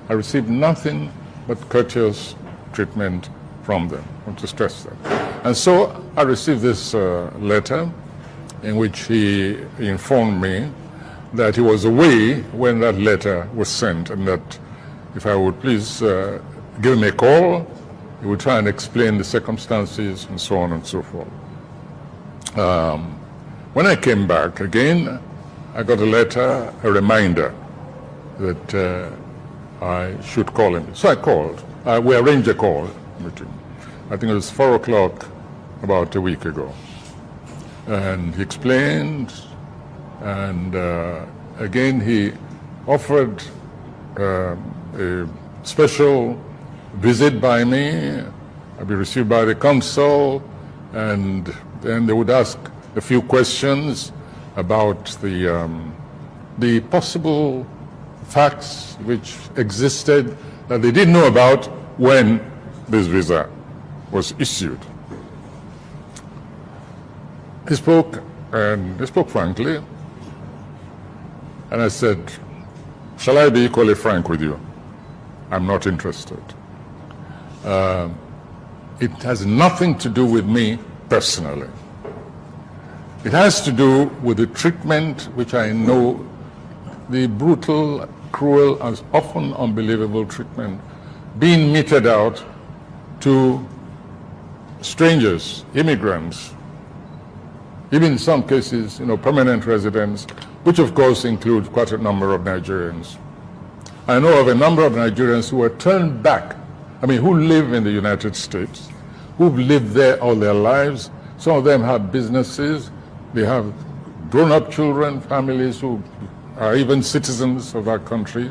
I received nothing but courteous treatment from them. I want to stress that. And so I received this letter in which he informed me that he was away when that letter was sent, and that if I would please give him a call, he would try and explain the circumstances and so on and so forth. When I came back again, I got a letter, a reminder that I should call him. So I called. We arranged a call with him. I think it was 4 o'clock about a week ago. And he explained, and again he offered a special visit by me. I'd be received by the consul, and then they would ask a few questions about the possible facts which existed that they didn't know about when this visa was issued. He spoke, and he spoke frankly, and I said, shall I be equally frank with you? I'm not interested. It has nothing to do with me personally. It has to do with the treatment which I know, the brutal, cruel, and often unbelievable treatment being meted out to strangers, immigrants, even in some cases, permanent residents, which of course include quite a number of Nigerians. I know of a number of Nigerians who were turned back, who live in the United States, who've lived there all their lives. Some of them have businesses, they have grown-up children, families who are even citizens of our country,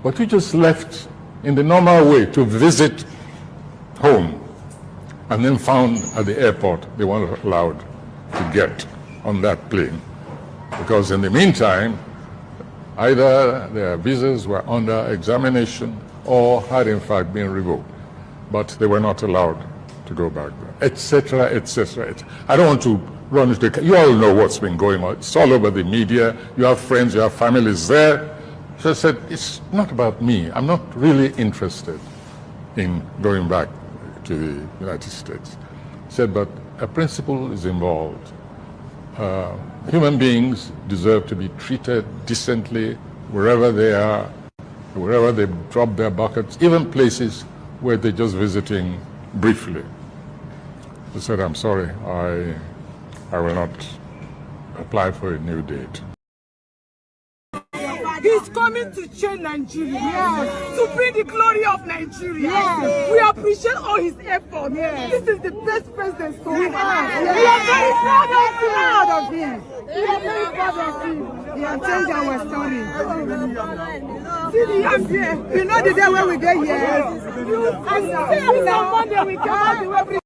but who just left in the normal way to visit home, and then found at the airport they weren't allowed to get on that plane, because in the meantime either their visas were under examination or had in fact been revoked, but they were not allowed to go back there, etc., etc. I don't want to run into you all know what's been going on. It's all over the media. You have friends, you have families there. So I said, it's not about me. I'm not really interested in going back to the United States. He said, but a principle is involved. Human beings deserve to be treated decently wherever they are, wherever they drop their buckets, even places where they're just visiting briefly. He said, I'm sorry, I will not apply for a new date. He's coming to change Nigeria, to bring the glory of Nigeria. We appreciate all his efforts. This is the best president so far. We are very proud of him. We are very proud of him. He has changed our story. See the young here. You know the day when we get here. On Monday we come out to every.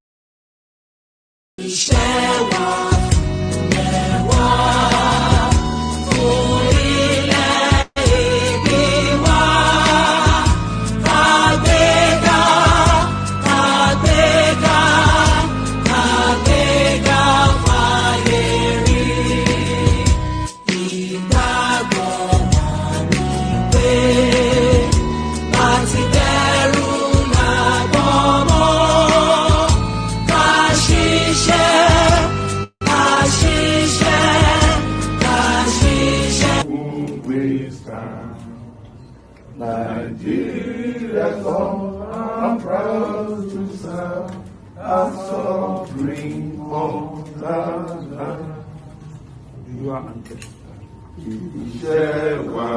Nigeria's all I'm proud to serve, a sovereign motherland. You are untouched. Ìṣẹ́wà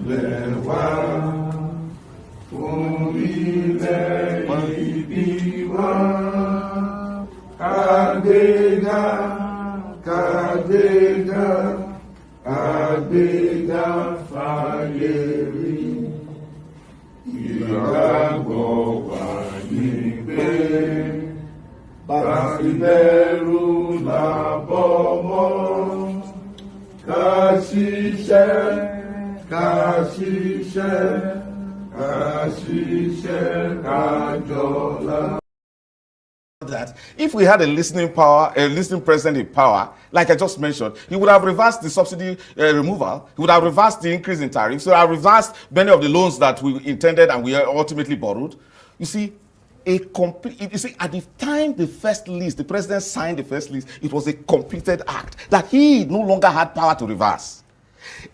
lẹ́wà fún ilẹ̀ ìbí wa. Kàgbéga, kàgbéga, kàgbéga fàyèrí. Ìgbàgbọ́ wà ní pé bàbíbẹ́rù làbọ̀ mọ́. Ká ṣiṣẹ́, ká ṣiṣẹ́, ká ṣiṣẹ́, ká jọlá. that if we had a listening president in power, like I just mentioned, he would have reversed the subsidy removal, he would have reversed the increase in tariffs, he would have reversed many of the loans that we intended and we ultimately borrowed. You see, at the time the president signed the first list, it was a completed act that he no longer had power to reverse.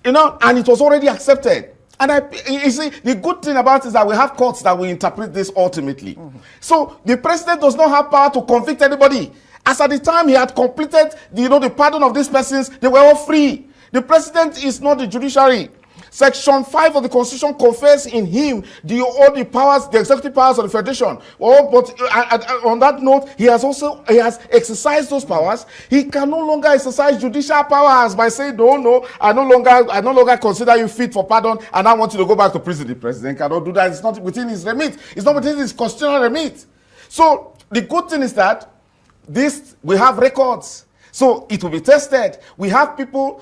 And it was already accepted. And you see, the good thing about it is that we have courts that will interpret this ultimately. So the president does not have power to convict anybody. As at the time he had completed the pardon of these persons, they were all free. The president is not the judiciary. Section 5 of the Constitution confers in him all the powers, the executive powers of the Federation. But on that note, he has exercised those powers. He can no longer exercise judicial powers by saying, no, I no longer consider you fit for pardon, and I want you to go back to prison. The president cannot do that. It's not within his remit. It's not within his constitutional remit. So the good thing is that we have records. So it will be tested. We have people,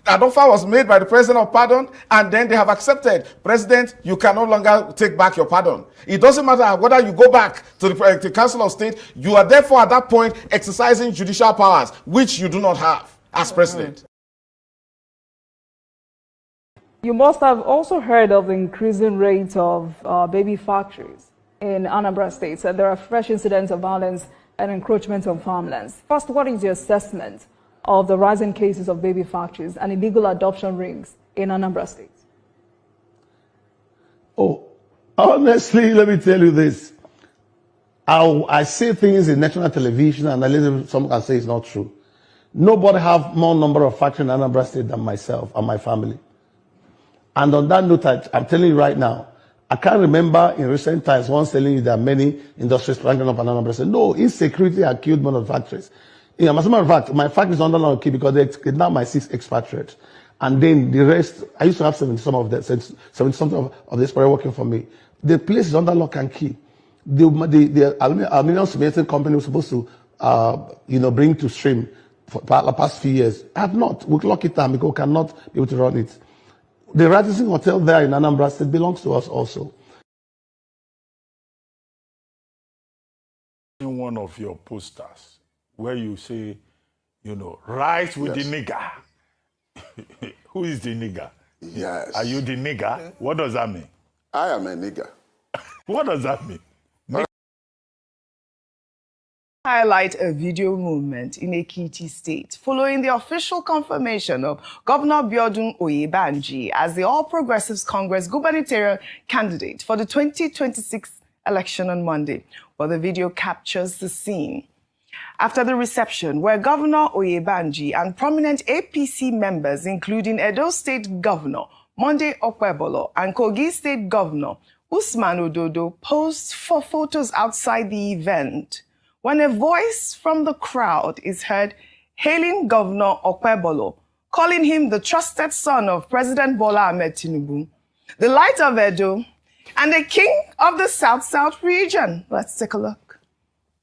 an offer was made by the president of pardon, and then they have accepted. President, you can no longer take back your pardon. It doesn't matter whether you go back to the Council of State. You are therefore at that point exercising judicial powers, which you do not have as president. You must have also heard of the increasing rate of baby factories in Anambra State. So there are fresh incidents of violence and encroachment on farmlands. First, what is your assessment of the rising cases of baby factories and illegal adoption rings in Anambra State? Oh, honestly, let me tell you this. I say things in national television and some can say it's not true. Nobody have more number of factories in Anambra State than myself and my family. And on that note, I'm telling you right now, I can't remember in recent times once telling you there are many industries spranging up in Anambra State. No, insecurity had killed one of the factories. As a matter of fact, my factory is under lock because they kidnapped my 6 expatriates. And then the rest, I used to have 70-something of this people working for me. The place is under lock and key. The aluminum cementing company was supposed to, bring to stream for the past few years. I have not. We lock it down because we cannot be able to run it. The Radisson Hotel there in Anambra State belongs to us also. In one of your posters, where you say, rise with the nigger. Who is the nigger? Yes. Are you the nigger? What does that mean? I am a nigger. What does that mean? Highlight a video movement in Ekiti State following the official confirmation of Governor Biodun Oyebanji as the All Progressives Congress gubernatorial candidate for the 2026 election on Monday. Well, the video captures the scene after the reception where Governor Oyebanji and prominent APC members, including Edo State Governor Monday Okwebolo and Kogi State Governor Usman Ododo, posed for photos outside the event, when a voice from the crowd is heard hailing Governor Okwebolo, calling him the trusted son of President Bola Ahmed Tinubu, the light of Edo, and the king of the South-South region. Let's take a look.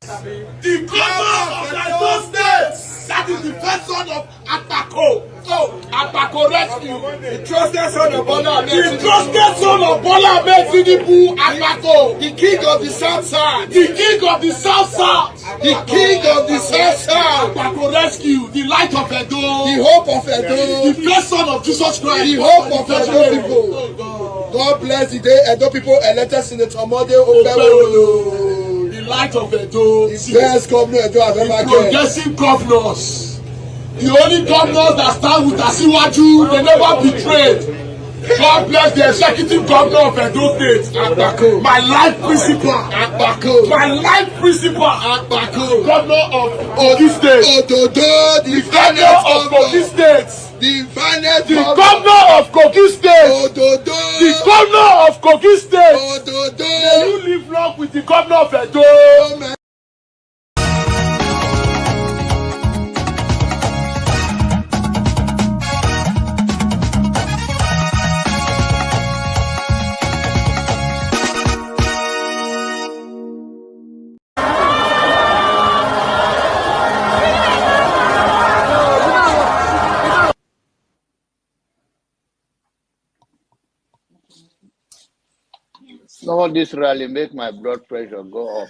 The governor of Edo State, that is the first son of Atako. So, Atako rescue, the trusted son of Bola Ahmed Tinubu. The trusted son of Bola Ahmed Tinubu, Atako. The king of the South-South. The king of the South-South. The king of the South-South. Atako rescue, the light of Edo. The hope of Edo. The first son of Jesus Christ. The hope of Edo people. God bless the day Edo people elected Senator Monday Okwebolo. Light of Edo, the best governor Edo has ever get. Progressive governors, the only governors that stand with Asiwaju, they never betrayed. God bless the executive governor of Edo State, Akbako. My life principal, Akbako. My life principal, Akbako. Governor of Kogi State, Ododo, the governor of Kogi State. The finest governor of Kogi State. Ododo. The governor of Kogi State. Ododo. May you live long with the governor of Edo. Oh, Some of this rally make my blood pressure go up.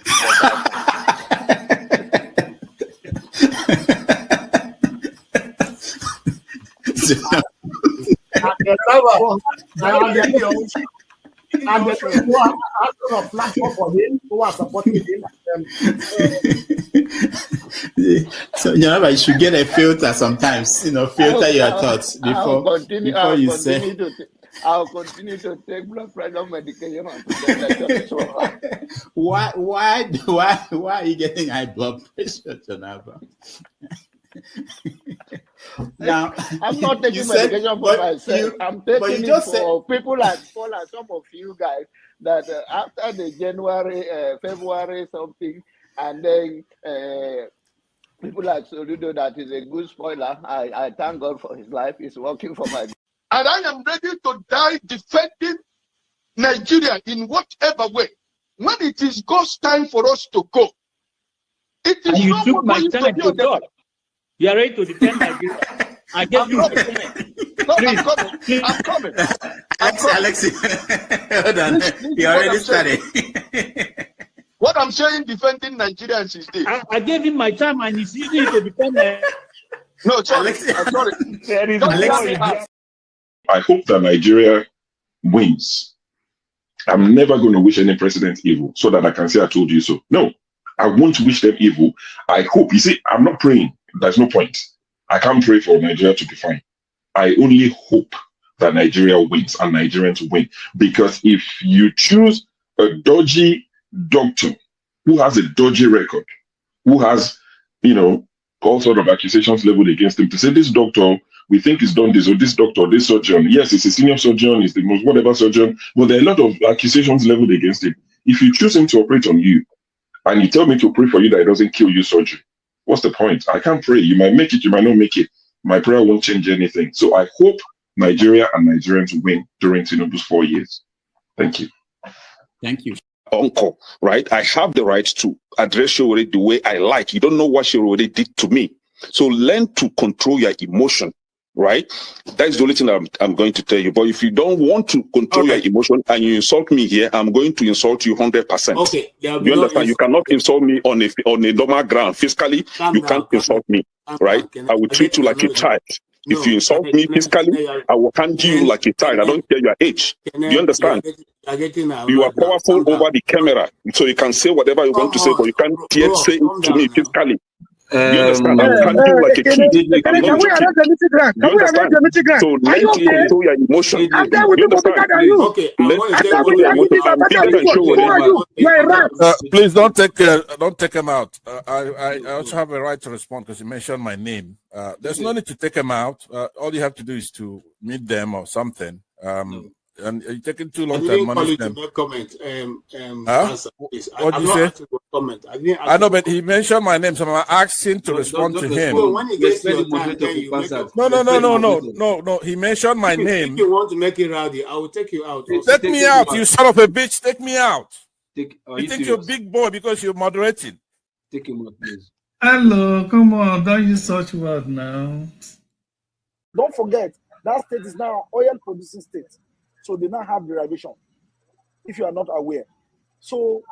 And the people who have a platform for him, who are supporting him. So you should get a filter sometimes. Filter your thoughts before you say. I'll continue to take blood pressure medication until Why are you getting high blood pressure, Jonava? Now, I'm not taking medication for myself. I'm taking it for people like Paul and some of you guys that after the February something, and then people like Soludo that is a good spoiler. I thank God for his life. He's working for my. And I am ready to die defending Nigeria in whatever way. When it is God's time for us to go, it is. And you took my time to God. You are ready to defend Nigeria. I gave you my time. No, I'm coming. Alexi, hold on. You already started. What I'm saying, defending Nigerians is this. I gave him my time and he's using it to defend Nigeria. No, sorry. Alexi. I hope that Nigeria wins. I'm never going to wish any president evil so that I can say I told you so. No, I won't wish them evil. I hope. You see, I'm not praying. There's no point. I can't pray for Nigeria to be fine. I only hope that Nigeria wins and Nigerians win. Because if you choose a dodgy doctor who has a dodgy record, who has, all sort of accusations leveled against him, to say this doctor, we think he's done this, or this doctor, this surgeon. Yes, he's a senior surgeon, he's the most whatever surgeon, but there are a lot of accusations leveled against him. If you choose him to operate on you, and you tell me to pray for you that it doesn't kill you surgery, what's the point? I can't pray. You might make it, you might not make it. My prayer won't change anything. So I hope Nigeria and Nigerians win during Tinubu's 4 years. Thank you. Thank you. Uncle, right? I have the right to address you already the way I like. You don't know what she already did to me. So learn to control your emotion, right? That's the only thing I'm going to tell you. But if you don't want to control your emotion and you insult me here, I'm going to insult you 100%. Okay. You understand? You cannot insult me on a normal ground. Fiscally, you can't insult me, right? I will treat you like a child. If you insult me physically, I will handle you like a child. I don't care your age. Do you understand? You are powerful over the camera, so you can say whatever you want to say, but you can't yet say it to me physically. You understand? I will handle you like a kid. I'm not joking. You understand? So learn to control your emotion. You understand? Okay. Please don't take him out. I also have a right to respond because you mentioned my name. There's no need to take him out. All you have to do is to meet them or something. And you're taking too long to manage them. Comment. What did you say? Comment. I know, but he mentioned my name, so I'm asking to respond to him. When he gets your time, No. He mentioned my name. If you want to make it rowdy, I will take you out. Take me out, you son of a bitch. Take me out. You think you're a big boy because you're moderating. Take him out, please. Hello, come on, don't use such word now. Don't forget, that state is now an oil-producing state. So they now have derivation, if you are not aware. So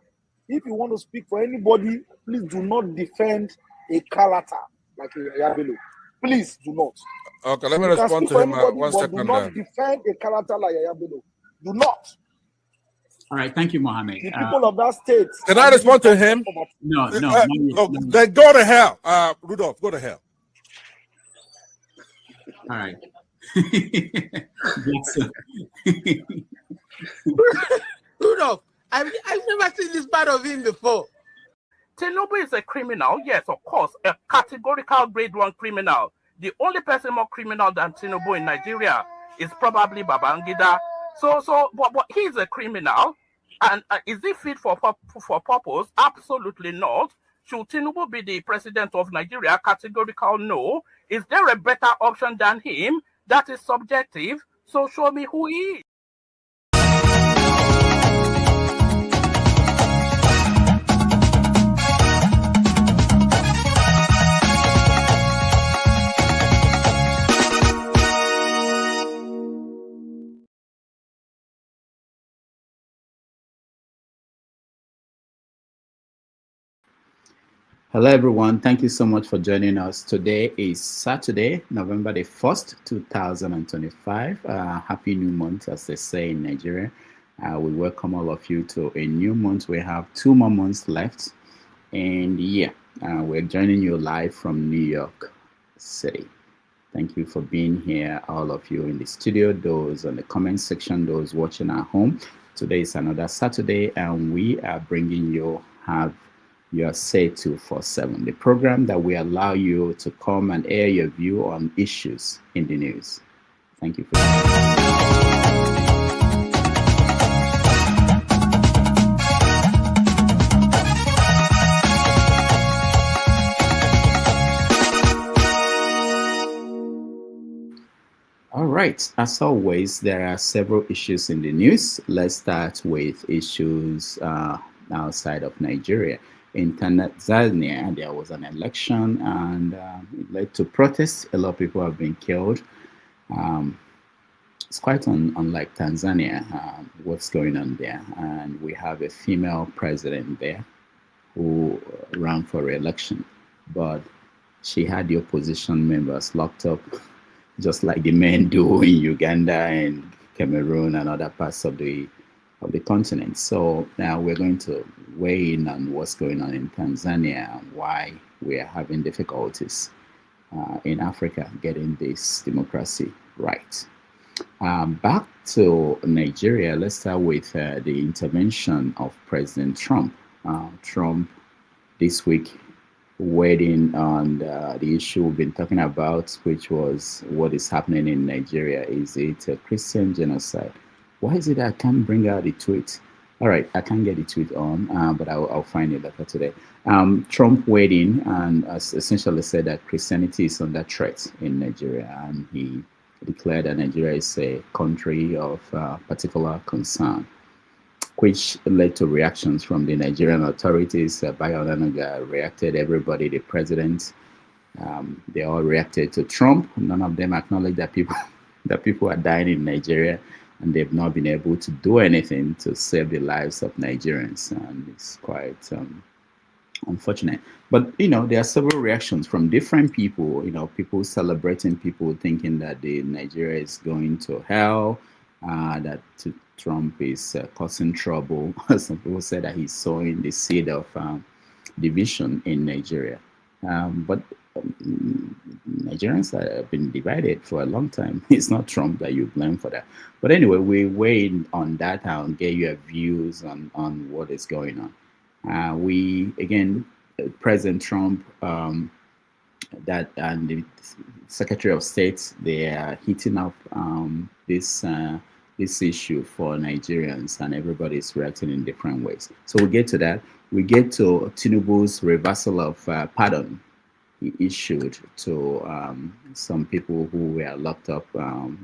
if you want to speak for anybody, please do not defend a character like Yabelo. Please do not. Okay, let me respond to him. 1 second. Do not defend a character like Yabelo. Do not. All right, thank you, Mohammed. The people of that state. Can I respond to him? No. Then go to hell. Rudolph, go to hell. All right. Rudolph, I've never seen this part of him before. Tinubu is a criminal, yes, of course, a categorical grade 1 criminal. The only person more criminal than Tinubu in Nigeria is probably Babangida. But he's a criminal, and is he fit for purpose? Absolutely not. Should Tinubu be the president of Nigeria? Categorical no. Is there a better option than him? That is subjective. So show me who he is. Hello, everyone. Thank you so much for joining us. Today is Saturday, November the 1st, 2025. Happy New Month, as they say in Nigeria. We welcome all of you to a new month. We have 2 more months left. And yeah, we're joining you live from New York City. Thank you for being here, all of you in the studio, those on the comment section, those watching at home. Today is another Saturday, and we are bringing you Have Your Say 247, the program that we allow you to come and air your view on issues in the news. Thank you for All right, as always, there are several issues in the news. Let's start with issues outside of Nigeria. In Tanzania, there was an election and it led to protests. A lot of people have been killed. It's quite unlike Tanzania, what's going on there. And we have a female president there who ran for re-election, but she had the opposition members locked up, just like the men do in Uganda and Cameroon and other parts of the continent. So now we're going to weigh in on what's going on in Tanzania and why we are having difficulties in Africa getting this democracy right. Back to Nigeria, let's start with the intervention of President Trump. Trump this week weighed in on the issue we've been talking about, which was what is happening in Nigeria. Is it a Christian genocide? Why is it I can't bring out the tweet? All right, I can't get the tweet on, but I'll find it later today. Trump weighed in and essentially said that Christianity is under threat in Nigeria, and he declared that Nigeria is a country of particular concern, which led to reactions from the Nigerian authorities. Bayelsa reacted, everybody, the president, they all reacted to Trump. None of them acknowledged that people are dying in Nigeria, and they've not been able to do anything to save the lives of Nigerians, and it's quite unfortunate. But there are several reactions from different people. People celebrating, people thinking that Nigeria is going to hell, that Trump is causing trouble. Some people say that he's sowing the seed of division in Nigeria. But Nigerians have been divided for a long time. It's not Trump that you blame for that. But anyway, we weigh on that and get your views on what is going on. President Trump, that and the Secretary of State, they are heating up this issue for Nigerians, and everybody is reacting in different ways. So we get to that. We get to Tinubu's reversal of pardon he issued to some people who were locked up,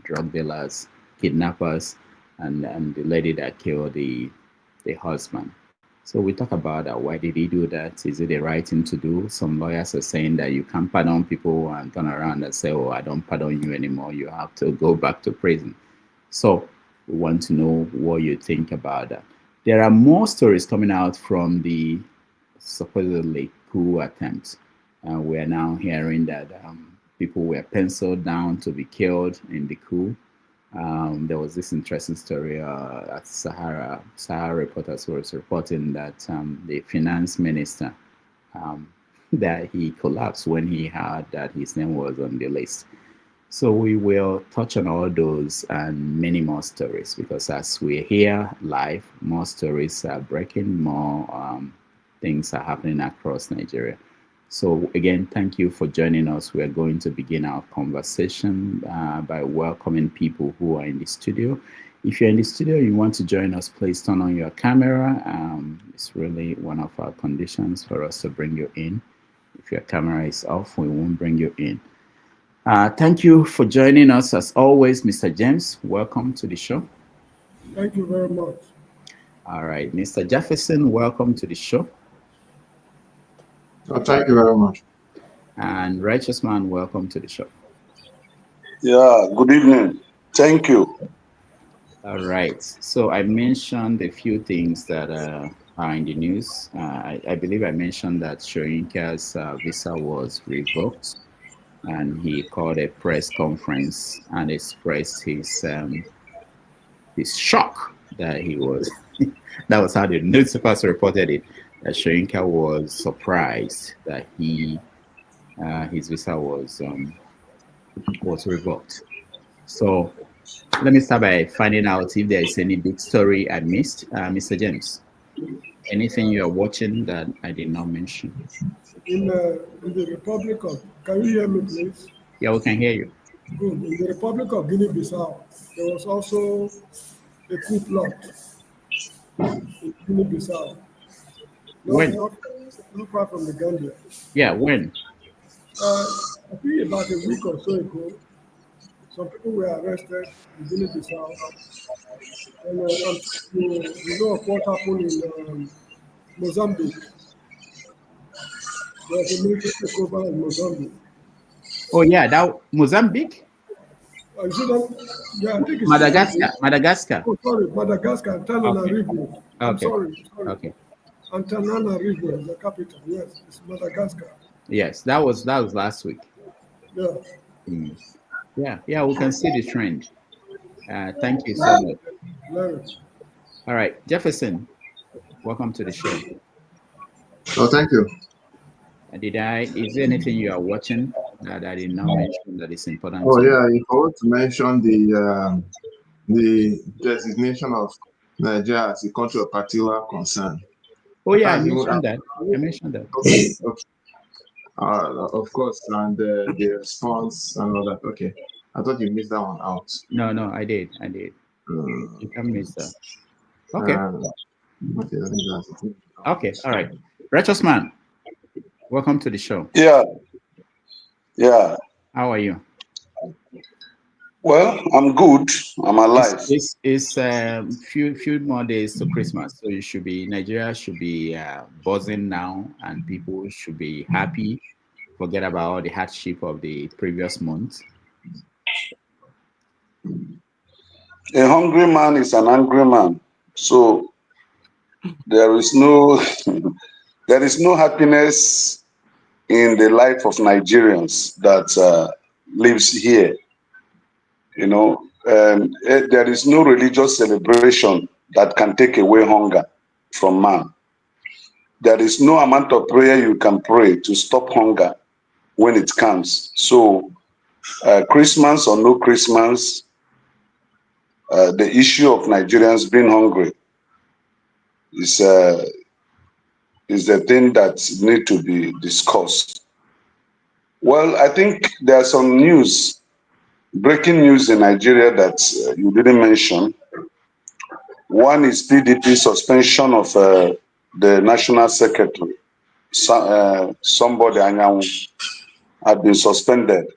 drug dealers, kidnappers, and the lady that killed the husband. So we talk about that. Why did he do that? Is it the right thing to do? Some lawyers are saying that you can't pardon people and turn around and say, oh, I don't pardon you anymore. You have to go back to prison. So we want to know what you think about that. There are more stories coming out from the supposedly coup attempt. We are now hearing that people were penciled down to be killed in the coup. There was this interesting story at Sahara Reporters was reporting that the finance minister, that he collapsed when he heard that his name was on the list. So we will touch on all those and many more stories, because as we hear live, more stories are breaking, more things are happening across Nigeria. So again, thank you for joining us. We are going to begin our conversation by welcoming people who are in the studio. If you're in the studio, you want to join us, please turn on your camera. It's really one of our conditions for us to bring you in. If your camera is off, we won't bring you in. Thank you for joining us. As always, Mr. James, welcome to the show. Thank you very much. All right, Mr. Jefferson, welcome to the show. Oh, thank you very much. And Righteous Man, welcome to the show. Yeah, good evening. Thank you. All right. So I mentioned a few things that in the news. I believe I mentioned that Shoyinka's visa was revoked, and he called a press conference and expressed his shock that he was. That was how the newspapers reported it. That Shoyinka was surprised that his visa was revoked. So let me start by finding out if there is any big story I missed. Mr. James, anything you are watching that I did not mention? In the Republic of, can you hear me, please? Yeah, we can hear you. Good. In the Republic of Guinea-Bissau, there was also a coup plot in Guinea-Bissau. When? Not far from the Gambia. Yeah, when? I think about a week or so ago, some people were arrested in Guinea-Bissau. And you know of what happened in Mozambique. There was a military takeover in Mozambique. Oh yeah, that Mozambique? I think it's Madagascar. Oh, sorry, Madagascar, Antananarivo. Okay. I'm sorry. Okay. Antananarivo is the capital. Yes, it's Madagascar. Yes, that was last week. Yeah. Yeah, we can see the trend. Thank you so much. All right, Jefferson, welcome to the show. Oh, thank you. Is there anything you are watching that I did not mention that is important? Oh, yeah, if I want to mention the designation of Nigeria as a country of particular concern. Oh, yeah, I mentioned that. Okay. Of course, and the response and all that. Okay. I thought you missed that one out. No, I did. You can miss that. Okay. Okay, I think that's it. Okay, all right. Righteous Man, welcome to the show. Yeah. How are you? Well, I'm good. I'm alive. It's few more days to Christmas, so Nigeria should be buzzing now, and people should be happy. Forget about all the hardship of the previous month. A hungry man is an angry man. So there is no happiness in the life of Nigerians that lives here. You know, there is no religious celebration that can take away hunger from man. There is no amount of prayer you can pray to stop hunger when it comes. So Christmas or no Christmas, the issue of Nigerians being hungry is the thing that need to be discussed. Well, I think there's some breaking news in Nigeria that you didn't mention. One is PDP suspension of the national secretary. Somebody had been suspended,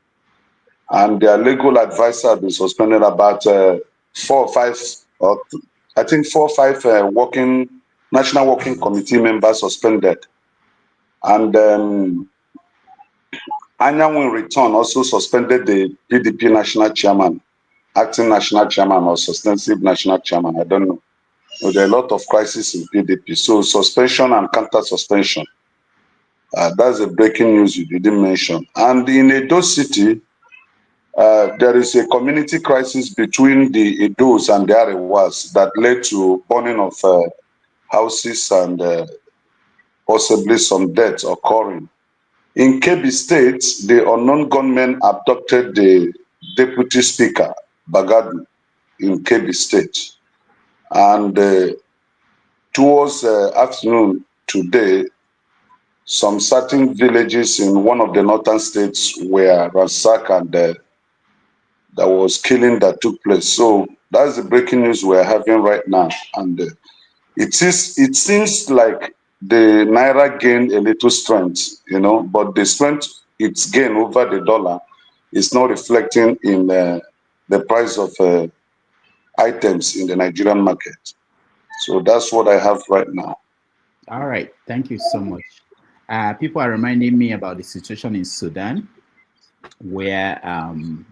and their legal advisor had been suspended. About 4 or 5 National Working Committee members suspended. And Anyanwu in return also suspended the PDP national chairman, acting national chairman or substantive national chairman. I don't know. So there are a lot of crises in PDP. So suspension and counter suspension. That's the breaking news you didn't mention. And in Edo City, there is a community crisis between the Edos and the Arewas that led to burning of houses and possibly some deaths occurring. In Kebbi State, the unknown gunmen abducted the deputy speaker, Bagadu, in Kebbi State. And towards afternoon today, some certain villages in one of the northern states were ransacked, and there was killing that took place. So that's the breaking news we're having right now. And it seems like the Naira gained a little strength, but the strength it's gained over the dollar is not reflecting in the price of items in the Nigerian market. So that's what I have right now. All right. Thank you so much. People are reminding me about the situation in Sudan, where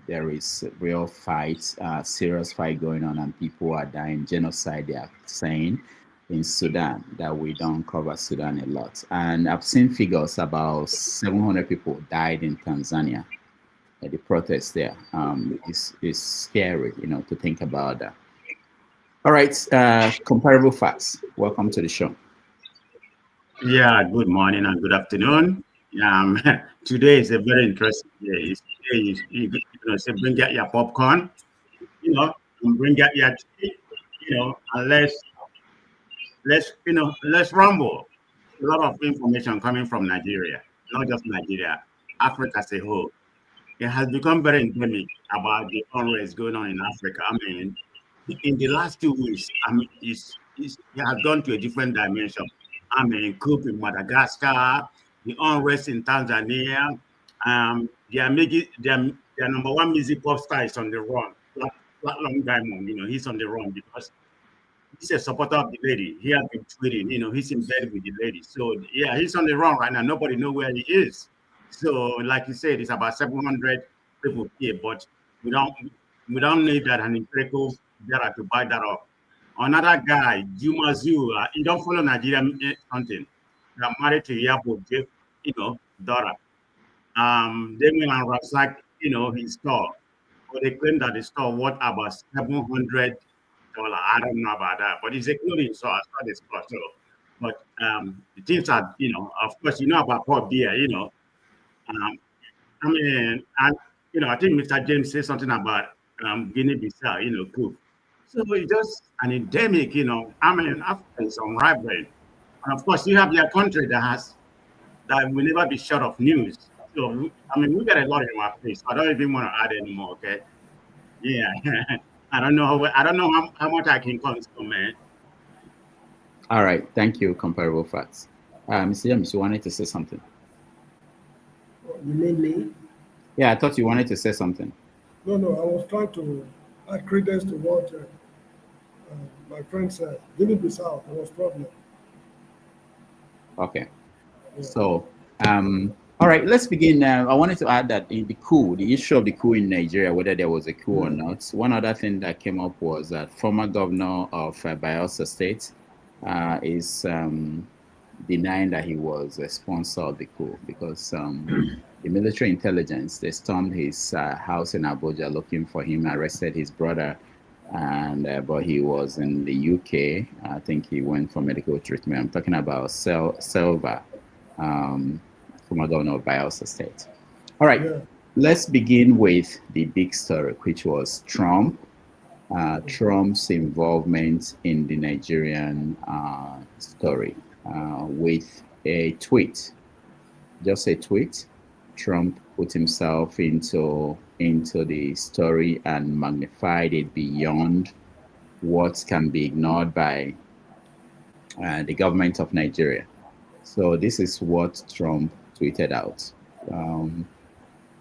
there is real fights, serious fight going on, and people are dying, genocide, they are saying. in Sudan that we don't cover Sudan a lot. And I've seen figures about 700 people died in Tanzania at the protest there. It's scary, to think about that. All right, comparable facts. Welcome to the show. Yeah, good morning and good afternoon. Today is a very interesting day. So bring out your popcorn, and bring out your tea, and let's rumble. A lot of information coming from Nigeria, not just Nigeria, Africa as a whole. It has become very endemic about the unrest going on in Africa. I mean, in the last 2 weeks, it has gone to a different dimension. I mean, coup in Madagascar, the unrest in Tanzania. Their number one music pop star is on the run. Flat Long Diamond, he's on the run because he's a supporter of the lady. He has been tweeting, he's in bed with the lady. So yeah, he's on the run right now. Nobody knows where he is. So like you said, it's about 700 people here, but we don't need that an empirical data to buy that up. Another guy, Juma Zoo, he don't follow Nigerian hunting. They're married to Yabo, daughter. They went and ransacked, his store. But they claim that the store worth about $700. I don't know about that, but it's a clothing store. I saw the store. So, but the things are, of course, about port beer, I mean, I think Mr. James said something about Guinea-Bissau, coup. So it's just an endemic, I mean, Africa is unrivaled. And of course, you have your country that will never be short of news. So, I mean, we got a lot in our face. I don't even want to add anymore, okay? Yeah. I don't know how much I can consume, man. All right. Thank you, comparable facts. Mr. James, you wanted to say something? You mean me? Yeah, I thought you wanted to say something. No, I was trying to add credence to what my friend said. Guinea-Bissau, there was problem. Okay. Yeah. So, all right, let's begin. I wanted to add that in the issue of the coup in Nigeria, whether there was a coup or not, one other thing that came up was that former governor of Bayelsa State is denying that he was a sponsor of the coup because the military intelligence, they stormed his house in Abuja looking for him, arrested his brother, and but he was in the UK. I think he went for medical treatment. I'm talking about Sylva, former governor of Bayelsa State. All right, let's begin with the big story, which was Trump. Trump's involvement in the Nigerian story with a tweet, just a tweet. Trump put himself into the story and magnified it beyond what can be ignored by the government of Nigeria. So this is what Trump tweeted out.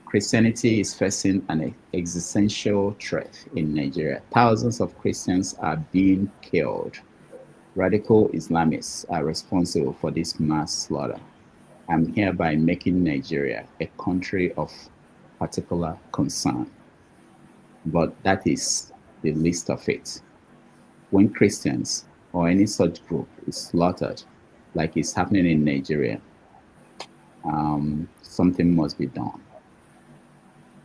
Christianity is facing an existential threat in Nigeria. Thousands of Christians are being killed. Radical Islamists are responsible for this mass slaughter. I'm hereby making Nigeria a country of particular concern. But that is the least of it. When Christians or any such group is slaughtered, like is happening in Nigeria, something must be done.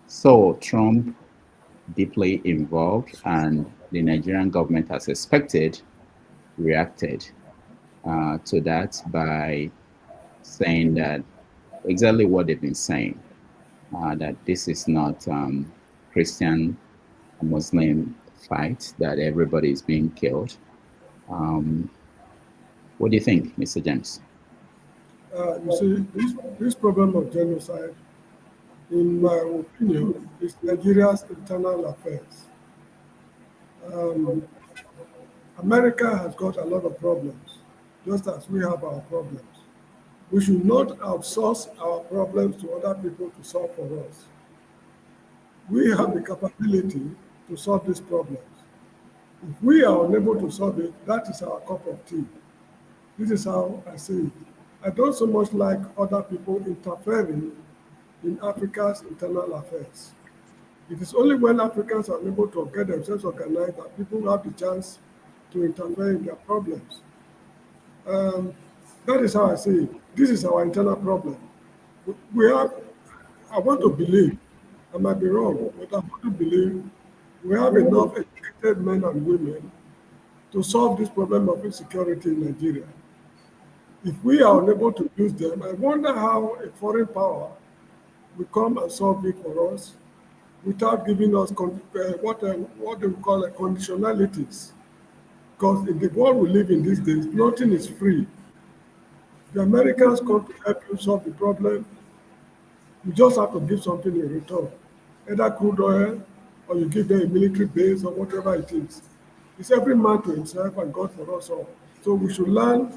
So Trump deeply involved, and the Nigerian government, as expected, reacted to that by saying that exactly what they've been saying, that this is not Christian Muslim fight, that everybody is being killed. What do you think, Mr. James? You see, this problem of genocide, in my opinion, is Nigeria's internal affairs. America has got a lot of problems, just as we have our problems. We should not outsource our problems to other people to solve for us. We have the capability to solve these problems. If we are unable to solve it, that is our cup of tea. This is how I see it. I don't so much like other people interfering in Africa's internal affairs. It is only when Africans are able to get themselves organized that people have the chance to interfere in their problems. That is how I see it. This is our internal problem. We have, I want to believe, I might be wrong, but I want to believe we have enough educated men and women to solve this problem of insecurity in Nigeria. If we are unable to use them, I wonder how a foreign power will come and solve it for us without giving us what they call conditionalities. Because in the world we live in these days, nothing is free. The Americans come to help you solve the problem. You just have to give something in return, either crude oil, or you give them a military base, or whatever it is. It's every man to himself and God for us all. So we should learn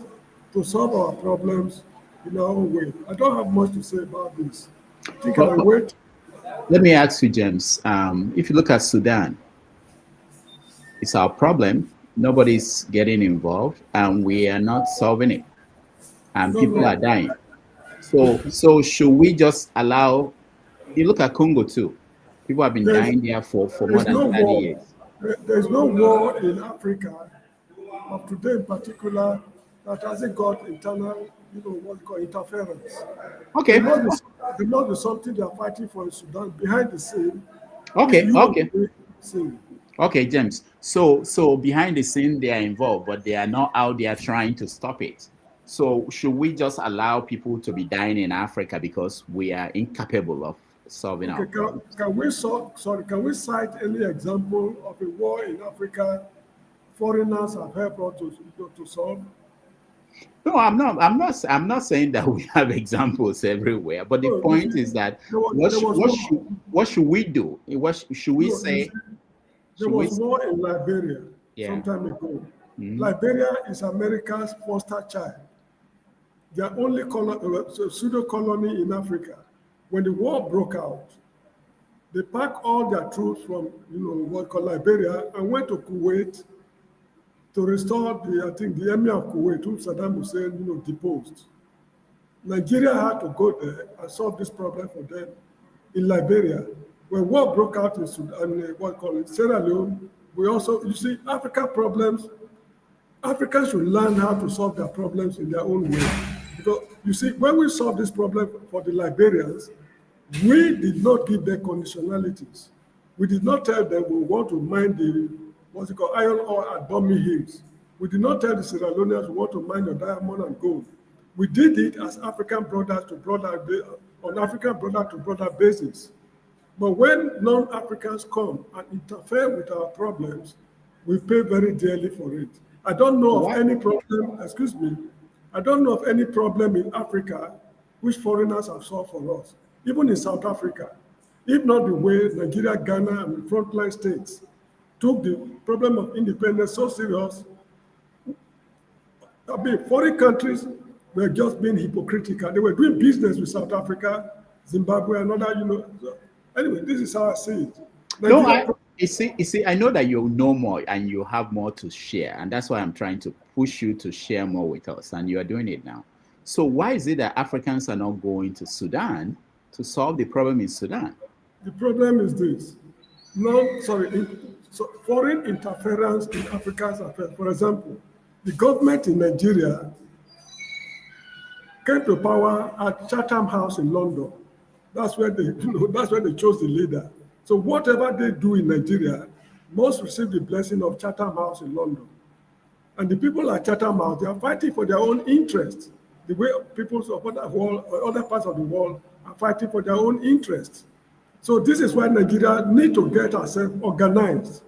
to solve our problems in our own way. I don't have much to say about this. I think I'll wait. Let me ask you, James. If you look at Sudan, it's our problem. Nobody's getting involved, and we are not solving it. And people are dying. So should we just allow? You look at Congo too. People have been dying there for more than 30 years. There's no war in Africa, of today in particular, that hasn't got internal, what you call interference. Okay. There must be something they are fighting for in Sudan behind the scene. Okay, James. So behind the scene they are involved, but they are not out there trying to stop it. So should we just allow people to be dying in Africa because we are incapable of solving our problems? Can we cite any example of a war in Africa foreigners have helped us to solve? No, I'm not saying that we have examples everywhere, but the point is that what should we do? What should we say? There was war in Liberia some time ago. Liberia is America's foster child. Their only pseudo colony in Africa. When the war broke out, they packed all their troops from what called Liberia and went to Kuwait to restore the emir of Kuwait, whom Saddam Hussein deposed. Nigeria had to go there and solve this problem for them in Liberia. When war broke out in Sudan, Sierra Leone, we also, African should learn how to solve their problems in their own way. Because, when we solved this problem for the Liberians, we did not give them conditionalities. We did not tell them we want to mine the, iron ore at Bomi Hills. We did not tell the Sierra Leoneans we want to mine the diamond and gold. We did it as African brothers to brother, on African brother basis. But when non-Africans come and interfere with our problems, we pay very dearly for it. I don't know of any problem, I don't know of any problem in Africa which foreigners have solved for us, even in South Africa. If not the way Nigeria, Ghana, and the frontline states took the problem of independence so serious, foreign countries were just being hypocritical. They were doing business with South Africa, Zimbabwe, and other, Anyway, this is how I see it. You see, I know that you know more and you have more to share, and that's why I'm trying to push you to share more with us, and you are doing it now. So why is it that Africans are not going to Sudan to solve the problem in Sudan? The problem is this. Foreign interference in Africa's affairs. For example, the government in Nigeria came to power at Chatham House in London. That's where they, that's where they chose the leader. So whatever they do in Nigeria must receive the blessing of Chatham House in London. And the people at Chatham House, they are fighting for their own interests. The way peoples of other parts of the world are fighting for their own interests. So this is why Nigeria need to get ourselves organized.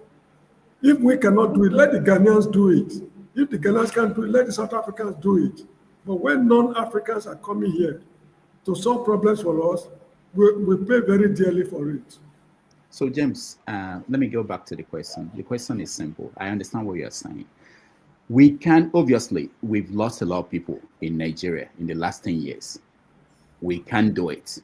If we cannot do it, let the Ghanaians do it. If the Ghanaians can't do it, let the South Africans do it. But when non-Africans are coming here to solve problems for us, we pay very dearly for it. So James, let me go back to the question. The question is simple. I understand what you're saying. We can, obviously, we've lost a lot of people in Nigeria in the last 10 years. We can't do it.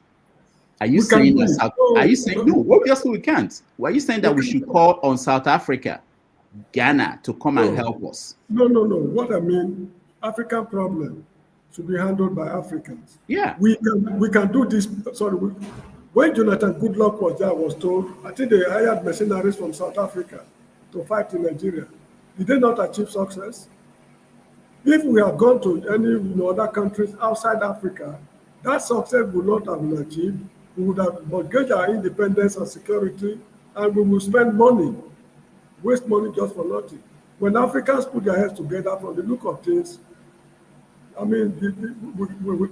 Are you saying that? Are you saying no? Obviously, we can't. Why are you saying that we should call on South Africa, Ghana to come and help us? No. What I mean, African problem should be handled by Africans. Yeah. We can do this. Sorry, when Jonathan Goodluck was there, I was told, I think they hired mercenaries from South Africa to fight in Nigeria. Did they not achieve success? If we had gone to any other countries outside Africa, that success would not have been achieved. We would have mortgaged our independence and security, and we will spend money, waste money just for nothing. When Africans put their heads together, from the look of things, I mean,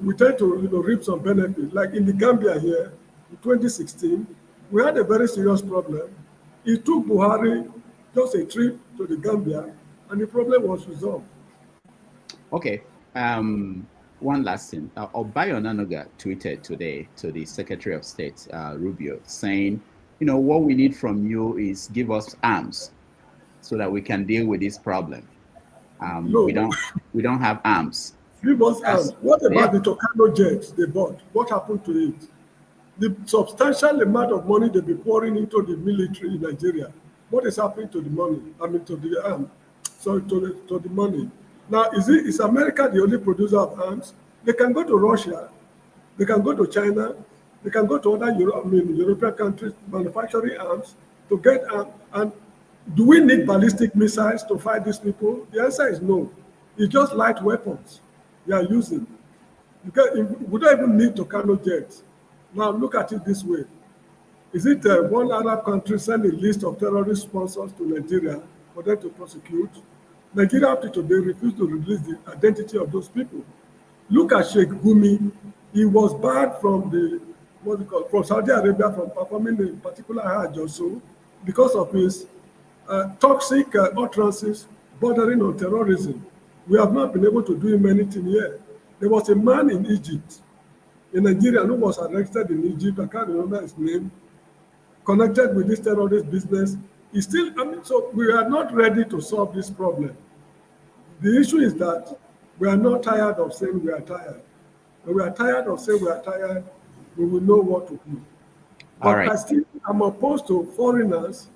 we tend to reap some benefit. Like in the Gambia here, in 2016, we had a very serious problem. It took Buhari just a trip to the Gambia, and the problem was resolved. Okay. One last thing. Obayo Nanoga tweeted today to the Secretary of State, Rubio, saying, what we need from you is give us arms so that we can deal with this problem. No. We don't have arms. Give us arms. What about the Tucano jets they bought? What happened to it? The substantial amount of money they've been pouring into the military in Nigeria. What is happening to the money? I mean, to the arm. Sorry, to the money. Now, is America the only producer of arms? They can go to Russia, they can go to China, they can go to other European countries manufacturing arms to get arms. And do we need ballistic missiles to fight these people? The answer is no. It's just light weapons they are using. We don't even need Tucano jets. Now, look at it this way. Is it one Arab country send a list of terrorist sponsors to Nigeria for them to prosecute? Nigeria up to today refused to release the identity of those people. Look at Sheikh Gumi. He was barred from from Saudi Arabia from performing a particular Hajj or so because of his toxic utterances bordering on terrorism. We have not been able to do him anything here. There was a man in Egypt, a Nigerian who was arrested in Egypt, I can't remember his name, connected with this terrorist business. So we are not ready to solve this problem. The issue is that we are not tired of saying we are tired. When we are tired of saying we are tired, we will know what to do. But I'm opposed to foreigners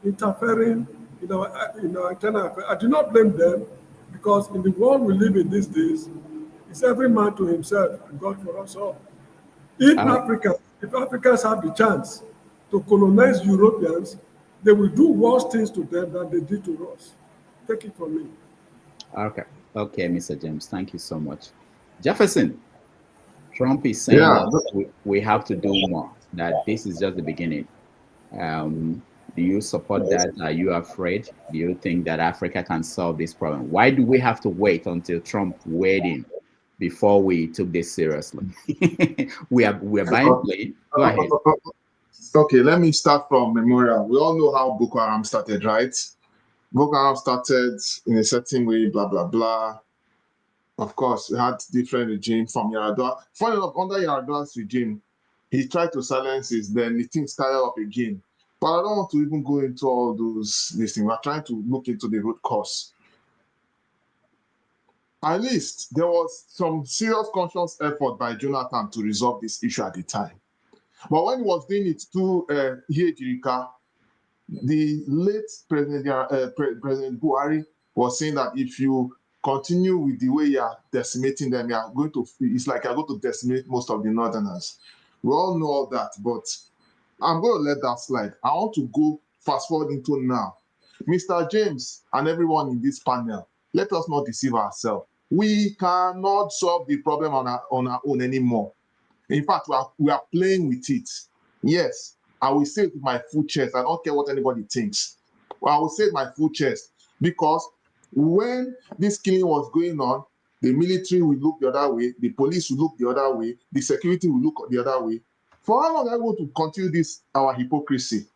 interfering in our internal affairs. I do not blame them, because in the world we live in these days, it's every man to himself and God for us all. If Africans have the chance to colonize Europeans, they will do worse things to them than they did to us. Take it from me. Okay, Mr. James, thank you so much. Jefferson, Trump is saying that we have to do more, that this is just the beginning. Do you support that? Are you afraid? Do you think that Africa can solve this problem? Why do we have to wait until Trump weighed in before we took this seriously? we are buying plane. Go ahead. Okay, let me start from memorial. We all know how Boko Haram started, right? Boko Haram started in a certain way, blah, blah, blah. Of course, we had different regimes from Yaradua. Funny enough, under Yaradua's regime, he tried to silence it, then the thing started up again. But I don't want to even go into all those things. We're trying to look into the root cause. At least there was some serious conscious effort by Jonathan to resolve this issue at the time. But when he was doing it to Hejirika, the late President Buhari was saying that if you continue with the way you are decimating them, it's like you're going to decimate most of the Northerners. We all know all that, but I'm going to let that slide. I want to go fast forward into now. Mr. James and everyone in this panel, let us not deceive ourselves. We cannot solve the problem on our own anymore. In fact, we are playing with it. Yes, I will say it with my full chest. I don't care what anybody thinks. Well, I will say it with my full chest, because when this killing was going on, the military will look the other way, the police will look the other way, the security will look the other way. For how long are we going to continue this, our hypocrisy?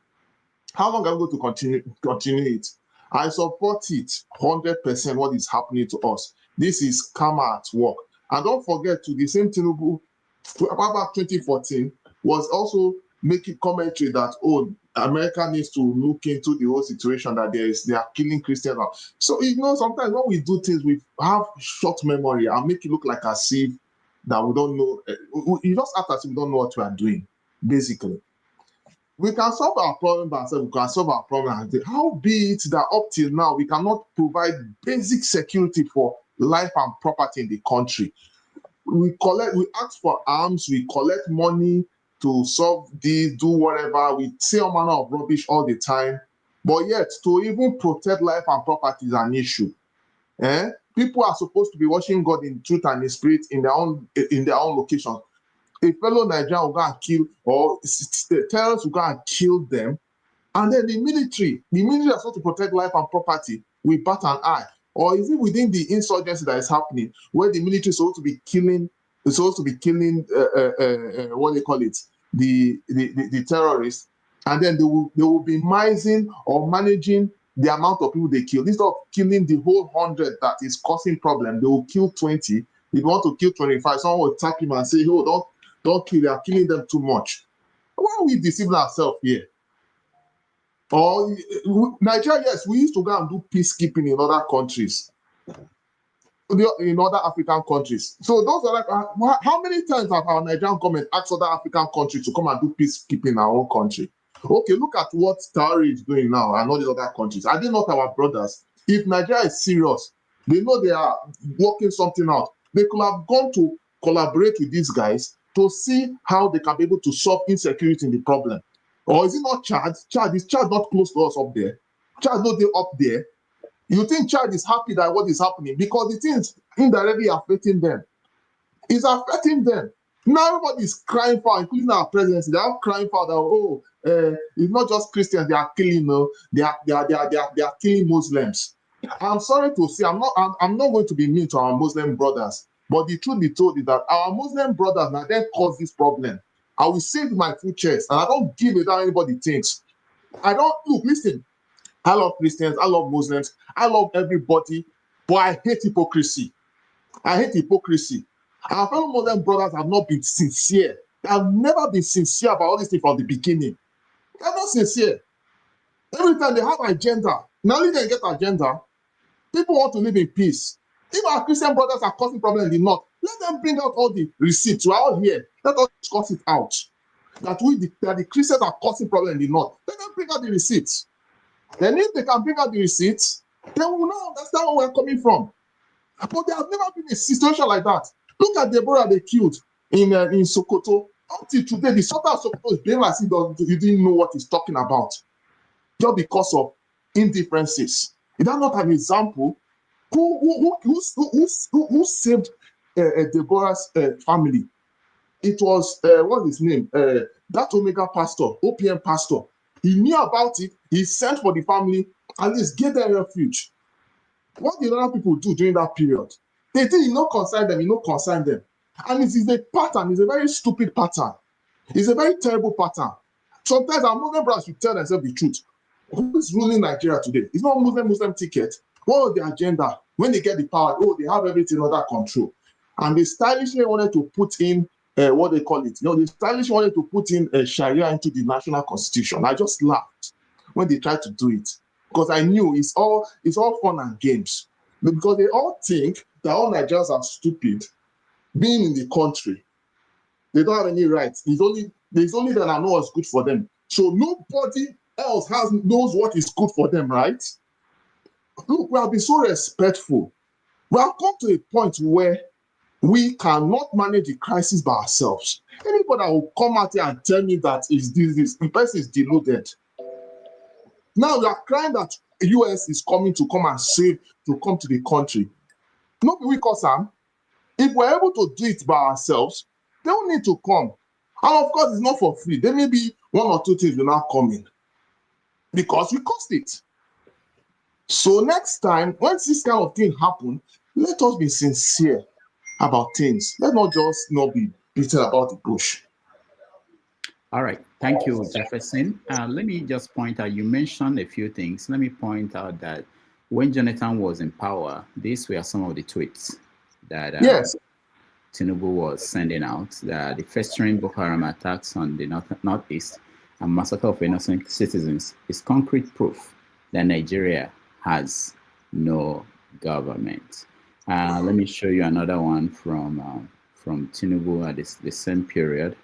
How long are we going to continue it? I support it 100% what is happening to us. This is karma at work. And don't forget, to the same Tinubu, about 2014, was also making commentary that, America needs to look into the whole situation, that they are killing Christians. So, sometimes when we do things, we have short memory and make it look like as if that we don't know. You just act as if we don't know what we are doing, basically. We can solve our problem by ourselves. We can solve our problem. How be it that up till now, we cannot provide basic security for life and property in the country? We ask for arms, we collect money to solve this, do whatever. We say all manner of rubbish all the time. But yet, to even protect life and property is an issue. people are supposed to be worshiping God in truth and in spirit in their own location. A fellow Nigerian will go and kill, or terrorists will go and kill them, and then the military are supposed to protect life and property will bat an eye. Or is it within the insurgency that is happening, where the military is supposed to be killing, what they call it, the terrorists, and then they will be minimizing or managing the amount of people they kill. Instead of killing the whole 100 that is causing problem, they will kill 20. If you want to kill 25, someone will tap him and say, "Oh, don't kill, they are killing them too much." Why are we deceiving ourselves here? Or Nigeria, yes, we used to go and do peacekeeping in other countries, in other African countries. So those are like, how many times have our Nigerian government asked other African countries to come and do peacekeeping in our own country? Okay, look at what Traore is doing now and all these other countries. Are they not our brothers? If Nigeria is serious, they know they are working something out. They could have gone to collaborate with these guys to see how they can be able to solve insecurity in the problem. Or is it not Chad? Is Chad not close to us up there? Chad not there up there? You think Chad is happy that what is happening? Because the things indirectly affecting them. It's affecting them. Now everybody is crying for, including our presidency. They are crying for that. It's not just Christians they are killing. No, they are killing Muslims. I'm sorry to say, I'm not going to be mean to our Muslim brothers. But the truth be told is that our Muslim brothers now then cause this problem. I will save my full chest, and I don't give it down anybody thinks. I don't look. Listen, I love Christians, I love Muslims, I love everybody, but I hate hypocrisy. I hate hypocrisy. Our fellow Muslim brothers have not been sincere. They have never been sincere about all this thing from the beginning. They're not sincere. Every time they have agenda, now only they get agenda. People want to live in peace. If our Christian brothers are causing problems in the north, let them bring out all the receipts. We're all here. Let us discuss it out. That the Christians are causing problems in the north. Let them bring out the receipts. Then if they can bring out the receipts, then we will now understand where we're coming from. But there has never been a situation like that. Look at Deborah they killed in Sokoto. Until today, the Sultan of Sokoto is being like he didn't know what he's talking about. Just because of indifferences. Is that not an example? Who saved Deborah's family? It was what's his name? That Omega pastor, OPM pastor. He knew about it. He sent for the family and least gave them refuge. What did other people do during that period? They think you not concern them, you not concern them. And it is a pattern. It's a very stupid pattern. It's a very terrible pattern. Sometimes our Muslim brothers should tell themselves the truth. Who is ruling Nigeria today? It's not Muslim ticket. What was the agenda? When they get the power, they have everything under control. And they stylishly wanted to put in what they call it. They stylishly wanted to put in Sharia into the national constitution. I just laughed when they tried to do it because I knew it's all fun and games. Because they all think that all Nigerians are stupid being in the country. They don't have any rights. There's only that I know what's good for them. So nobody else knows what is good for them, right? Look, we have been so respectful. We have come to a point where we cannot manage the crisis by ourselves. Anybody that will come out here and tell me that the person is deluded. Now we are crying that the US is coming to come and save, to come to the country. Not because if we're able to do it by ourselves, they don't need to come. And of course, it's not for free. There may be one or two things will not come in because we cost it. So next time, when this kind of thing happen, let us be sincere about things. Let's not just not be beaten about the bush. All right. Thank you, Jefferson. Let me just point out, you mentioned a few things. Let me point out that when Jonathan was in power, these were some of the tweets that yes. Tinubu was sending out. The festering Boko Haram attacks on the northeast and massacre of innocent citizens is concrete proof that Nigeria has no government. Let me show you another one from Tinubu at the same period.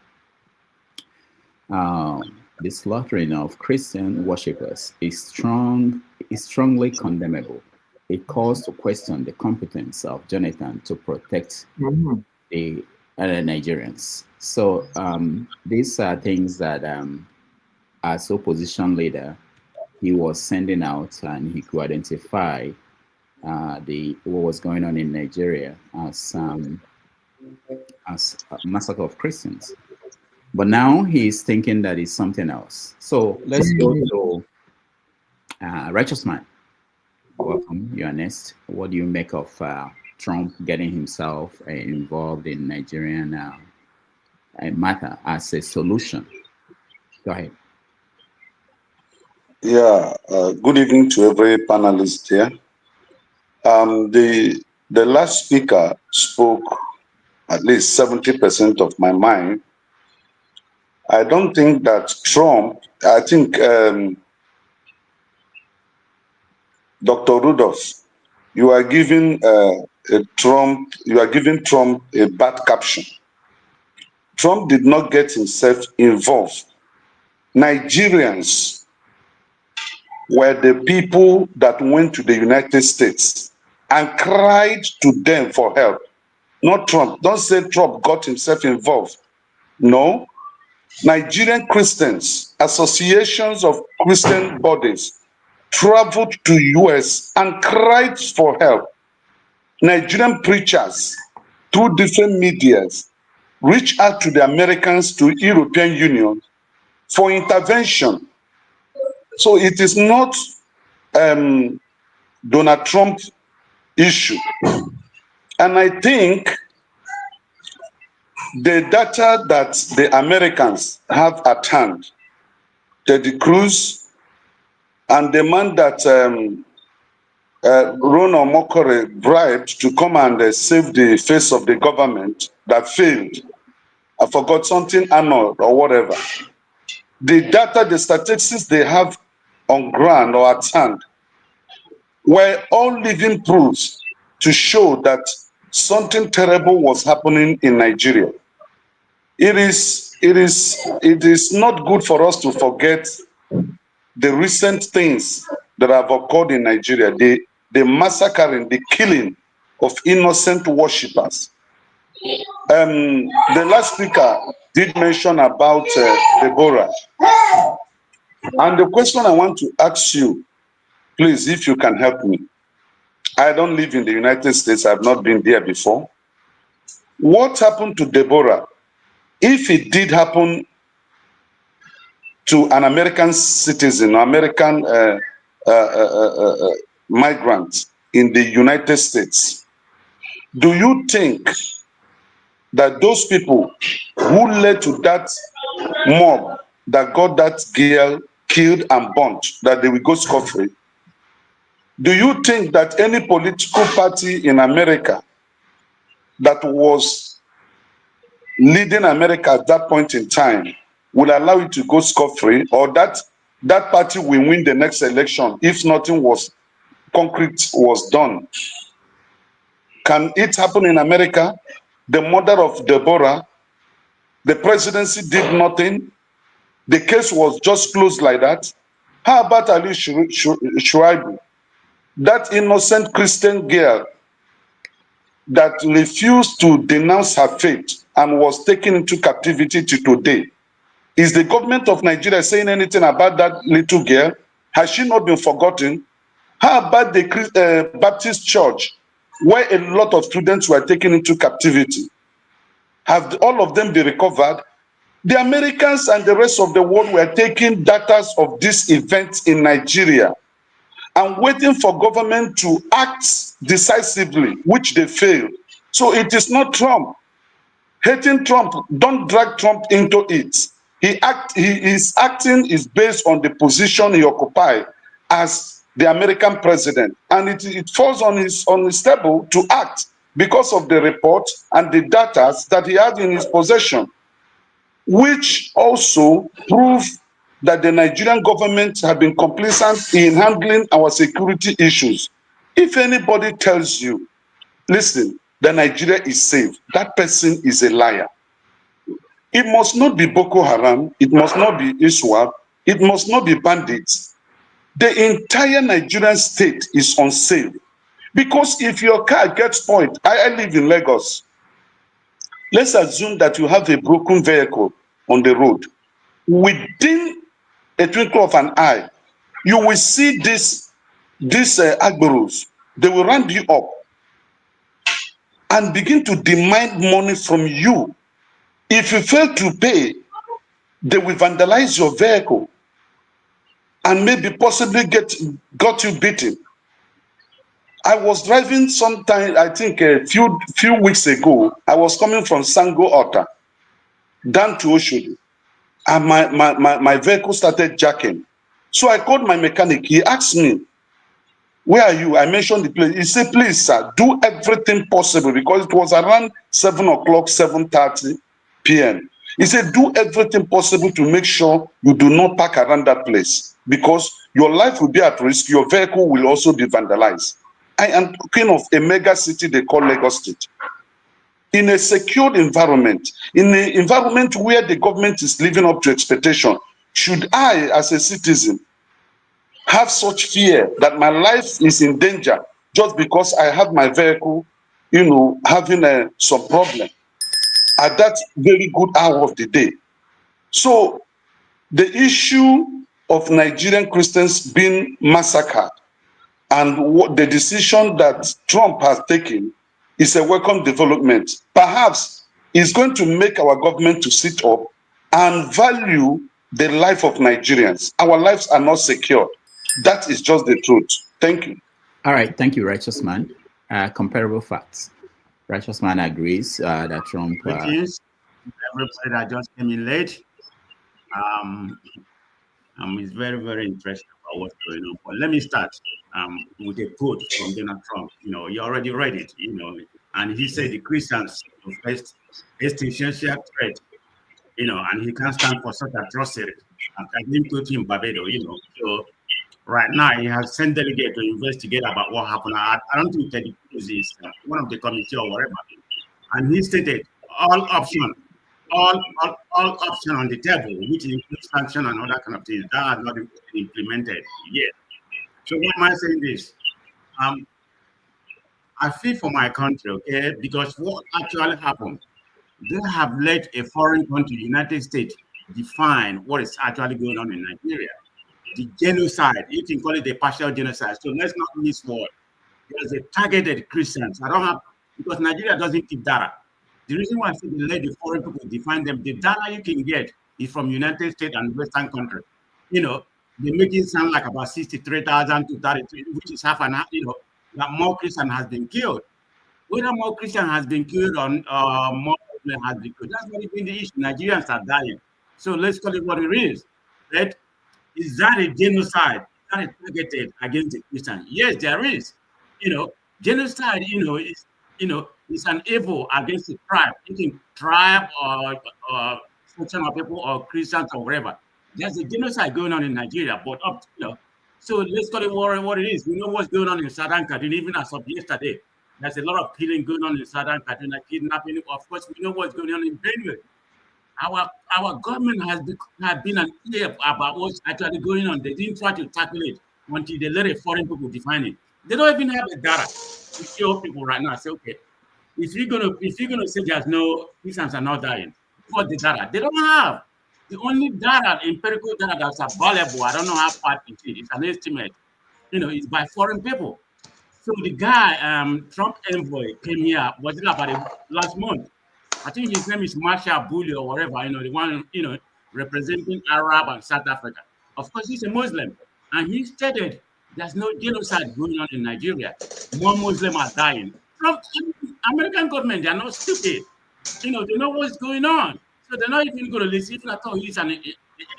The slaughtering of Christian worshippers is strongly condemnable. It calls to question the competence of Jonathan to protect the Nigerians. So these are things that as opposition leader, he was sending out, and he could identify what was going on in Nigeria as a massacre of Christians. But now he's thinking that it's something else. So let's go to Righteous Man. Welcome, you're next. What do you make of Trump getting himself involved in Nigerian matter as a solution? Go ahead. Yeah, good evening to every panelist here. The last speaker spoke at least 70% of my mind. I don't think that Trump, I think Dr. Rudolph, you are giving Trump a bad caption. Trump did not get himself involved. Nigerians were the people that went to the United States and cried to them for help. Not Trump. Don't say Trump got himself involved. No. Nigerian Christians, associations of Christian bodies, traveled to US and cried for help. Nigerian preachers, through different medias, reached out to the Americans, to European Union for intervention. So it is not Donald Trump issue. And I think the data that the Americans have at hand, Ted Cruz and the man that Ronald Mokore bribed to come and save the face of the government that failed. I forgot something, Arnold or whatever. The data, the statistics they have on ground or at hand were all living proofs to show that something terrible was happening in Nigeria. It is not good for us to forget the recent things that have occurred in Nigeria, the massacring, the killing of innocent worshippers. The last speaker did mention about Deborah. And the question I want to ask you, please, if you can help me. I don't live in the United States. I've not been there before. What happened to Deborah? If it did happen to an American citizen, American migrant in the United States, do you think that those people who led to that mob that got that girl killed and burnt, that they will go scot-free? Do you think that any political party in America that was leading America at that point in time will allow it to go scot-free, or that party will win the next election if nothing was concrete was done? Can it happen in America? The mother of Deborah, the presidency did nothing. The case was just closed like that. How about Ali Shuaibu, that innocent Christian girl that refused to denounce her faith and was taken into captivity to today? Is the government of Nigeria saying anything about that little girl? Has she not been forgotten? How about the Baptist church, where a lot of students were taken into captivity? Have all of them been recovered? The Americans and the rest of the world were taking data of this event in Nigeria and waiting for government to act decisively, which they failed. So it is not Trump. Hating Trump, don't drag Trump into it. His acting is based on the position he occupied as the American president, and it falls on his table to act because of the report and the data that he had in his possession, which also prove that the Nigerian government have been complicit in handling our security issues. If anybody tells you, listen, that Nigeria is safe, that person is a liar. It must not be Boko Haram, it must not be ISWAP, it must not be bandits. The entire Nigerian state is unsafe. Because if your car gets spoiled, I live in Lagos. Let's assume that you have a broken vehicle on the road. Within a twinkle of an eye, you will see these Agboros They will round you up and begin to demand money from you. If you fail to pay, they will vandalize your vehicle and maybe possibly got you beaten. I was driving sometime, I think a few weeks ago. I was coming from Sango Ota down to Oshodi, and my vehicle started jacking. So I called my mechanic. He asked me, "Where are you?" I mentioned the place. He said, "Please, sir, do everything possible," because it was around 7 o'clock, 7:30 p.m. He said, "Do everything possible to make sure you do not park around that place, because your life will be at risk. Your vehicle will also be vandalized." I am talking of a mega city they call Lagos State. In a secured environment, in an environment where the government is living up to expectation, should I, as a citizen, have such fear that my life is in danger just because I have my vehicle, having some problem at that very good hour of the day? So the issue of Nigerian Christians being massacred and what the decision that Trump has taken is a welcome development. Perhaps it's going to make our government to sit up and value the life of Nigerians. Our lives are not secure. That is just the truth. Thank you. All right. Thank you, Righteous Man. Comparable facts. Righteous Man agrees that Trump... Everybody that just came in late. It's very, very interesting about what's going on. But let me start with a quote from Donald Trump. You already read it, and he said the Christians face existential threat, and he can't stand for such atrocity. I didn't quote him Barbados, So right now he has sent delegates to investigate about what happened. I don't think Ted Cruz is one of the committee or whatever. And he stated all options on the table, which includes sanction and other kind of things, that has not been implemented yet. So why am I saying this? I feel for my country, okay, because what actually happened, they have let a foreign country, United States, define what is actually going on in Nigeria. The genocide, you can call it a partial genocide. So let's not miss word. There's a targeted Christians. Because Nigeria doesn't keep data. The reason why I say they let the foreign people define them, the data you can get is from United States and Western countries. They make it sound like about 63,000 to 33, which is half and half, that more Christian has been killed. Whether more Christian has been killed or more Muslim has been killed, that's not even the issue. Nigerians are dying. So let's call it what it is. Right? Is that a genocide? Is that a targeted against the Christian? Yes, there is. Genocide, is an evil against the tribe. You can tribe or section of people or Christians or whatever. There's a genocide going on in Nigeria, but so let's call it what it is. We know what's going on in Southern Kaduna, even as of yesterday. There's a lot of killing going on in Southern Kaduna, kidnapping. Of course, we know what's going on in Benue. Our government has been an ear about what's actually going on. They didn't try to tackle it until they let a foreign people define it. They don't even have the data to show people right now. Say, okay, if you're gonna say there's no Christians are not dying, what's the data? They don't have. The only data, empirical data that's available, I don't know how far it is. It's an estimate. It's by foreign people. So the guy, Trump envoy, came here. Was it about last month? I think his name is Marshall Bully or whatever, the one, representing Arab and South Africa. Of course, he's a Muslim. And he stated there's no genocide going on in Nigeria. More Muslims are dying. From American government, they're not stupid. They know what's going on. So they're not even going to listen. Even at all, he's an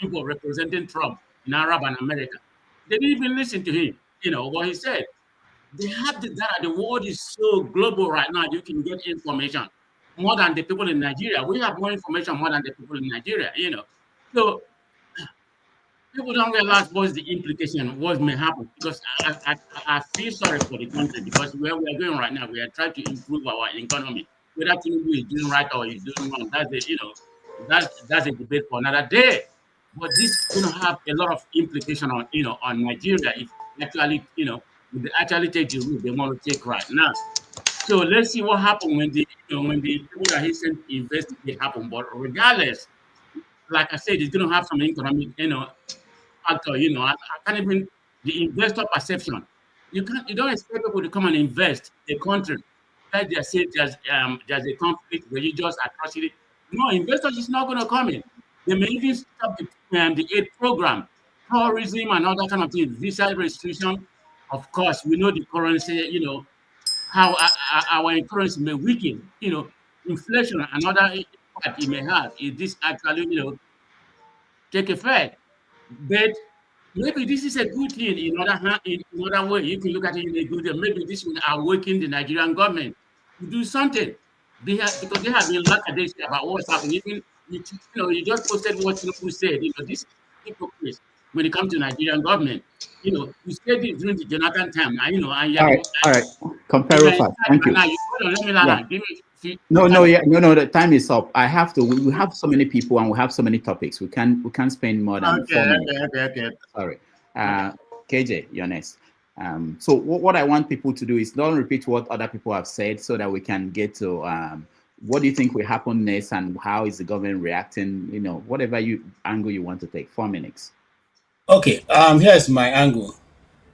envoy representing Trump in Arab and America. They didn't even listen to him, what he said. They have the data. The world is so global right now. You can get information more than the people in Nigeria. We have more information more than the people in Nigeria, So people don't realize what's the implication, what may happen. Because I feel sorry for the country, because where we are going right now, we are trying to improve our economy. Whether Tinubu is doing right or he's doing wrong, that's a debate for another day. But this is going to have a lot of implication on on Nigeria if actually if they actually take the route they want to take right now. So let's see what happens when the people that he sent investigate happen. But regardless, like I said, it's going to have some economic factor. I can't even the investor perception. You don't expect people to come and invest in the country. Like they say there's a conflict, religious atrocity. No, investors is not going to come in. They may even stop the aid program, tourism and all that kind of thing, visa restriction. Of course, we know the currency, how our currency may weaken, inflation and other impact it may have if this actually, take effect. But maybe this is a good thing in other way. You can look at it in a good way. Maybe this will awaken the Nigerian government to do something. Because they have been lackadaisical about what's happening. Even you just posted what Tinubu said. This hypocrite when it comes to Nigerian government. You said this during the Jonathan time. And all right. Compare fast. Thank you. Let me learn. Give me No, the time is up. I have to. We have so many people and we have so many topics. We can't spend more than 4 minutes. Okay. Sorry. KJ, you're next. So what I want people to do is don't repeat what other people have said so that we can get to what do you think will happen next and how is the government reacting, whatever angle you want to take. 4 minutes. Okay, here's my angle.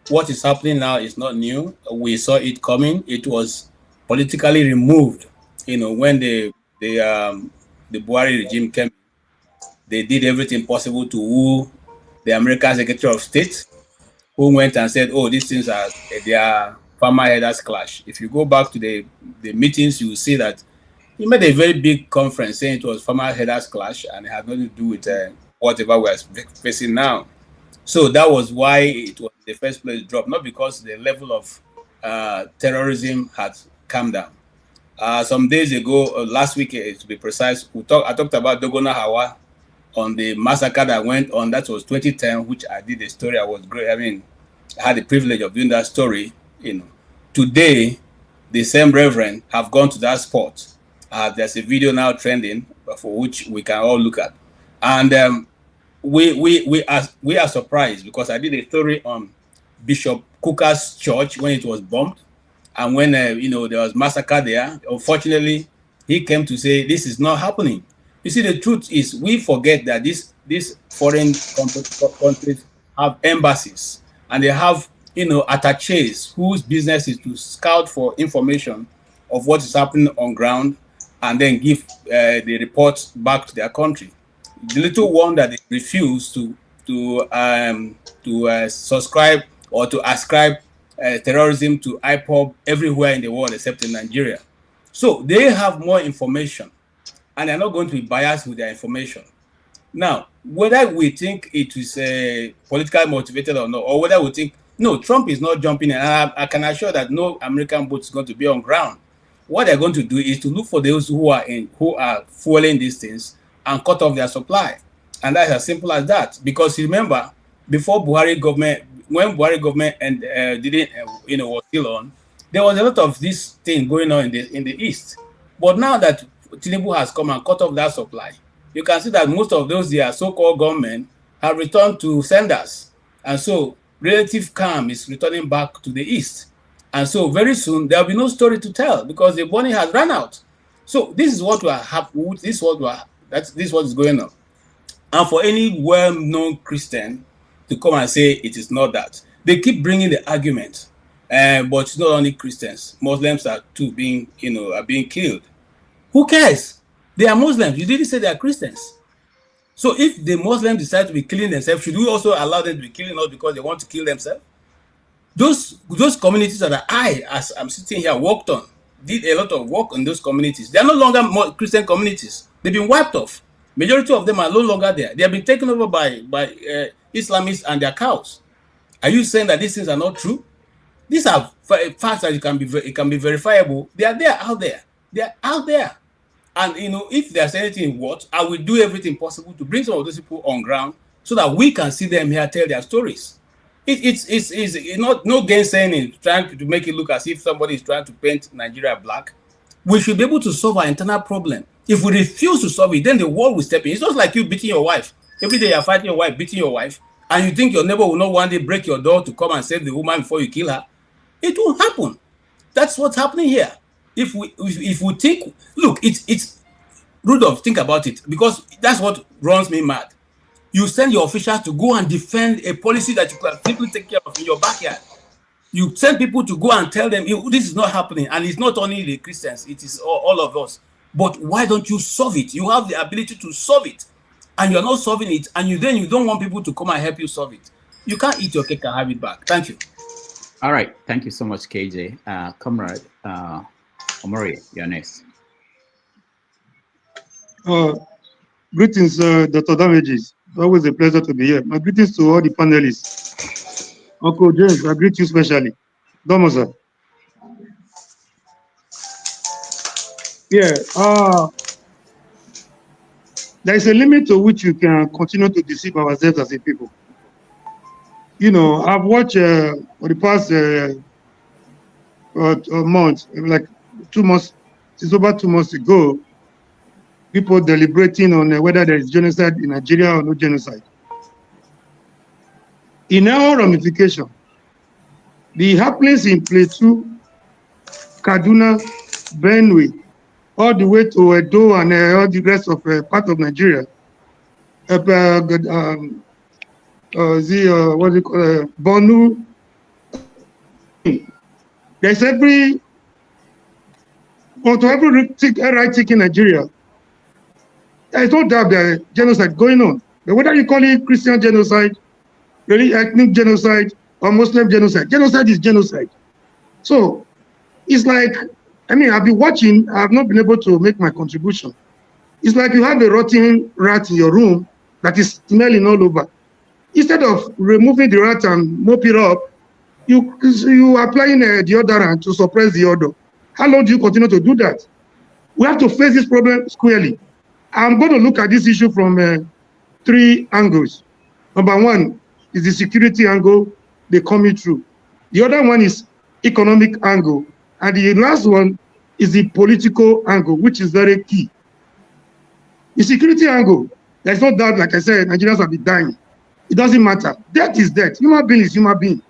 What is happening now is not new. We saw it coming. It was politically removed. When the Buhari regime came, they did everything possible to woo the American Secretary of State, who went and said, "Oh, these things they are farmer headers clash." If you go back to the meetings, you will see that he made a very big conference saying it was farmer headers clash and it had nothing to do with whatever we are facing now. So that was why it was in the first place dropped, not because the level of terrorism had come down. Some days ago, last week to be precise, I talked about Dogona Hawa on the massacre that went on. That was 2010, which I did a story. I was great. I mean, I had the privilege of doing that story. Today, the same reverend have gone to that spot. There's a video now trending for which we can all look at, and we are surprised because I did a story on Bishop Kuka's church when it was bombed, and when there was massacre there. Unfortunately, he came to say this is not happening. You see, the truth is we forget that these foreign countries have embassies and they have attaches whose business is to scout for information of what is happening on ground and then give the reports back to their country. The little one that they refuse to subscribe or to ascribe terrorism to IPOB everywhere in the world except in Nigeria. So they have more information and they're not going to be biased with their information. Now, whether we think it is politically motivated or not, or whether we think, no, Trump is not jumping in, and I can assure that no American boat is going to be on ground. What they're going to do is to look for those who are fueling these things and cut off their supply. And that's as simple as that. Because remember, before Buhari government, when Buhari government was still on, there was a lot of this thing going on in the East. But now that Tinubu has come and cut off that supply, you can see that most of those their so-called government have returned to senders. And so relative calm is returning back to the East. And so very soon there'll be no story to tell because the money has run out. So this is what this is what is going on. And for any well-known Christian to come and say it is not that, they keep bringing the argument. But it's not only Christians. Muslims are too being killed. Who cares? They are Muslims. You didn't say they are Christians. So if the Muslims decide to be killing themselves, should we also allow them to be killing us because they want to kill themselves? Those communities that as I'm sitting here, worked on, did a lot of work on those communities. They are no longer more Christian communities. They've been wiped off. Majority of them are no longer there. They have been taken over by Islamists and their cows. Are you saying that these things are not true? These are facts that it can be verifiable. They are there, out there. They are out there. And if there's anything worth, I will do everything possible to bring some of those people on ground so that we can see them here tell their stories. It's not no gainsaying in trying to make it look as if somebody is trying to paint Nigeria black. We should be able to solve our internal problem. If we refuse to solve it, then the world will step in. It's just like you beating your wife. Every day you're fighting your wife, beating your wife, and you think your neighbor will not one day break your door to come and save the woman before you kill her. It won't happen. That's what's happening here. If we think, look, it's Rudolph, think about it, because that's what runs me mad. You send your officials to go and defend a policy that you can simply take care of in your backyard. You send people to go and tell them this is not happening, and it's not only the Christians, it is all of us. But why don't you solve it? You have the ability to solve it, and you're not solving it, and you don't want people to come and help you solve it. You can't eat your cake and have it back. Thank you. All right. Thank you so much, KJ. Comrade Omori, you're next. Greetings, Dr. Damages. Always a pleasure to be here. My greetings to all the panelists. Uncle James, I greet you specially. Domoza. Yeah, there is a limit to which you can continue to deceive ourselves as a people. You know, I've watched for the past month, like 2 months, it's over 2 months ago, people deliberating on whether there is genocide in Nigeria or no genocide. In our ramification, the happenings in Plateau, Kaduna, Benue, all the way to Edo and all the rest of part of Nigeria, Bonu. There's every right tick in Nigeria. There's no doubt there is genocide going on. But whether you call it Christian genocide, really ethnic genocide, or Muslim genocide, genocide is genocide. So it's like, I mean, I've been watching, I've not been able to make my contribution. It's like you have a rotting rat in your room that is smelling all over. Instead of removing the rat and mop it up, you are applying deodorant to suppress the odor. How long do you continue to do that? We have to face this problem squarely. I'm going to look at this issue from 3 angles. Number 1 is the security angle, they coming through. The other one is economic angle. And the last one is the political angle, which is very key. The security angle, there's no doubt, like I said, Nigerians have been dying. It doesn't matter. Death is death. Human being is human being.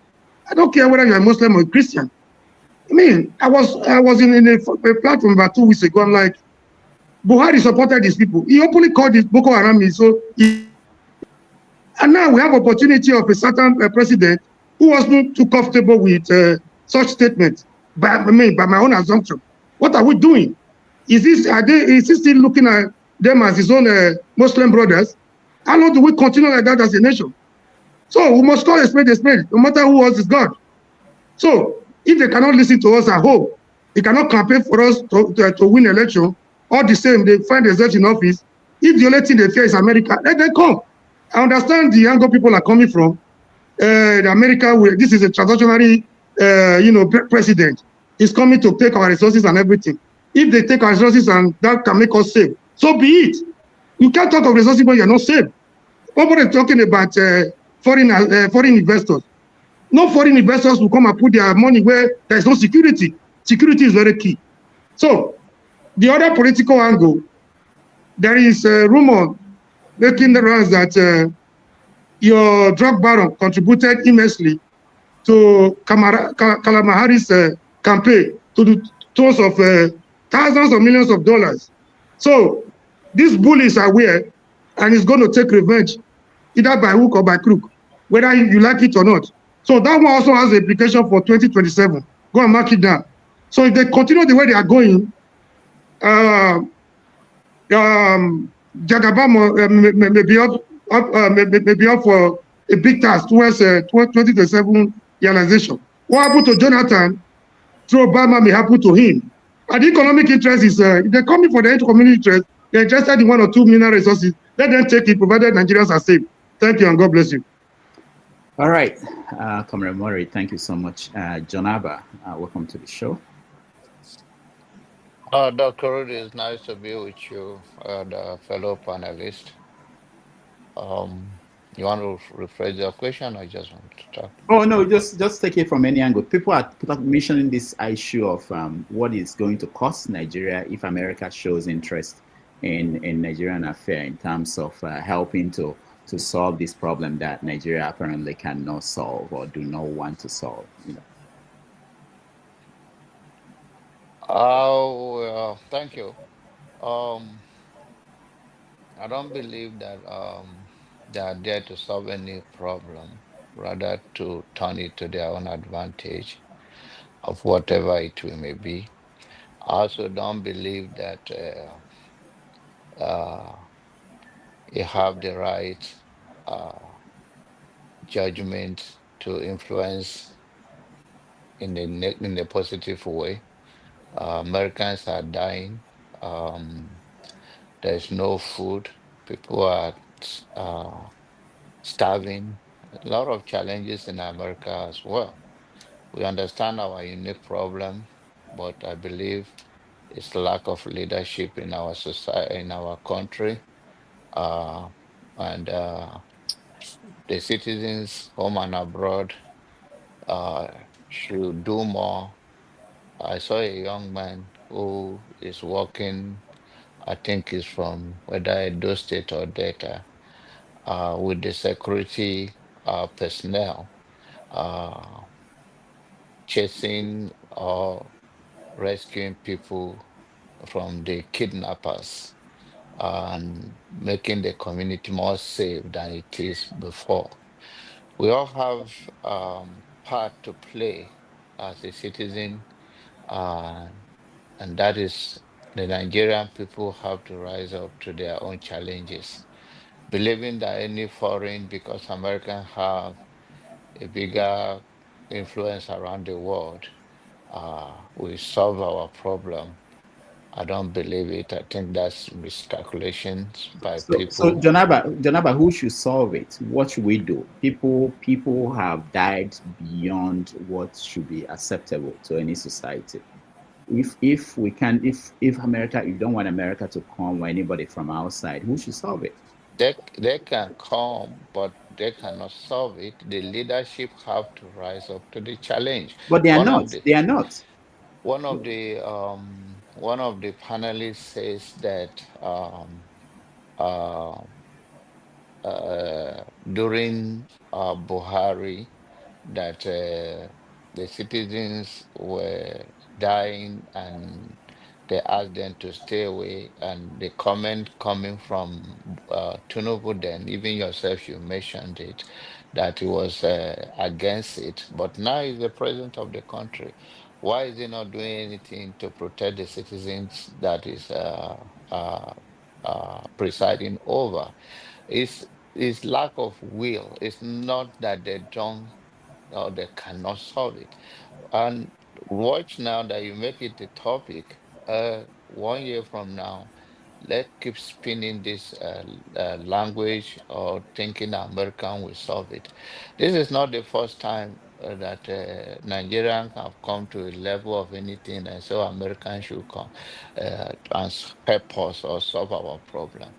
I don't care whether you're a Muslim or a Christian. I mean, I was in a platform about 2 weeks ago. I'm like, Buhari supported these people. He openly called it Boko Haram. And now we have opportunity of a certain president who wasn't too comfortable with such statements. By my own assumption, what are we doing? Is he still looking at them as his own Muslim brothers? How long do we continue like that as a nation? So we must call a spade, no matter who else is God. So if they cannot listen to us at home, they cannot campaign for us to win election, all the same, they find themselves in office. If the only thing they fear is America, let them come. I understand the angle people are coming from. America, this is a transactionary, president. He's coming to take our resources and everything. If they take our resources and that can make us safe, so be it. You can't talk of resources when you're not safe. Nobody is talking about foreign investors. No foreign investors will come and put their money where there is no security. Security is very key. So the other political angle, there is a rumor making the rounds that your drug baron contributed immensely to Kamala Harris' campaign to the tune of thousands of millions of dollars. So these bullies are aware and is going to take revenge, either by hook or by crook, whether you like it or not. So that one also has an implication for 2027. Go and mark it down. So if they continue the way they are going, Jagaba may be up for a big task towards 2027 realization. What happened to Jonathan through Obama may happen to him. And the economic interest is, if they're coming for the community interest, they're interested in 1 or 2 mineral resources, let them take it, provided Nigerians are safe. Thank you, and God bless you. All right, Comrade Murray, thank you so much. John Abba, welcome to the show. Dr. Rudy, it's nice to be with you, the fellow panelist. You want to rephrase your question, or just want to talk? Oh no, just take it from any angle. People are mentioning this issue of what is going to cost Nigeria if America shows interest in Nigerian affair in terms of helping to solve this problem that Nigeria apparently cannot solve or do not want to solve. Well, thank you. I don't believe that they are there to solve any problem. rather to turn it to their own advantage of whatever it may be. I also don't believe that you have the right judgment to influence in a positive way. Americans are dying. There's no food. People are starving. A lot of challenges in America as well. We understand our unique problem, but I believe it's lack of leadership in our society, in our country, and the citizens, home and abroad, should do more. I saw a young man who is working, I think he's from whether Edo State or Delta, with the security personnel, chasing or rescuing people from the kidnappers and making the community more safe than it is before. We all have part to play as a citizen, uh, and that is the Nigerian people have to rise up to their own challenges, believing that any foreign, because Americans have a bigger influence around the world, will solve our problem. I don't believe it. I think that's miscalculations by So people. Janaba, who should solve it? What should we do? People have died beyond what should be acceptable to any society. If we can, if America, you don't want America to come or anybody from outside, who should solve it? They can come, but they cannot solve it. The leadership have to rise up to the challenge. But they are not. They are not. One of the panelists says that during Buhari, that the citizens were dying and they asked them to stay away. And the comment coming from Tinubu, then even yourself, you mentioned it, that he was against it. But now he's the president of the country. Why is he not doing anything to protect the citizens that is presiding over? It's lack of will. It's not that they don't or they cannot solve it. And watch now that you make it a topic. 1 year from now, let's keep spinning this language or thinking American will solve it. This is not the first time that Nigerians have come to a level of anything, and so Americans should come and help us or solve our problem.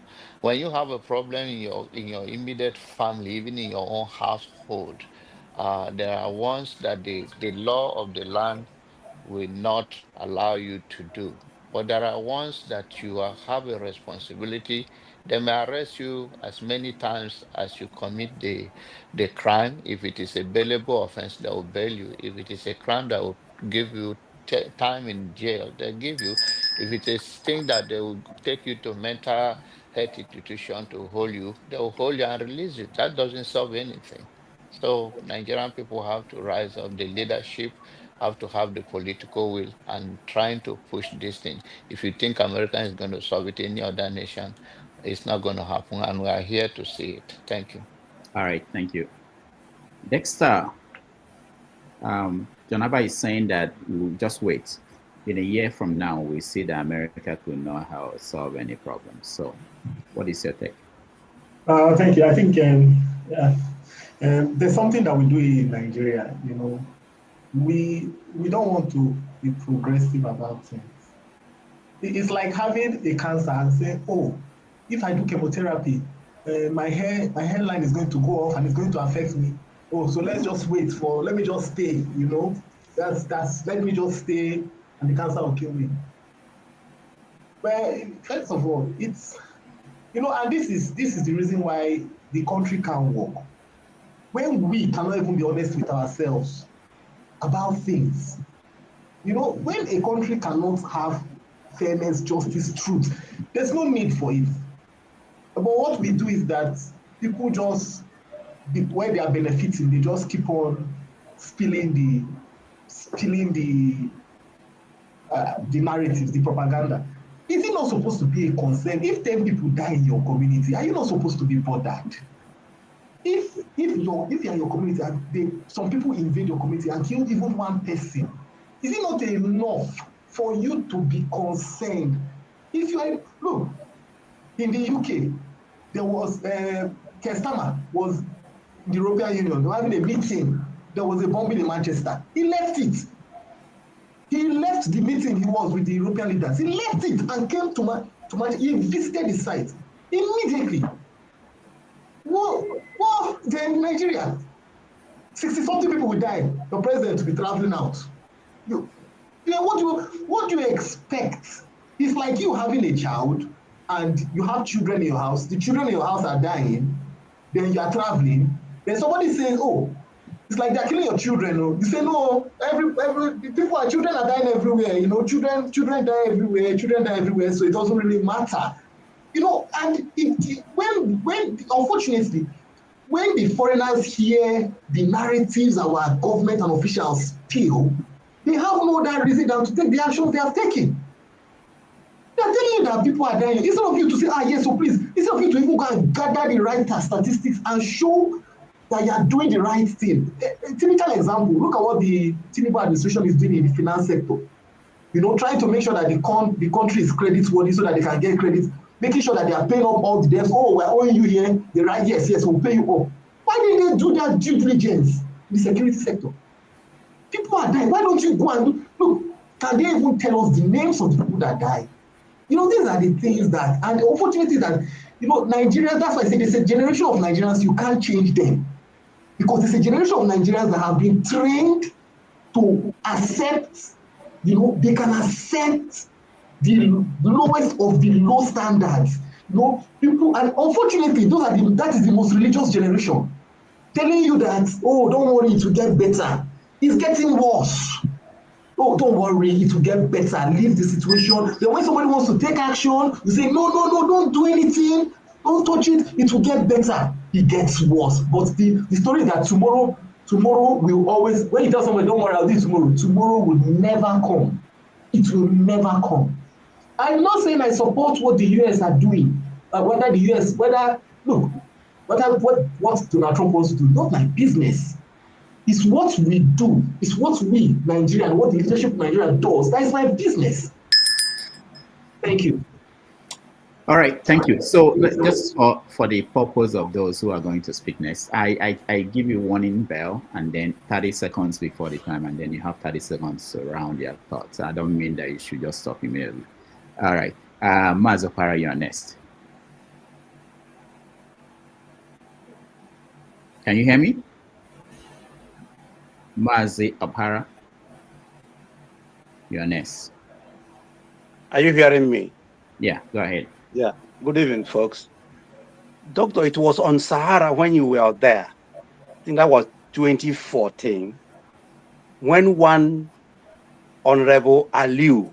When you have a problem in your immediate family, even in your own household, there are ones that the law of the land will not allow you to do. But there are ones that have a responsibility. They may arrest you as many times as you commit the crime. If it is a bailable offense, they will bail you. If it is a crime that will give you time in jail, they give you. If it is thing that they will take you to mental health institution to hold you, they will hold you and release you. That doesn't solve anything. So Nigerian people have to rise up. The leadership have to have the political will and trying to push this thing. If you think America is going to solve it, any other nation, it's not going to happen. And we are here to see it. Thank you. All right, thank you. Dexter, Janaba is saying that we'll just wait. In a year from now, we see that America could know how to solve any problem. So what is your take? Thank you. I think there's something that we do in Nigeria. We don't want to be progressive about things. It's like having a cancer and saying, "Oh, if I do chemotherapy, my hairline is going to go off and it's going to affect me. Oh, so let's just wait let me just stay. Let me just stay, and the cancer will kill me." Well, first of all, it's and this is the reason why the country can't work. When we cannot even be honest with ourselves about things. When a country cannot have fairness, justice, truth, there's no need for it. But what we do is that people just where they are benefiting, they just keep on spilling the narratives, the propaganda. Is it not supposed to be a concern? If 10 people die in your community, are you not supposed to be bothered? If you are in your community and some people invade your community and kill even one person, is it not enough for you to be concerned? If you are, look, in the UK, there was Keir Starmer was in the European Union. They were having a meeting. There was a bombing in Manchester. He left it. He left the meeting he was with the European leaders. He left it and came to Manchester. He visited the site immediately. Whoa, then Nigeria, 60-something people will die. The president will be traveling out. What do you expect? It's like you having a child and you have children in your house. The children in your house are dying. Then you are traveling. Then somebody says, "Oh, it's like they're killing your children." You say, "No, children are dying everywhere. You know, children die everywhere. Children die everywhere. So it doesn't really matter." You know, and when unfortunately, when the foreigners hear the narratives our government and officials spill, they have no other reason than to take the actions they have taken. They are telling you that people are dying. Instead of you to say, yes, so please, instead of you to even go and gather the right statistics and show that you are doing the right thing. A typical example, look at what the Tinubu administration is doing in the finance sector. You know, trying to make sure that the country is credit-worthy so that they can get credit, making sure that they are paying up all the debts. Oh, we're owing you here. They're right, yes, we'll pay you up. Why didn't they do that due diligence in the security sector? People are dying. Why don't you go and look? Can they even tell us the names of the people that died? You know, these are the things that, and the unfortunate is that, you know, Nigerians, that's why I say there's a generation of Nigerians, you can't change them. Because it's a generation of Nigerians that have been trained to accept, you know, they can accept the lowest of the low standards. You know, people, and unfortunately, that is the most religious generation. Telling you that, oh, don't worry, it will get better. It's getting worse. Oh, don't worry, it will get better. Leave the situation. Then when somebody wants to take action, you say, no, don't do anything. Don't touch it. It will get better. It gets worse. But the story is that tomorrow will always, when you tell somebody, don't worry, I'll do it tomorrow will never come. It will never come. I'm not saying I support what the US are doing. What Donald Trump wants to do, not my business. It's what we do. It's what we, Nigerian, what the leadership of Nigeria does. That is my business. Thank you. All right, thank you. So just for the purpose of those who are going to speak next, I give you warning bell and then 30 seconds before the time, and then you have 30 seconds to round your thoughts. I don't mean that you should just stop immediately. All right, Mazopara, you're next. Can you hear me? Mazi Apara, you're next. Are you hearing me? Yeah, go ahead. Yeah, good evening, folks. Doctor, it was on Sahara when you were there. I think that was 2014, when one Honorable Aliu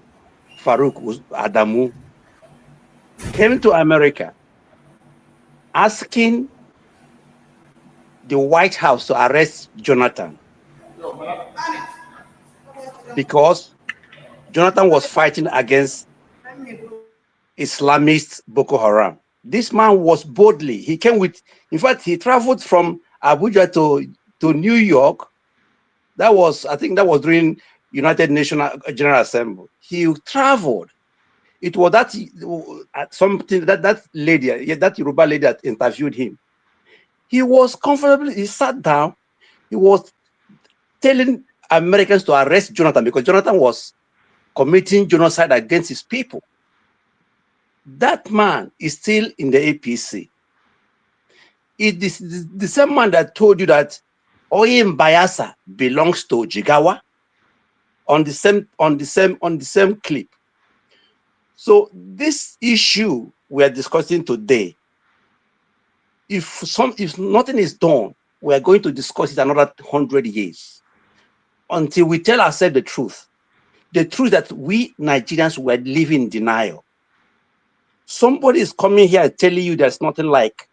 Farouk Adamu came to America asking the White House to arrest Jonathan because Jonathan was fighting against Islamist Boko Haram. This man was boldly, he came with, in fact, he traveled from Abuja to New York. That was, I think that was during United Nations General Assembly. He traveled. It was that something that lady, that Yoruba lady that interviewed him. He was comfortable, he sat down, he was telling Americans to arrest Jonathan because Jonathan was committing genocide against his people. That man is still in the APC. It is the same man that told you that oil in Bayelsa belongs to Jigawa on the same clip. So this issue we are discussing today, if nothing is done, we are going to discuss it another 100 years until we tell ourselves the truth that we Nigerians were living in denial. Somebody is coming here telling you there's nothing like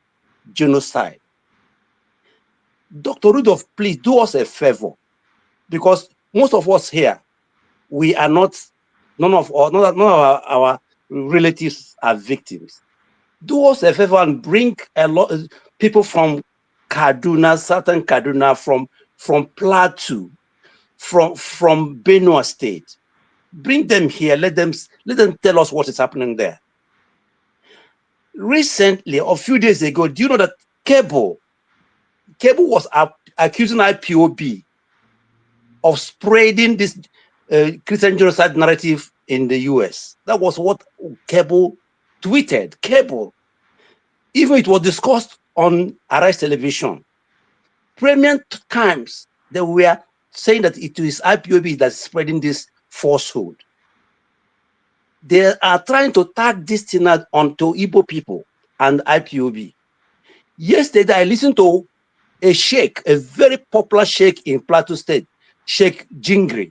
genocide. Dr. Rudolph, please do us a favor, because most of us here, we are not, none of our relatives are victims. Do us a favor and bring a lot of people from Kaduna, Southern Kaduna, from Plateau, from Benue State. Bring them here. Let them tell us what is happening there. Recently, a few days ago, do you know that Cable was accusing IPOB of spreading this Christian genocide narrative in the US? That was what Cable tweeted. Cable. Even it was discussed on Arise Television. Premium times, they were saying that it is IPOB that's spreading this falsehood. They are trying to tag this thing out onto Igbo people and IPOB. Yesterday, I listened to a sheikh, a very popular sheikh in Plateau State, Sheikh Jingri.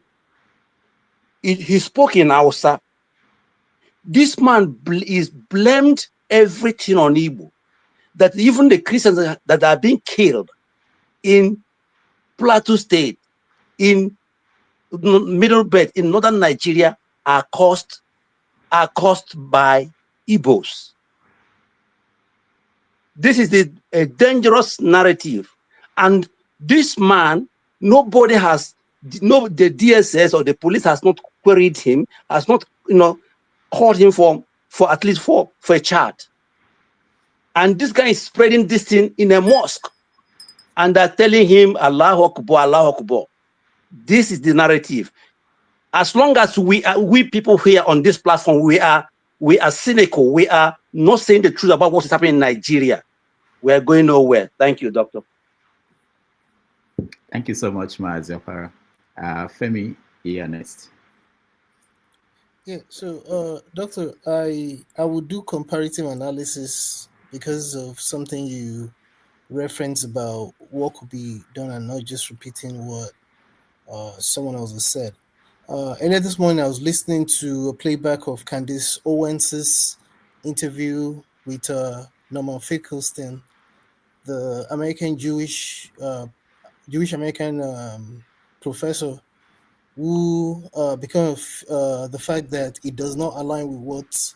He spoke in Hausa. This man is blamed everything on Igbo. That even the Christians that are being killed in Plateau State, in Middle Belt, in northern Nigeria, are caused by Igbos. This is a dangerous narrative, and this man, nobody has, the DSS or the police has not queried him, has not, called him for at least for a chat. And this guy is spreading this thing in a mosque, and they're telling him Allahu Akbar, Allahu Akbar. This is the narrative. As long as we people here on this platform, we are cynical, we are not saying the truth about what is happening in Nigeria, we are going nowhere. Thank you, Doctor. Thank you so much, Maazia. Femi, you're next. Yeah, so Doctor, I would do comparative analysis because of something you referenced about what could be done and not just repeating what someone else has said. Earlier this morning, I was listening to a playback of Candace Owens's interview with Norman Finkelstein, the American Jewish American professor, who because of the fact that it does not align with what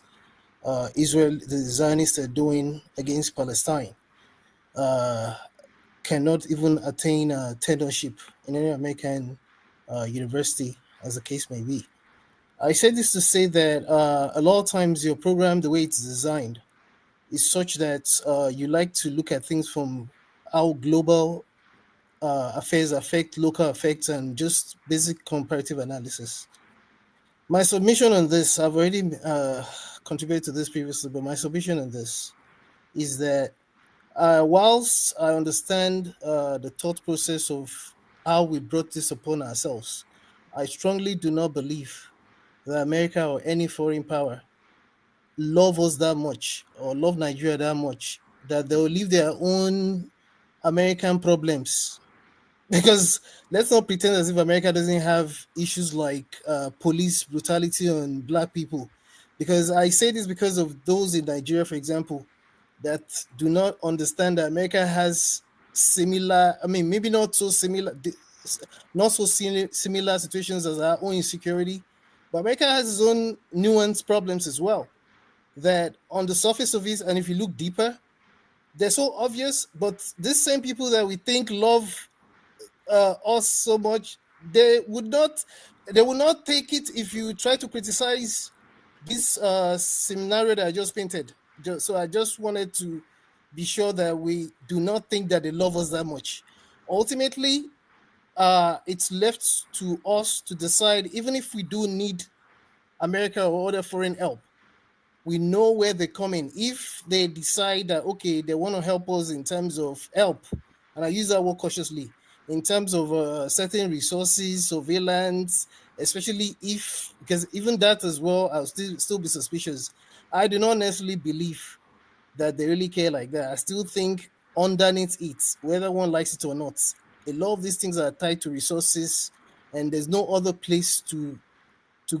Israel, the Zionists, are doing against Palestine, cannot even attain tenureship in any American university, as the case may be. I said this to say that a lot of times your program, the way it's designed, is such that you like to look at things from how global affairs affect local effects and just basic comparative analysis. My submission on this, I've already contributed to this previously, but my submission on this is that whilst I understand the thought process of how we brought this upon ourselves, I strongly do not believe that America or any foreign power love us that much or love Nigeria that much that they will leave their own American problems. Because let's not pretend as if America doesn't have issues like police brutality on Black people. Because I say this because of those in Nigeria, for example, that do not understand that America has similar, maybe not so similar situations as our own insecurity, but America has its own nuanced problems as well, that on the surface of it, and if you look deeper, they're so obvious, but these same people that we think love us so much, they will not take it if you try to criticize this scenario that I just painted. So I just wanted to be sure that we do not think that they love us that much. Ultimately, it's left to us to decide, even if we do need America or other foreign help, we know where they're coming. If they decide that, okay, they want to help us in terms of help, and I use that word cautiously, in terms of certain resources, surveillance, especially if, because even that as well, I'll still be suspicious. I do not necessarily believe that they really care like that. I still think underneath it, whether one likes it or not, a lot of these things are tied to resources, and there's no other place to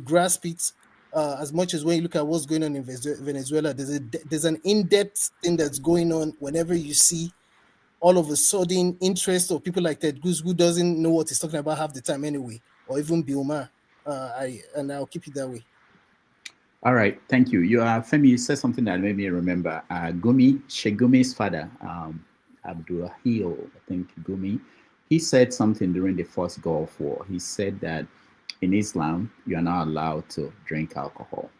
grasp it as much as when you look at what's going on in Venezuela. There's an in-depth thing that's going on whenever you see all of a sudden interest of people like Ted Cruz, who doesn't know what he's talking about half the time anyway, or even Bioma. I'll keep it that way. All right, thank you. Femi, you said something that made me remember. Shegumi's father, Abdulahil, I think Gumi, he said something during the first Gulf War. He said that in Islam, you are not allowed to drink alcohol.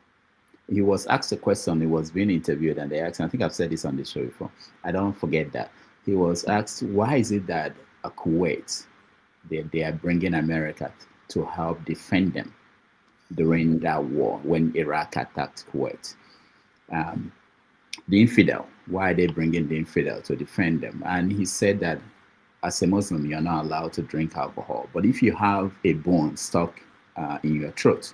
He was asked a question, he was being interviewed, and they asked, I think I've said this on the show before, I don't forget that. He was asked, why is it that Kuwait, they are bringing America to help defend them during that war when Iraq attacked Kuwait? The infidel, why are they bringing the infidel to defend them? And he said that as a Muslim, you're not allowed to drink alcohol. But if you have a bone stuck in your throat,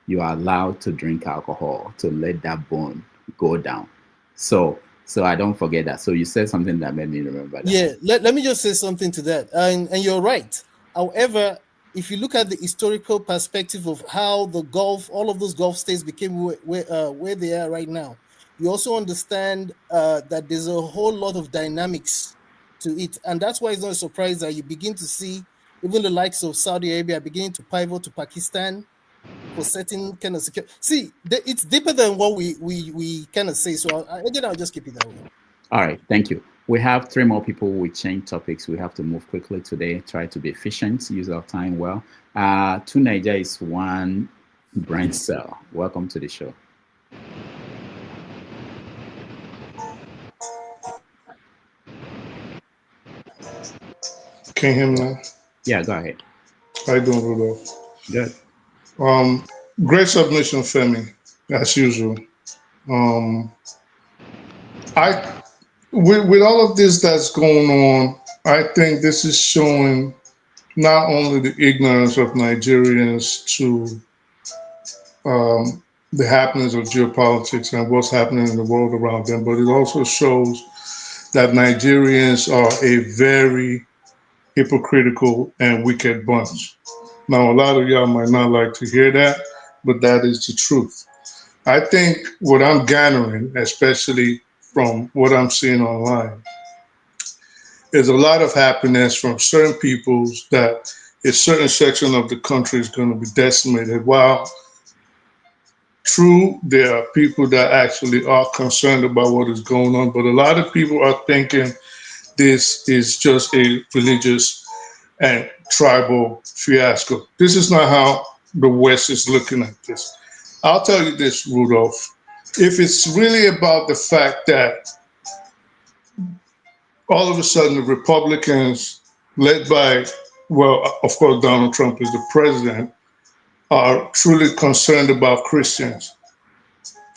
you are allowed to drink alcohol to let that bone go down. So I don't forget that. So you said something that made me remember that. Yeah, let me just say something to that. And you're right. However, if you look at the historical perspective of how the Gulf, all of those Gulf states became where they are right now, you also understand that there's a whole lot of dynamics to it. And that's why it's not a surprise that you begin to see even the likes of Saudi Arabia beginning to pivot to Pakistan for certain kind of security. See, it's deeper than what we kind of say. So I'll just keep it that way. All right, thank you. We have 3 more people. We change topics. We have to move quickly today. Try to be efficient, use our time well. 2 Niger is 1 Brent Cell. Welcome to the show. Can you hear me now? Yeah, go ahead. How you doing, Rudolph? Good. Great submission, Femi, as usual. With all of this that's going on, I think this is showing not only the ignorance of Nigerians to the happenings of geopolitics and what's happening in the world around them, but it also shows that Nigerians are a very hypocritical and wicked bunch. Now, a lot of y'all might not like to hear that, but that is the truth. I think what I'm gathering, especially from what I'm seeing online, is a lot of happiness from certain peoples that a certain section of the country is going to be decimated. While true, there are people that actually are concerned about what is going on, but a lot of people are thinking this is just a religious and tribal fiasco. This is not how the West is looking at this. I'll tell you this, Rudolph. If it's really about the fact that all of a sudden the Republicans, led by, well, of course, Donald Trump is the president, are truly concerned about Christians,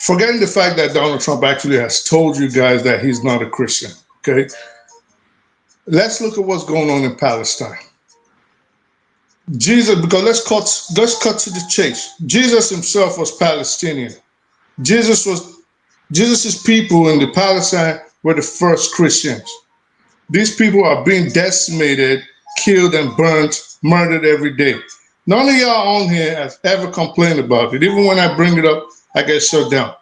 forgetting the fact that Donald Trump actually has told you guys that he's not a Christian, okay? Let's look at what's going on in Palestine. Jesus, because let's cut to the chase. Jesus himself was Palestinian. Jesus's people in the Palestine were the first Christians. These people are being decimated, killed and burnt, murdered every day. None of y'all on here has ever complained about it. Even when I bring it up, I get shut down.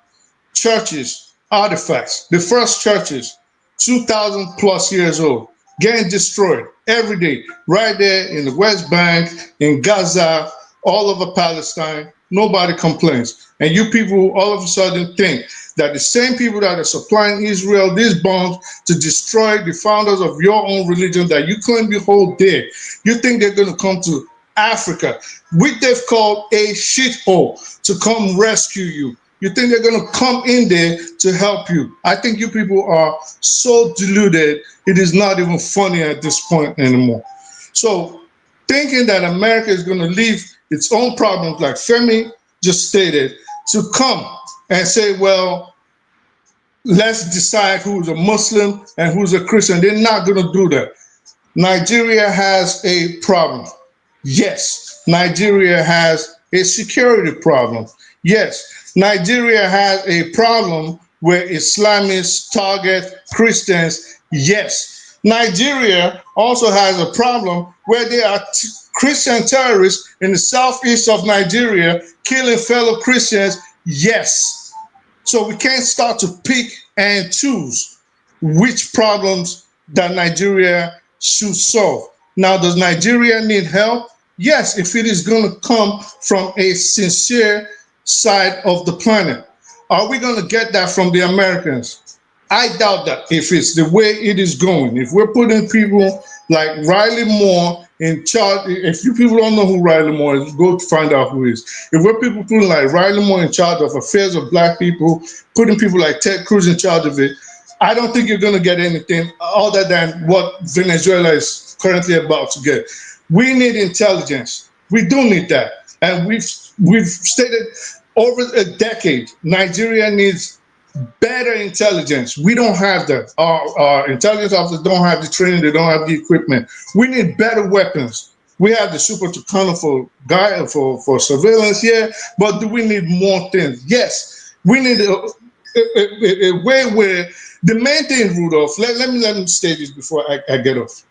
Churches, artifacts, the first churches, 2,000 plus years old, getting destroyed every day, right there in the West Bank, in Gaza, all over Palestine. Nobody complains. And you people all of a sudden think that the same people that are supplying Israel these bombs to destroy the founders of your own religion that you claim you hold dear, you think they're going to come to Africa, which they've called a shithole, to come rescue you. You think they're going to come in there to help you. I think you people are so deluded, it is not even funny at this point anymore. So thinking that America is going to leave its own problems, like Femi just stated, to come and say, well, let's decide who's a Muslim and who's a Christian. They're not going to do that. Nigeria has a problem. Yes, Nigeria has a security problem. Yes, Nigeria has a problem where Islamists target Christians. Yes, Nigeria also has a problem where there are Christian terrorists in the southeast of Nigeria killing fellow Christians. Yes. So we can't start to pick and choose which problems that Nigeria should solve. Now, does Nigeria need help? Yes, if it is going to come from a sincere side of the planet. Are we going to get that from the Americans? I doubt that if it's the way it is going. If we're putting people like Riley Moore in charge, if you people don't know who Riley Moore is, go find out who he is. If we're people putting like Riley Moore in charge of affairs of black people, putting people like Ted Cruz in charge of it, I don't think you're going to get anything other than what Venezuela is currently about to get. We need intelligence. We do need that. And we've stated over a decade, Nigeria needs better intelligence. We don't have that. Our intelligence officers don't have the training. They don't have the equipment. We need better weapons. We have the Super Tucano for surveillance here, but do we need more things? Yes. We need a way where the main thing, Rudolph, let me say this before I get off.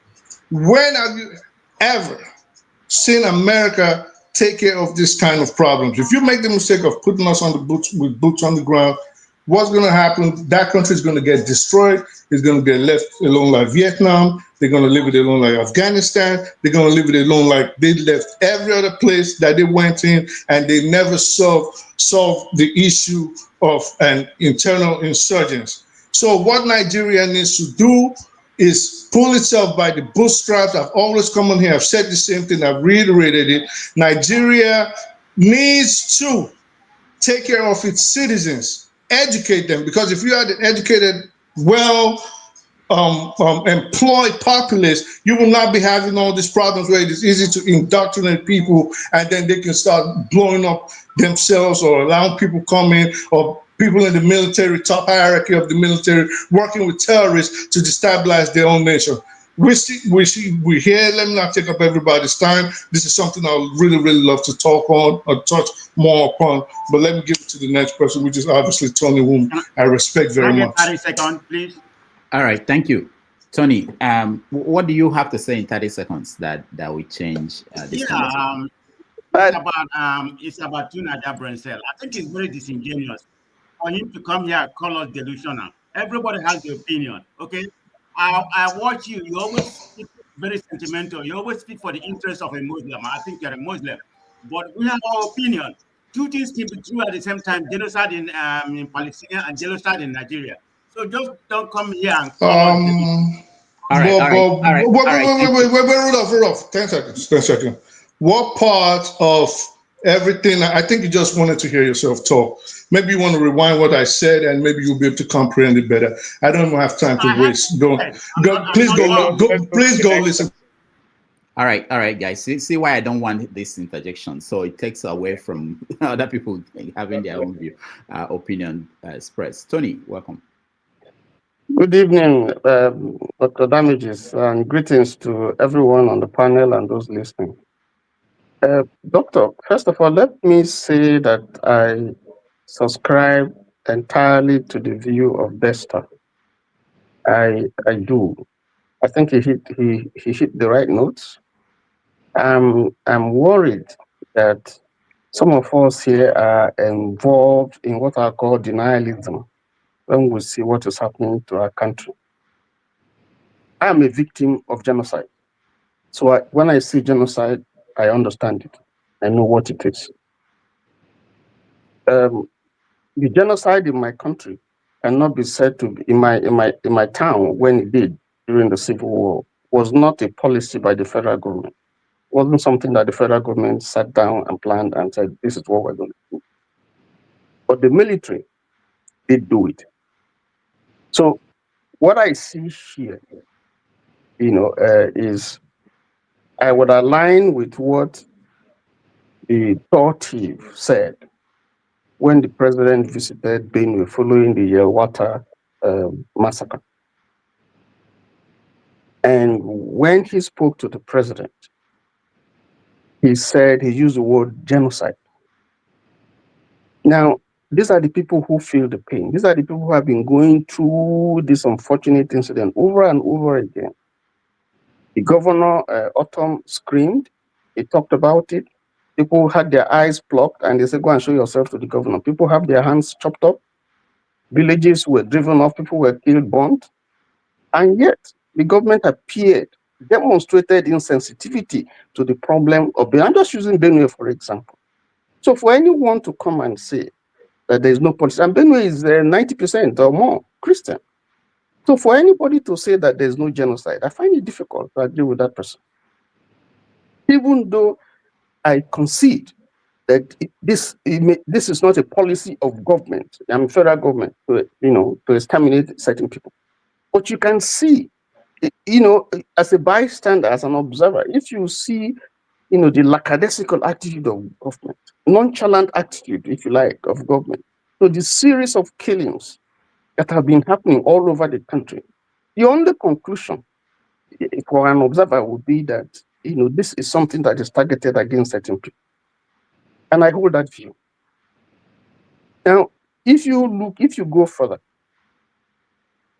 When have you ever seen America take care of this kind of problems? If you make the mistake of putting us on the boots with boots on the ground, what's going to happen? That country is going to get destroyed. It's going to get left alone like Vietnam. They're going to leave it alone like Afghanistan. They're going to leave it alone like they left every other place that they went in, and they never solved the issue of an internal insurgence. So what Nigeria needs to do is pull itself by the bootstraps. I've always come on here, I've said the same thing, I've reiterated it. Nigeria needs to take care of its citizens, educate them, because if you are an educated, employed populace, you will not be having all these problems where it is easy to indoctrinate people and then they can start blowing up themselves or allowing people come in, or people in the military, top hierarchy of the military, working with terrorists to destabilize their own nation. We're here. Let me not take up everybody's time. This is something I would really, really love to talk on or touch more upon. But let me give it to the next person, which is obviously Tony, whom I respect very much. 30 seconds, please. All right, thank you. Tony, what do you have to say in 30 seconds that will change this conversation? It's about Tunada Brensel. I think it's very disingenuous for him to come here and call us delusional. Everybody has the opinion, okay? I watch you. You always speak very sentimental. You always speak for the interest of a Muslim. I think you're a Muslim. But we have our opinion. Two things can be true at the same time: genocide in Palestine and genocide in Nigeria. So just don't come here and call us. Wait, Rudolph, 10 seconds. What part of everything, I think you just wanted to hear yourself talk. Maybe you want to rewind what I said and maybe you'll be able to comprehend it better. I don't have time to waste. Please go listen. All right, guys. See why I don't want this interjection. So it takes away from other people having their own view, opinion expressed. Tony, welcome. Good evening, Dr. Damages, and greetings to everyone on the panel and those listening. Doctor, first of all, let me say that I subscribe entirely to the view of Desta. I do. I think he hit the right notes. I'm worried that some of us here are involved in what I call denialism when we see what is happening to our country. I am a victim of genocide. So when I see genocide, I understand it. I know what it is. The genocide in my country cannot be said to be in my town when it did during the Civil War was not a policy by the federal government. It wasn't something that the federal government sat down and planned and said, this is what we're going to do. But the military did do it. So what I see here, is I would align with what the Tortive said when the president visited Benue following the Yelwata massacre. And when he spoke to the president, he used the word genocide. Now, these are the people who feel the pain. These are the people who have been going through this unfortunate incident over and over again. The governor, Autumn, screamed. He talked about it. People had their eyes blocked and they said, go and show yourself to the governor. People have their hands chopped up. Villages were driven off. People were killed, burnt. And yet, the government appeared, demonstrated insensitivity to the problem of Benue. I'm just using Benue, for example. So for anyone to come and say that there is no policy, and Benue is 90% or more Christian. So for anybody to say that there's no genocide, I find it difficult to agree with that person. Even though I concede that this is not a policy of government, federal government, to exterminate certain people. But you can see, as a bystander, as an observer, if you see, the lackadaisical attitude of government, nonchalant attitude, if you like, of government, so the series of killings that have been happening all over the country, the only conclusion for an observer would be that, this is something that is targeted against certain people. And I hold that view. Now, if you go further,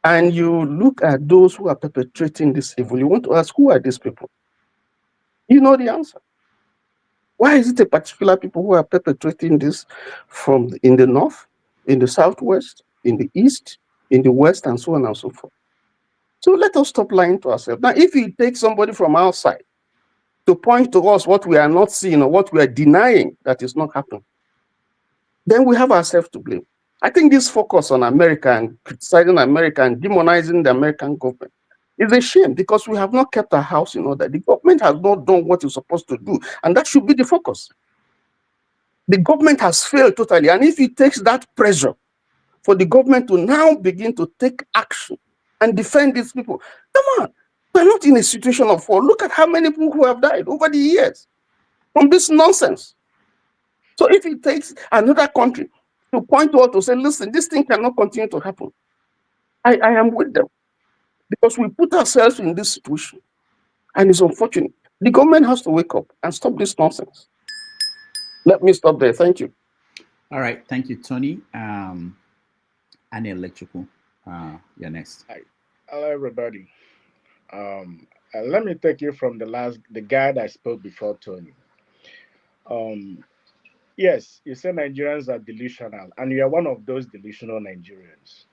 and you look at those who are perpetrating this evil, you want to ask, who are these people? You know the answer. Why is it a particular people who are perpetrating this in the north, in the southwest, in the east, in the west, and so on and so forth? So let us stop lying to ourselves. Now, if you take somebody from outside to point to us what we are not seeing or what we are denying that is not happening, then we have ourselves to blame. I think this focus on America and criticizing America and demonizing the American government is a shame, because we have not kept our house in order. The government has not done what it's supposed to do, and that should be the focus. The government has failed totally, and if it takes that pressure for the government to now begin to take action and defend these people, come on, we're not in a situation of war. Look at how many people who have died over the years from this nonsense. So if it takes another country to point to us to say, listen, this thing cannot continue to happen, I am with them, because we put ourselves in this situation, and it's unfortunate. The government has to wake up and stop this nonsense. Let me stop there. Thank you. All right. Thank you, Tony. Annie Electrical, you're next. Hi. Hello, everybody. Let me take you from the guy that spoke before Tony. Yes, you say Nigerians are delusional, and you are one of those delusional Nigerians.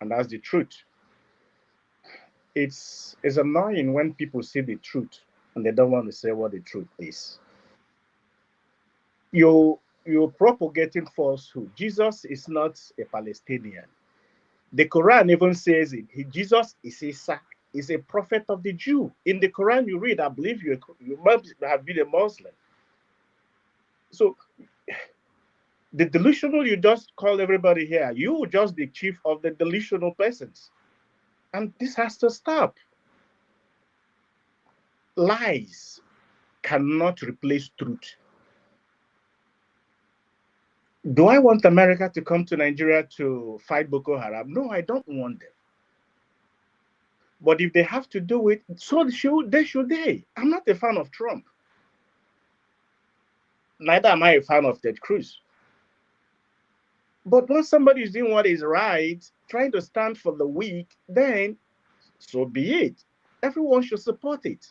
And that's the truth. It's annoying when people see the truth and they don't want to say what the truth is. You're propagating falsehood. Jesus is not a Palestinian. The Quran even says it. Jesus is a prophet of the Jew. In the Quran you read, I believe you must have been a Muslim. So the delusional, you just call everybody here. You just the chief of the delusional persons. And this has to stop. Lies cannot replace truth. Do I want America to come to Nigeria to fight Boko Haram? No, I don't want them. But if they have to do it, so should they. I'm not a fan of Trump. Neither am I a fan of Ted Cruz. But when somebody is doing what is right, trying to stand for the weak, then so be it. Everyone should support it.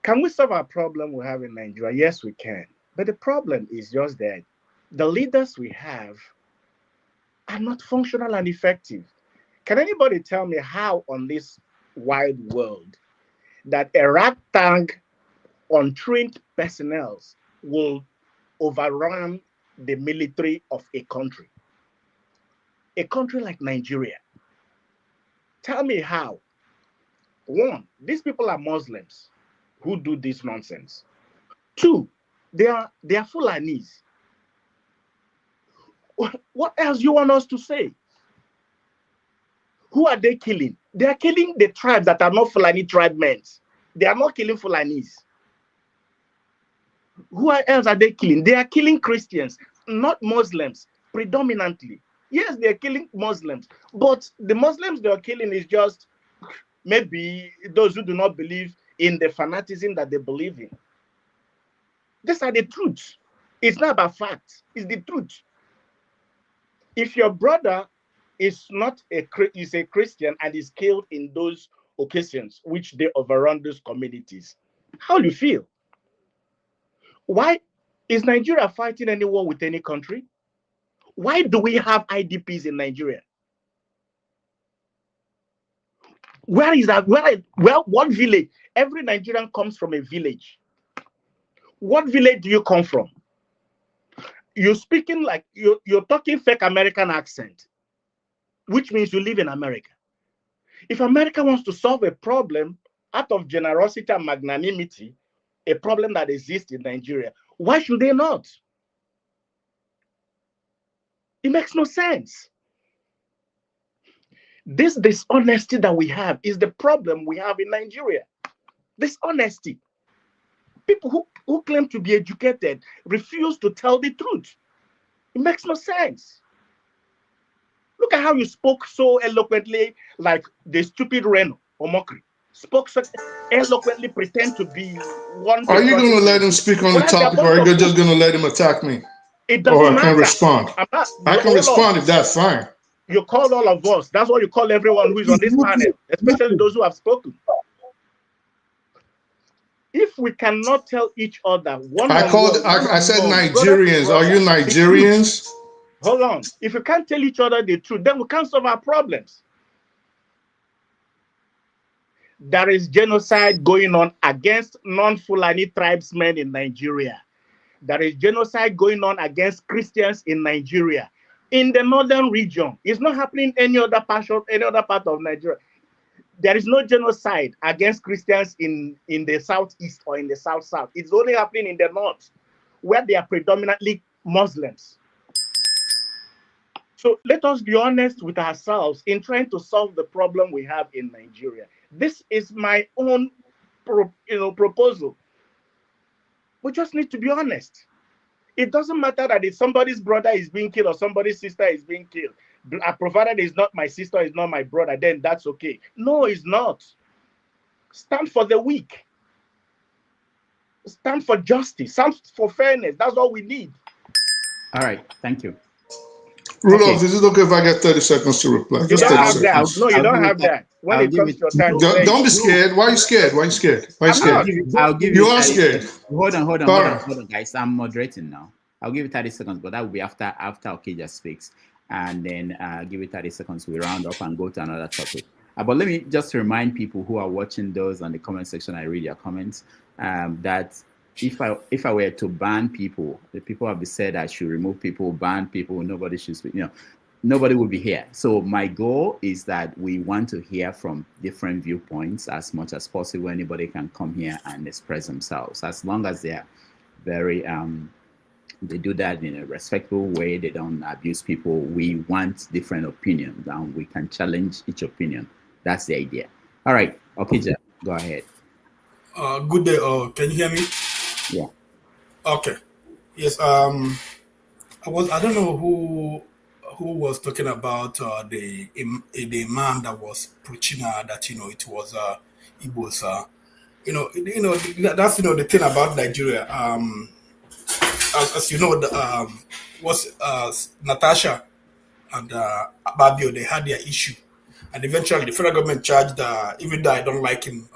Can we solve our problem we have in Nigeria? Yes, we can. But the problem is just that the leaders we have are not functional and effective. Can anybody tell me how on this wide world that a ragtag untrained personnel will overrun the military of a country? A country like Nigeria. Tell me how. One, these people are Muslims who do this nonsense. Two, they are Fulanis. What else you want us to say? Who are they killing? They are killing the tribes that are not Fulani tribe men. They are not killing Fulanis. Who else are they killing? They are killing Christians, not Muslims, predominantly. Yes, they are killing Muslims, but the Muslims they are killing is just maybe those who do not believe in the fanaticism that they believe in. These are the truths. It's not about facts. It's the truth. If your brother is a Christian and is killed in those occasions which they overrun those communities, how do you feel? Why is Nigeria fighting any war with any country? Why do we have IDPs in Nigeria? Where is that? Well, what village? Every Nigerian comes from a village. What village do you come from? You're speaking like you're talking fake American accent, which means you live in America. If America wants to solve a problem out of generosity and magnanimity, a problem that exists in Nigeria, why should they not? It makes no sense. This dishonesty that we have is the problem we have in Nigeria. Dishonesty. People who claim to be educated refuse to tell the truth. It makes no sense. Look at how you spoke so eloquently, like the stupid Reno or Mokri. Spoke so eloquently, pretend to be one. Are you going to let him speak on the topic, or are you just going to let him attack me? It doesn't matter. Or I can respond. I can respond if that's fine. You call all of us. That's what you call everyone who is on this panel, especially those who have spoken. If we cannot tell each other I said Nigerians. Are you Nigerians? Hold on. If we can't tell each other the truth, then we can't solve our problems. There is genocide going on against non-Fulani tribesmen in Nigeria. There is genocide going on against Christians in Nigeria. In the northern region, it's not happening in any other part of Nigeria. There is no genocide against Christians in the southeast or in the south-south. It's only happening in the north, where they are predominantly Muslims. So let us be honest with ourselves in trying to solve the problem we have in Nigeria. This is my own proposal. We just need to be honest. It doesn't matter that if somebody's brother is being killed or somebody's sister is being killed. Provided it's not my sister, it's not my brother, then that's okay. No, it's not. Stand for the weak. Stand for justice. Stand for fairness. That's all we need. All right. Thank you. Rudolph, okay. Is it okay if I get 30 seconds to reply? You don't have that. No, you don't have that. When it comes to your time, don't be scared. Why are you scared? Why are you scared? Why are you scared? I'll give you. You are scared. Hold on, guys. I'm moderating now. I'll give you 30 seconds, but that will be after Okija speaks, and then give it 30 seconds. We round up and go to another topic. But let me just remind people who are watching those on the comment section. I read your comments. That if I were to ban people, the people have said I should remove people, ban people. Nobody should speak. Nobody will be here. So my goal is that we want to hear from different viewpoints as much as possible. Anybody can come here and express themselves, as long as they are very they do that in a respectful way. They don't abuse people. We want different opinions, and we can challenge each opinion. That's the idea. All right, Okija, go ahead. Good day. Can you hear me? Yeah. Okay. Yes. I don't know who was talking about the man that was preaching that it was Igbos. That's the thing about Nigeria. As you know, Natasha and Babio, they had their issue, and eventually the federal government charged, even though I don't like him,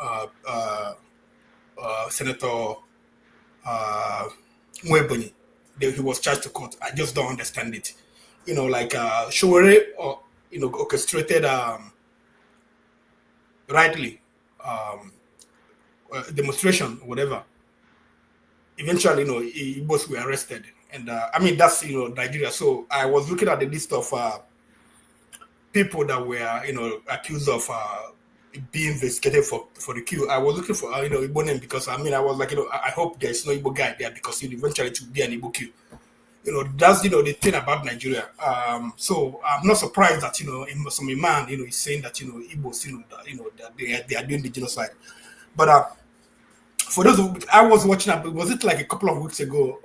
Senator Mweboni, he was charged to court. I just don't understand it. Showore, orchestrated rightly demonstration, whatever. Eventually, Igbos were arrested, and that's Nigeria. So I was looking at the list of people that were accused of being investigated for the coup. I was looking for Igbo name because I was like I hope there's no Igbo guy there because eventually it will be an Igbo coup. That's the thing about Nigeria. So I'm not surprised that some man is saying that Igbos that they are doing the genocide, but. For those I was watching, was it like a couple of weeks ago?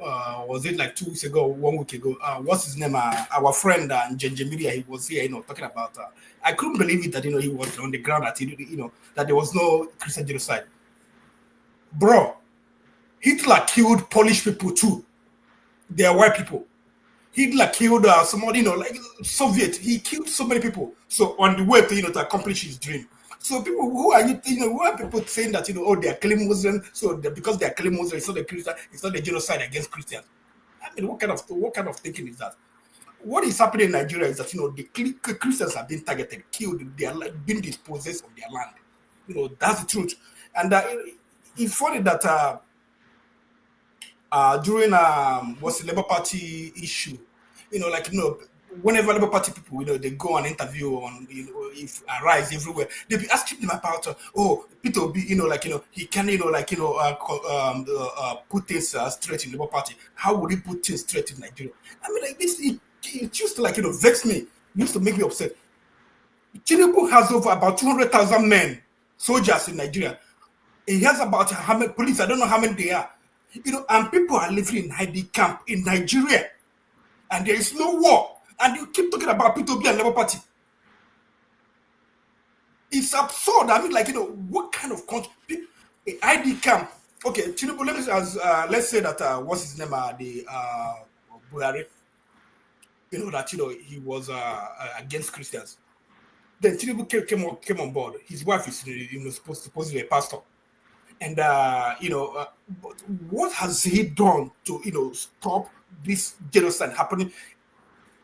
Was it like 2 weeks ago, 1 week ago? What's his name? Our friend Njenje Media, he was here, talking about. I couldn't believe it that he was on the ground that that there was no Christian genocide. Bro, Hitler killed Polish people too. They are white people. Hitler killed somebody, like Soviet. He killed so many people. So on the way to accomplish his dream. So people, who are who are people saying that they are killing Muslims? So because they are killing Muslims, it's not a Christian, it's not a genocide against Christians. What kind of thinking is that? What is happening in Nigeria is that the Christians are being targeted, killed, they are being dispossessed of their land. That's the truth. And it's funny that during what's the Labour Party issue, whenever Labour Party people, they go and interview on, if Arise everywhere, they be asking them about, Peter Obi, he can, put things straight in Labour Party. How would he put things straight in Nigeria? I mean, this, it used to, vex me. It used to make me upset. Tinubu has over about 200,000 men, soldiers in Nigeria. He has about how many police, I don't know how many they are. And people are living in hiding camp in Nigeria. And there is no war. And you keep talking about Peter Obi and Labour Party. It's absurd. I mean, what kind of country? ID camp. Okay, Tinubu, let's say that, what's his name? Buhari. That, he was against Christians. Then Tinubu came on board. His wife is supposedly a pastor. And, what has he done to, stop this genocide happening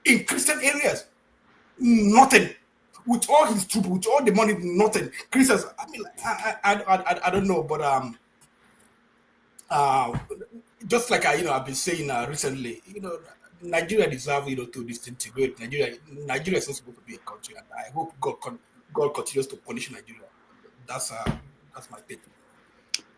in Christian areas? Nothing. With all his troops, with all the money, nothing. Christians, I mean, I don't know, but just like I've been saying recently, Nigeria deserves to disintegrate. Nigeria is not supposed to be a country, and I hope God continues to punish Nigeria. That's my take.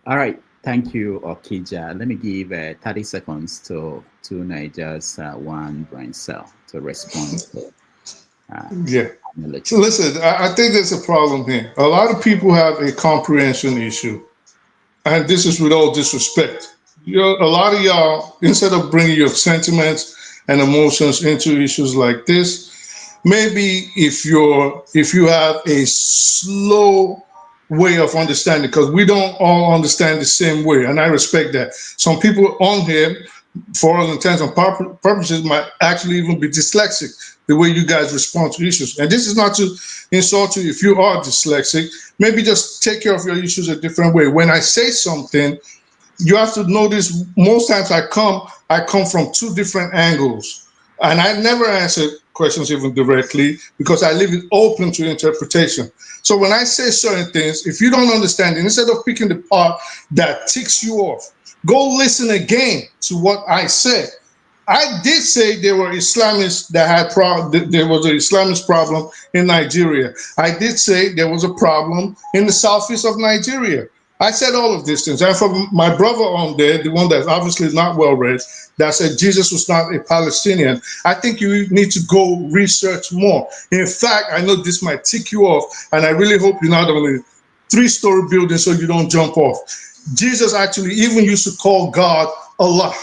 All right, thank you, Okija. Let me give 30 seconds to Nigeria's one brain cell to respond. Yeah. So listen, I think there's a problem here. A lot of people have a comprehension issue, and this is with all disrespect. A lot of y'all, instead of bringing your sentiments and emotions into issues like this, maybe if you have a slow way of understanding, because we don't all understand the same way, and I respect that. Some people on here, for all intents and purposes, might actually even be dyslexic, the way you guys respond to issues. And this is not to insult you if you are dyslexic. Maybe just take care of your issues a different way. When I say something, you have to notice most times I come from two different angles. And I never answer questions even directly because I leave it open to interpretation. So when I say certain things, if you don't understand it, instead of picking the part that ticks you off, go listen again to what I said. I did say there were Islamists that had there was an Islamist problem in Nigeria. I did say there was a problem in the southeast of Nigeria. I said all of these things. And from my brother on there, the one that's obviously not well read, that said Jesus was not a Palestinian, I think you need to go research more. In fact, I know this might tick you off, and I really hope you're not on a three-story building so you don't jump off. Jesus actually even used to call God Allah.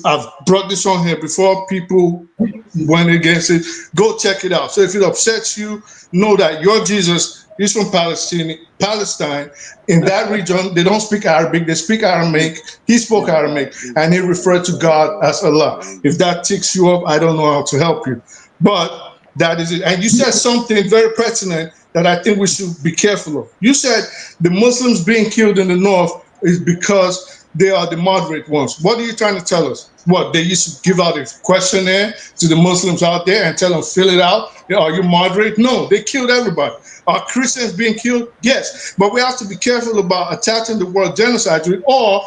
I've brought this on here before, people went against it. Go check it out. So if it upsets you, know that your Jesus is from Palestine. In that region, they don't speak Arabic, they speak Aramaic. He spoke Aramaic, and he referred to God as Allah. If that ticks you up, I don't know how to help you. But that is it. And you said something very pertinent that I think we should be careful of. You said the Muslims being killed in the north is because they are the moderate ones. What are you trying to tell us? What, they used to give out a questionnaire to the Muslims out there and tell them, fill it out? Are you moderate? No, they killed everybody. Are Christians being killed? Yes. But we have to be careful about attaching the word genocide to it, or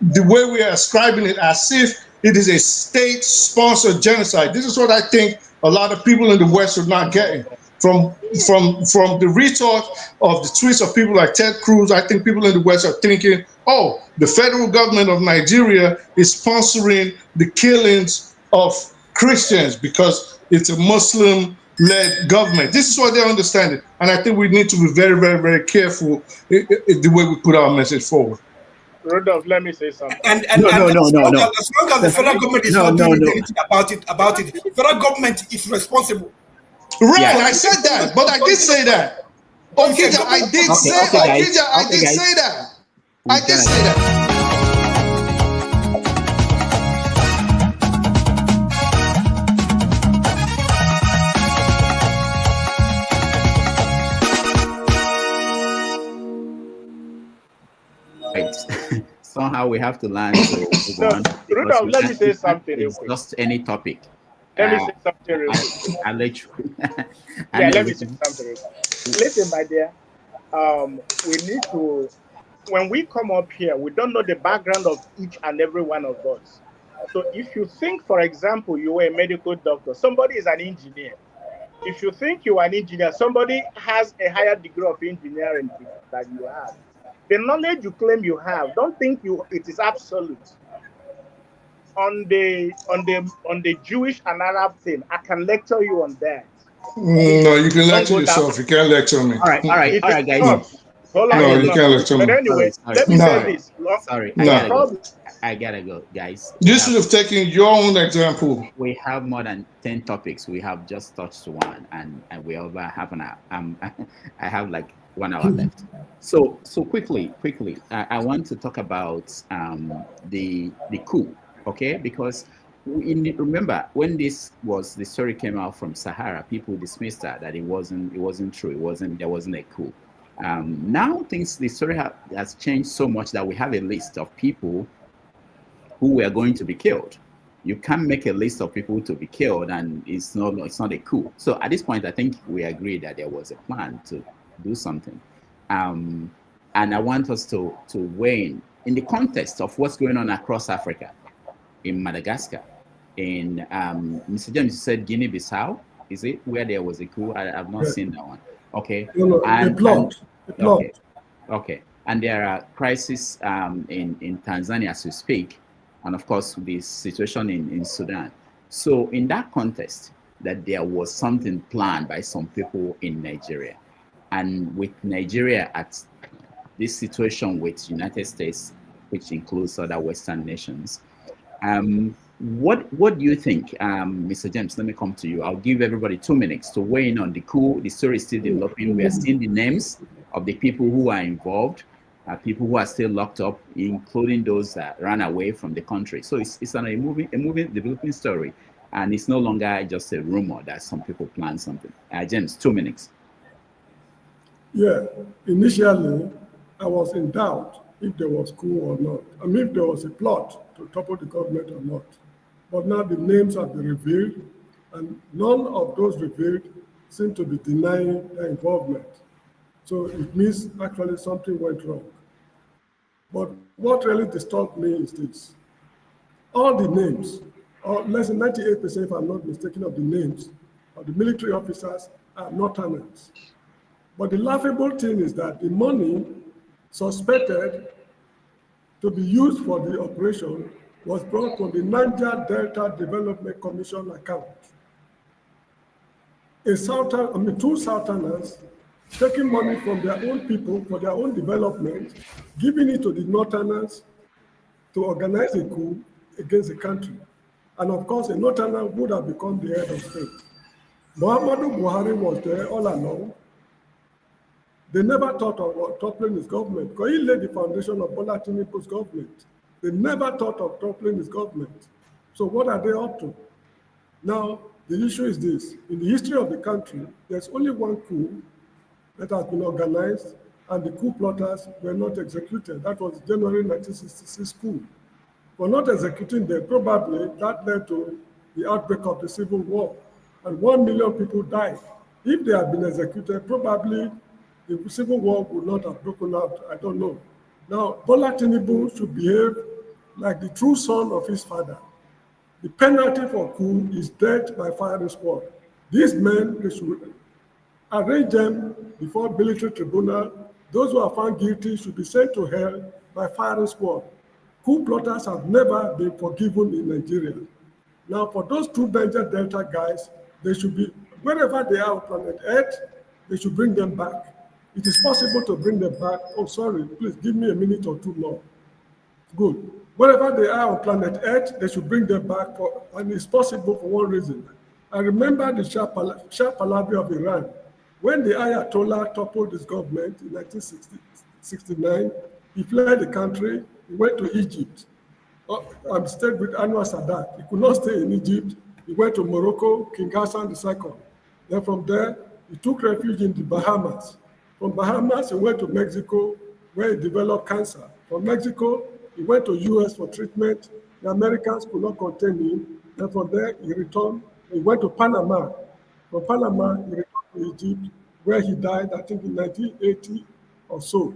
the way we are ascribing it as if it is a state-sponsored genocide. This is what I think a lot of people in the West are not getting. From the retort of the tweets of people like Ted Cruz, I think people in the West are thinking, oh, the federal government of Nigeria is sponsoring the killings of Christians because it's a Muslim-led government. This is what they're understanding. And I think we need to be very, very, very careful in the way we put our message forward. Rudolph, let me say something. No. As long as the federal government is not doing anything about it, the federal government is responsible. Right, yeah. I said that, but I did say that. Okay, I did say that. I did say that. I did say that. Right. Somehow we have to learn to move on. Rudolph, let me say something. It's just any topic. Let me say something real quick. I'll let you. Let me say something real quick. Listen, my dear, we need to, when we come up here, we don't know the background of each and every one of us. So if you think, for example, you were a medical doctor, somebody is an engineer. If you think you are an engineer, somebody has a higher degree of engineering than you have. The knowledge you claim you have, don't think it is absolute. On the Jewish and Arab thing, I can lecture you on that. No, you can lecture yourself. You can't lecture me. All right, guys. No, Hold on, no, you can't lecture me. But anyway, Sorry. let me say this. Sorry, No. I gotta go, guys. You should have taken your own example. We have more than 10 topics. We have just touched one, and we over half an hour. I have like 1 hour left. So quickly, I want to talk about the coup, okay? Because remember when the story came out from Sahara, people dismissed that it wasn't true. There wasn't a coup. Now the story has changed so much that we have a list of people who were going to be killed. You can't make a list of people to be killed and it's not a coup. So at this point, I think we agree that there was a plan to do something. And I want us to weigh in the context of what's going on across Africa, in Madagascar, in Mr. James said Guinea-Bissau, is it where there was a coup? I have not seen that one. Okay. No, the plot. Okay. And there are crises in Tanzania as we speak, and of course the situation in Sudan. So in that context, that there was something planned by some people in Nigeria, and with Nigeria at this situation with United States, which includes other Western nations, what do you think, Mr. James? Let me come to you. I'll give everybody 2 minutes to weigh in on the coup. The story is still developing. We are seeing the names of the people who are involved, people who are still locked up, including those that ran away from the country. So it's a moving, developing story, and it's no longer just a rumor that some people plan something. James, 2 minutes. Yeah, initially I was in doubt if there was coup or not. I mean, if there was a plot to topple the government or not. But now the names have been revealed, and none of those revealed seem to be denying their involvement. So it means actually something went wrong. But what really disturbed me is this. All the names, or less than 98%, if I'm not mistaken, of the names of the military officers are Northerners. But the laughable thing is that the money suspected to be used for the operation was brought from the Niger Delta Development Commission account. Two Southerners taking money from their own people for their own development, giving it to the Northerners to organize a coup against the country. And of course, a Northerner would have become the head of state. Muhammadu Buhari was there all along. They never thought of toppling his government because he laid the foundation of Bola Tinubu's government. They never thought of toppling his government. So what are they up to? Now, the issue is this. In the history of the country, there's only one coup that has been organized, and the coup plotters were not executed. That was January 1966 coup. For not executing them, probably that led to the outbreak of the Civil War, and 1 million people died. If they had been executed, probably the Civil War would not have broken out. I don't know. Now, Bola Tinubu should behave like the true son of his father. The penalty for coup is death by firing squad. These men, they should arrange them before military tribunal. Those who are found guilty should be sent to hell by firing squad. Coup plotters have never been forgiven in Nigeria. Now, for those two Niger Delta guys, they should be, wherever they are on planet Earth, they should bring them back. It is possible to bring them back. Oh, sorry, please give me a minute or two more. Good. Wherever they are on planet Earth, they should bring them back, and it's possible for one reason. I remember the Shah Pahlavi of Iran. When the Ayatollah toppled his government in 1969, he fled the country, he went to Egypt, and stayed with Anwar Sadat. He could not stay in Egypt. He went to Morocco, King Hassan II. Then from there, he took refuge in the Bahamas. From Bahamas, he went to Mexico, where he developed cancer. From Mexico, he went to US for treatment. The Americans could not contain him. Then from there, he returned. He went to Panama. From Panama, he returned to Egypt, where he died, I think, in 1980 or so.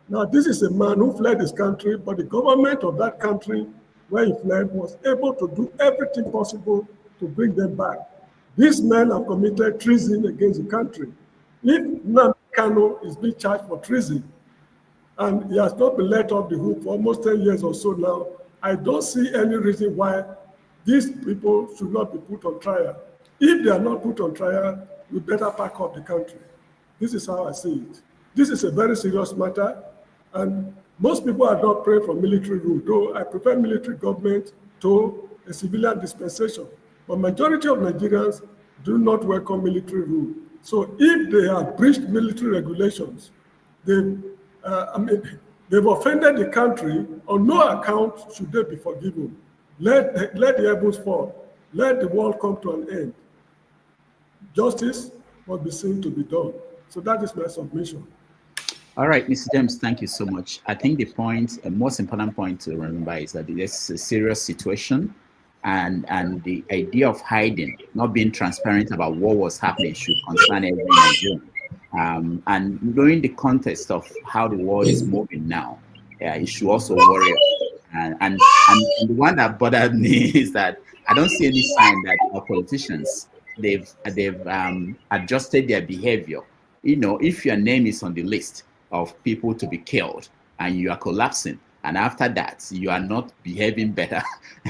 Now, this is a man who fled his country, but the government of that country where he fled was able to do everything possible to bring them back. These men have committed treason against the country. If Nnamdi Kanu is being charged for treason, and he has not been let off the hook for almost 10 years or so now, I don't see any reason why these people should not be put on trial. If they are not put on trial, we better pack up the country. This is how I see it. This is a very serious matter, and most people are not praying for military rule, though I prefer military government to a civilian dispensation. But majority of Nigerians do not welcome military rule. So if they have breached military regulations, they've offended the country, on no account should they be forgiven. Let the heavens fall. Let the world come to an end. Justice must be seen to be done. So that is my submission. All right, Mr. James, thank you so much. I think the point, the most important point to remember is that this is a serious situation, and the idea of hiding, not being transparent about what was happening should concern every Nigerian. And knowing the context of how the world is moving now, it should also worry us. And the one that bothered me is that I don't see any sign that our politicians, they've adjusted their behavior. You know, if your name is on the list of people to be killed and you are collapsing, and after that you are not behaving better,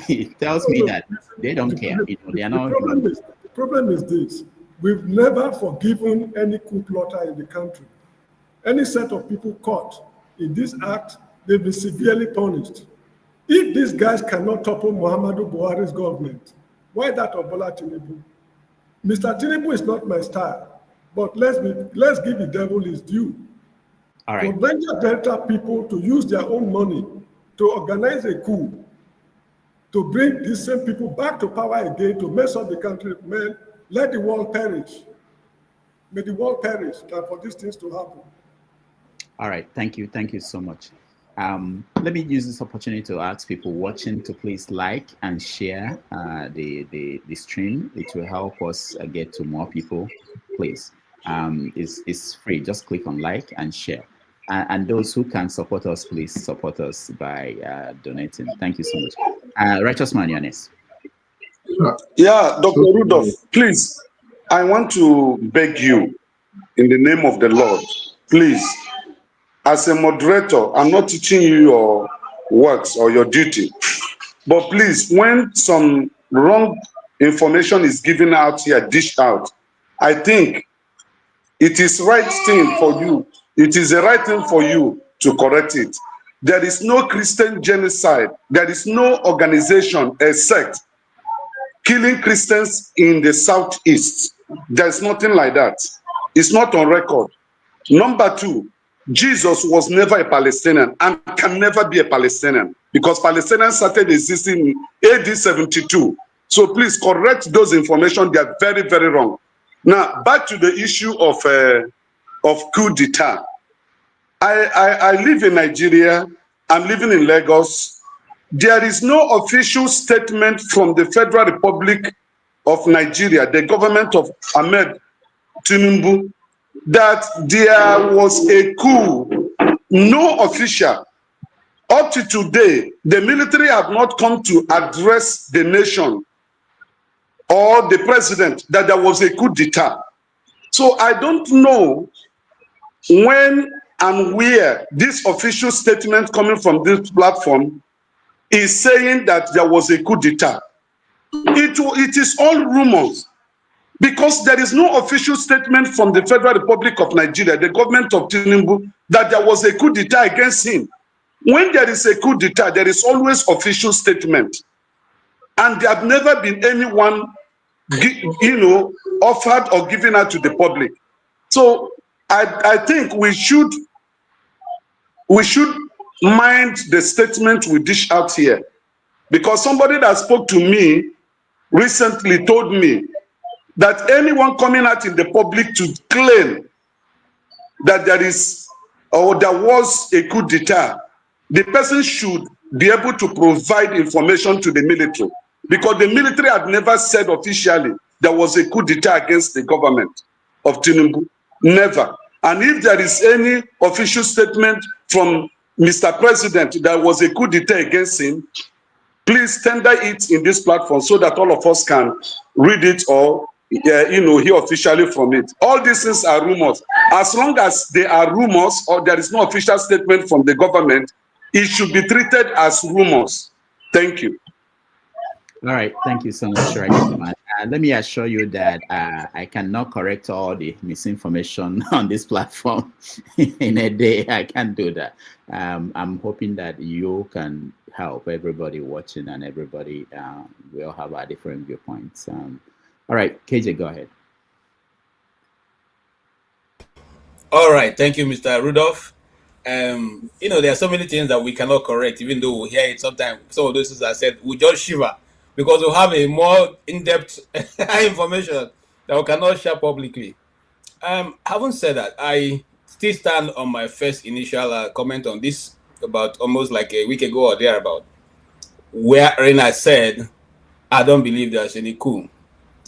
it tells me that they don't care. You know, they are not. The problem is this: we've never forgiven any coup plotter in the country. Any set of people caught in this act, they've been severely punished. If these guys cannot topple Muhammadu Buhari's government, why that of Bola Tinubu? Mr. Tinubu is not my style, but let's give the devil his due. All right. For Niger Delta people to use their own money to organize a coup, to bring these same people back to power again, to mess up the country, man, let the world perish. May the world perish than for these things to happen. All right, thank you so much. Let me use this opportunity to ask people watching to please like and share the stream. It will help us get to more people, please. It's free, just click on like and share. And those who can support us, please support us by donating. Thank you so much. Righteous Man, Yanis. Yeah, Dr. Rudolph, please, I want to beg you in the name of the Lord, please, as a moderator, I'm not teaching you your works or your duty, but please, when some wrong information is given out here, dished out, I think it is right thing for you. It is the right thing for you to correct it. There is no Christian genocide. There is no organization, a sect, killing Christians in the Southeast. There's nothing like that. It's not on record. Number two, Jesus was never a Palestinian and can never be a Palestinian because Palestinians started existing in AD 72. So please correct those information. They are very, very wrong. Now, back to the issue of coup d'etat. I live in Nigeria. I'm living in Lagos. There is no official statement from the Federal Republic of Nigeria, the government of Ahmed Tinubu, that there was a coup. No official. Up to today, the military have not come to address the nation or the president that there was a coup d'etat. So I don't know when and where this official statement coming from this platform is saying that there was a coup d'etat. It is all rumors because there is no official statement from the Federal Republic of Nigeria, the government of Tinubu, that there was a coup d'etat against him. When there is a coup d'etat, there is always official statement. And there have never been anyone, offered or given out to the public. So I think we should mind the statement we dish out here, because somebody that spoke to me recently told me that anyone coming out in the public to claim that there is or there was a coup d'etat, the person should be able to provide information to the military, because the military had never said officially there was a coup d'etat against the government of Tinubu. Never. And if there is any official statement from Mr. President that was a coup d'etat against him, please tender it in this platform so that all of us can read it or hear officially from it. All these things are rumors. As long as they are rumors or there is no official statement from the government, it should be treated as rumors. Thank you. All right, thank you so much, right? Let me assure you that I cannot correct all the misinformation on this platform in a day. I can't do that. I'm hoping that you can help everybody watching and everybody will have our different viewpoints. All right, KJ, go ahead. All right, thank you, Mr. Rudolph. There are so many things that we cannot correct, even though we hear it sometimes. Some of those things I said, we just shiver because we have a more in-depth information that we cannot share publicly. Having said that, I still stand on my first initial comment on this about almost like a week ago or thereabout, wherein I said, I don't believe there's any coup.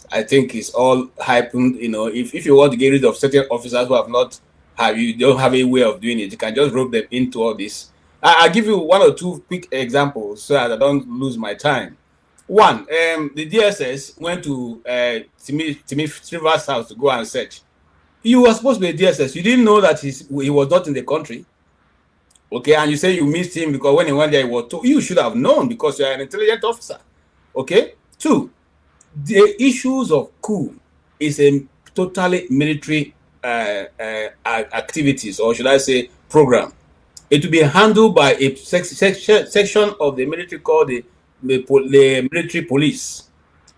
I think it's all hyped. If you want to get rid of certain officers who you don't have a way of doing it, you can just rope them into all this. I'll give you one or two quick examples so that I don't lose my time. One, the DSS went to Timipre Sylva's house to go and search. You were supposed to be a DSS. You didn't know that he was not in the country. Okay, and you say you missed him because when he went there, he was told. You should have known because you're an intelligent officer. Okay? Two, the issues of coup is a totally military activities, or should I say program. It will be handled by a section of the military called the military police,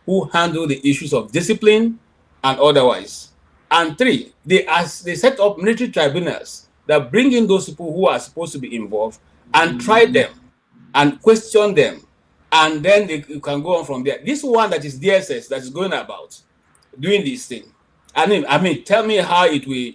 who handle the issues of discipline and otherwise. And three, they set up military tribunals that bring in those people who are supposed to be involved and try them and question them, and then you can go on from there. This one that is DSS that is going about doing this thing. I mean, tell me how it will,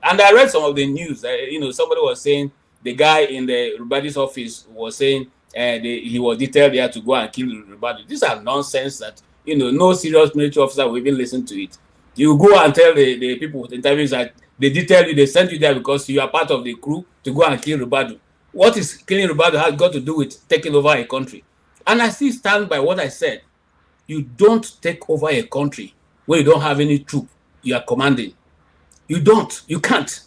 And I read some of the news. Somebody was saying the guy in the Ribadu's office was saying he was detailed there to go and kill Ribadu. These are nonsense that no serious military officer will even listen to it. You go and tell the people with interviews that they detail you, they sent you there because you are part of the crew to go and kill Ribadu. What is killing Ribadu has got to do with taking over a country? And I still stand by what I said. You don't take over a country when you don't have any troop you are commanding. You don't. You can't.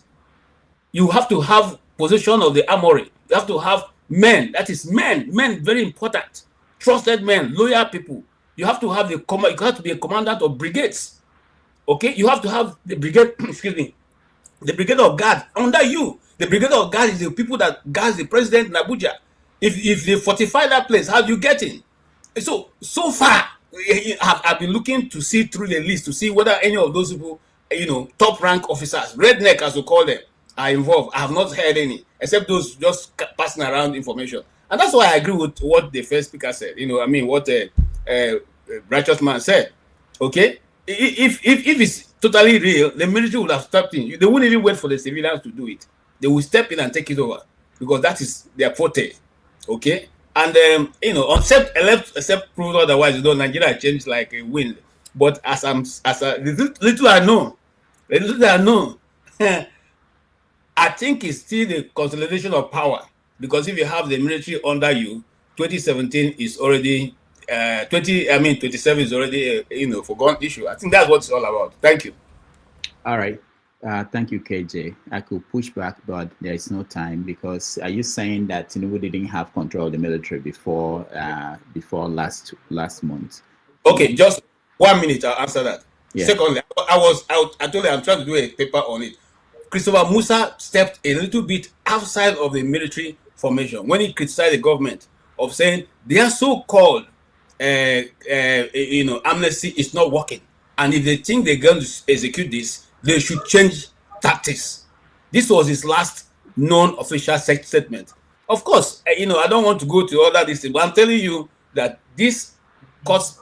You have to have possession of the armory. You have to have men. That is men. Men, very important. Trusted men, loyal people. You have to have you have to be a commandant of brigades. Okay? You have to have the brigade, excuse me, the brigade of guard under you. The brigade of guard is the people that guards the president in Abuja. If they fortify that place, how do you get in? So far, I've been looking to see through the list to see whether any of those people, top rank officers, redneck as we call them, are involved. I have not heard any, except those just passing around information. And that's why I agree with what the first speaker said. What righteous man said. Okay, if it's totally real, the military would have stepped in. They wouldn't even wait for the civilians to do it. They will step in and take it over because that is their forte. Okay. And except prove otherwise, Nigeria changed like a wind. But little I know, I think it's still the consolidation of power. Because if you have the military under you, 2017 is already 27 is already a forgotten issue. I think that's what it's all about. Thank you. All right. Thank you, KJ. I could push back, but there is no time because are you saying that Tinubu didn't have control of the military before last month? Okay, just 1 minute. I'll answer that. Yeah. Secondly, I told you I'm trying to do a paper on it. Christopher Musa stepped a little bit outside of the military formation when he criticized the government of saying their so-called amnesty is not working, and if they think they're going to execute this, they should change tactics. This was his last non-official statement. Of course, I don't want to go to all that, but I'm telling you that this cuts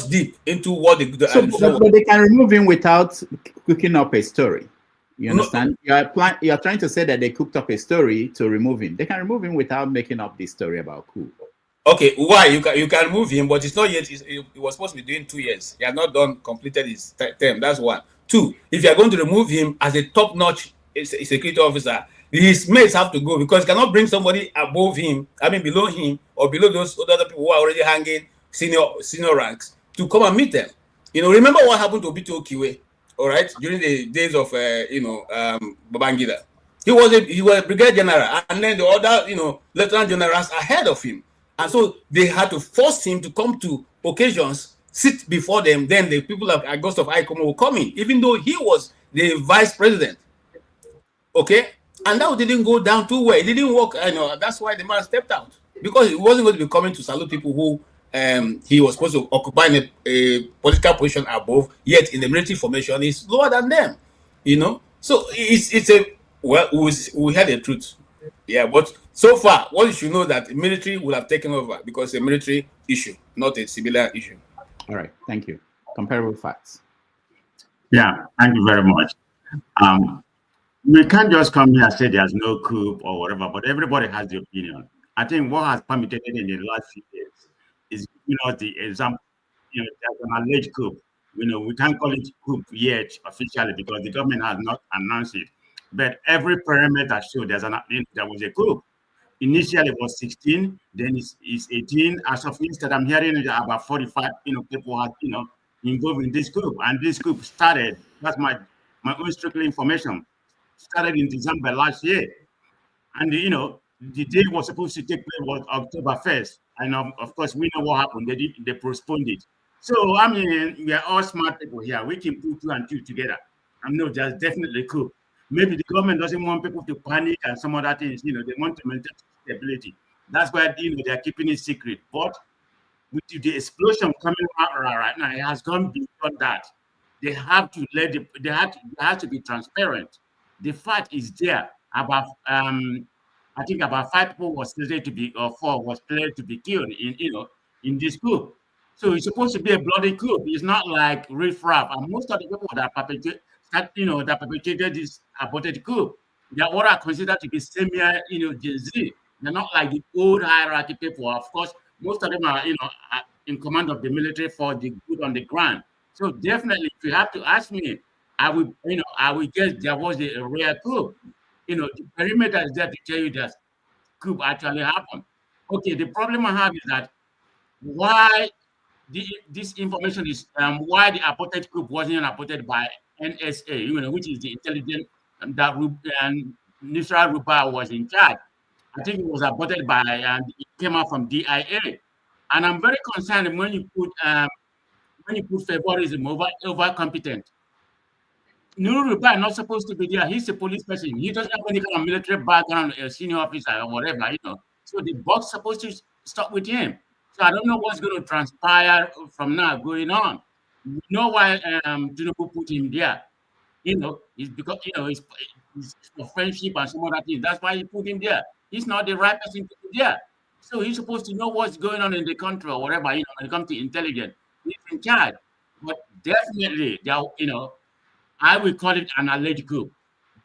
deep into what but they can remove him without cooking up a story. You understand? No. You are trying to say that they cooked up a story to remove him. They can remove him without making up this story about coup. Okay, why? You can remove him, but it's not yet. He was supposed to be doing 2 years. He has not completed his term. That's one. Two, if you are going to remove him as a top-notch security officer, his mates have to go, because you cannot bring somebody above him, I mean below him, or below those other people who are already hanging senior ranks, to come and meet them. You know, remember what happened to Obito Kiwe, all right, during the days of Babangida. He was a brigadier general, and then the other lieutenant generals ahead of him, and so they had to force him to come to occasions, sit before them. Then the people of August of Ikomo will come in, even though he was the vice president. Okay, and that didn't go down too well. It didn't work. That's why the man stepped out, because he wasn't going to be coming to salute people who he was supposed to occupy in a political position above, yet in the military formation is lower than them. So it's a we had the truth. Yeah, but so far, what you should know that the military will have taken over, because it's a military issue, not a civilian issue. All right, thank you. Comparable facts. Yeah, thank you very much. We can't just come here and say there's no coup or whatever, but everybody has the opinion. I think what has permitted in the last few years is, the example, there's an alleged coup. We can't call it coup yet officially because the government has not announced it. But every parameter showed there was a coup. Initially it was 16, then it's 18. As of instead, I'm hearing about 45 people are involved in this coup. And this coup started, that's my own strictly information, started in December last year. And the date was supposed to take place was October 1st. And of course we know what happened. They postponed it. So I mean, we are all smart people here. We can put two and two together. I know there's definitely a coup. Maybe the government doesn't want people to panic and some other things. They want to maintain stability. That's why they're keeping it secret. But with the explosion coming out right now, it has gone beyond that. They have to they have to be transparent. The fact is there. About I think about 5 people was slated to be, or 4 was slated to be killed in this coup. So it's supposed to be a bloody coup. It's not like riff-raff. And most of the people that perpetrated this aborted coup, they are what are considered to be senior, Gen Z. They're not like the old hierarchy people. Of course, most of them are, in command of the military for the good on the ground. So definitely, if you have to ask me, I would guess there was a rare coup. The perimeter is there to tell you that coup actually happened. Okay, the problem I have is that why this information is why the aborted coup wasn't aborted by NSA, which is the intelligence that Nusra Ruba was in charge. I think it was aborted by, and it came out from DIA. And I'm very concerned when you put favorism over competent. Nuru Ruba is not supposed to be there. He's a police person. He doesn't have any kind of military background, a senior officer or whatever, So the box supposed to stop with him. So I don't know what's going to transpire from now going on. You know why Tinubu put him there? It's because it's for friendship and some other things. That's why he put him there. He's not the right person to be there. So he's supposed to know what's going on in the country or whatever. When it comes to intelligence, he's in charge. But definitely, I will call it an alleged coup.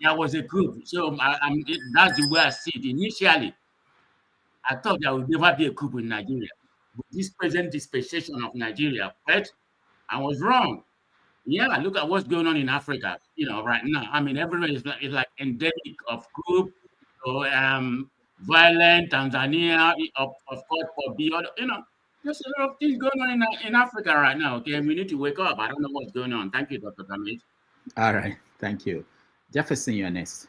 There was a coup. So that's the way I see it. Initially, I thought there would never be a coup in Nigeria. But this present dispensation of Nigeria, but I was wrong. Yeah, look at what's going on in Africa, right now. I mean, everywhere is like endemic of coup, violent, Tanzania, of course, for beyond, there's a lot of things going on in Africa right now, okay? And we need to wake up. I don't know what's going on. Thank you, Dr. Kamej. All right, thank you. Jefferson, you're next.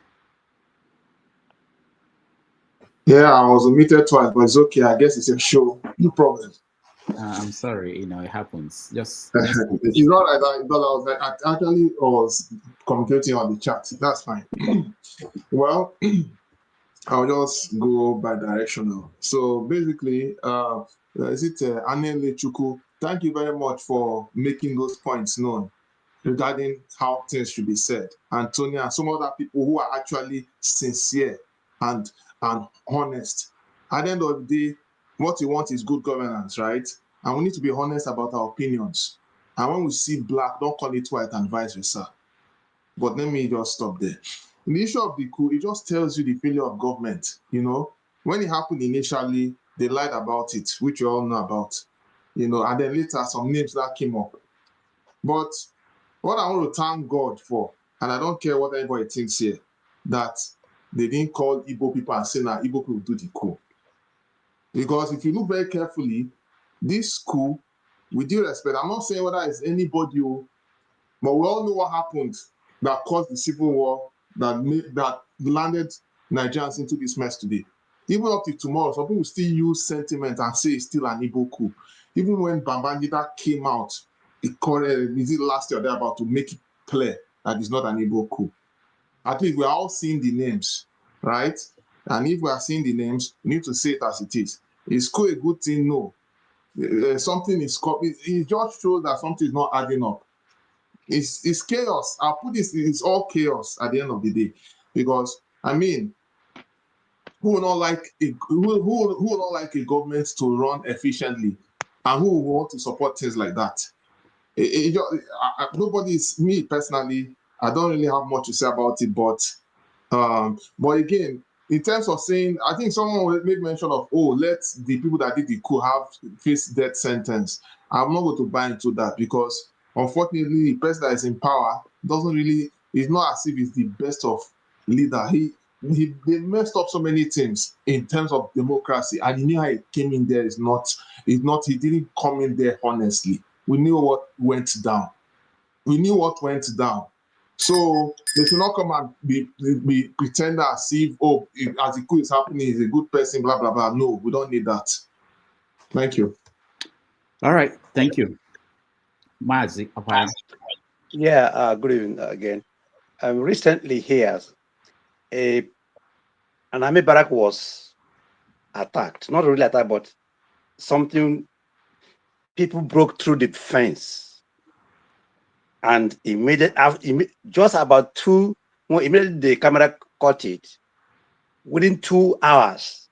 Yeah, I was muted twice, but it's okay. I guess it's a show. No problem. I'm sorry, it happens. Just it's not like that, but I actually was communicating on the chat. That's fine. Well, I'll just go by directional. So basically, is it Anele Chuku? Thank you very much for making those points known regarding how things should be said. Antonia, and some other people who are actually sincere and honest. At the end of the day, what you want is good governance, right? And we need to be honest about our opinions. And when we see black, don't call it white and vice versa. But let me just stop there. In the issue of the coup, it just tells you the failure of government. When it happened initially, they lied about it, which you all know about. And then later some names that came up. But What I want to thank God for, and I don't care what anybody thinks here, that they didn't call Igbo people and say, now Igbo people do the coup. Because if you look very carefully, this coup, with due respect, I'm not saying whether it's anybody, but we all know what happened that caused the civil war that landed Nigerians into this mess today. Even up to tomorrow, some people still use sentiment and say it's still an Igbo coup. Even when Babangida came out, is it last year, they're about to make it clear that it's not an Igbo coup. At least we're all seeing the names, right? And if we are seeing the names, we need to say it as it is. Is coup a good thing? No. Something is, it just shows that something is not adding up. It's chaos. I'll put this, it's all chaos at the end of the day. Because, I mean, who would not like a government to run efficiently, and who would want to support things like that? Nobody's, me personally, I don't really have much to say about it, but again, in terms of saying, I think someone made mention of, let the people that did the coup face death sentence. I'm not going to buy into that, because unfortunately, the person that is in power it's not as if he's the best of leader. They messed up so many things in terms of democracy, and he knew how he came in there. He didn't come in there honestly. We knew what went down. So they should not come and be pretend as if, as the coup is happening, he's a good person, blah, blah, blah. No, we don't need that. Thank you. All right. Thank you. Mazi, good evening again. Recently here, an army barrack was attacked. Not really attacked, but people broke through the fence. And immediately the camera caught it. Within 2 hours,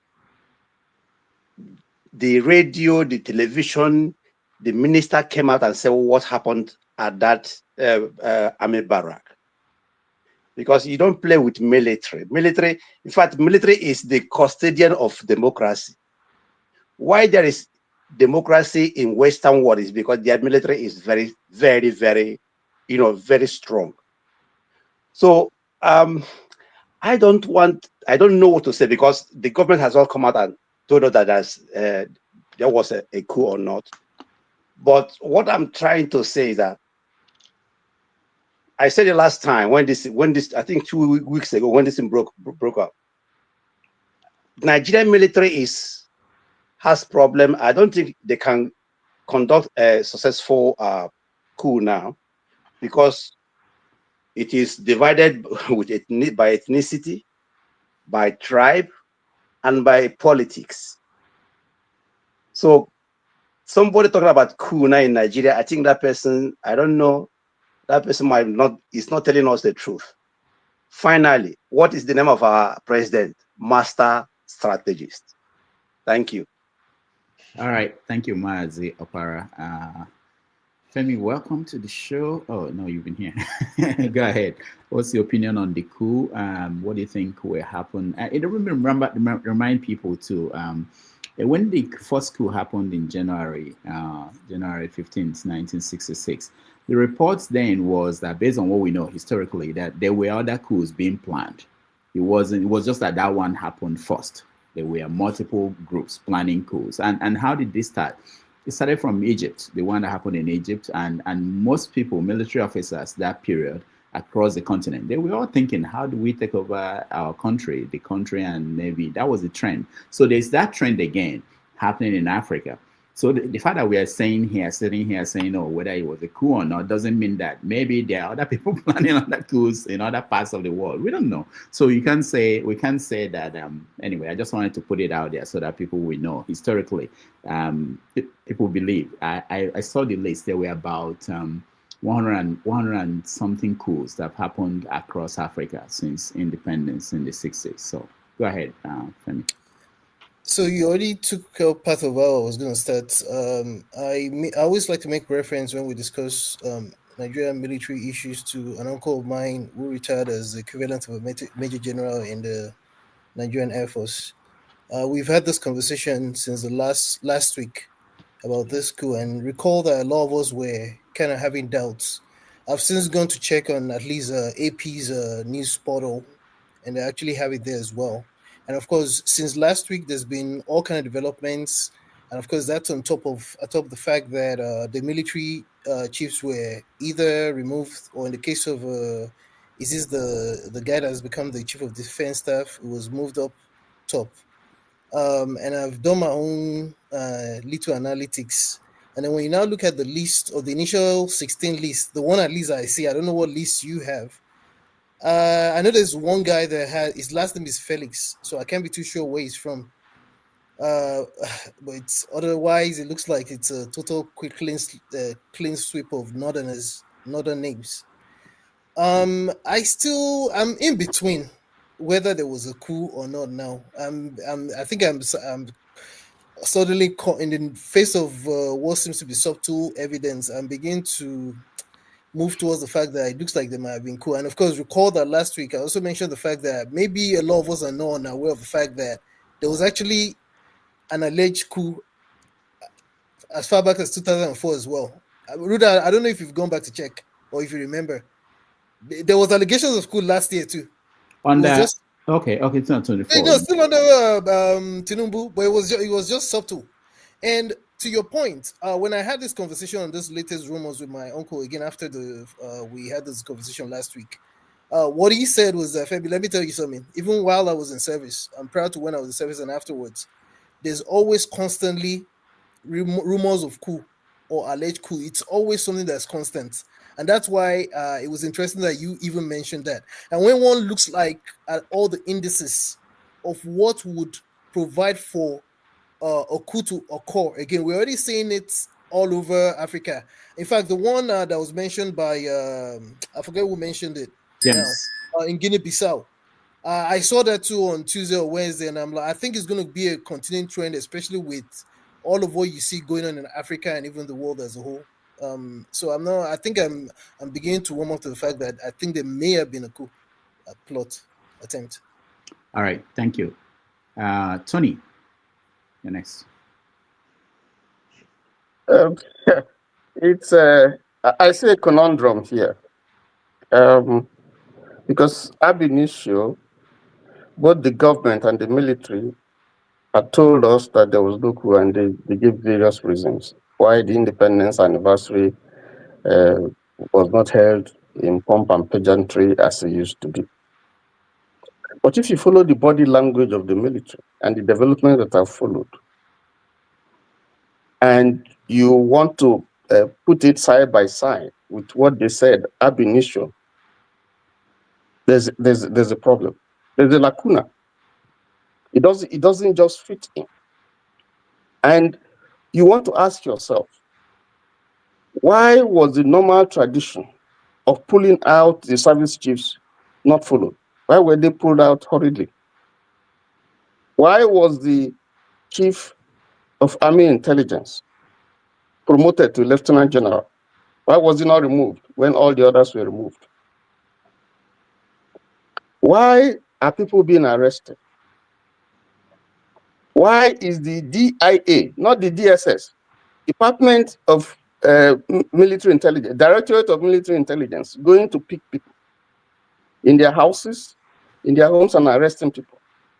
the radio, the television, the minister came out and said what happened at that army barrack. Because you don't play with military. In fact, military is the custodian of democracy. Why there is democracy in Western world is because their military is very, very, very, very strong. So I don't know what to say, because the government has all come out and told us that there was a coup or not. But what I'm trying to say is that I said it last time when this I think 2 weeks ago, when this thing broke up. Nigerian military has problem. I don't think they can conduct a successful coup now, because it is divided by ethnicity, by tribe, and by politics. So somebody talking about coup now in Nigeria, I think that person, I don't know, that person is not telling us the truth. Finally, what is the name of our president? Master strategist. Thank you. All right. Thank you, Mazi Opara. Femi, welcome to the show. Oh, no, you've been here. Go ahead. What's your opinion on the coup? What do you think will happen? Remind people too, when the first coup happened in January 15th, 1966, the reports then was that, based on what we know historically, that there were other coups being planned. It was just that one happened first. There were multiple groups planning coups. And how did this start? It started from Egypt, the one that happened in Egypt, and most people, military officers that period across the continent, they were all thinking, how do we take over our country, the country and Navy? That was the trend. So there's that trend again happening in Africa. So the fact that we are sitting here saying, whether it was a coup or not, doesn't mean that maybe there are other people planning other coups in other parts of the world. We don't know. So we can't say that. Anyway, I just wanted to put it out there so that people will know historically. People believe. I saw the list. There were about 100 and something coups that have happened across Africa since independence in the 60s. So go ahead, Femi. So you already took part of how I was going to start. I always like to make reference when we discuss Nigerian military issues to an uncle of mine who retired as the equivalent of a major general in the Nigerian Air Force. We've had this conversation since the last week about this coup, and recall that a lot of us were kind of having doubts I've since gone to check on at least AP's news portal, and they actually have it there as well. And of course, since last week, there's been all kind of developments, and of course, that's on top of the fact that the military chiefs were either removed, or in the case of is this the guy that has become the chief of defense staff, who was moved up top. And I've done my own little analytics. And then when you now look at the list, or the initial 16 list, the one at least I see, I don't know what list you have. I know there's one guy that had his last name is Felix, so I can't be too sure where he's from. But otherwise, it looks like it's a total quick clean sweep of northern names. I'm in between whether there was a coup or not. Now I think I'm suddenly caught in the face of what seems to be subtle evidence. I'm beginning to move towards the fact that it looks like they might have been coup. And of course, recall that last week I also mentioned the fact that maybe a lot of us are not unaware of the fact that there was actually an alleged coup as far back as 2004 as well. Ruda, I don't know if you've gone back to check or if you remember. There was allegations of coup last year too. On that, okay, it's not 24. It was still under Tinubu, but it was just subtle. And to your point, when I had this conversation on this latest rumors with my uncle again after we had this conversation last week, what he said was that, Fabi, let me tell you something. Even while I was in service, I'm proud to when I was in service and afterwards, there's always constantly rumors of coup or alleged coup. It's always something that's constant. And that's why it was interesting that you even mentioned that. And when one looks at all the indices of what would provide for a coup to occur, again, we're already seeing it all over Africa. In fact, the one that was mentioned by, I forget who mentioned it, in Guinea-Bissau. I saw that too on Tuesday or Wednesday, and I'm like, I think it's going to be a continuing trend, especially with all of what you see going on in Africa and even the world as a whole. So I think I'm beginning to warm up to the fact that I think there may have been a coup plot attempt. All right, thank you. Tony, you're next. It's I see a conundrum here. Because ab initio, both the government and the military had told us that there was no coup, and they gave various reasons why the independence anniversary was not held in pomp and pageantry as it used to be. But if you follow the body language of the military and the development that have followed, and you want to put it side by side with what they said ab initio, there's a problem. There's a lacuna. It doesn't just fit in. And you want to ask yourself, why was the normal tradition of pulling out the service chiefs not followed? Why were they pulled out hurriedly? Why was the chief of army intelligence promoted to lieutenant general? Why was he not removed when all the others were removed? Why are people being arrested? Why is the DIA, not the DSS, Department of Military Intelligence, Directorate of Military Intelligence, going to pick people in their houses, in their homes, and arresting people?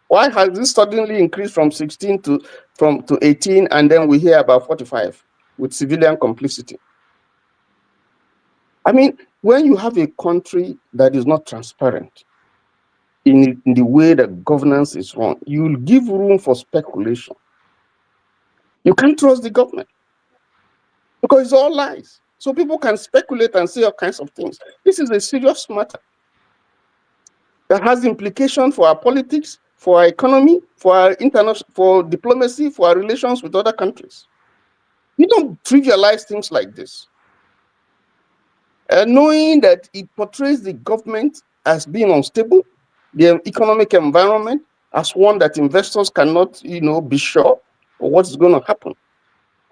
Why has this suddenly increased from 16 to 18, and then we hear about 45 with civilian complicity? I mean, when you have a country that is not transparent in the way that governance is run, you will give room for speculation. You can't trust the government because it's all lies. So people can speculate and say all kinds of things. This is a serious matter that has implications for our politics, for our economy, for our for diplomacy, for our relations with other countries. You don't trivialize things like this. Knowing that it portrays the government as being unstable, the economic environment as one that investors cannot, be sure of what is going to happen.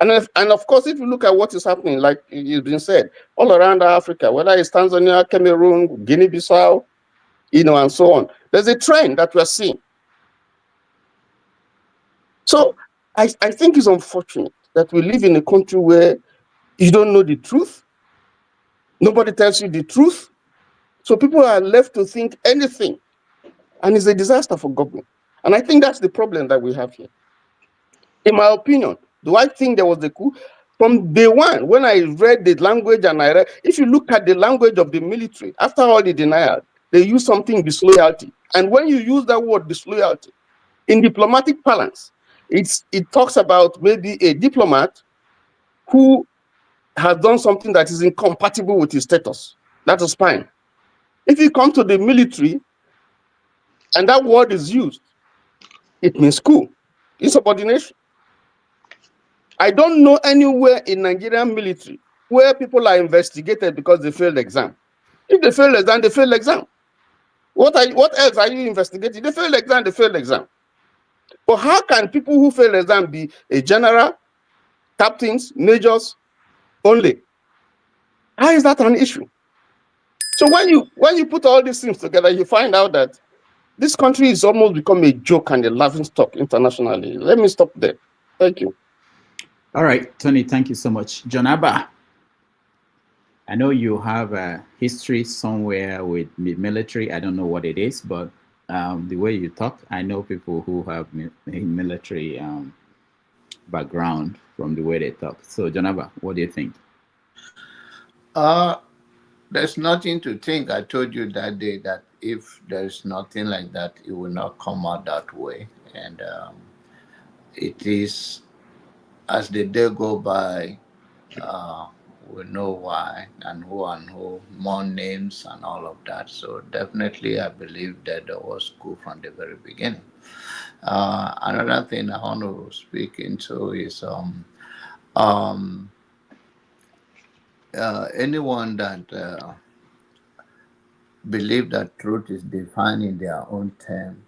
And of course, if you look at what is happening, like it's been said, all around Africa, whether it's Tanzania, Cameroon, Guinea-Bissau, and so on, there's a trend that we're seeing. So I think it's unfortunate that we live in a country where you don't know the truth, Nobody tells you the truth. So people are left to think anything. And it's a disaster for government. And I think that's the problem that we have here. In my opinion, do I think there was a coup? From day one, when I read the language and I read, if you look at the language of the military, after all the denial, they use something disloyalty. And when you use that word disloyalty, in diplomatic parlance, it talks about maybe a diplomat who has done something that is incompatible with his status. That is fine. If you come to the military and that word is used, it means coup, insubordination. I don't know anywhere in Nigerian military where people are investigated because they failed exam. If they fail exam, they fail exam. What else are you investigating? They failed exam, they failed exam. But how can people who fail exam be a general, captains, majors only? How is that an issue? So when you put all these things together, you find out that this country is almost become a joke and a laughingstock internationally. Let me stop there. Thank you. All right, Tony, thank you so much. John Abba, I know you have a history somewhere with the military. I don't know what it is, but the way you talk, I know people who have military background from the way they talk. So, John Abba, what do you think? There's nothing to think. I told you that day that if there's nothing like that, it will not come out that way. And it is, as the day go by, we know why and who, more names and all of that. So definitely I believe that there was coup from the very beginning. Another thing I want to speak into is anyone that believe that truth is defined in their own term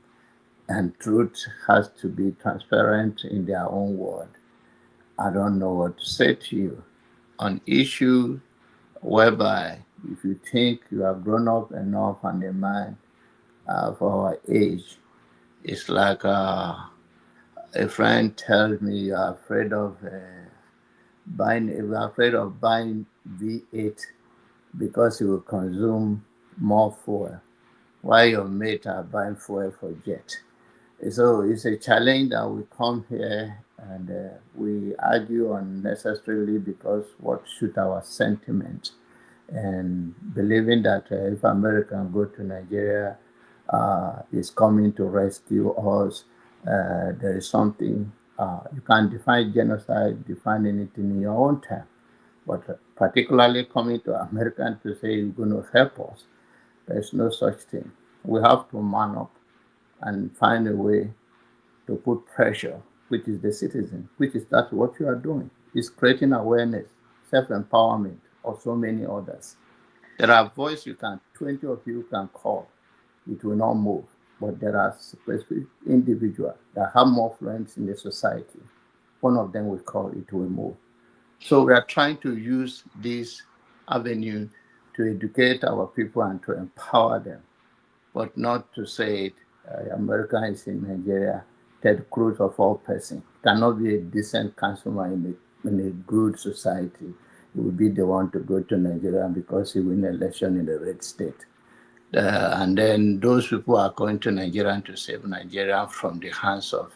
and truth has to be transparent in their own word, I don't know what to say to you. On issue whereby if you think you have grown up enough on the mind for our age, it's like a friend tells me you're afraid of buying V8 because it will consume more fuel, while your mates are buying fuel for jet. So it's a challenge that we come here and we argue unnecessarily because what suits our sentiment, and believing that if America go to Nigeria is coming to rescue us, there is something, you can't define genocide, define anything in your own term, but particularly coming to America to say you're going to help us, there's no such thing. We have to man up and find a way to put pressure, which is the citizen, which is that's what you are doing. It's creating awareness, self-empowerment, or so many others. There are voices 20 of you can call, it will not move. But there are specific individuals that have more influence in the society. One of them will call, it will move. So we are trying to use this avenue to educate our people and to empower them, but not to say America is in Nigeria, Ted Cruz of all person cannot be a decent consumer in a good society. He will be the one to go to Nigeria because he win election in the red state. And then those people are going to Nigeria to save Nigeria from the hands of,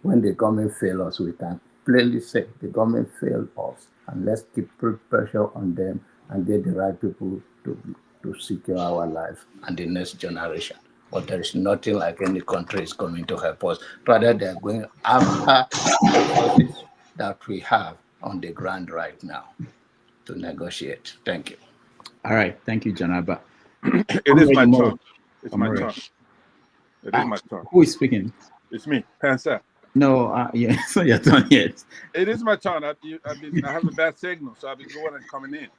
when the government fails us, we can plainly say the government failed us, and let's keep pressure on them and get the right people to secure our life and the next generation. But there is nothing like any country is coming to help us. Rather, they're going after resources that we have on the ground right now to negotiate. Thank you. All right. Thank you, Janaba. It is my turn. It's my turn. It is my turn. Who is speaking? It's me, Pansa. No, yeah, so your turn, yes. It is my turn. I have a bad signal, so I've been going and coming in.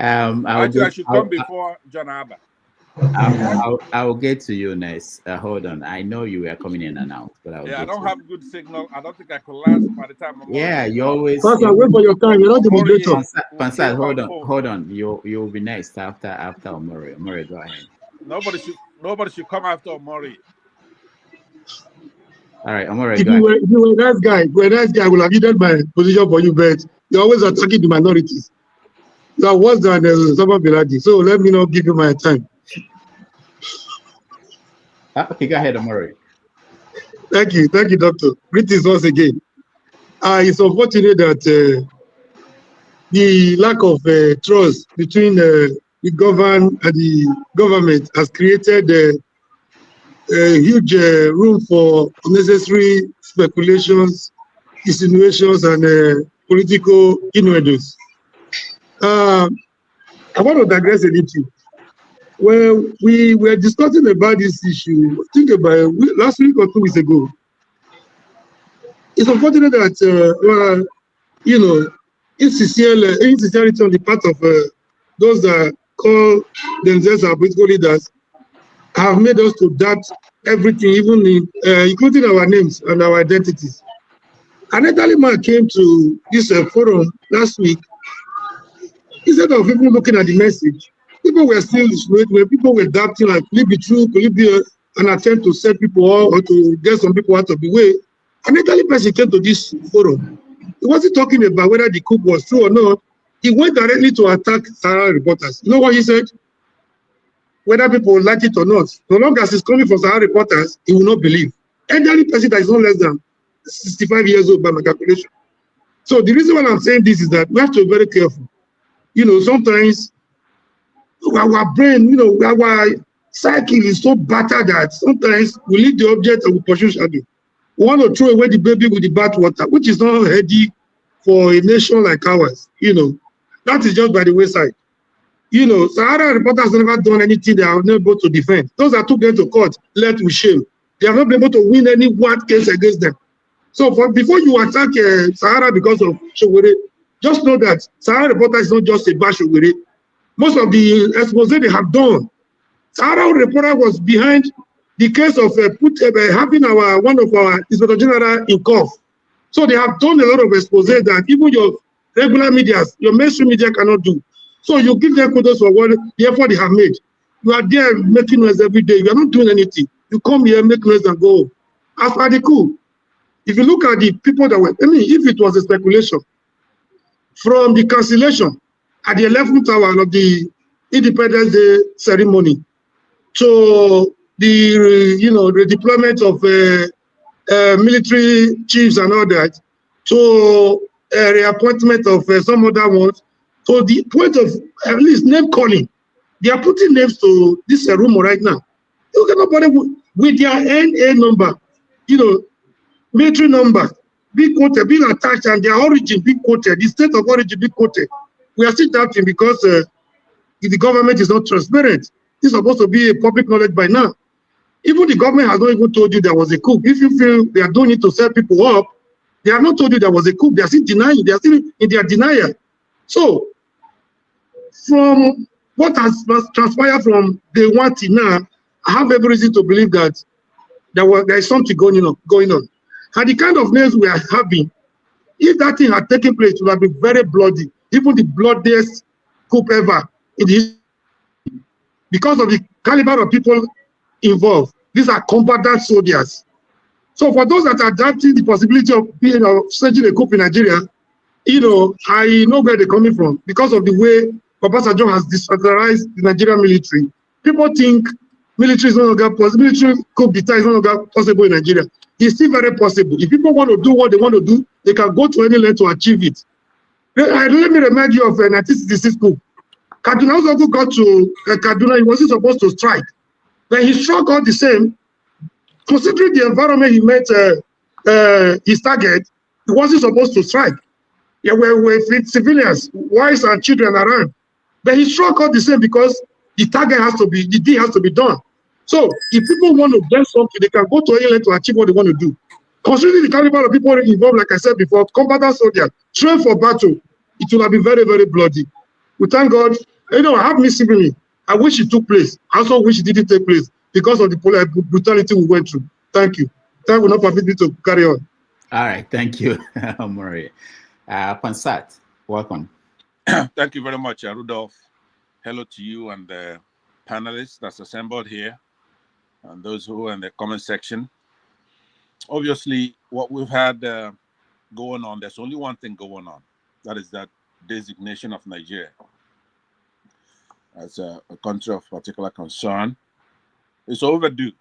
I should come before John Abba. I'll get to you next. Hold on. I know you were coming in and out, but I don't have good signal. I don't think I could last by the time I'm you always. Pastor, wait for your time. You're not the moderator. Pansat, hold on. You'll be next after Omori. Omori, go ahead. Nobody should come after Omori. All right, Omori. If you were a nice guy, I would have needed my position for you, but you're always attacking the minorities. are worse than Osama bin Laden. So let me not give you my time. Okay, go ahead, Amori. Thank you, Doctor. Greetings once again. It's unfortunate that the lack of trust between the government and the government has created a huge room for unnecessary speculations, insinuations, and political innuendos. I want to digress a little. Well, we were discussing about this issue, I think about last week or 2 weeks ago. It's unfortunate that, insincerity on the part of those that call themselves our political leaders have made us to doubt everything, even including our names and our identities. An elderly man came to this forum last week. Instead of even looking at the message, people were still where people were doubting, like, could it be true? Could it be an attempt to set people off or to get some people out of the way? An elderly person came to this forum. He wasn't talking about whether the coup was true or not. He went directly to attack Sahara reporters. You know what he said? Whether people like it or not, so long as it's coming from Sahara reporters, he will not believe. Elderly person that is not less than 65 years old by my calculation. So the reason why I'm saying this is that we have to be very careful. Sometimes our brain, our cycle is so battered that sometimes we leave the object and we pursue shadow. We want to throw away the baby with the bathwater, which is not healthy for a nation like ours. That is just by the wayside. Sahara reporters have never done anything they are not able to defend. Those that took them to court left with shame. They have not been able to win any one case against them. So before you attack Sahara because of Shogore, just know that Sahara reporter is not just a bad Shogore. Most of the expose they have done, Sahara reporter was behind the case of having one of our Inspector General in cuff. So they have done a lot of expose that even your regular media, your mainstream media cannot do. So you give them kudos for the effort they have made. You are there making noise every day. You are not doing anything. You come here, make noise and go home. As for the coup, if you look at the people that were, if it was a speculation, from the cancellation at the 11th hour of the Independence Day ceremony to the redeployment of military chiefs and all that, to reappointment of some other ones, to the point of at least name calling. They are putting names to this rumor right now. You cannot bother with their NA number, military number, being quoted, being attached, and their origin being quoted, the state of origin being quoted. We are still doubting because if the government is not transparent, it's supposed to be a public knowledge by now. Even the government has not even told you there was a coup. If you feel they are doing it to set people up, they have not told you there was a coup. They are still denying. They are still in their denial. So, from what has transpired from day one till now, I have every reason to believe that there is something going on. And the kind of names we are having, if that thing had taken place, it would have been very bloody, even the bloodiest coup ever in the because of the caliber of people involved. These are combatant soldiers. So for those that are doubting the possibility of staging a coup in Nigeria, I know where they're coming from because of the way Obasanjo has decentralized the Nigerian military. People think military is no longer possible. Military coup d'etat is no longer possible in Nigeria. It's still very possible. If people want to do what they want to do, they can go to any length to achieve it. Let me remind you of 1966 coup. Kaduna also got to Kaduna. He wasn't supposed to strike. But he struck all the same. Considering the environment he met his target, he wasn't supposed to strike. There were with civilians, wives and children around. But he struck all the same because the target has to be, the deal has to be done. So if people want to get something, they can go to any length to achieve what they want to do. Considering the caliber of people involved, like I said before, combatant soldiers, trained for battle, it will have been very, very bloody. We thank God. I have missing me. I wish it took place. I also wish it didn't take place because of the brutality we went through. Thank you. That will not permit me to carry on. All right. Thank you, Maria. Pansat, welcome. Thank you very much, Rudolph. Hello to you and the panelists that's assembled here and those who are in the comment section. Obviously, what we've had going on, there's only one thing going on. That is that designation of Nigeria. as a country of particular concern. It's overdue.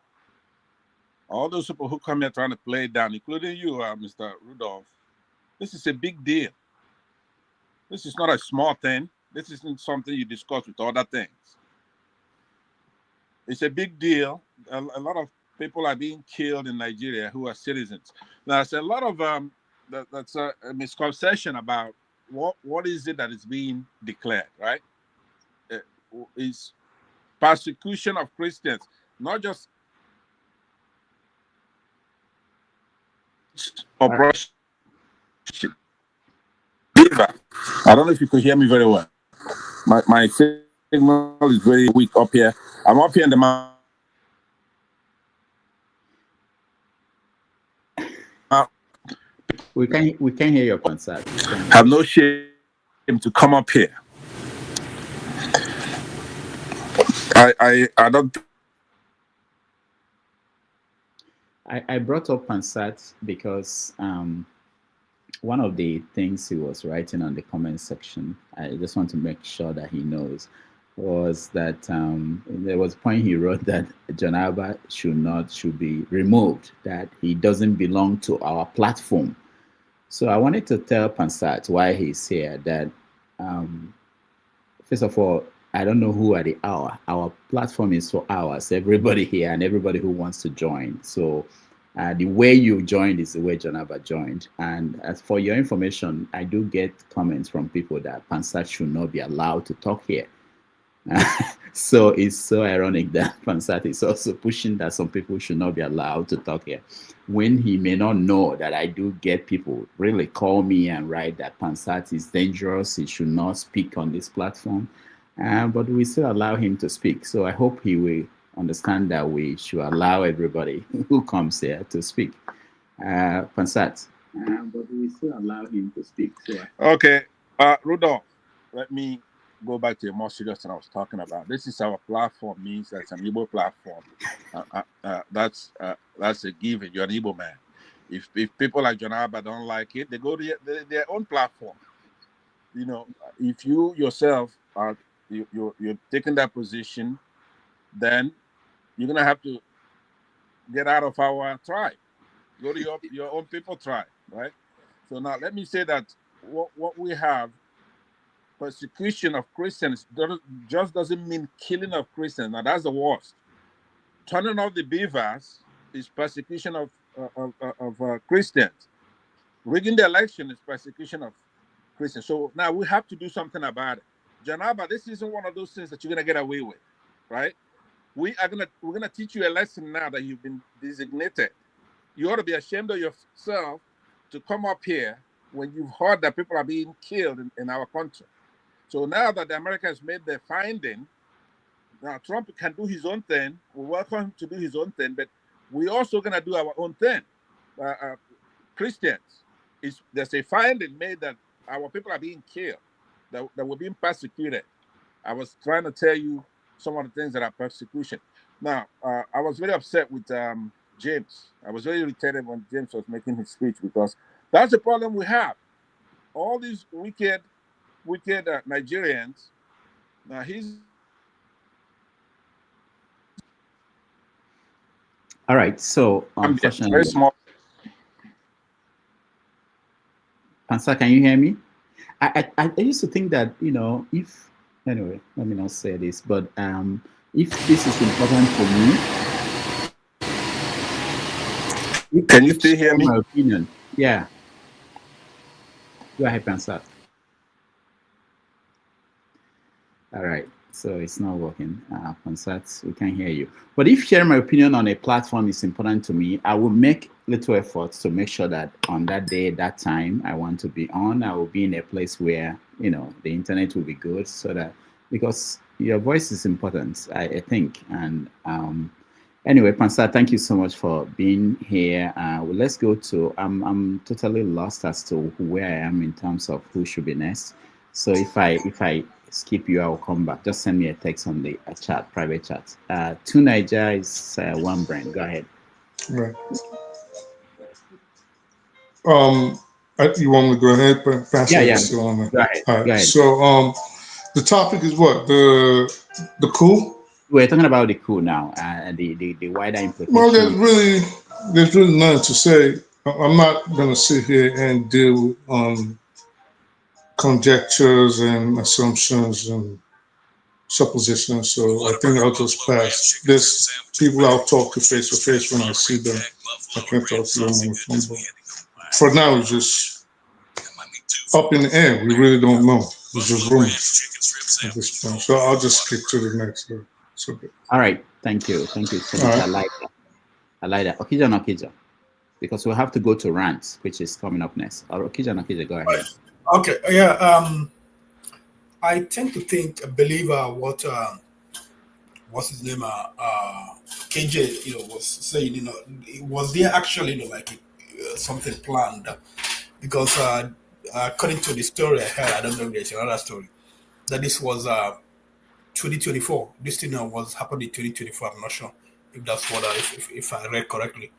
All those people who come here trying to play it down, including you, Mr. Rudolph, this is a big deal. This is not a small thing. This isn't something you discuss with other things. It's a big deal. A lot of people are being killed in Nigeria who are citizens. Now, there's a lot of that's a misconception about what is it that is being declared, right? It's persecution of Christians, not just oppression. I don't know if you could hear me very well. My signal is very weak up here. I'm up here in the mountain. We can hear your concert. Have no shame to come up here. I don't. I brought up Pansat because one of the things he was writing on the comment section, I just want to make sure that he knows, was that there was a point he wrote that John Alba should be removed, that he doesn't belong to our platform. So I wanted to tell Pansat why he's here that first of all, I don't know who are the hour. Our platform is for hours, everybody here and everybody who wants to join. So the way you joined is the way John Alba joined. And as for your information, I do get comments from people that Pansat should not be allowed to talk here. So it's so ironic that Pansat is also pushing that some people should not be allowed to talk here, when he may not know that I do get people really call me and write that Pansat is dangerous, he should not speak on this platform, but we still allow him to speak. So I hope he will understand that we should allow everybody who comes here to speak. Pansat, but we still allow him to speak. So Okay, Rudolph, let me go back to a more serious thing I was talking about. This is our platform, means that's an Igbo platform. That's a given. You're an Igbo man. If people like John Alba don't like it, they go to their own platform. You know, if you yourself are you're taking that position, then you're gonna have to get out of our tribe. Go to your own people tribe, right? So now let me say that what we have. Persecution of Christians just doesn't mean killing of Christians. Now that's the worst. Turning off the beavers is persecution of Christians. Rigging the election is persecution of Christians. So now we have to do something about it. Janaba, this isn't one of those things that you're gonna get away with, right? We're gonna teach you a lesson now that you've been designated. You ought to be ashamed of yourself to come up here when you've heard that people are being killed in our country. So now that the America has made their finding, now Trump can do his own thing. We welcome him to do his own thing, but we're also going to do our own thing. Christians, there's a finding made that our people are being killed, that we're being persecuted. I was trying to tell you some of the things that are persecution. Now, I was very upset with James. I was very irritated when James was making his speech, because that's the problem we have. All these wicked Nigerians. Now he's all right. So unfortunately, very small. Pansat, can you hear me? I used to think that, you know, if anyway, let me not say this, but if this is important for me, can you still hear me? My opinion, yeah. Go ahead, Pansat. All right, so it's not working. Pansat, we can't hear you. But if sharing my opinion on a platform is important to me, I will make little efforts to make sure that on that day, that time I want to be on, I will be in a place where, you know, the internet will be good, so that, because your voice is important, I think. And anyway, Pansat, thank you so much for being here. Well, let's go to, I'm totally lost as to where I am in terms of who should be next. So if I skip you, I will come back. Just send me a text on the chat, private chat. Two Niger is one brand. Go ahead. Right. You want me to go ahead, Pastor? Yeah. Go ahead. All right. Go ahead. So The topic is what? The coup? We're talking about the coup now, the wider implications. Well, there's really nothing to say. I'm not going to sit here and deal with conjectures and assumptions and suppositions. So I think I'll just pass. There's people I'll talk to face when I see them. I can't talk to them on the phone. But for now, it's just up in the air. We really don't know. It's just rumors at this point. So I'll just skip to the next one. Okay. All right. Thank you so much. Right. I like that. Okija, because we'll have to go to rants, which is coming up next. Okija, go ahead. Okay. Yeah. I tend to believe what's his name? KJ, was saying, was there actually, something planned? Because according to the story I heard, I don't know if there's another story, that this was 2024. This thing was happening in 2024. I'm not sure if that's what if I read correctly.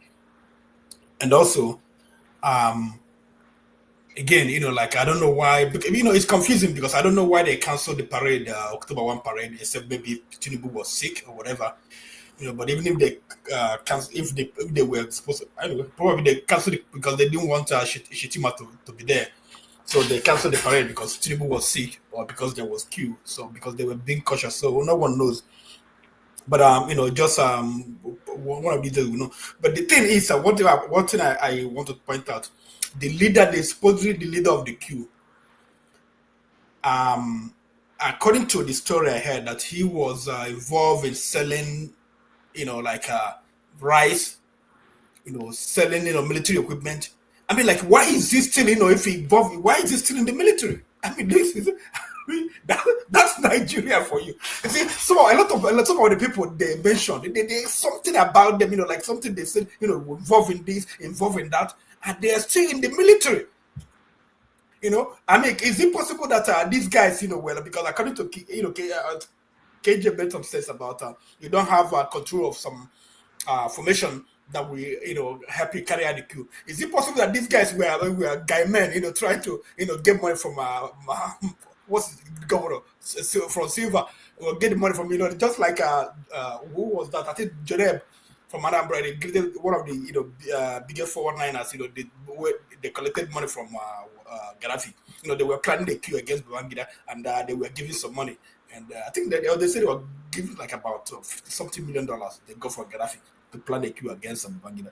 And also, again, I don't know why, it's confusing because I don't know why they canceled the parade, October 1 parade, except maybe Tinubu was sick or whatever. But even if they if they were supposed to, I don't know, probably they canceled it because they didn't want Shetima to be there. So they canceled the parade because Tinubu was sick or because there was queue. So because they were being cautious. So no one knows. But just one of these days, But the thing is, one thing I want to point out, supposedly the leader of the queue, according to the story I heard, that he was involved in selling, rice, selling, military equipment. I mean, why is he still, if he involved, why is he still in the military? I mean, that's Nigeria for you. You see, some of the people they mentioned, there's something about them, something they said, involved in this, involved in that, and they are still in the military. I mean, is it possible that these guys, because according to KJ Bentham says about you don't have control of some formation that we help you carry out the coup. Is it possible that these guys were guy men, trying to get money from what's the governor from Silva, or get the money from just like who was that? I think Janeb from Anambra, they greeted one of the biggest 419ers. They collected money from Gaddafi. They were planning the coup against Babangida, and they were giving some money. And I think that they said they were giving about $50-something million. They go for Gaddafi to plan a coup against Babangida.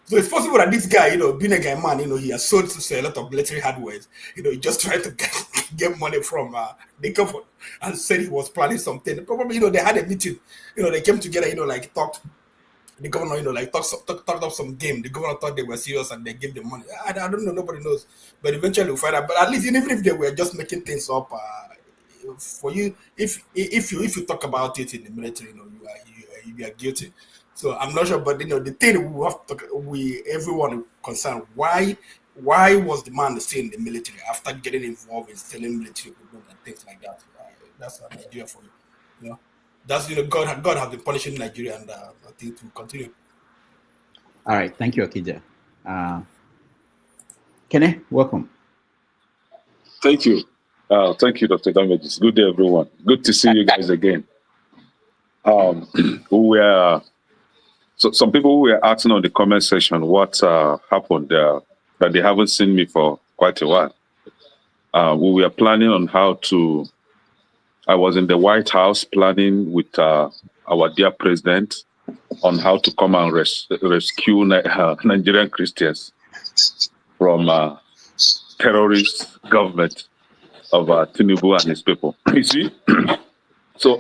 So it's possible that this guy, being a guy man, he has sold a lot of military hardware. He just tried to get money from the government and said he was planning something. Probably, they had a meeting. They came together, talked. The governor, talked up some game. The governor thought they were serious and they gave them money. I don't know. Nobody knows. But eventually we'll find out. But at least even if they were just making things up, for you, if you talk about it in the military, you are guilty. So I'm not sure, but the thing we have to everyone concerned, why was the man still in the military after getting involved in selling military equipment and things like that? That's an idea for you. That's God has been punishing Nigeria, and I think to continue. All right, thank you, Okija. Kene, welcome. Thank you. Thank you, Dr. Damages. Good day, everyone. Good to see you guys again. So some people were asking on the comment section what happened there, that they haven't seen me for quite a while. We were planning on how to, I was in the White House planning with our dear president on how to come and rescue Nigerian Christians from terrorist government of Tinubu and his people. You see? So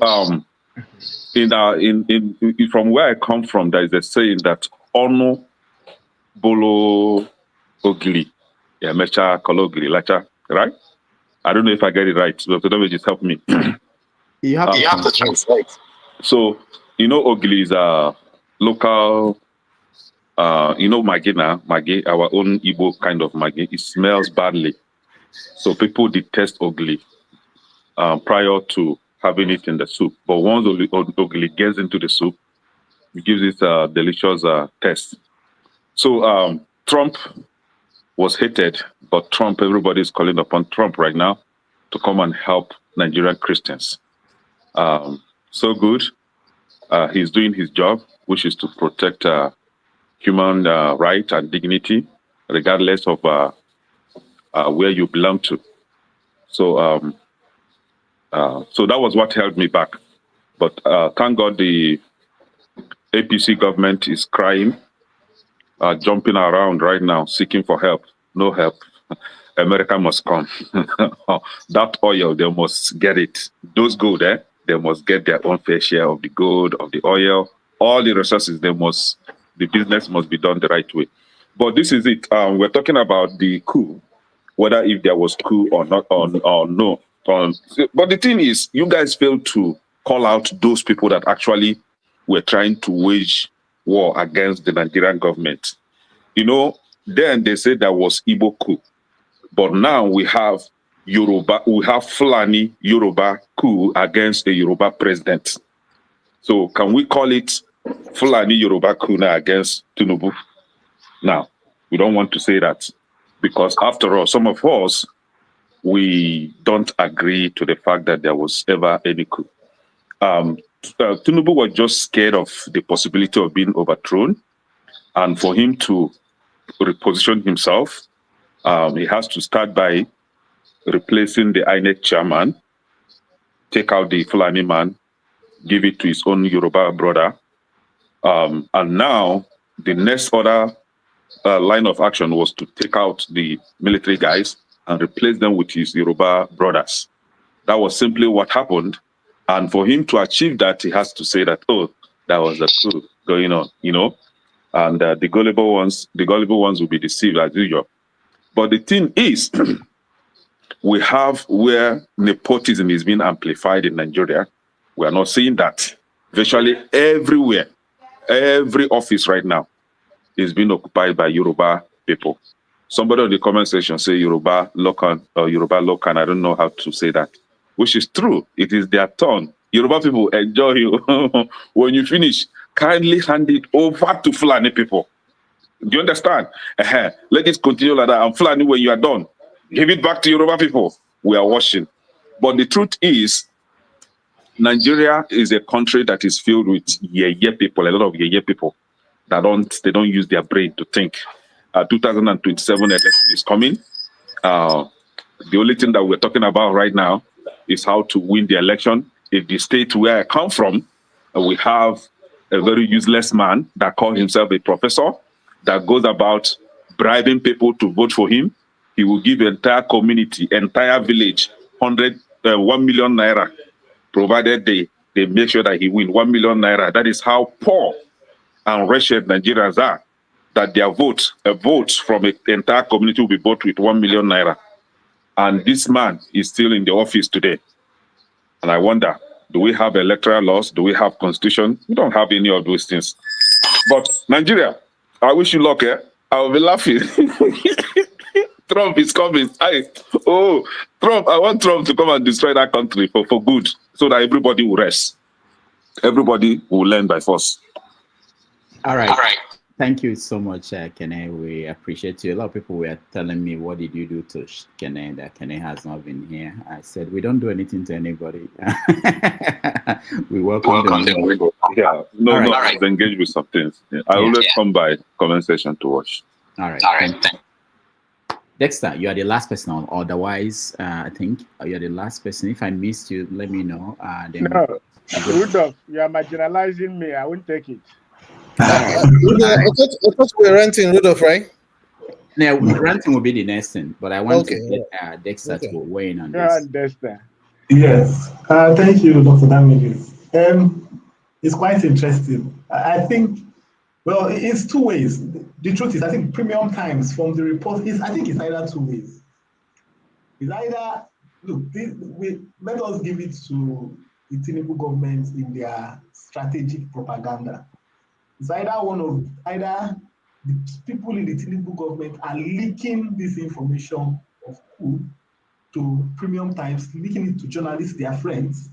from where I come from, there is a saying that Ono Bolo Ogli, Mecha Kologli, Lacha, right? I don't know if I get it right. Dr. David, just help me. You have to translate. So, Ogli is a local, Maggi, our own Igbo kind of Maggi. It smells badly. So people detest Ogli prior to having it in the soup. But once Ogli gets into the soup, it gives it a delicious taste. So Trump was hated, but everybody is calling upon Trump right now to come and help Nigerian Christians. So good. He's doing his job, which is to protect human right and dignity, regardless of where you belong to. So, so that was what held me back. But thank God the APC government is crying, jumping around right now, seeking for help. No help. America must come. That oil, they must get it. Those gold, they must get their own fair share of the gold, of the oil, all the resources. The business must be done the right way. But this is it. We're talking about the coup, whether if there was coup or not, or no. But the thing is, you guys failed to call out those people that actually were trying to wage war against the Nigerian government. You know, then they said there was Igbo coup. But now we have Fulani Yoruba coup against a Yoruba president. So can we call it Fulani Yoruba coup now against Tinubu? Now, we don't want to say that because after all, some of us, we don't agree to the fact that there was ever any coup. Tinubu was just scared of the possibility of being overthrown, and for him to reposition himself, he has to start by replacing the INEC chairman, take out the Fulani man, give it to his own Yoruba brother. And now the next other line of action was to take out the military guys and replace them with his Yoruba brothers. That was simply what happened. And for him to achieve that, he has to say that, oh, that was a coup going on, you know. And the gullible ones will be deceived as usual. But the thing is, we have where nepotism is being amplified in Nigeria. We are not seeing that. Virtually everywhere, every office right now is being occupied by Yoruba people. Somebody in the comment section say Yoruba local or Yoruba local. I don't know how to say that, which is true. It is their turn. Yoruba people enjoy you. When you finish, kindly hand it over to Fulani people. Do you understand? Let it continue like that. And Fulani, when you are done, give it back to Yoruba people. We are watching. But the truth is, Nigeria is a country that is filled with people, a lot of people that don't use their brain to think. 2027 election is coming. The only thing that we're talking about right now is how to win the election. In the state where I come from, we have a very useless man that calls himself a professor, that goes about bribing people to vote for him. He will give the entire community, entire village, 1 million naira, provided they make sure that he wins 1 million naira. That is how poor and wretched Nigerians are, that their vote, a vote from an entire community will be bought with 1 million naira. And this man is still in the office today. And I wonder, do we have electoral laws? Do we have constitution? We don't have any of those things. But Nigeria, I wish you luck, I will be laughing. Trump is coming. Trump, I want Trump to come and destroy that country for good, so that everybody will rest. Everybody will learn by force. All right. Thank you so much, Kene. We appreciate you. A lot of people were telling me, what did you do to Kene, that Kene has not been here? I said, we don't do anything to anybody. We welcome them. Yeah, no, I've engaged with some things. Yeah. I always come by comment section to watch. All right. Dexter, you are the last person on. Otherwise, I think you're the last person. If I missed you, let me know. No, Rudolph, you are marginalizing me. I won't take it. I thought we were ranting Rudolph, right? Yeah, ranting will be the next thing, but I want to get Dexter to weigh in on this. Dexter. Yes, thank you, Dr. Damages. It's quite interesting. I think, well, it's two ways. The truth is, I think Premium Times from the report is, I think it's either two ways. It's either, look, let us give it to the Tinubu government in their strategic propaganda. It's either either the people in the Tinubu government are leaking this information of coup to Premium Times, leaking it to journalists, their friends,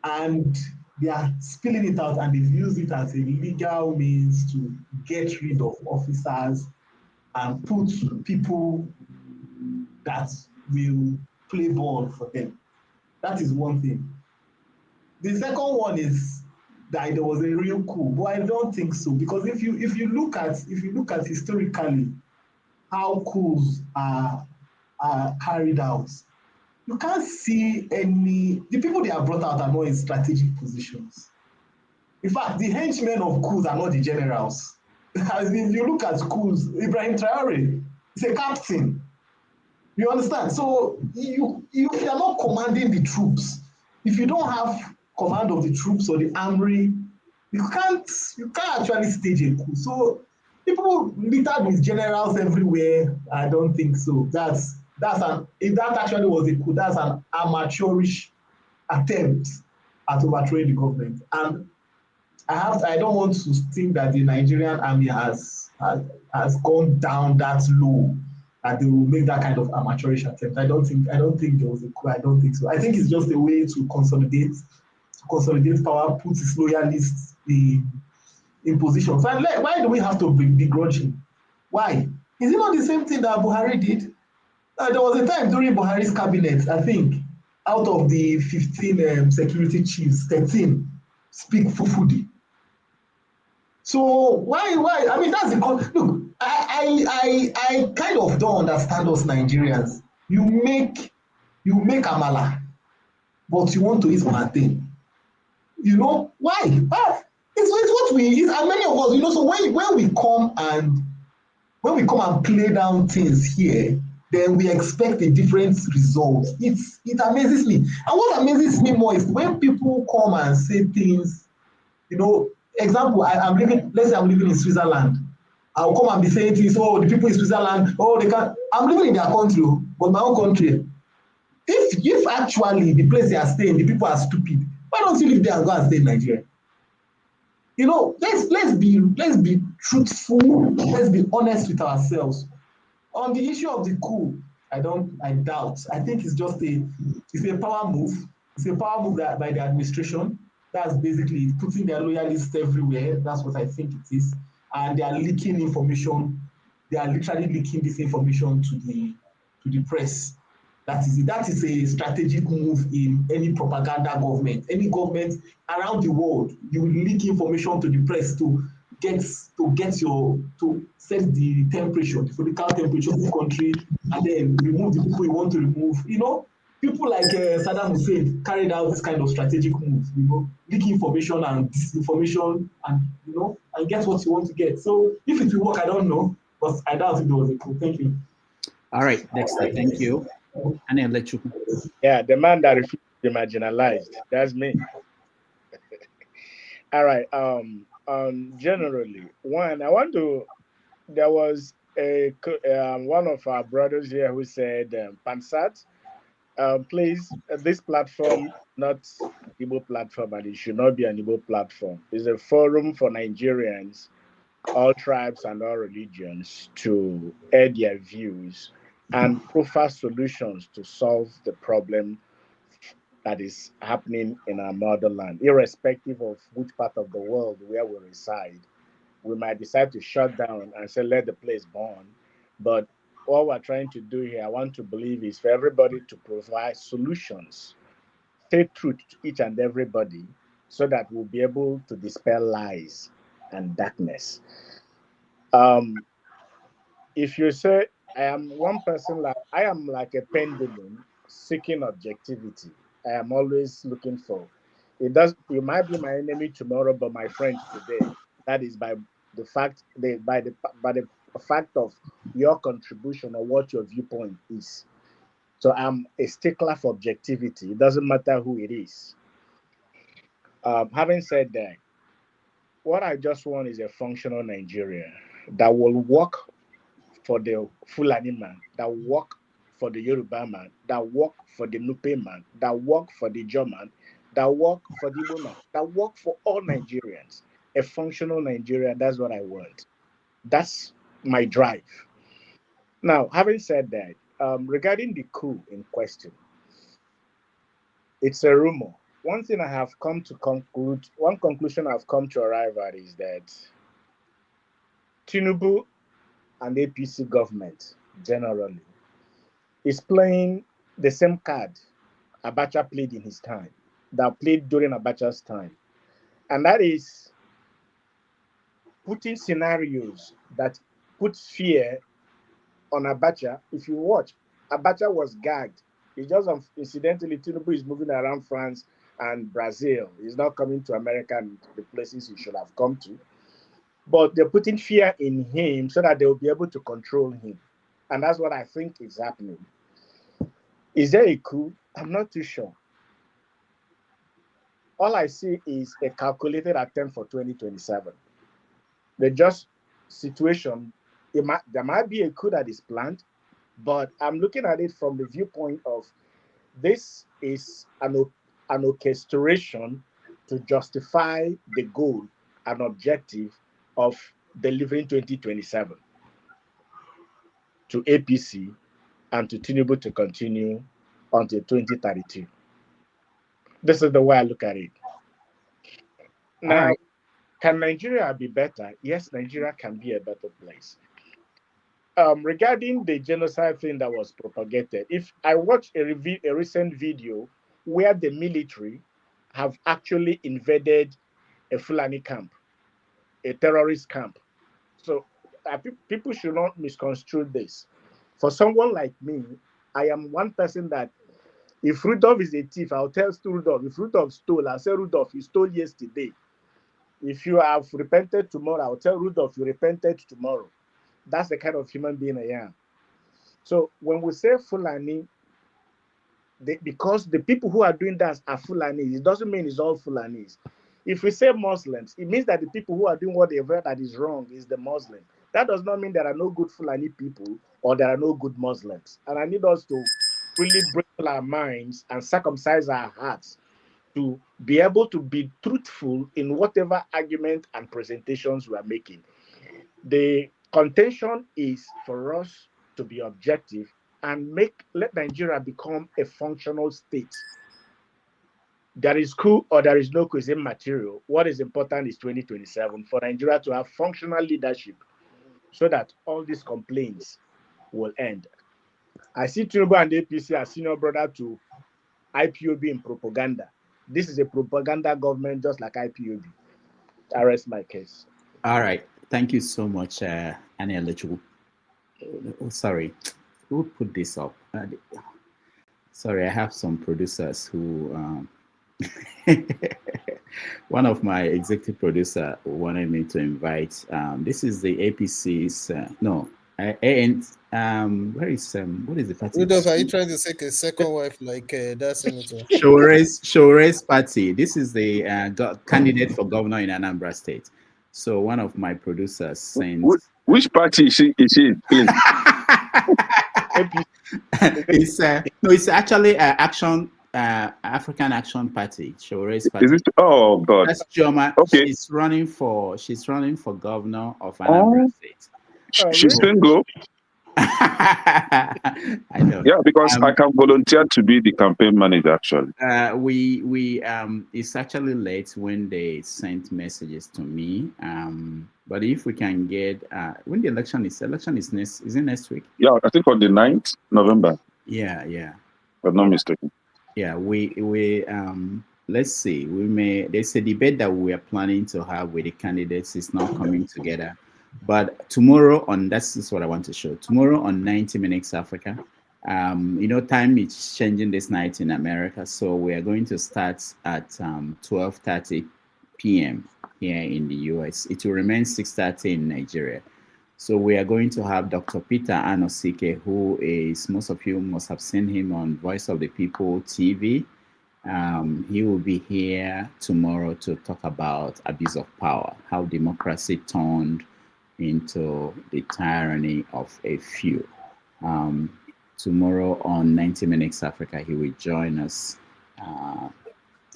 and they are spilling it out, and they've used it as a legal means to get rid of officers and put people that will play ball for them. That is one thing. The second one is that there was a real coup, but I don't think so, because if you look at historically how coups are carried out, you can't see any. The people they are brought out are not in strategic positions. In fact, the henchmen of coups are not the generals. As if you look at coups, Ibrahim Traore is a captain. You understand? So you are not commanding the troops. If you don't have command of the troops or the armory, you can't actually stage a coup. So people littered with generals everywhere. I don't think so. If that actually was a coup, that's an amateurish attempt at overthrowing the government. And I don't want to think that the Nigerian army has gone down that low that they will make that kind of amateurish attempt. I don't think there was a coup. I don't think so. I think it's just a way to consolidate power, put its loyalists in position. So why do we have to be begrudging? Why? Is it not the same thing that Buhari did? There was a time during Buhari's cabinet, I think, out of the 15 security chiefs, 13 speak Fufudi. So why? I mean, that's the look. I kind of don't understand us Nigerians. You make amala, but you want to eat plantain. You know why? It's what we eat, and many of us, you know. So when we come and play down things here, then we expect a different result. It amazes me. And what amazes me more is when people come and say things, you know. Example, let's say I'm living in Switzerland. I'll come and be saying things, oh, the people in Switzerland, oh, they can't. I'm living in their country, but my own country. If actually the place they are staying, the people are stupid, why don't you live there and go and stay in Nigeria? You know, let's be truthful, let's be honest with ourselves. On the issue of the coup, I doubt. I think it's a power move. It's a power move by the administration. That's basically putting their loyalists everywhere. That's what I think it is. And they are leaking information. They are literally leaking this information to the press. That is it. That is a strategic move in any propaganda government. Any government around the world, you will leak information to the press to set the temperature, the political temperature of the country, and then remove the people you want to remove. You know, people like Saddam Hussein carried out this kind of strategic move, you know, leak information and disinformation, and you know, and get what you want to get. So if it will work, I don't know, but I doubt it was a coup. Thank you. All right, Dexter, thank you. And I'll let you. Yeah, the man that refused to be marginalized. That's me. All right. Generally, there was one of our brothers here who said, Pansat, please, this platform, not Igbo platform, and it should not be an Igbo platform. It's a forum for Nigerians, all tribes and all religions, to air their views and offer solutions to solve the problem that is happening in our motherland, irrespective of which part of the world where we reside. We might decide to shut down and say, let the place burn. But what we're trying to do here, I want to believe, is for everybody to provide solutions, say truth to each and everybody, so that we'll be able to dispel lies and darkness. If you say, I am one person, I am like a pendulum seeking objectivity. I am always looking for. You might be my enemy tomorrow, but my friend today. That is by the fact of your contribution or what your viewpoint is. So I'm a stickler for objectivity. It doesn't matter who it is. Having said that, what I just want is a functional Nigeria that will work for the Fulani man, that work for the Yoruba man, that work for the Nupe man, that work for the German, that work for the woman, that work for all Nigerians. A functional Nigeria, that's what I want. That's my drive. Now, having said that, regarding the coup in question, it's a rumor. One thing I have come to conclude, one conclusion I've come to arrive at is that Tinubu and APC government generally is playing the same card Abacha played in his time, that played during Abacha's time. And that is putting scenarios that put fear on Abacha. If you watch, Abacha was gagged. It's just incidentally, Tinubu is moving around France and Brazil. He's not coming to America and the places he should have come to. But they're putting fear in him so that they'll be able to control him. And that's what I think is happening. Is there a coup? I'm not too sure. All I see is a calculated attempt for 2027. The just situation, there might be a coup that is planned, but I'm looking at it from the viewpoint of this is an orchestration to justify the goal and objective of delivering 2027 to APC and to Tinubu to continue until 2032. This is the way I look at it. Now, can Nigeria be better? Yes, Nigeria can be a better place. Regarding the genocide thing that was propagated, if I watched a recent video where the military have actually invaded a Fulani camp, a terrorist camp. So people should not misconstrue this. For someone like me, I am one person that if Rudolph is a thief, I'll tell Rudolph. If Rudolph stole, I'll say, Rudolph, you stole yesterday. If you have repented tomorrow, I'll tell Rudolph you repented tomorrow. That's the kind of human being I am. So when we say Fulani, because the people who are doing that are Fulanis, it doesn't mean it's all Fulanis. If we say Muslims, it means that the people who are doing whatever that is wrong is the Muslim. That does not mean there are no good Fulani people or there are no good Muslims. And I need us to really bring our minds and circumcise our hearts to be able to be truthful in whatever argument and presentations we are making. The contention is for us to be objective and let Nigeria become a functional state. There is coup or there is no coup is immaterial. What is important is 2027 for Nigeria to have functional leadership so that all these complaints will end. I see Tinubu and APC as senior brother to IPOB in propaganda. This is a propaganda government just like IPOB. I rest my case. All right. Thank you so much, Annie. Sorry, who put this up? Sorry, I have some producers who... one of my executive producer wanted me to invite. This is the APC's... where is... what is the party? Rudolph, are you trying to take a second wife like that senator? Shore's party. This is the candidate for governor in Anambra State. So one of my producers sent... Which party is she in? It's actually African Action Party. Shore's party. Is it? Oh God. That's Chioma. Okay. She's running for governor of Anambra State. She's single. I know. Yeah, because I can volunteer to be the campaign manager. Actually, it's actually late when they sent messages to me. But if we can get when the election is next week? Yeah, I think on the 9th November. Yeah. If I'm not mistaken. Yeah, we let's see. There's a debate that we are planning to have with the candidates. It's not coming together. But tomorrow this is what I want to show. Tomorrow on 90 Minutes Africa, time is changing this night in America. So we are going to start at 12:30 p.m. here in the US. It will remain 6:30 in Nigeria. So we are going to have Dr. Peter Anosike, who is, most of you must have seen him on Voice of the People TV. He will be here tomorrow to talk about abuse of power, how democracy turned into the tyranny of a few. Tomorrow on 90 Minutes Africa, he will join us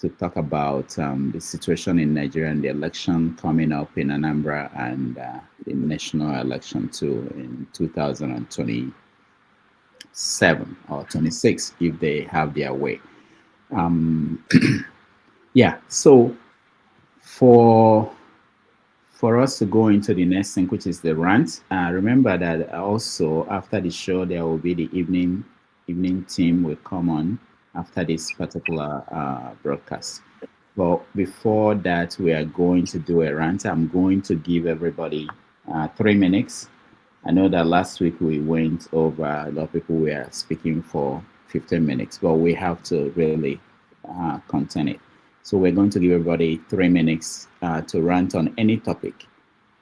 to talk about the situation in Nigeria and the election coming up in Anambra and the national election too in 2027 or 26 if they have their way. Yeah, so for us to go into the next thing, which is the rant, remember that also after the show there will be the evening evening team will come on after this particular broadcast. But before that, we are going to do a rant. I'm going to give everybody 3 minutes. I know that last week we went over, a lot of people were speaking for 15 minutes, but we have to really contain it. So we're going to give everybody 3 minutes to rant on any topic.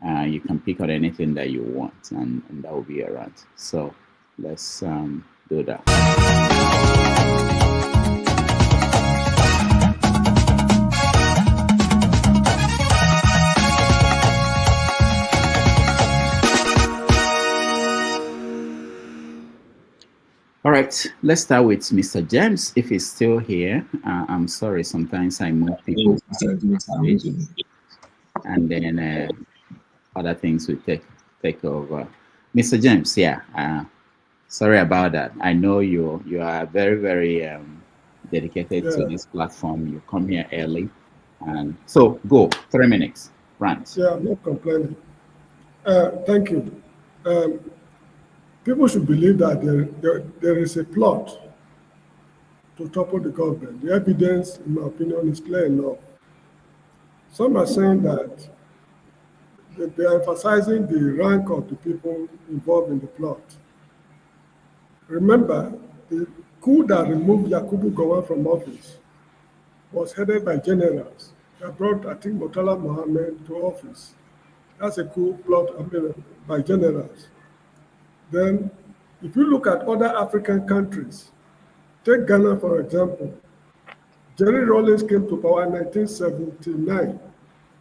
You can pick on anything that you want, and that will be a rant. So let's do that. All right, let's start with Mr. James, if he's still here. I'm sorry, sometimes I move people and then other things will take over. Mr. James, yeah, sorry about that. I know you are very, very dedicated to this platform. You come here early. And so go, 3 minutes, rant. Yeah, I'm not complaining. Thank you. People should believe that there is a plot to topple the government. The evidence, in my opinion, is clear enough. Some are saying that they are emphasizing the rank of the people involved in the plot. Remember, the coup that removed Yakubu Gowon from office was headed by generals that brought, I think, Murtala Mohammed to office. That's a coup plot by generals. Then, if you look at other African countries, take Ghana, for example. Jerry Rawlings came to power in 1979.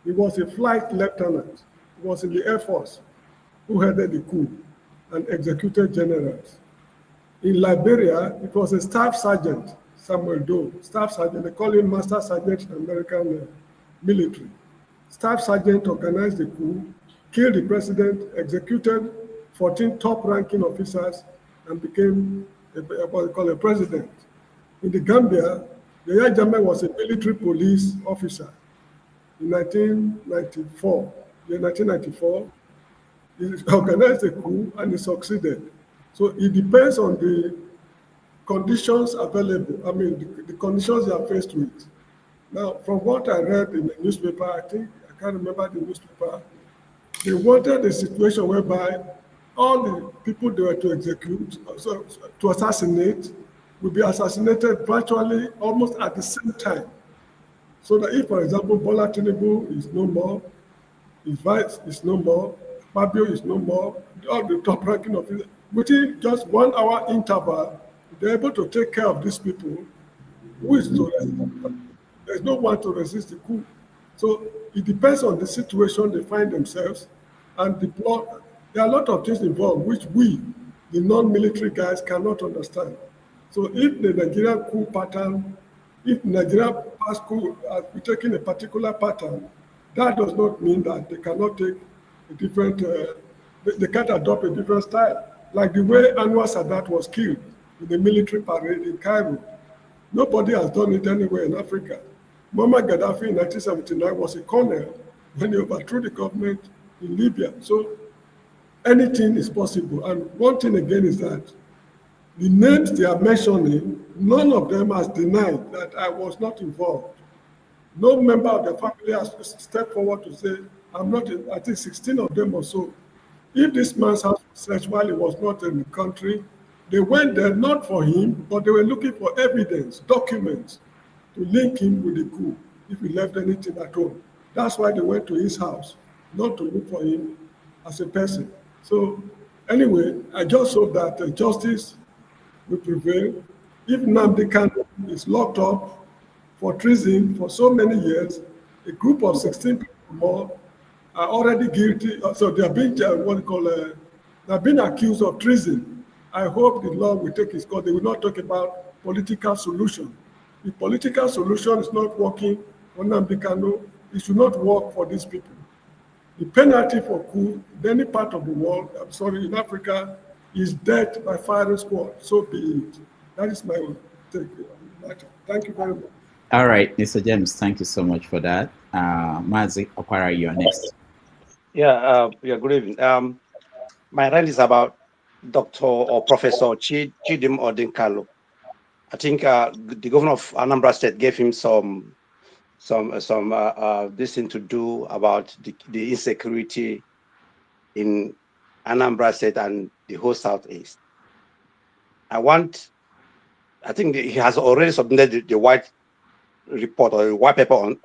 He was a flight lieutenant. He was in the Air Force who headed the coup and executed generals. In Liberia, it was a staff sergeant, Samuel Doe, staff sergeant. They call him Master Sergeant in American military. Staff sergeant organized the coup, killed the president, executed 14 top-ranking officers, and became what they call a president. In the Gambia, Yahya Jammeh was a military police officer. In 1994, he organized a coup and he succeeded. So it depends on the conditions available. I mean, the conditions they are faced with. Now, from what I read in the newspaper, I can't remember the newspaper, they wanted a situation whereby all the people they were to execute, so to assassinate, will be assassinated virtually almost at the same time. So that if, for example, Bola Tinubu is no more, his vice is no more, Fabio is no more, all the top-ranking officers, within just 1 hour interval, they're able to take care of these people. Who is to resist? There's no one to resist the coup. So it depends on the situation they find themselves and the plot. There are a lot of things involved which we, the non-military guys, cannot understand. So if the Nigerian coup pattern, if Nigeria past coup has been taking a particular pattern, that does not mean that they cannot take a different, they can't adopt a different style. Like the way Anwar Sadat was killed in the military parade in Cairo. Nobody has done it anywhere in Africa. Muammar Gaddafi in 1979 was a colonel when he overthrew the government in Libya. So anything is possible. And one thing again is that the names they are mentioning, none of them has denied that I was not involved. No member of the family has stepped forward to say, I'm not, I think 16 of them or so. If this man's house was searched while he was not in the country, they went there not for him, but they were looking for evidence, documents, to link him with the coup, if he left anything at home. That's why they went to his house, not to look for him as a person. So anyway, I just hope that justice will prevail. If Nnamdi Kanu is locked up for treason for so many years, a group of 16 people more are already guilty. So they are being they're being accused of treason. I hope the law will take its course. They will not talk about political solution. If political solution is not working for Nnamdi Kanu, it should not work for these people. The penalty for coup in any part of the world, I'm sorry, in Africa, is death by firing squad. So be it. That is my take. Thank you very much. All right, Mr. James, thank you so much for that. Mazi Okwara, you are next. Yeah, good evening. My rant is about Dr. or Professor Chidim Odinkalo. I think the governor of Anambra State gave him some this thing to do about the insecurity in Anambra State and the whole Southeast. I think he has already submitted the white report or a white paper on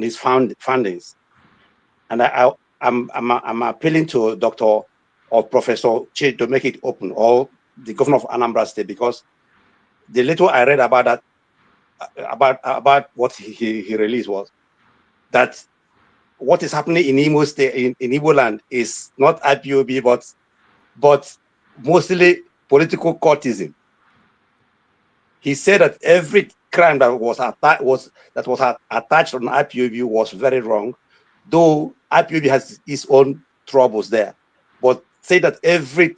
his findings, and I'm appealing to Dr. or Professor Chi to make it open, or the governor of Anambra State, because the little I read about that about what he released was that what is happening in Imo State in Igbo land is not IPOB but mostly political courtism. He said that every crime that was attached on IPOB was very wrong, though IPOB has its own troubles there. But say that every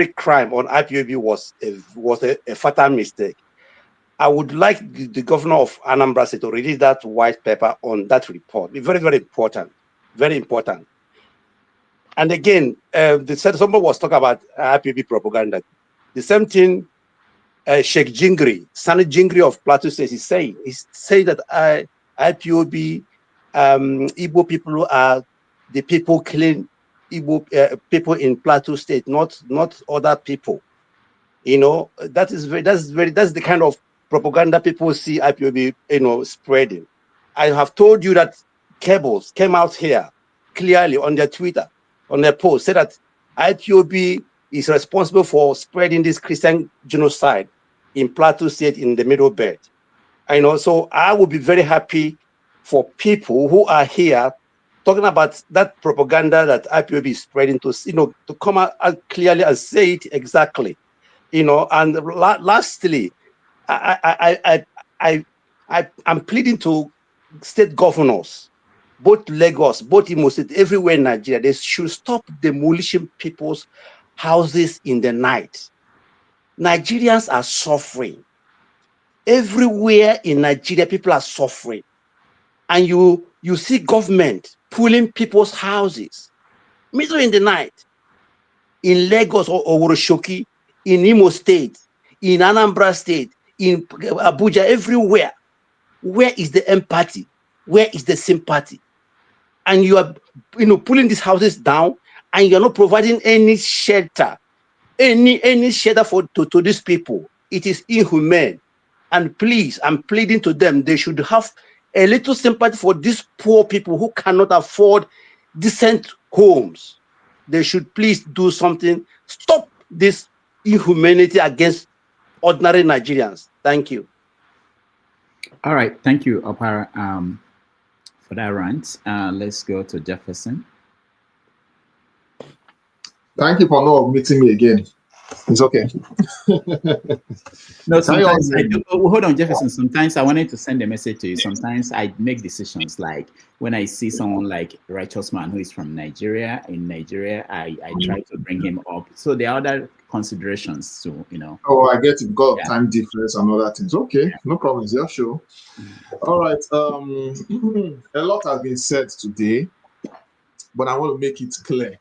crime on IPOB was a fatal mistake. I would like the governor of Anambra State to release that white paper on that report. It's very, very important. Very important. And again, somebody was talking about IPOB propaganda. The same thing Sheikh Jingri, Sani Jingri of Plateau State, he said that IPOB Igbo people are the people killing Igbo people in Plateau State, not other people. You know, that's the kind of propaganda people see IPOB spreading. I have told you that cables came out here clearly on their Twitter, on their post, said that IPOB is responsible for spreading this Christian genocide in Plateau State in the Middle Belt. So I would be very happy for people who are here talking about that propaganda that IPOB is spreading to come out clearly and say it exactly. And lastly, I'm pleading to state governors, both Lagos, both Imo State, everywhere in Nigeria, they should stop demolishing people's houses in the night. Nigerians are suffering. Everywhere in Nigeria, people are suffering. And you see government pulling people's houses, middle in the night, in Lagos or Oroshoki, in Imo State, in Anambra State, in Abuja, everywhere. Where is the empathy? Where is the sympathy? And you are, pulling these houses down, and you're not providing any shelter, any shelter to these people. It is inhumane. And please, I'm pleading to them, they should have a little sympathy for these poor people who cannot afford decent homes. They should please do something. Stop this inhumanity against ordinary Nigerians. Thank you. All right. Thank you, Opara, for that rant. Let's go to Jefferson. Thank you for not meeting me again. It's okay. No, sometimes I do. Oh, hold on, Jefferson. Sometimes I wanted to send a message to you. Sometimes I make decisions like when I see someone like Righteous Man who is from Nigeria. In Nigeria, I try to bring him up. So there are other considerations too, Oh, I get it. Got time difference and other things. Okay, no problems. Yeah, sure. All right. A lot has been said today, but I want to make it clear.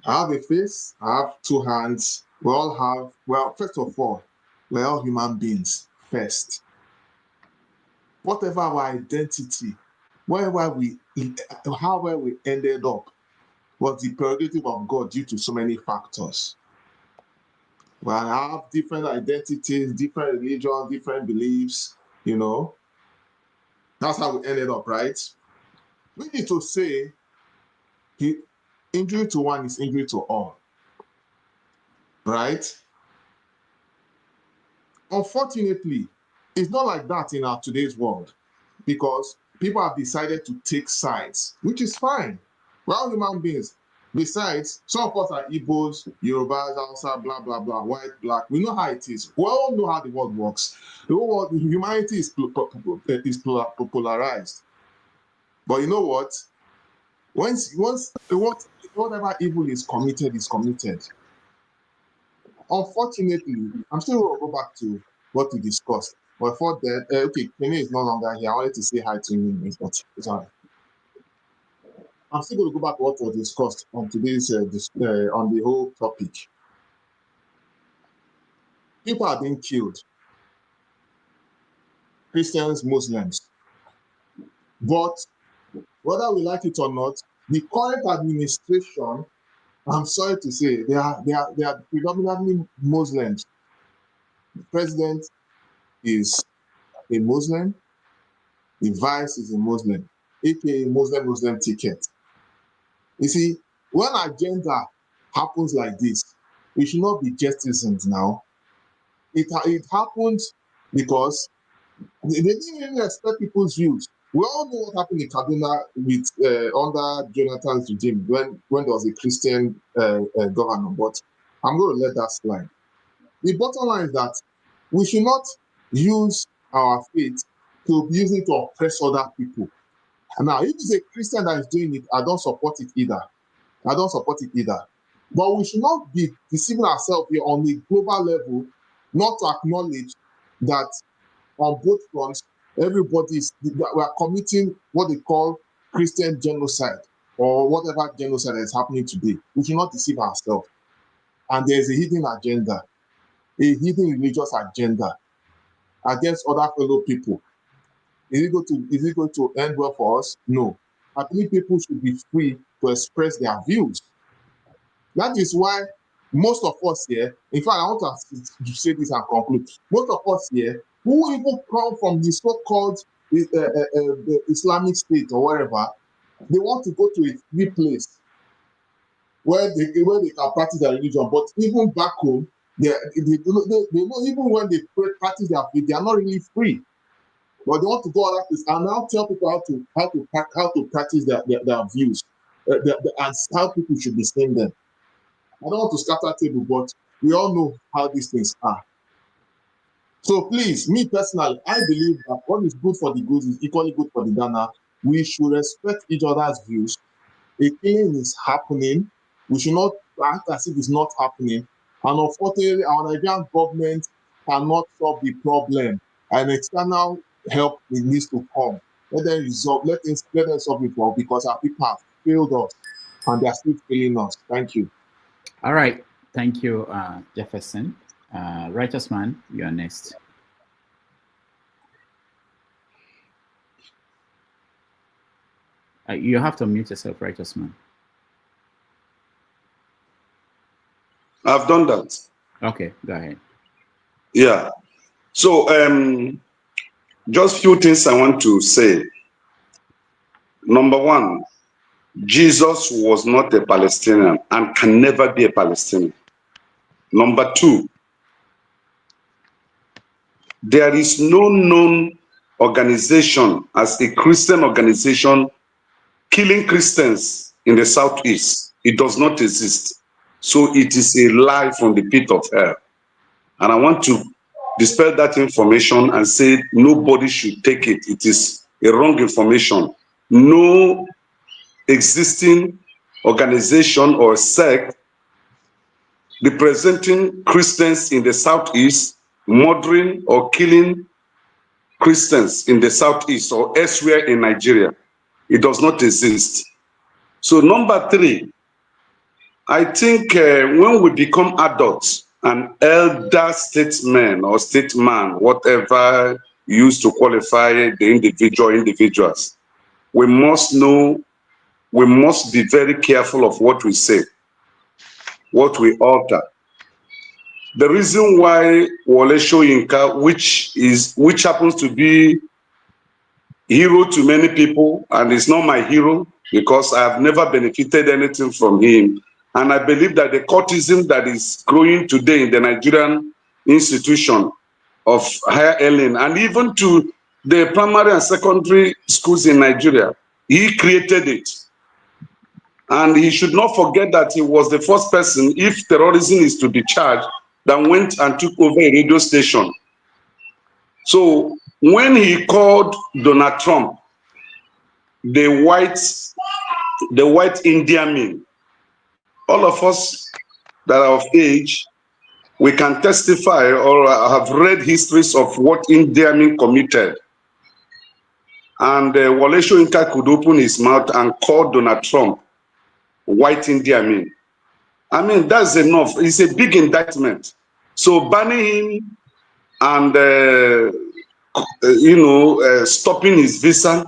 I have a face, I have two hands. We all have, well, first of all, we're all human beings first. Whatever our identity, however we ended up, was the prerogative of God due to so many factors. We have different identities, different religions, different beliefs, That's how we ended up, right? We need to say, injury to one is injury to all. Right? Unfortunately, it's not like that in our today's world because people have decided to take sides, which is fine. We're all human beings. Besides, some of us are Igbos, Yorubas, Hausa, blah, blah, blah, white, black. We know how it is. We all know how the world works. The whole world, humanity is polarized. But you know what? Once whatever evil is committed is committed. Unfortunately, I'm still going to go back to what we discussed. But for that, okay, Kenny is no longer here. I wanted to say hi to him, but it's all right. I'm still going to go back to what was discussed on today's on the whole topic. People are being killed, Christians, Muslims. But whether we like it or not, the current administration, I'm sorry to say, they are predominantly Muslims. The president is a Muslim, the vice is a Muslim, aka Muslim ticket. You see, when agenda happens like this, we should not be jettisoned now. It happened because they didn't even respect people's views. We all know what happened in Kaduna with under Jonathan's regime when there was a Christian governor, but I'm going to let that slide. The bottom line is that we should not use our faith to use it to oppress other people. Now, if it's a Christian that is doing it, I don't support it either. I don't support it either. But we should not be deceiving ourselves here on a global level, not to acknowledge that on both fronts, we are committing what they call Christian genocide or whatever genocide is happening today. We should not deceive ourselves. And there's a hidden agenda, a hidden religious agenda against other fellow people. Is it going to end well for us? No. I believe people should be free to express their views. That is why most of us here, in fact, I want to say this and conclude. Most of us here, who even come from the so-called Islamic State or wherever, they want to go to a free place where they can practice their religion. But even back home, they know even when they practice their faith, they are not really free. But they want to go out this and now tell people how to practice their views and how people should be seeing them. I don't want to scatter table, but we all know how these things are. So please, me personally, I believe that what is good for the goose is equally good for the Ghana. We should respect each other's views. A killing is happening. We should not act as if it's not happening. And unfortunately, our Nigerian government cannot solve the problem. An external help needs to come. Let them solve it well, because our people have failed us and they are still failing us. Thank you. All right. Thank you, Jefferson. Righteous Man, you are next. You have to mute yourself, Righteous Man. I've done that. Okay, go ahead. Yeah. So, just few things I want to say. Number one, Jesus was not a Palestinian and can never be a Palestinian. Number two, there is no known organization as a Christian organization killing Christians in the Southeast. It does not exist. So it is a lie from the pit of hell. And I want to dispel that information and say nobody should take it. It is a wrong information. No existing organization or sect representing Christians in the Southeast murdering or killing Christians in the Southeast or elsewhere in Nigeria. It does not exist. So number three, I think when we become adults, an elder statesman or statesman, whatever used to qualify the individuals, we must know, we must be very careful of what we say, what we alter. The reason why Wole Soyinka, which happens to be hero to many people, and is not my hero because I have never benefited anything from him. And I believe that the cultism that is growing today in the Nigerian institution of higher learning and even to the primary and secondary schools in Nigeria, he created it. And he should not forget that he was the first person, if terrorism is to be charged, that went and took over a radio station. So when he called Donald Trump the white Indian, all of us that are of age, we can testify or have read histories of what Indian committed. and Wole Soyinka could open his mouth and call Donald Trump white India men. I mean, that's enough. It's a big indictment. So banning him and stopping his visa,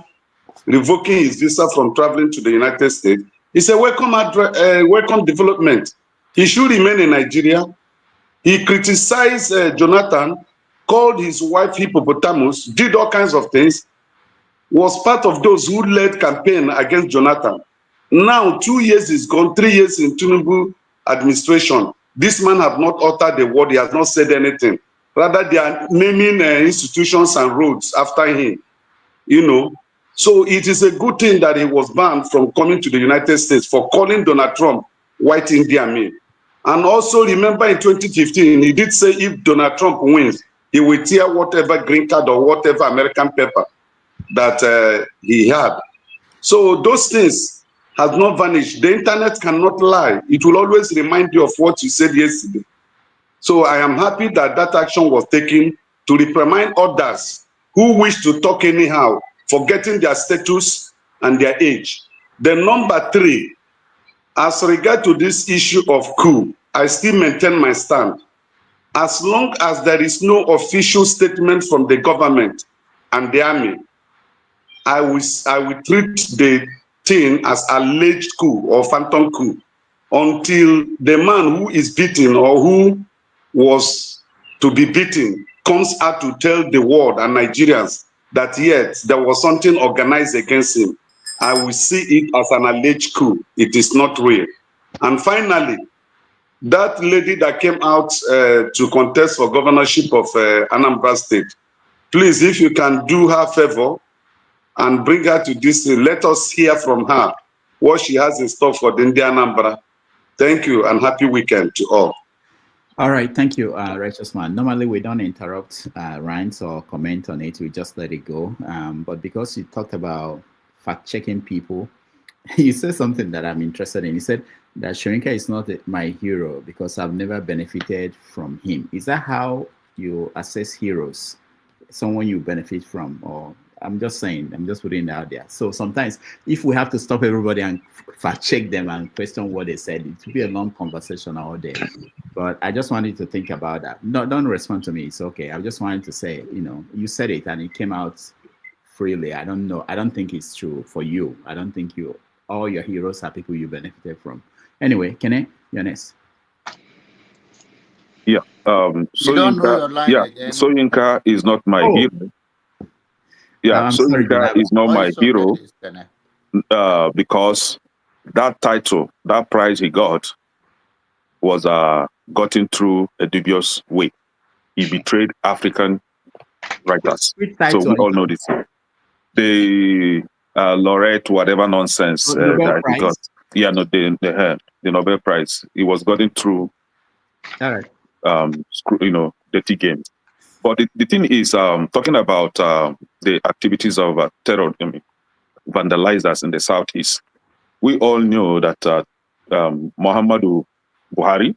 revoking his visa from traveling to the United States, is a welcome development. He should remain in Nigeria. He criticized Jonathan, called his wife hippopotamus, did all kinds of things, was part of those who led campaign against Jonathan. Now, 2 years is gone, 3 years in Tinubu administration. This man have not uttered a word. He has not said anything. Rather, they are naming institutions and roads after him. So it is a good thing that he was banned from coming to the United States for calling Donald Trump white India man. And also remember in 2015, he did say if Donald Trump wins, he will tear whatever green card or whatever American paper that he had. So those things has not vanished. The internet cannot lie. It will always remind you of what you said yesterday. So I am happy that that action was taken to reprimand others who wish to talk anyhow, forgetting their status and their age. Then number 3, as regard to this issue of coup, I still maintain my stand. As long as there is no official statement from the government and the army, I will treat the thing as alleged coup or phantom coup until the man who is beaten or who was to be beaten comes out to tell the world and Nigerians that yet there was something organized against him. I will see it as an alleged coup. It is not real. And finally, that lady that came out to contest for governorship of Anambra State, please, if you can do her a favor and bring her to this, let us hear from her what she has in store for the Indian Anambra. Thank you and happy weekend to all. All right, thank you, Righteous Man. Normally, we don't interrupt rants or comment on it. We just let it go. But because you talked about fact-checking people, you said something that I'm interested in. You said that Soyinka is not my hero because I've never benefited from him. Is that how you assess heroes? Someone you benefit from? Or I'm just saying, I'm just putting it out there. So sometimes if we have to stop everybody and fact-check them and question what they said, it will be a long conversation all day. But I just wanted to think about that. No, don't respond to me. It's okay. I just wanted to say, you said it and it came out freely. I don't know. I don't think it's true for you. I don't think all your heroes are people you benefited from. Anyway, Kene, you're next. Yeah. Soyinka is not my hero. Yeah, Soyinka is not my hero because that title, that prize he got was gotten through a dubious way. He betrayed African writers. So we all know this. The laureate, whatever nonsense that he got. Yeah, no, the Nobel Prize. It was gotten through, dirty game. But the thing is, talking about the activities of terror vandalizers in the Southeast, we all know that Muhammadu Buhari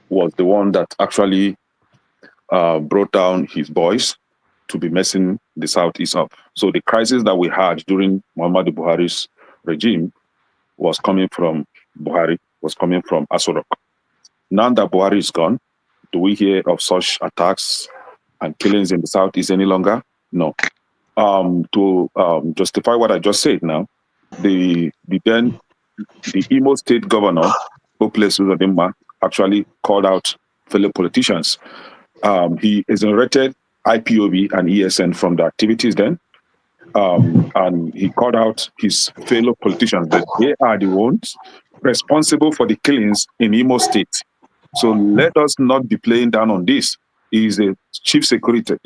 was the one that actually brought down his boys to be messing the Southeast up. So the crisis that we had during Muhammadu Buhari's regime was coming from Buhari, was coming from Asorok. Now that Buhari is gone, do we hear of such attacks and killings in the Southeast any longer? No. To justify what I just said now, the Imo State governor, Okle Uzodimma, actually called out fellow politicians. He exonerated IPOB and ESN from the activities then, and he called out his fellow politicians that they are the ones responsible for the killings in Imo State. So let us not be playing down on this. He is a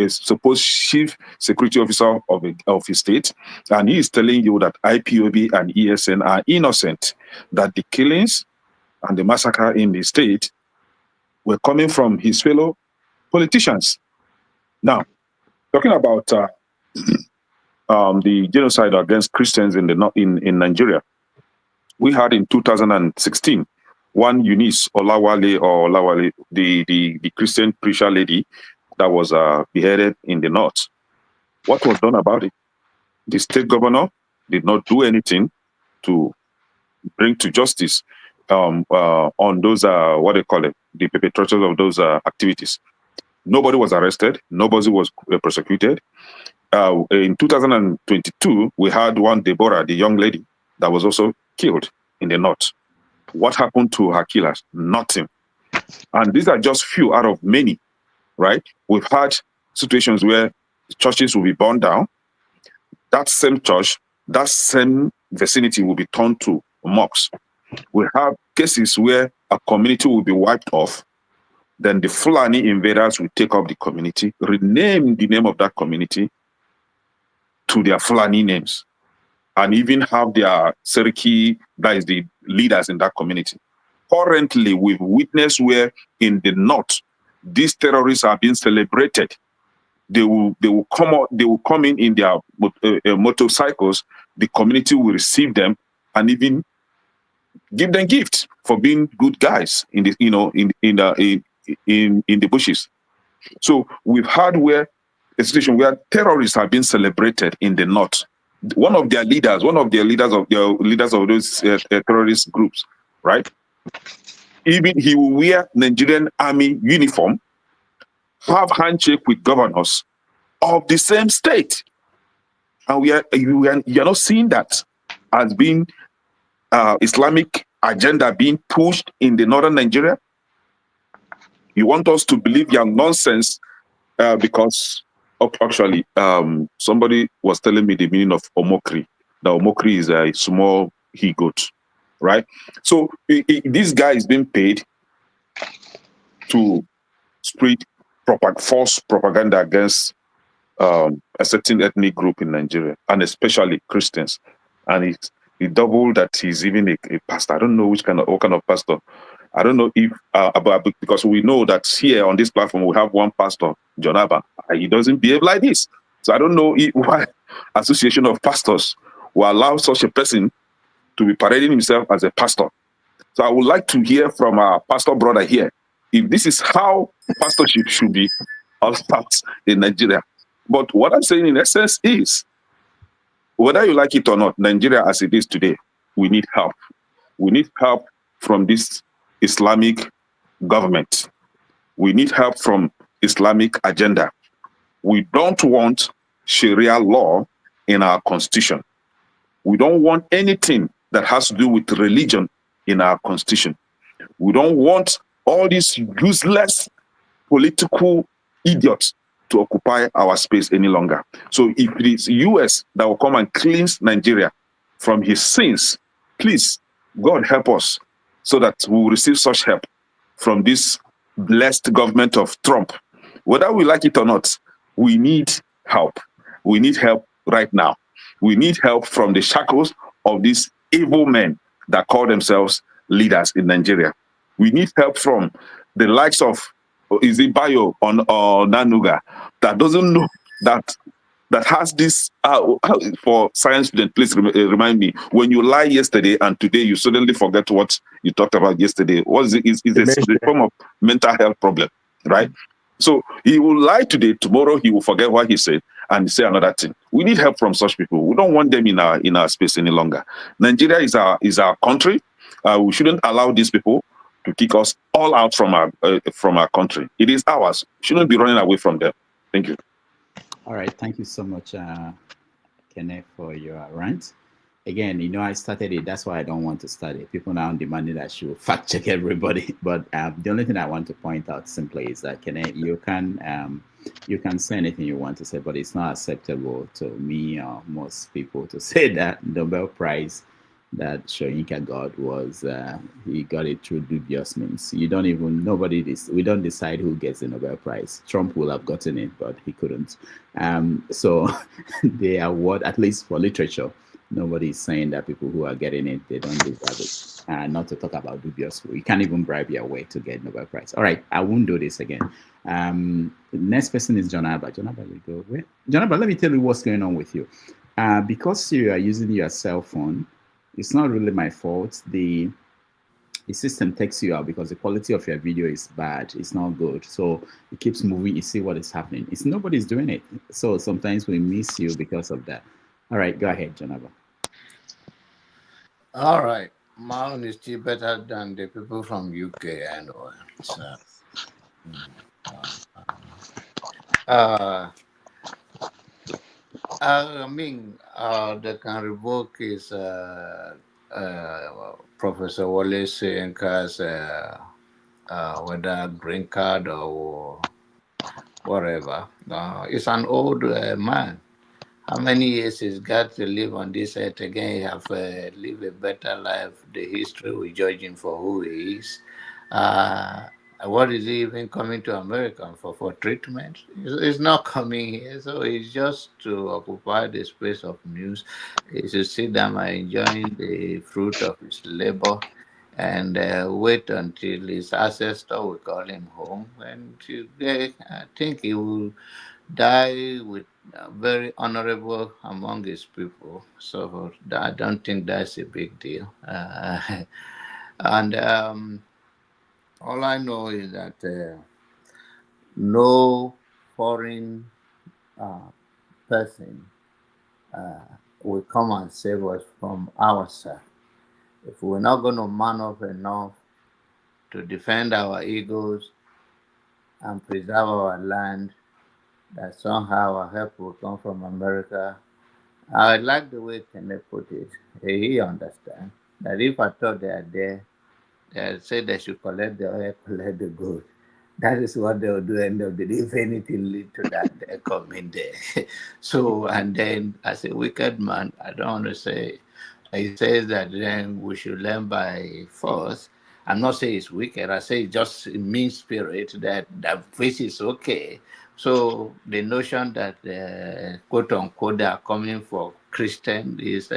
supposed chief security officer of his state, and he is telling you that IPOB and ESN are innocent, that the killings and the massacre in the state were coming from his fellow politicians. Now, talking about the genocide against Christians in Nigeria, we had in 2016 one Eunice Olawale, the Christian preacher lady that was beheaded in the north. What was done about it? The state governor did not do anything to bring to justice on those, what they call it, the perpetrators of those activities. Nobody was arrested. Nobody was prosecuted. In 2022, we had one Deborah, the young lady, that was also killed in the north. What happened to her killers? Nothing. And these are just few out of many, right? We've had situations where churches will be burned down. That same church, that same vicinity will be turned to mosques. We have cases where a community will be wiped off. Then the Fulani invaders will take up the community, rename the name of that community to their Fulani names, and even have their Seriki, that is the leaders in that community. Currently, we've witnessed where in the north, these terrorists are being celebrated. They will come in their motorcycles. The community will receive them and even give them gifts for being good guys in the in the bushes. So we've had a situation where terrorists have been celebrated in the north. One of the leaders of those terrorist groups, right? Even he will wear Nigerian army uniform, have handshake with governors of the same state, and you're not seeing that as being Islamic agenda being pushed in the northern Nigeria. You want us to believe your nonsense because actually somebody was telling me the meaning of omokri. The omokri is a small he-goat, right? So this guy is being paid to spread false propaganda against a certain ethnic group in Nigeria, and especially Christians. And he doubled that he's even a pastor. I don't know what kind of pastor. I don't know if because we know that here on this platform we have one pastor, John Abba. He doesn't behave like this. So I don't know why Association of Pastors will allow such a person to be parading himself as a pastor. So I would like to hear from our pastor brother here if this is how pastorship should be all about in Nigeria. But what I'm saying in essence is, whether you like it or not, Nigeria as it is today, we need help. We need help from this Islamic government. We need help from Islamic agenda. We don't want Sharia law in our constitution. We don't want anything that has to do with religion in our constitution. We don't want all these useless political idiots to occupy our space any longer. So if it is US that will come and cleanse Nigeria from his sins, please, God help us so that we will receive such help from this blessed government of Trump. Whether we like it or not, we need help. We need help right now. We need help from the shackles of these evil men that call themselves leaders in Nigeria. We need help from the likes of Bayo or Nanuga that doesn't know that has this for science students. Please remind me, when you lie yesterday and today you suddenly forget what you talked about yesterday. What is a form of mental health problem, right? So he will lie today, tomorrow he will forget what he said and say another thing. We need help from such people. We don't want them in our space any longer. Nigeria is our country. We shouldn't allow these people to kick us all out from our country. It is ours. We shouldn't be running away from them. Thank you. All right. Thank you so much, Kenneth, for your rant. Again, I started it. That's why I don't want to start it. People now demanding that I should fact check everybody. But the only thing I want to point out simply is that, Kenneth, you can say anything you want to say, but it's not acceptable to me or most people to say that Nobel Prize that Soyinka got was he got it through dubious means. We don't decide who gets the Nobel Prize. Trump will have gotten it, but he couldn't. So the award, at least for literature, nobody is saying that people who are getting it, they don't deserve it. Not to talk about dubious. You can't even bribe your way to get Nobel Prize. All right, I won't do this again. The next person is John Abba. John Abba, we go where? John Abba, let me tell you what's going on with you. Because you are using your cell phone, it's not really my fault. The system takes you out because the quality of your video is bad. It's not good. So it keeps moving. You see what is happening. Nobody's doing it. So sometimes we miss you because of that. All right, go ahead, Janaba. All right. My own is still better than the people from UK and all. So, uh, I mean, they can revoke his Professor Wallace Nka's whether green card or whatever. He's an old man. How many years he's got to live on this earth again? He have lived a better life. The history will judge him for who he is. Uh, what is he even coming to America for treatment? He's not coming here, so he's just to occupy the space of news. He should sit down and enjoying the fruit of his labor and wait until his ancestor will call him home. And I think he will die with very honorable among his people. So I don't think that's a big deal. And all I know is that no foreign person will come and save us from ourselves. If we're not going to man up enough to defend our egos and preserve our land, that somehow our help will come from America. I like the way Kenneth put it. He understands that if I thought they are there, they say they should collect the oil, collect the gold. That is what they will do end of the day. If anything lead to that, they come in there. So, and then as a wicked man, I don't want to say, he says that then we should learn by force. I'm not saying it's wicked. I say just mean spirit that face is okay. So the notion that quote unquote they are coming for Christian is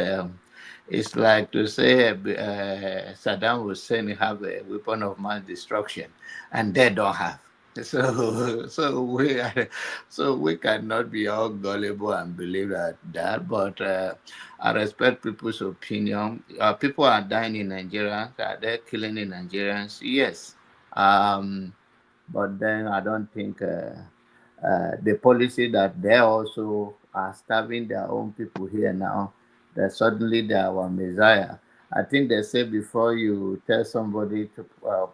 it's like to say Saddam Hussein have a weapon of mass destruction, and they don't have. So we cannot be all gullible and believe that. But I respect people's opinion. People are dying in Nigeria. Are they killing the Nigerians? Yes. But then I don't think the policy that they also are starving their own people here now, that suddenly they are our messiah. I think they say before you tell somebody to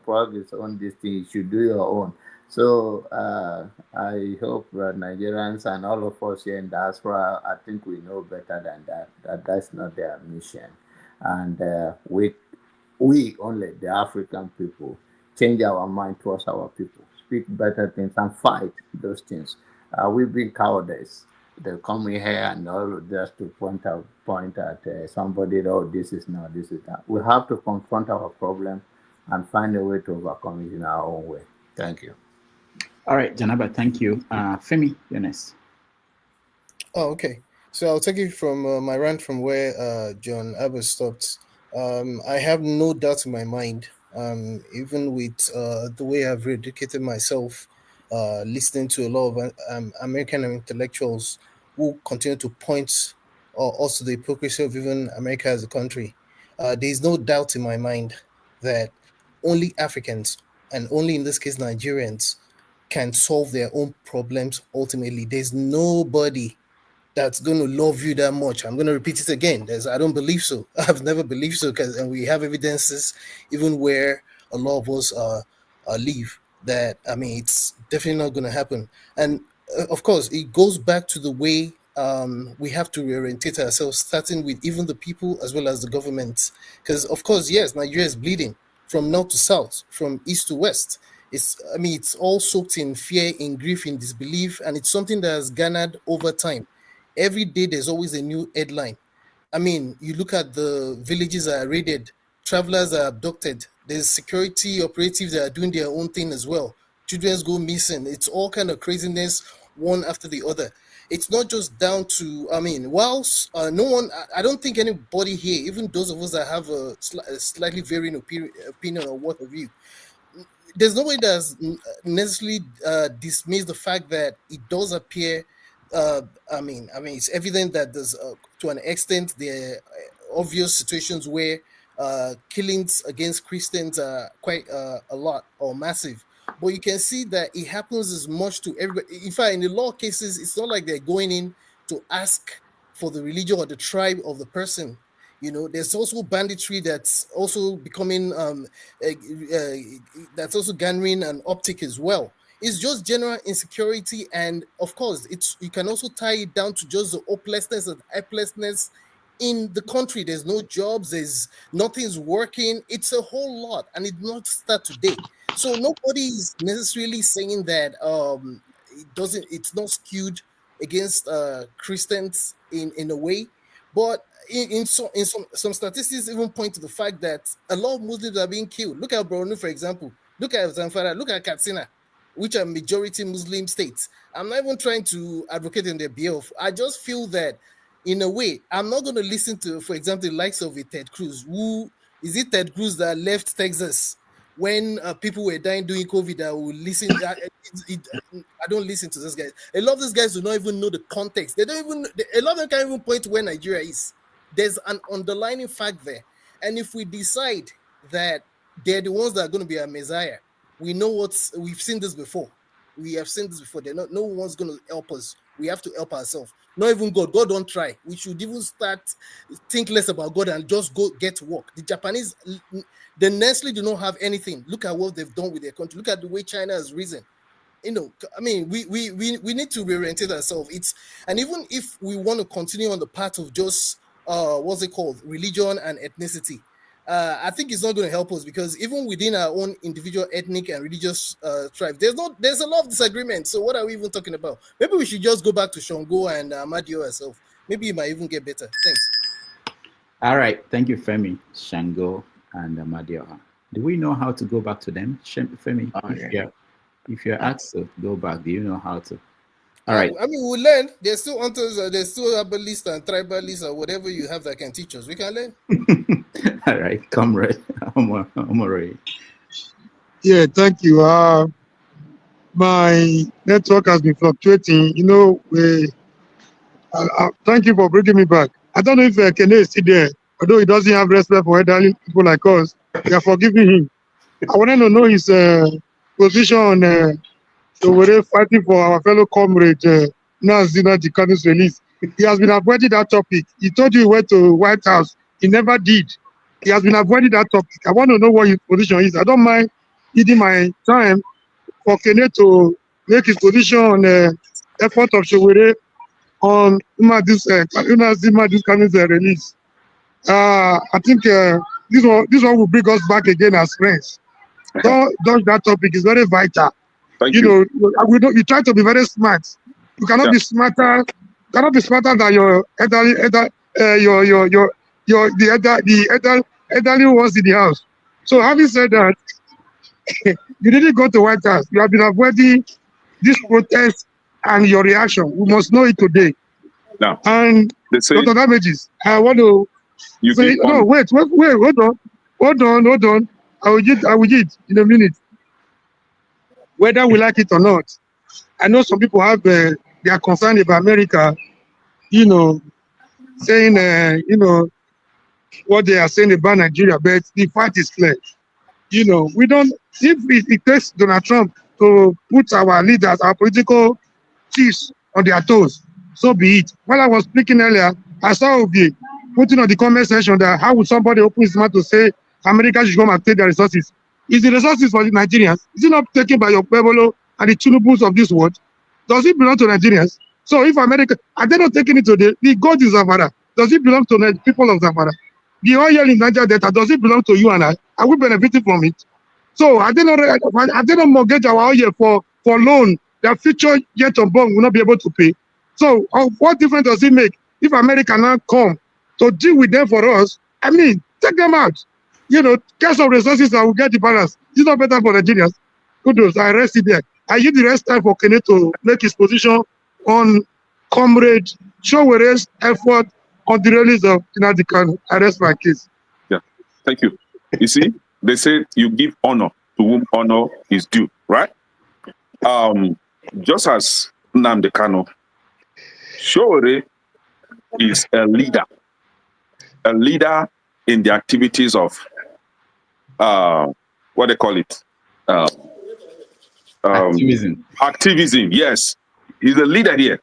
plug his own this thing, you should do your own. So I hope Nigerians and all of us here in diaspora, I think we know better than that. That's not their mission, and we only the African people change our mind towards our people, speak better things, and fight those things. We've been cowardice. They come in here and all just to point at somebody. Oh, this is not, this is that. We have to confront our problem and find a way to overcome it in our own way. Thank you. All right, Janaba, thank you. Femi, you're next. Oh, okay. So I'll take it from my rant from where John Abbas stopped. I have no doubt in my mind, even with the way I've educated myself, listening to a lot of American intellectuals who continue to point also the hypocrisy of even America as a country. There's no doubt in my mind that only Africans, and only in this case Nigerians, can solve their own problems ultimately. There's nobody that's going to love you that much. I'm going to repeat it again. I don't believe so. I've never believed so, and we have evidences even where a lot of us live that, I mean, it's definitely not going to happen. And of course, it goes back to the way we have to reorientate ourselves, starting with even the people as well as the government. Because, of course, yes, Nigeria is bleeding from north to south, from east to west. It's all soaked in fear, in grief, in disbelief, and it's something that has garnered over time. Every day there's always a new headline. I mean, you look at the villages that are raided, travelers are abducted, there's security operatives that are doing their own thing as well. Children go missing. It's all kind of craziness, one after the other. It's not just down to, I mean, whilst no one, I don't think anybody here, even those of us that have a slightly varying opinion or what have you, there's nobody that's necessarily dismissed the fact that it does appear. I mean, it's evident that there's, to an extent, there are obvious situations where killings against Christians are quite a lot or massive. But you can see that it happens as much to everybody. In fact, in a lot of cases, it's not like they're going in to ask for the religion or the tribe of the person. You know, there's also banditry that's also becoming that's also garnering an uptick as well. It's just general insecurity, and of course, you can also tie it down to just the hopelessness and helplessness in the country. There's no jobs, there's nothing's working. It's a whole lot, and it not start today. So nobody is necessarily saying that it's not skewed against Christians in a way, but in some statistics even point to the fact that a lot of Muslims are being killed. Look at Borno, for example. Look at Zamfara. Look at Katsina, which are majority Muslim states. I'm not even trying to advocate in their behalf. I just feel that, in a way, I'm not going to listen to, for example, the likes of Ted Cruz. Who is it? Ted Cruz that left Texas when people were dying during COVID? I will listen. I don't listen to those guys. A lot of these guys do not even know the context. They don't even. A lot of them can't even point to where Nigeria is. There's an underlying fact there, and if we decide that they're the ones that are going to be our messiah, we know we've seen this before. We have seen this before. No one's going to help us. We have to help ourselves. Not even God. God don't try. We should even think less about God and just go get to work. The Japanese, they necessarily do not have anything. Look at what they've done with their country. Look at the way China has risen. You know, I mean, we need to reorientate ourselves. And even if we want to continue on the path of just what's it called, religion and ethnicity, I think it's not going to help us, because even within our own individual ethnic and religious tribe, there's a lot of disagreement. So what are we even talking about? Maybe we should just go back to Shango and Amadio ourselves. Maybe it might even get better. Thanks. All right. Thank you, Femi, Shango, and Amadio. Do we know how to go back to them, Femi? If you're asked to go back, do you know how to? All right. I mean, we'll learn. There's still hunters, there's still herbalists and tribalists or whatever you have that can teach us. We can learn. All right, comrade Omore. Yeah, thank you. My network has been fluctuating. You know, thank you for bringing me back. I don't know if Kene is still there, although he doesn't have respect for elderly people like us. We are forgiving him. I wanted to know his position on so we're fighting for our fellow comrade Nazina Jikanu's release. He has been avoiding that topic. He told you he went to White House. He never did. He has been avoiding that topic. I want to know what his position is. I don't mind giving my time for Kene to make his position on effort of Showere on Nazima Jikanu's release. I think this one will bring us back again as friends. Don't dodge that topic. It's very vital. Thank you know, you try to be very smart. You cannot be smarter. Cannot be smarter than your elderly ones in the house. So having said that, you didn't go to White House. You have been avoiding this protest and your reaction. We must know it today. Now, and Dr. Damages, I want to say no. Wait, hold on. I will get in a minute. Whether we like it or not, I know some people have they are concerned about America, you know, saying you know what they are saying about Nigeria, but the fact is clear. You know, we don't. If it takes Donald Trump to put our leaders, our political chiefs on their toes, so be it. While I was speaking earlier, I saw Obi putting on the comment section that how would somebody open his mouth to say America should come and take their resources? Is the resources for the Nigerians? Is it not taken by your Pueblo and the Tinubus of this world? Does it belong to Nigerians? So if America, are they not taking it to the God is Zamfara? Does it belong to the people of Zamfara? The oil in Niger Delta, does it belong to you and I? Are we benefiting from it? So are they not mortgage our oil for loan that future yet unborn will not be able to pay? So what difference does it make if America now come to deal with them for us? I mean, take them out. You know, get some resources and we'll get the balance. It's not better for Nigerians. Kudos, I rest it there. I give the rest time for Kene to make his position on Comrade Showere's effort on the release of Nnamdi Kanu. I rest my case. Yeah, thank you. You see, they say you give honor to whom honor is due, right? Just as Nnamdi Kanu, Showere is a leader in the activities of what they call it, activism. Activism, yes, he's a leader here.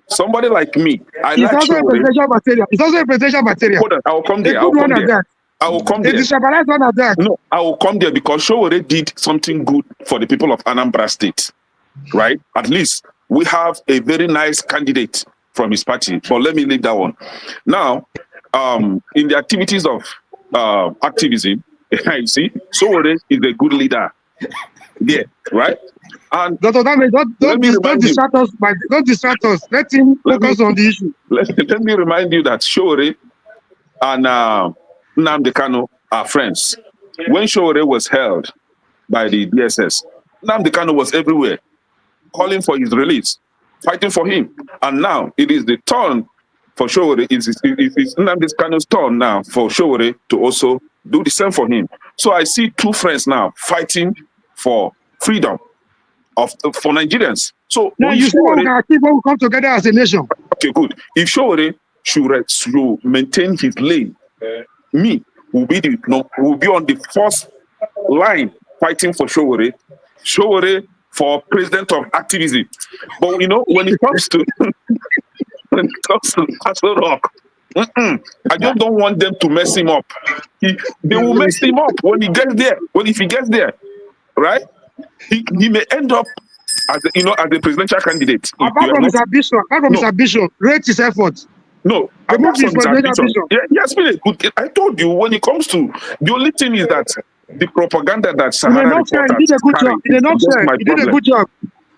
Somebody like me, I It's like also a Showore. presidential material. It's also a presidential material. Hold on, I will come A there. I will good come one at there. that. I will come A there. destabilized one at that. No, I will come there because Showore did something good for the people of Anambra State, right? At least we have a very nice candidate from his party. But let me leave that one. Now, in the activities of activism, you see, Showore is a good leader there, right? And Dr. Dame, don't distract us. Don't distract us. Let him focus on the issue. Let me remind you that Showore and Nnamdi Kanu are friends. When Showore was held by the DSS, Nnamdi Kanu was everywhere, calling for his release, fighting for him. And now it is the turn for Showore. It's Nnamdi Kanu's turn now for Showore to also do the same for him. So I see two friends now fighting for freedom for Nigerians. So now you see what we can achieve when we come together as a nation. Okay, good. If Showore should maintain his lane, me will be on the first line fighting for Showore. Showore for president of activism. But you know, when it comes to Castle Rock, I just don't want them to mess him up. They will mess him up when he gets there. If he gets there, right? He may end up as a presidential candidate. Apart from his ambition, rate his efforts. No, apart from his ambition. He has been a good kid. I told you, when it comes to, the only thing is that the propaganda that Sahara reporters he did a good job. He did a good job.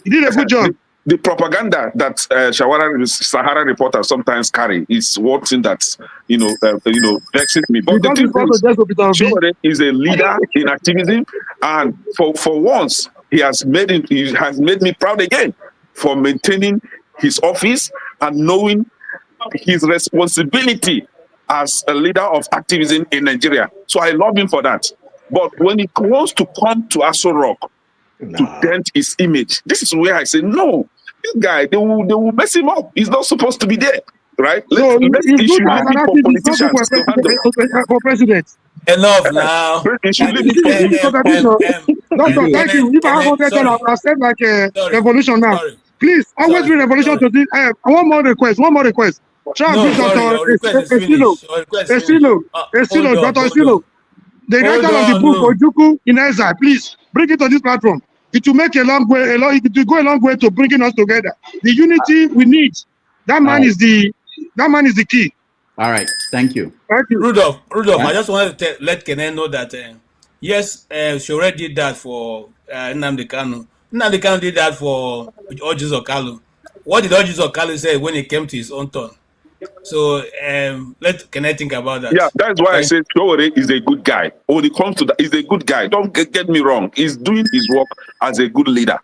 He did a good job. The propaganda that Sahara reporters sometimes carry is one thing that vexes me. But the thing is, Showore is a leader in activism, and for once he has made me proud again for maintaining his office and knowing his responsibility as a leader of activism in Nigeria. So I love him for that. But when it wants to come to Aso Rock to dent his image, this is where I say, no, this guy, they will mess him up. He's not supposed to be there, right? Let's issue for politicians to handle. For president. Enough now. Doctor, thank you. If I have I'll step like a revolution now. Please, always bring revolution to this. One more request. Try and bring Dr. Estilo, Dr. Estilo. The writer of the book, Ojuku in Exile, please bring it to this platform. It will make it will go a long way to bringing us together. The unity we need. That man is the key. All right, thank you. Thank you. Rudolph, I just wanted to let Kenen know that yes, Showore did that for Nnamdi Kanu. Nnamdi Kanu did that for Orji Okalu. What did Orji Okalu say when it came to his own turn? So can I think about that? Yeah, that's why I said Showore is a good guy. When it comes to that, he's a good guy. Don't get me wrong. He's doing his work as a good leader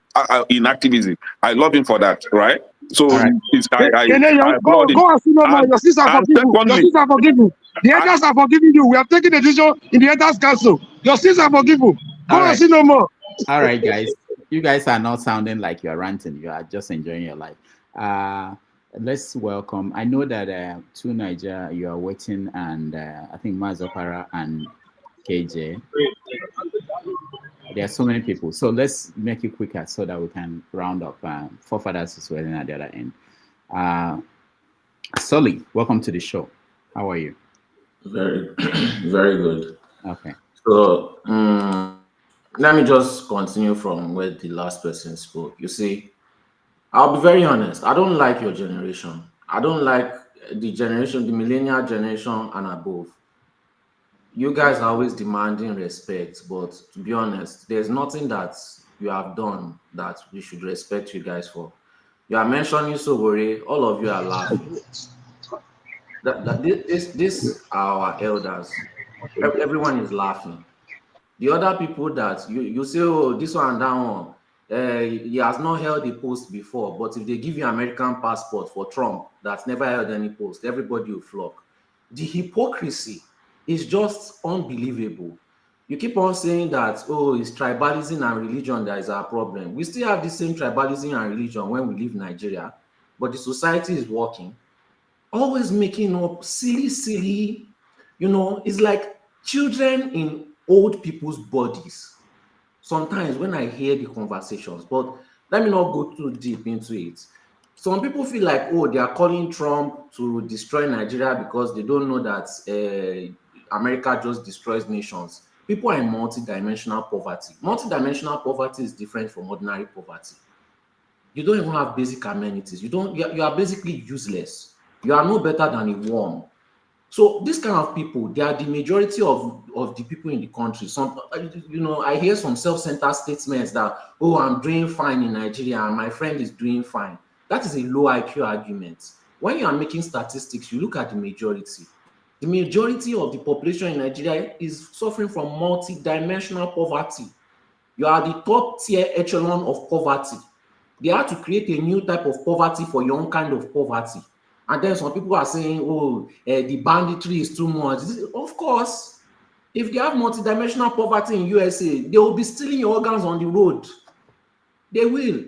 in activism. I love him for that, right? So I applaud him. Go and see now. Your sisters are forgiven. The elders are forgiving you. We have taken a decision in the elders council. Your sisters are forgiven. Go and see no more. All right, guys. You guys are not sounding like you're ranting. You are just enjoying your life. Let's welcome. I know that to Nigeria you are waiting, and I think Mazopara and KJ. There are so many people. So let's make it quicker so that we can round up. Forefathers is waiting at the other end. Sully, welcome to the show. How are you? Very, very good. Okay. So let me just continue from where the last person spoke. You see, I'll be very honest. I don't like your generation. I don't like the generation, the millennial generation and above. You guys are always demanding respect, but to be honest, there's nothing that you have done that we should respect you guys for. You are mentioning Showore, all of you are laughing. This are our elders. Everyone is laughing. The other people that you say, oh, this one and that one, he has not held a post before, but if they give you American passport for Trump that's never held any post, everybody will flock. The hypocrisy is just unbelievable. You keep on saying that, oh, it's tribalism and religion that is our problem. We still have the same tribalism and religion when we leave Nigeria, but the society is working. Always making up silly, it's like children in old people's bodies. Sometimes when I hear the conversations, but let me not go too deep into it. some people feel like, oh, they are calling Trump to destroy Nigeria because they don't know that America just destroys nations. People are in multidimensional poverty. Multidimensional poverty is different from ordinary poverty. You don't even have basic amenities. You are basically useless. You are no better than a worm. So this kind of people, they are the majority of the people in the country. Some, I hear some self-centered statements that, oh, I'm doing fine in Nigeria and my friend is doing fine. That is a low IQ argument. When you are making statistics, you look at the majority. The majority of the population in Nigeria is suffering from multi-dimensional poverty. You are the top tier echelon of poverty. They had to create a new type of poverty for your own kind of poverty. And then some people are saying, oh, the banditry is too much. Of course, if they have multidimensional poverty in USA, they will be stealing your organs on the road. They will.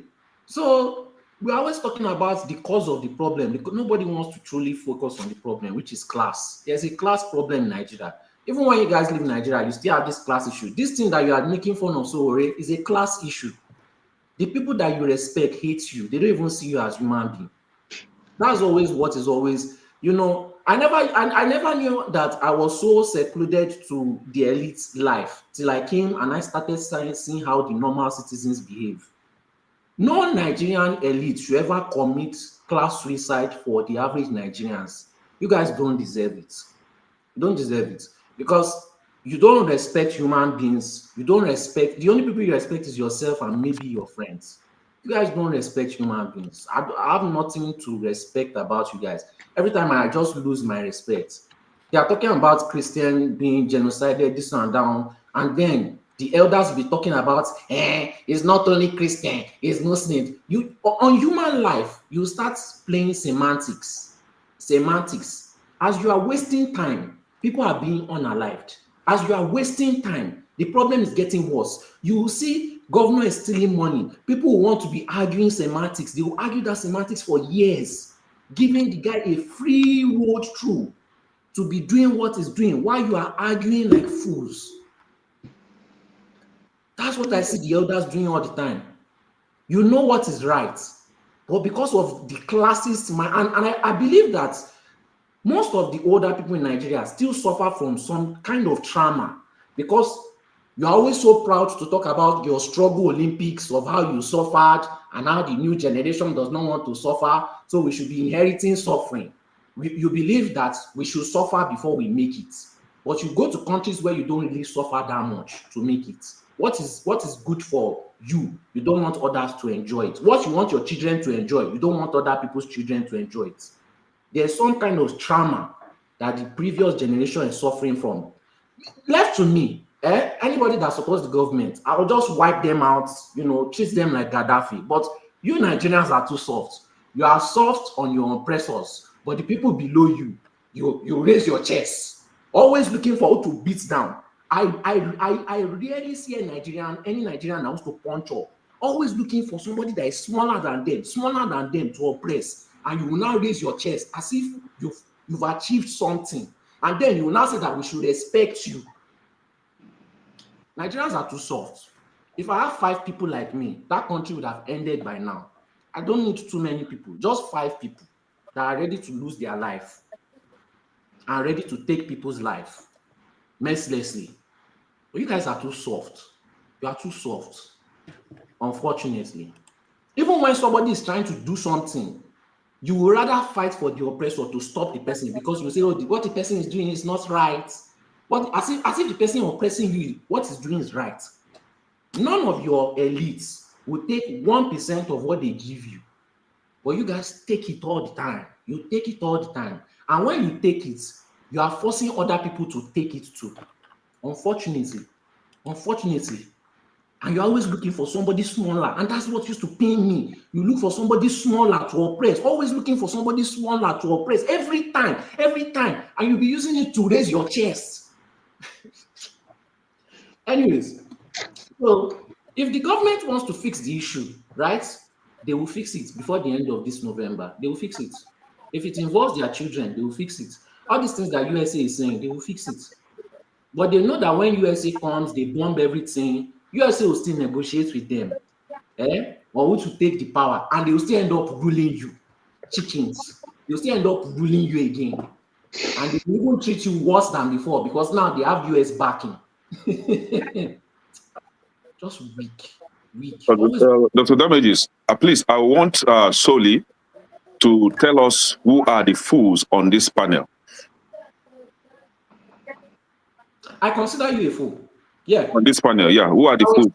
So we're always talking about the cause of the problem because nobody wants to truly focus on the problem, which is class. There's a class problem in Nigeria. Even when you guys live in Nigeria, you still have this class issue. This thing that you are making fun of so is a class issue. The people that you respect hate you. They don't even see you as human being. That's always what is always, I never knew that I was so secluded to the elite life till I came and I started seeing how the normal citizens behave. No Nigerian elite should ever commit class suicide for the average Nigerians. You guys don't deserve it. You don't deserve it because you don't respect human beings. You don't respect, the only people you respect is yourself and maybe your friends. You guys don't respect human beings. I have nothing to respect about you guys. Every time I just lose my respect. They are talking about Christian being genocided, this and down, and then the elders will be talking about, it's not only Christian, it's Muslim. On human life, you start playing semantics. As you are wasting time, people are being unalived. As you are wasting time, the problem is getting worse. You will see government is stealing money. People who want to be arguing semantics, they will argue that semantics for years, giving the guy a free road through to be doing what he's doing while you are arguing like fools. That's what I see the elders doing all the time. You know what is right, but because of the classes, and I believe that most of the older people in Nigeria still suffer from some kind of trauma because you are always so proud to talk about your struggle Olympics of how you suffered and how the new generation does not want to suffer. So we should be inheriting suffering. You believe that we should suffer before we make it. But you go to countries where you don't really suffer that much to make it. What is good for you? You don't want others to enjoy it. What you want your children to enjoy, you don't want other people's children to enjoy it. There's some kind of trauma that the previous generation is suffering from. Left to me, anybody that supports the government, I will just wipe them out, treat them like Gaddafi. But you Nigerians are too soft. You are soft on your oppressors, but the people below you, you raise your chest, always looking for who to beat down. I rarely see any Nigerian that wants to punch up, always looking for somebody that is smaller than them to oppress, and you will now raise your chest as if you've achieved something, and then you will now say that we should respect you. Nigerians are too soft. If I have 5 people like me, that country would have ended by now. I don't need too many people, just 5 people that are ready to lose their life and ready to take people's life mercilessly. But you guys are too soft. You are too soft, unfortunately. Even when somebody is trying to do something, you would rather fight for the oppressor to stop the person because you say, oh, what the person is doing is not right. But as if the person oppressing you, what he's doing is right. None of your elites will take 1% of what they give you. But you guys take it all the time. You take it all the time. And when you take it, you are forcing other people to take it too. Unfortunately. And you're always looking for somebody smaller. And that's what used to pain me. You look for somebody smaller to oppress. Always looking for somebody smaller to oppress. Every time. And you'll be using it to raise your chest. Anyways, so if the government wants to fix the issue, right, they will fix it before the end of this November. They will fix it. If it involves their children, they will fix it. All these things that USA is saying, they will fix it. But they know that when USA comes, they bomb everything. USA will still negotiate with them, or who to take the power, and they will still end up ruling you. chickens. They'll still end up ruling you again. And they even treat you worse than before because now they have US backing. Just weak. Dr. Damages, please, I want Soli to tell us who are the fools on this panel. I consider you a fool. Yeah. On this panel, yeah. Who are the fools?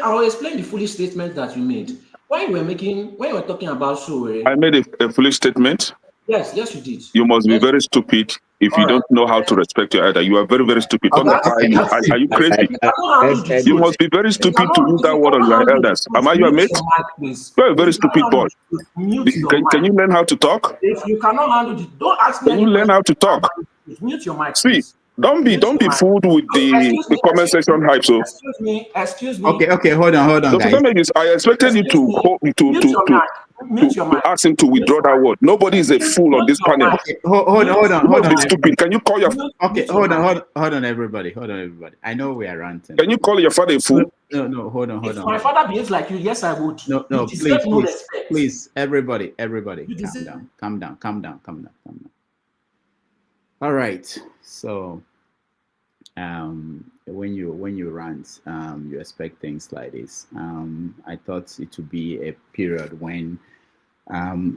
I'll explain the foolish statement that you made. When you were talking about Sowore. I made a foolish statement. Yes, you did. You must be very stupid if you don't know how to respect your elder. You are very, very stupid. Are you crazy? You must be very stupid to use that word on your elders. Am I your mate? You're a very stupid boy. Can you learn how to talk? If you cannot handle it, don't ask me. Can you learn how to talk? Mute your mic. See, don't be fooled with the comment section hype. So excuse me. Okay, hold on, guys. I expected you to ask him to withdraw that word. Nobody is a fool on this panel. Okay, hold on. Be stupid. Can you call your hold on, everybody. I know we are ranting. Can you call your father a fool? No, hold on. If my father behaves like you, yes, I would. No, please, everybody, calm down. All right, so when you rant, you expect things like this. I thought it would be a period when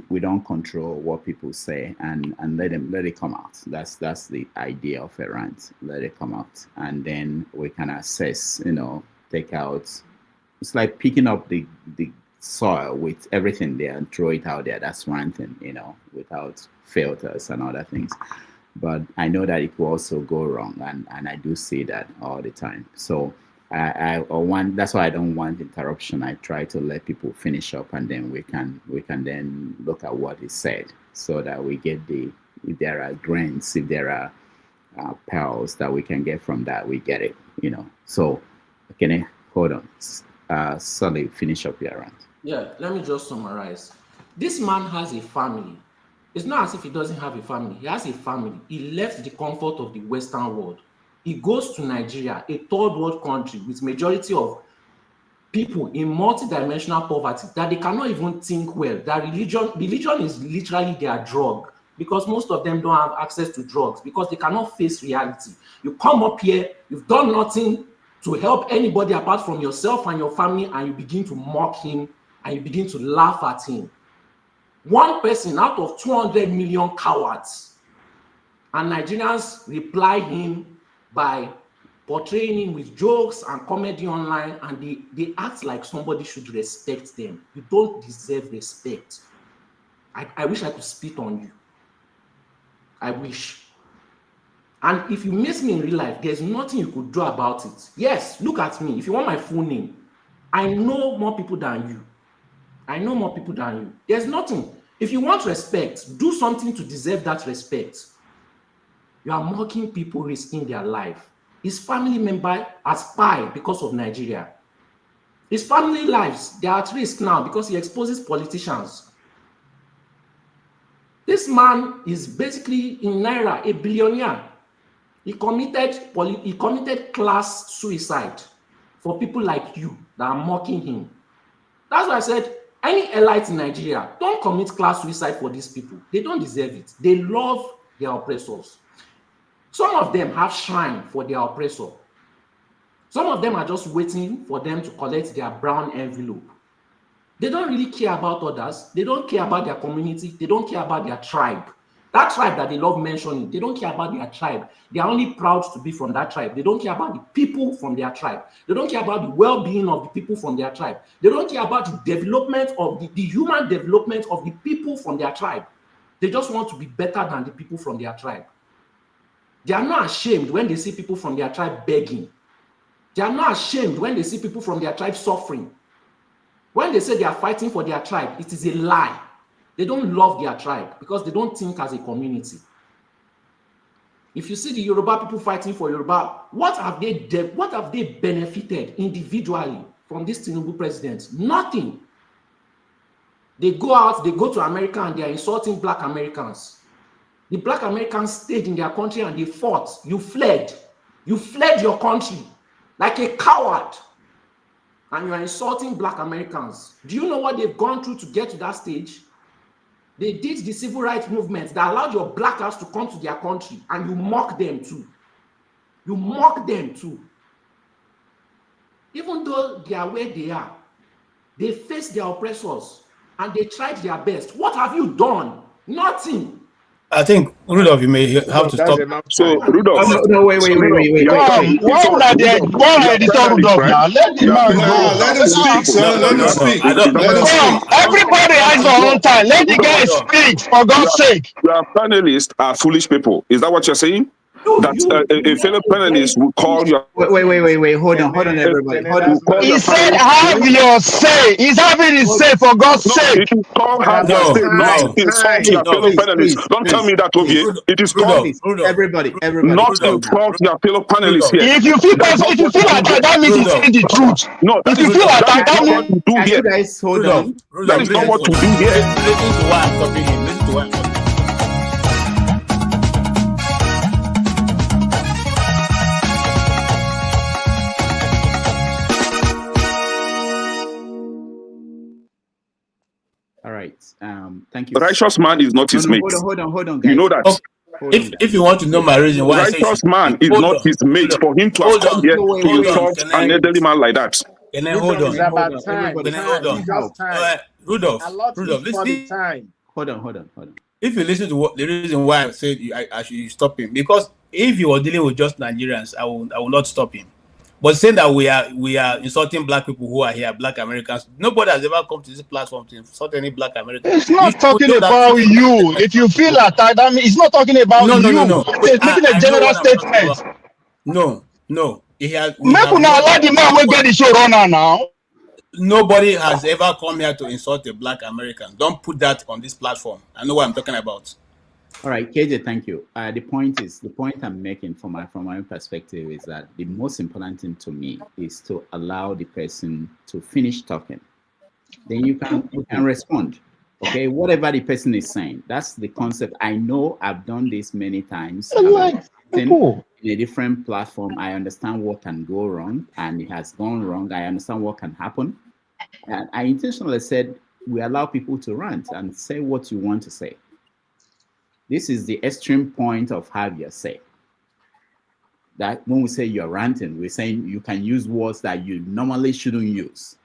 we don't control what people say and let it come out. That's the idea of a rant. Let it come out, and then we can assess. Take out. It's like picking up the soil with everything there and throw it out there. That's ranting. Without filters and other things. But I know that it will also go wrong, and I do see that all the time. So that's why I don't want interruption. I try to let people finish up, and then we can then look at what is said, so that we get if there are grains, if there are pearls that we can get from that, we get it. So can I hold on? Sully, finish up your rant. Yeah, let me just summarize. This man has a family. It's not as if he doesn't have a family. He has a family. He left the comfort of the Western world. He goes to Nigeria, a third world country with majority of people in multidimensional poverty that they cannot even think well. That religion is literally their drug, because most of them don't have access to drugs because they cannot face reality. You come up here, you've done nothing to help anybody apart from yourself and your family, and you begin to mock him and you begin to laugh at him. One person out of 200 million cowards, and Nigerians reply him by portraying him with jokes and comedy online, and they act like somebody should respect them. You don't deserve respect. I wish I could spit on you. I wish. And if you miss me in real life, there's nothing you could do about it. Yes, look at me. If you want my full name, I know more people than you. There's nothing. If you want respect, do something to deserve that respect. You are mocking people risking their life. His family member has died because of Nigeria. His family lives, they are at risk now because he exposes politicians. This man is basically in Naira, a billionaire. He committed class suicide for people like you that are mocking him. That's why I said, any elite in Nigeria, don't commit class suicide for these people. They don't deserve it. They love their oppressors. Some of them have shrine for their oppressor. Some of them are just waiting for them to collect their brown envelope. They don't really care about others. They don't care about their community. They don't care about their tribe. That tribe that they love mentioning, they don't care about their tribe. They are only proud to be from that tribe. They don't care about the people from their tribe. They don't care about the well-being of the people from their tribe. They don't care about the development of the human development of the people from their tribe. They just want to be better than the people from their tribe. They are not ashamed when they see people from their tribe begging. They are not ashamed when they see people from their tribe suffering. When they say they are fighting for their tribe, it is a lie. They don't love their tribe because they don't think as a community. If you see the Yoruba people fighting for Yoruba, what have they benefited individually from this Tinubu president? Nothing. They go out, they go to America, and they are insulting Black Americans. The Black Americans stayed in their country and they fought. You fled. You fled your country like a coward. And you are insulting Black Americans. Do you know what they've gone through to get to that stage? They did the civil rights movement that allowed your blackouts to come to their country, and you mock them too. You mock them too. Even though they are where they are, they face their oppressors and they tried their best. What have you done? Nothing. I think, Rudolph, you may have to stop. So, Rudolph. No, wait. Why would I editor Rudolph now? Let the man go. Let him speak, son. Let him speak. Let him speak. Everybody has their own time. Let the guy speak, for God's sake. Your panelists are foolish people. Is that what you're saying? That a fellow panelist will call your... Wait. Hold on, everybody. Hold on. He said, have your say. He's having his say, for God's sake. It is called have your say, not insult your fellow panelists. Don't tell me that, Ovie. It is called... Everybody. Not insult your fellow panelists here. If you feel like that means he's saying the truth. No, if you feel like that means... do here. You guys hold on. That is not what to do here. Listen to why I'm stopping him. Listen to why I'm stopping him. All right. Thank you. The righteous man is not his mate. Hold on, guys. You know that. If you want to know my reason why the righteous man is not his mate. For him to have come here to insult an elderly man like that. Can I hold on? Rudolph, listen. Hold on. If you listen to what the reason why I said I should stop him, because if he was dealing with just Nigerians, I will not stop him. But saying that we are insulting black people who are here, black Americans, nobody has ever come to this platform to insult any black American. It's not talking about you. If you feel attacked, I mean, it's not talking about you. No. It's making a general statement. No. Make una allow the man will get the show runner now. Nobody has ever come here to insult a black American. Don't put that on this platform. I know what I'm talking about. All right, KJ, thank you. The point I'm making from my own perspective is that the most important thing to me is to allow the person to finish talking. Then you can respond. Okay, whatever the person is saying, that's the concept. I know I've done this many times. In a different platform, I understand what can go wrong, and it has gone wrong. I understand what can happen. And I intentionally said we allow people to rant and say what you want to say. This is the extreme point of have your say. That when we say you're ranting, we're saying you can use words that you normally shouldn't use.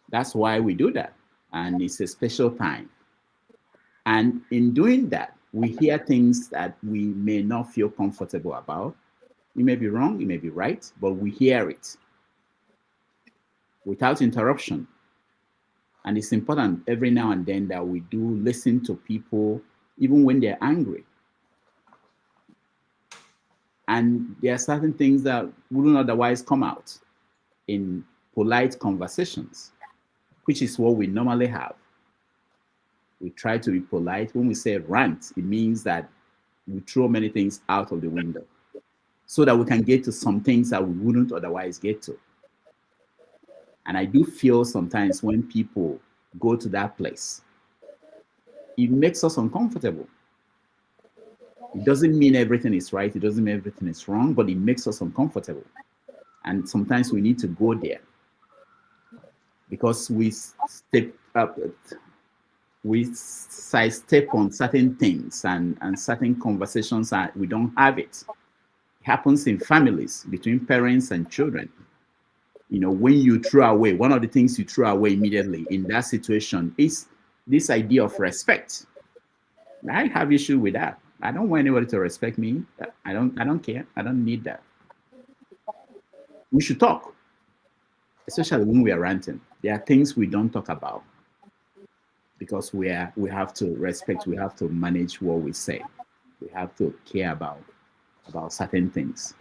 That's why we do that. And it's a special time. And in doing that, we hear things that we may not feel comfortable about. You may be wrong, you may be right, but we hear it without interruption. And it's important every now and then that we do listen to people even when they're angry. And there are certain things that wouldn't otherwise come out in polite conversations, which is what we normally have. We try to be polite. When we say rant, it means that we throw many things out of the window so that we can get to some things that we wouldn't otherwise get to. And I do feel sometimes when people go to that place, it makes us uncomfortable. It doesn't mean everything is right. It doesn't mean everything is wrong, but it makes us uncomfortable. And sometimes we need to go there because we sidestep on certain things and certain conversations that we don't have it. It happens in families between parents and children. You know, when you throw away, one of the things you throw away immediately in that situation is this idea of respect. I have issue with that. I don't want anybody to respect me. I don't care. I don't need that. We should talk, especially when we are ranting. There are things we don't talk about because we have to respect. We have to manage what we say. We have to care about certain things.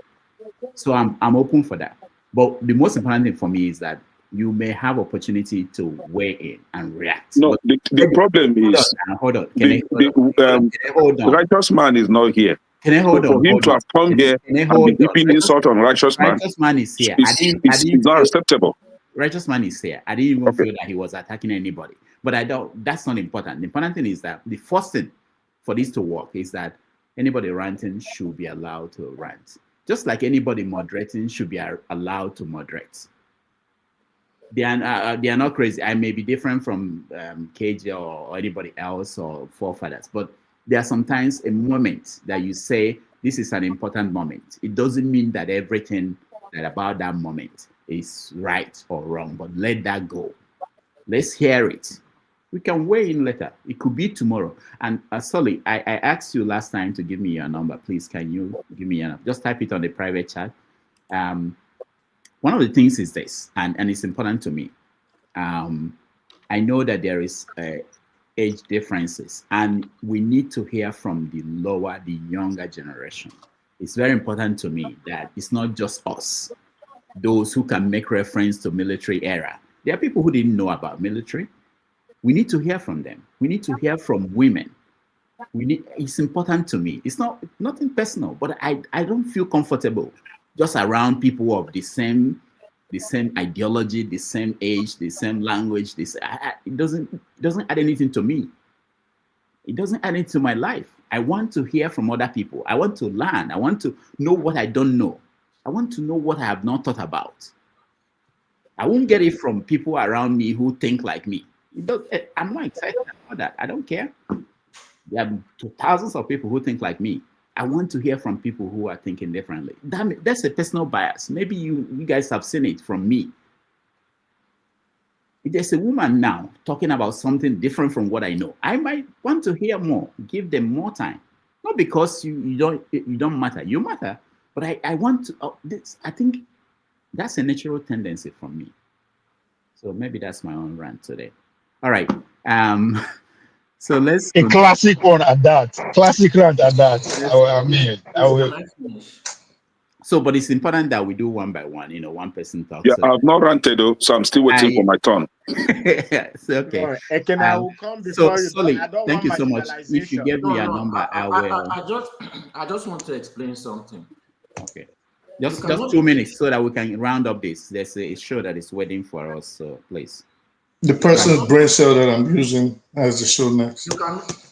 So I'm open for that. But the most important thing for me is that you may have opportunity to weigh in and react. No, the problem is hold on. The righteous man is not here. Can I hold on? For him to have come here and be deeping insult on righteous man. Righteous man is here. It's not acceptable. Righteous man is here. I didn't even feel that he was attacking anybody. But that's not important. The important thing is that the first thing for this to work is that anybody ranting should be allowed to rant. Just like anybody moderating should be allowed to moderate. They are not crazy. I may be different from KJ or anybody else or forefathers, but there are sometimes a moment that you say, this is an important moment. It doesn't mean that everything that about that moment is right or wrong, but let that go. Let's hear it. We can weigh in later. It could be tomorrow. And Sully, I asked you last time to give me your number. Please, can you give me your number? Just type it on the private chat. One of the things is this, and it's important to me. I know that there is age differences, and we need to hear from the younger generation. It's very important to me that it's not just us, those who can make reference to military era. There are people who didn't know about military. We need to hear from them. We need to hear from women. It's important to me. It's nothing personal, but I don't feel comfortable just around people of the same ideology, the same age, the same language. It doesn't add anything to me. It doesn't add anything to my life. I want to hear from other people. I want to learn. I want to know what I don't know. I want to know what I have not thought about. I won't get it from people around me who think like me. I'm not excited about that. I don't care. There are thousands of people who think like me. I want to hear from people who are thinking differently. That's a personal bias. Maybe you guys have seen it from me. If there's a woman now talking about something different from what I know, I might want to hear more, give them more time. Not because you don't matter. You matter, but I want to. I think that's a natural tendency from me. So maybe that's my own rant today. All right. So let's a classic one at that. Classic rant at that. I will. So, but it's important that we do one by one. One person talks. Yeah, I've not ranted though, so I'm still waiting for my turn. It's okay. Right. I will come before you. Sully, thank you so much. If you give me a number, I will. I just want to explain something. Okay. Just 2 minutes so that we can round up this. There's a show that is waiting for us, so please. The person's brain cell that I'm using as the show next.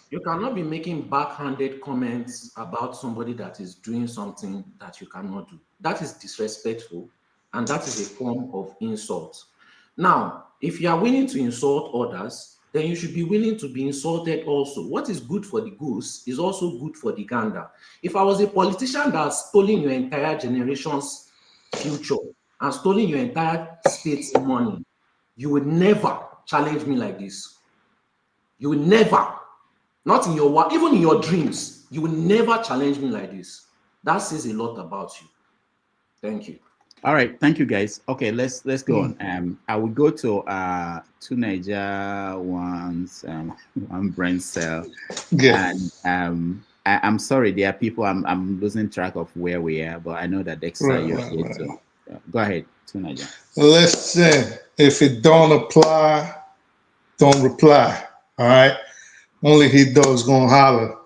You cannot be making backhanded comments about somebody that is doing something that you cannot do. That is disrespectful, and that is a form of insult. Now, if you are willing to insult others, then you should be willing to be insulted also. What is good for the goose is also good for the gander. If I was a politician that has stolen your entire generation's future and stolen your entire state's money, you would never challenge me like this. You would never, not in your work, even in your dreams, you would never challenge me like this. That says a lot about you. Thank you. All right, thank you guys. Okay, let's go on. I will go to two Niger ones, one brain cell. Yeah. And I'm sorry, there are people I'm losing track of where we are, but I know that Dexter you're here too. Go ahead, two Niger. Listen, if it don't apply, don't reply. All right. Only he does gonna holler.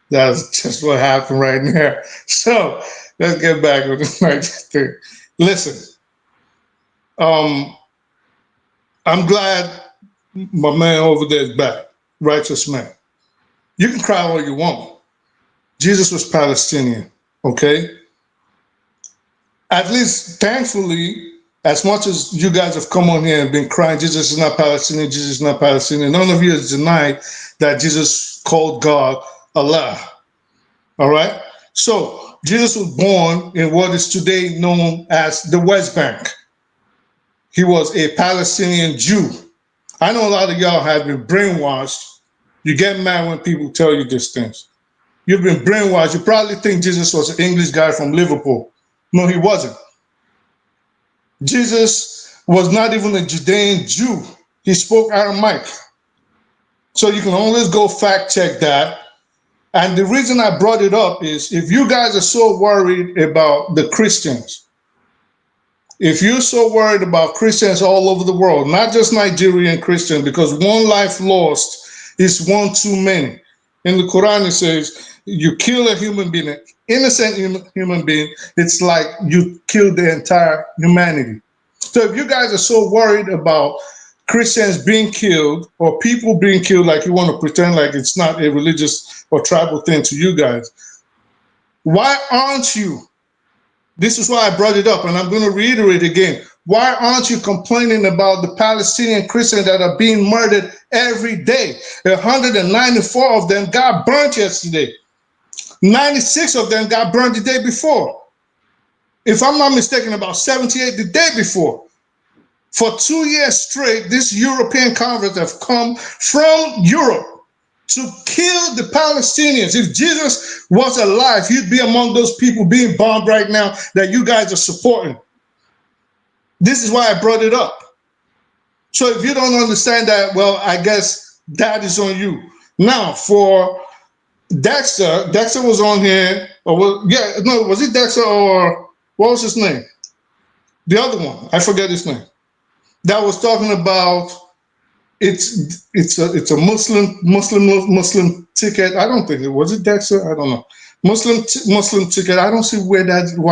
That's just what happened right there. So let's get back with the Niger thing. Listen, I'm glad my man over there is back, righteous man. You can cry all you want. Jesus was Palestinian, okay? At least, thankfully, as much as you guys have come on here and been crying, Jesus is not Palestinian, Jesus is not Palestinian, none of you has denied that Jesus called God Allah, all right? So, Jesus was born in what is today known as the West Bank. He was a Palestinian Jew. I know a lot of y'all have been brainwashed. You get mad when people tell you these things. You've been brainwashed. You probably think Jesus was an English guy from Liverpool. No, he wasn't. Jesus was not even a Judean Jew. He spoke Aramaic. So you can always go fact check that. And the reason I brought it up is if you guys are so worried about the Christians, if you're so worried about Christians all over the world, not just Nigerian Christians, because one life lost is one too many. In the Quran, it says, you kill a human being, an innocent human being, it's like you killed the entire humanity. So if you guys are so worried about Christians being killed or people being killed, like you want to pretend like it's not a religious or tribal thing to you guys, why aren't you? This is why I brought it up, and I'm going to reiterate again. Why aren't you complaining about the Palestinian Christians that are being murdered every day? 194 of them got burnt yesterday. 96 of them got burned the day before. If I'm not mistaken, about 78 the day before. For 2 years straight, these European converts have come from Europe to kill the Palestinians. If Jesus was alive, he'd be among those people being bombed right now that you guys are supporting. This is why I brought it up. So if you don't understand that, well, I guess that is on you. Now, for Dexter was on here, was it Dexter or what was his name? The other one, I forget his name. That was talking about it's a Muslim ticket. I don't think it was Dexter. I don't know. Muslim ticket. I don't see why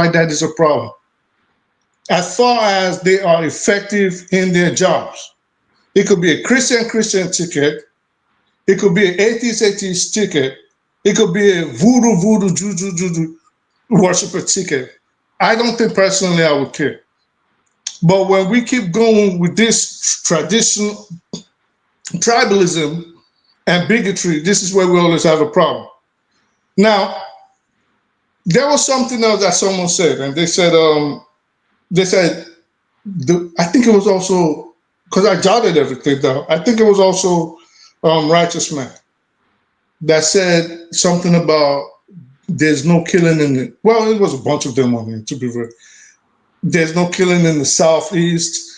that is a problem. As far as they are effective in their jobs, it could be a Christian ticket. It could be an atheist ticket. It could be a voodoo juju worshiper ticket. I don't think personally I would care. But when we keep going with this traditional tribalism and bigotry, this is where we always have a problem. Now, there was something else that someone said, and they said, I think it was also, because I jotted everything down, I think it was also Righteous Man that said something about there's no killing in it. Well, it was a bunch of them on here, to be fair. There's no killing in the Southeast.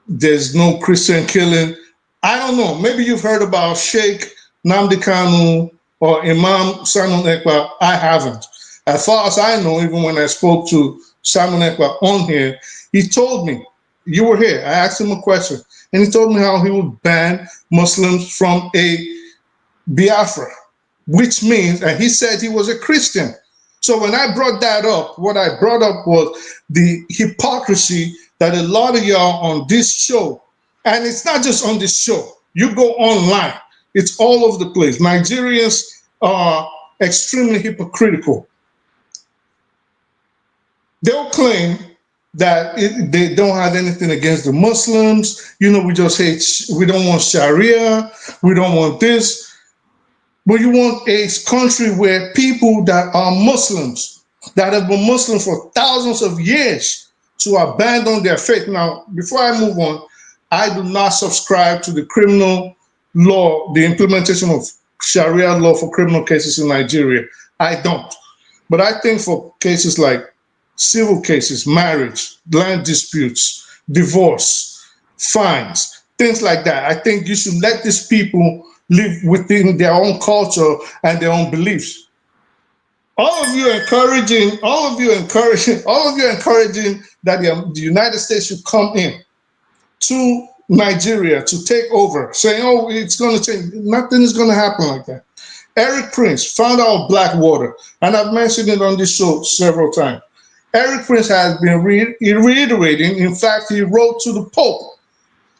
There's no Christian killing. I don't know. Maybe you've heard about Sheikh Nnamdi Kanu or Imam Simon Ekpa. I haven't. As far as I know, even when I spoke to Simon Ekpa on here, he told me, you were here, I asked him a question, and he told me how he would ban Muslims from a Biafra, which means, and he said he was a Christian. So when I brought that up, what I brought up was the hypocrisy that a lot of y'all on this show, and it's not just on this show, you go online, it's all over the place. Nigerians are extremely hypocritical. They'll claim that they don't have anything against the Muslims. You know, we just hate, we don't want Sharia, we don't want this. But you want a country where people that are Muslims, that have been Muslim for thousands of years, to abandon their faith. Now, before I move on, I do not subscribe to the criminal law, the implementation of Sharia law for criminal cases in Nigeria. I don't. But I think for cases like civil cases, marriage, land disputes, divorce, fines, things like that, I think you should let these people live within their own culture and their own beliefs. All of you encouraging that the United States should come in to Nigeria to take over, saying, oh, it's going to change. Nothing is going to happen like that. Eric Prince, founder of Blackwater, and I've mentioned it on this show several times. Eric Prince has been reiterating, in fact, he wrote to the Pope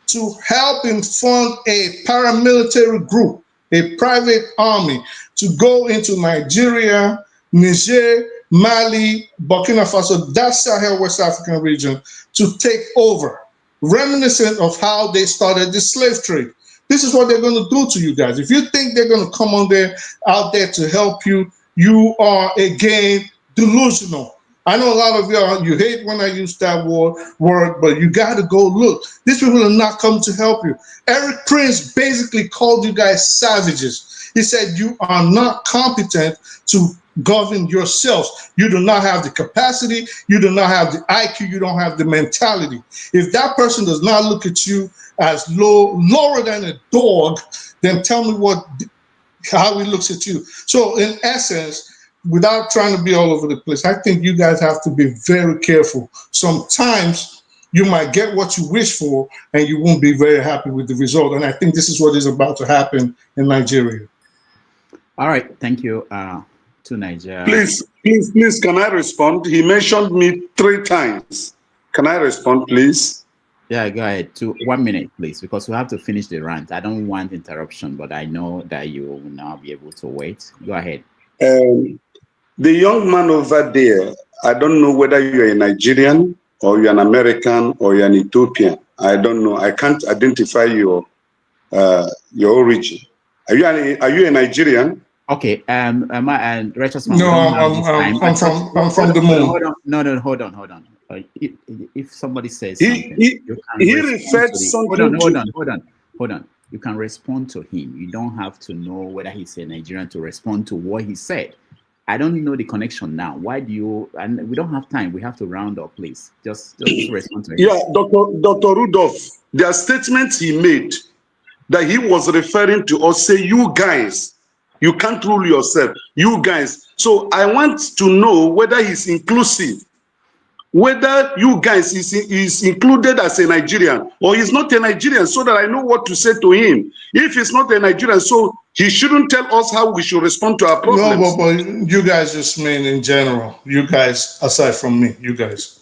to help him fund a paramilitary group, a private army, to go into Nigeria, Niger, Mali, Burkina Faso, that Sahel West African region, to take over, reminiscent of how they started the slave trade. This is what they're going to do to you guys. If you think they're going to come out there to help you, you are again delusional. I know a lot of you hate when I use that word, but you got to go look. These people are not coming to help you. Eric Prince basically called you guys savages. He said you are not competent to govern yourselves. You do not have the capacity. You do not have the IQ. You don't have the mentality. If that person does not look at you as lower than a dog, then tell me how he looks at you. So in essence, without trying to be all over the place, I think you guys have to be very careful. Sometimes you might get what you wish for and you won't be very happy with the result. And I think this is what is about to happen in Nigeria. All right, thank you to Nigeria. Please, can I respond? He mentioned me 3 times. Can I respond, please? Yeah, go ahead. 1 minute, please, because we have to finish the rant. I don't want interruption, but I know that you will now be able to wait. Go ahead. The young man over there, I don't know whether you're a Nigerian or you're an American, or you're an Ethiopian. I don't know. I can't identify your origin. Are you a Nigerian? Okay. Righteous man, No, we don't have this time. I'm from the moon. Hold on. If somebody says He something, you can he respond referred to the. something Hold on. You can respond to him. You don't have to know whether he's a Nigerian to respond to what he said. I don't know the connection now. Why do you? And we don't have time. We have to round up, please. Just respond to him. Yeah, Dr. Rudolph, there are statements he made that he was referring to us, say, you guys, you can't rule yourself, you guys. So I want to know whether he's inclusive, whether you guys is included as a Nigerian or he's not a Nigerian, so that I know what to say to him. If he's not a Nigerian, so he shouldn't tell us how we should respond to our problems. No, but you guys just mean in general. You guys, aside from me, you guys.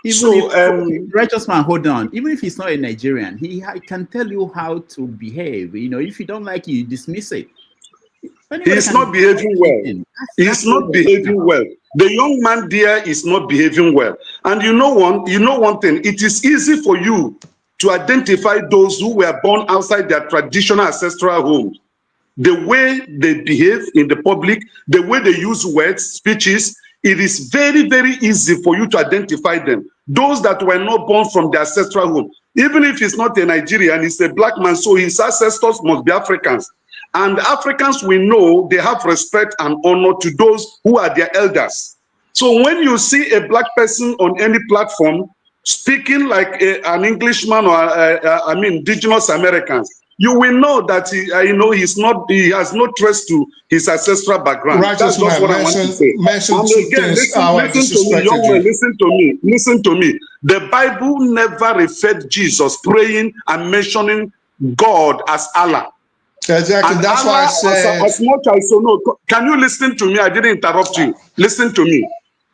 Righteous man, hold on. Even if he's not a Nigerian, he can tell you how to behave. You know, if you don't like it, you dismiss it. He's not behaving well. He's not behaving well. The young man there is not behaving well. And you know one thing, it is easy for you to identify those who were born outside their traditional ancestral homes. The way they behave in the public, the way they use words, speeches, it is very, very easy for you to identify them. Those that were not born from their ancestral home, even if he's not a Nigerian, he's a black man, so his ancestors must be Africans. And Africans, we know, they have respect and honor to those who are their elders. So when you see a black person on any platform speaking like an Englishman or indigenous Americans, you will know that he has no trace to his ancestral background. That's just what I want to say. And again, listen to me, young man, listen to me. The Bible never referred Jesus praying and mentioning God as Allah. Exactly. And that's why I said, as much as I know, can you listen to me? I didn't interrupt you. Listen to me.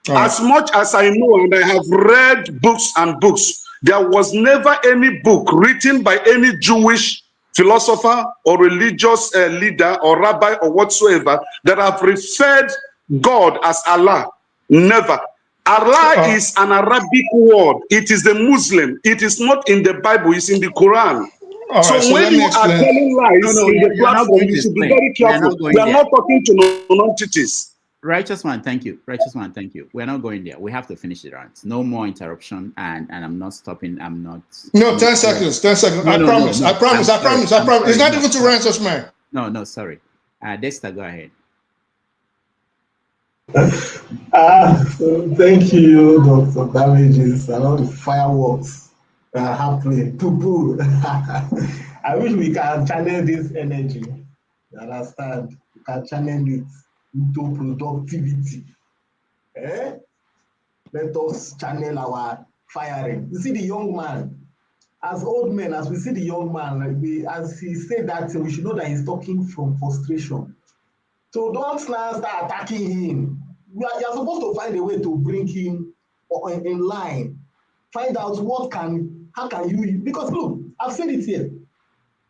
As much as I know, and I have read books and books, there was never any book written by any Jewish philosopher or religious leader or rabbi or whatsoever that have referred God as Allah. Never. Allah is an Arabic word. It is a Muslim. It is not in the Bible. It's in the Quran. So when you are telling lies in the platform, you should be very careful. We are not talking to non-entities. Righteous man, thank you. Righteous man, thank you. We're not going there. We have to finish the rounds. No more interruption, and I'm not stopping. I'm not. No, 10 seconds. 10 seconds. I promise. I promise. It's not even to Righteous man. No, sorry. Dexter, go ahead. Thank you, Dr. Damages, and all the fireworks that are happening. I wish we can channel this energy. You understand? We can channel it into productivity. Let us channel our firing. You see the young man, as old men, as we see the young man, as he said that, we should know that he's talking from frustration. So don't now start attacking him. You're supposed to find a way to bring him in line. Find out how can you, because look, I've said it here.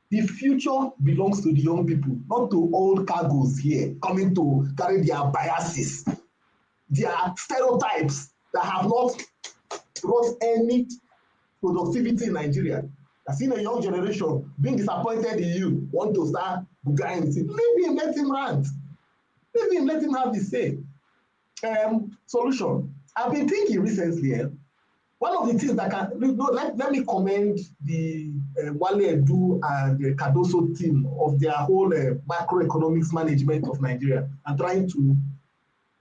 The future belongs to the young people, not to old cargoes here coming to carry their biases, their stereotypes that have not brought any productivity in Nigeria. I've seen a young generation being disappointed in you, want to start bugaing. Maybe let him rant. Maybe let him have the say. Solution. I've been thinking recently, one of the things that can, let me commend the Wale Edu and the Cardoso team of their whole macroeconomics management of Nigeria and trying to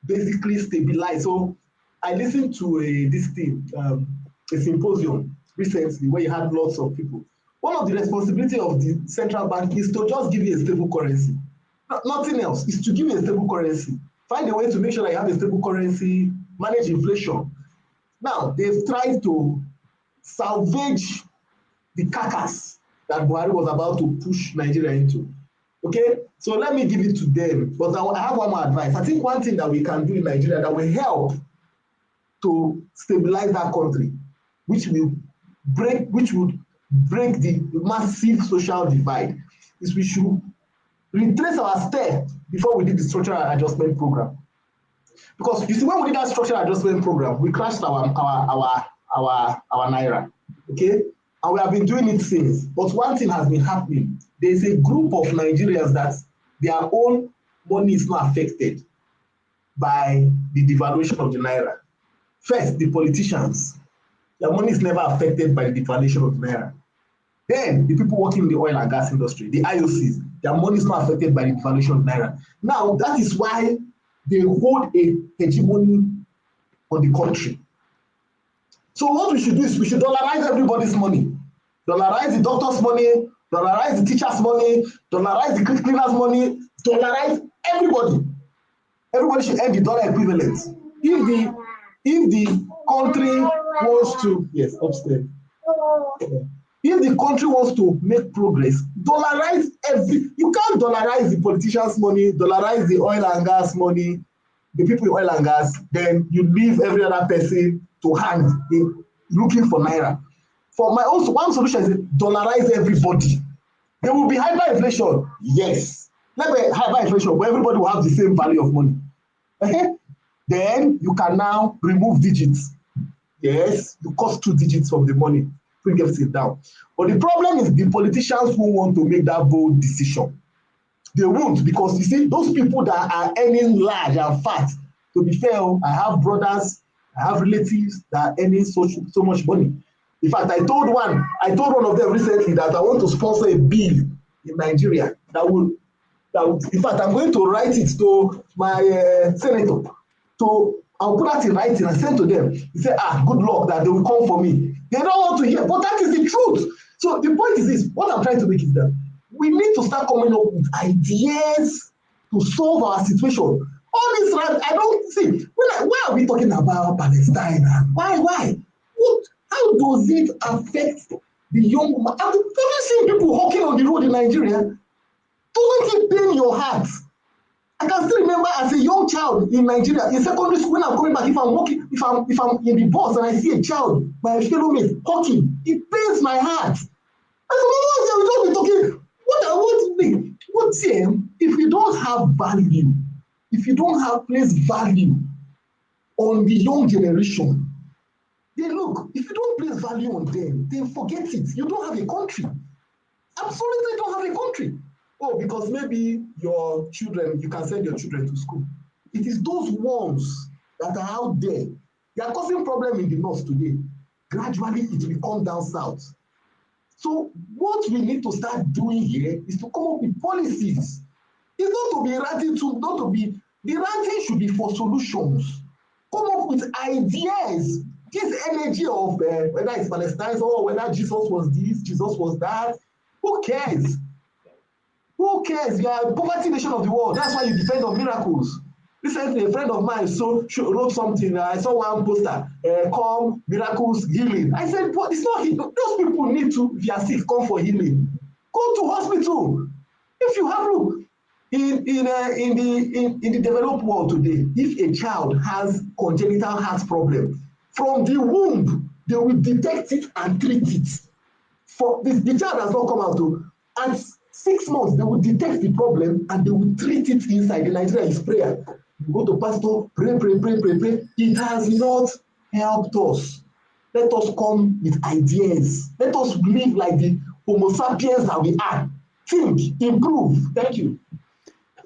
basically stabilize. So I listened to this team, a symposium recently where you had lots of people. One of the responsibility of the central bank is to just give you a stable currency. Nothing else, is to give you a stable currency. Find a way to make sure that you have a stable currency, manage inflation. Now, they've tried to salvage the carcass that Buhari was about to push Nigeria into. Okay, so let me give it to them. But I have one more advice. I think one thing that we can do in Nigeria that will help to stabilize that country, which would break the massive social divide, is we should retrace our steps before we did the structural adjustment program. Because you see, when we did that structural adjustment program, we crashed our naira. Okay, and we have been doing it since. But one thing has been happening. There is a group of Nigerians that their own money is not affected by the devaluation of the naira. First, the politicians, their money is never affected by the devaluation of the naira. Then, the people working in the oil and gas industry, the IOCs, their money is not affected by the devaluation of naira. Now, that is why they hold a hegemony on the country. So what we should do is we should dollarize everybody's money. Dollarize the doctor's money, dollarize the teacher's money, dollarize the cleaner's money, dollarize everybody. Everybody should earn the dollar equivalent. If the country wants to, yes, upstairs. If the country wants to make progress, dollarize you can't dollarize the politicians' money, dollarize the oil and gas money, the people in oil and gas, then you leave every other person to hand in looking for naira. For my own one solution is dollarize everybody. There will be hyperinflation, yes. Let me hyperinflation, but everybody will have the same value of money. Okay? Then you can now remove digits. Yes, you cost 2 digits from the money. Bring everything down. But the problem is the politicians who want to make that bold decision. They won't, because you see, those people that are earning large and fat, to be fair, I have brothers, I have relatives that are earning so much money. In fact, I told one of them recently that I want to sponsor a bill in Nigeria that will in fact, I'm going to write it to my senator. I'll put that in writing and send to them. He said, good luck that they will come for me. They don't want to hear, but that is the truth. So the point is this, what I'm trying to make is that we need to start coming up with ideas to solve our situation. All this, I don't see, why are we talking about Palestine? Why? How does it affect the young man? Have you seen people walking on the road in Nigeria? Doesn't it pain your heart? I can still remember as a young child in Nigeria, in secondary school, when I'm coming back, if I'm in the bus and I see a child, my fellow mate, talking, it pains my heart. I said, we don't be talking. If you don't have value, if you don't place value on the young generation, then look, if you don't place value on them, then forget it. You don't have a country. Absolutely don't have a country. Oh, because maybe your children, you can send your children to school. It is those ones that are out there. They are causing problem in the north today. Gradually, it will come down south. So what we need to start doing here is to come up with policies. It's not to be ranting the ranting should be for solutions. Come up with ideas. This energy of whether it's Palestine or whether Jesus was this, Jesus was that, who cares? Who cares? You are a poverty nation of the world. That's why you depend on miracles. Recently, a friend of mine wrote something. I saw one poster, come, miracles, healing. I said, but it's not healing. Those people need to, if you are sick, come for healing. Go to hospital. If you have, look, in the developed world today, if a child has congenital heart problem, from the womb, they will detect it and treat it. For the child has not come out to, and 6 months, they will detect the problem and they will treat it inside. In Nigeria is prayer. You go to pastor, pray. It has not helped us. Let us come with ideas. Let us live like the Homo sapiens that we are. Think, improve. Thank you.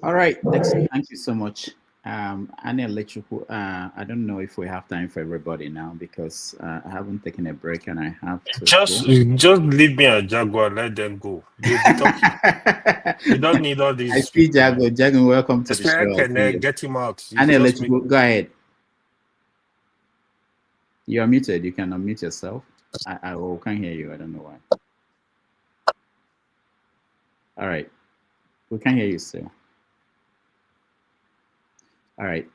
All right. Thank you so much. Annie Electrical, I don't know if we have time for everybody now because I haven't taken a break and I have to just leave me a Jaguar, let them go. You don't need all these. I see Jago. Jago, welcome to the show. Get him out. Annie Electrical, go ahead. You are muted. You can unmute yourself. I can't hear you. I don't know why. All right. We can't hear you still. All right,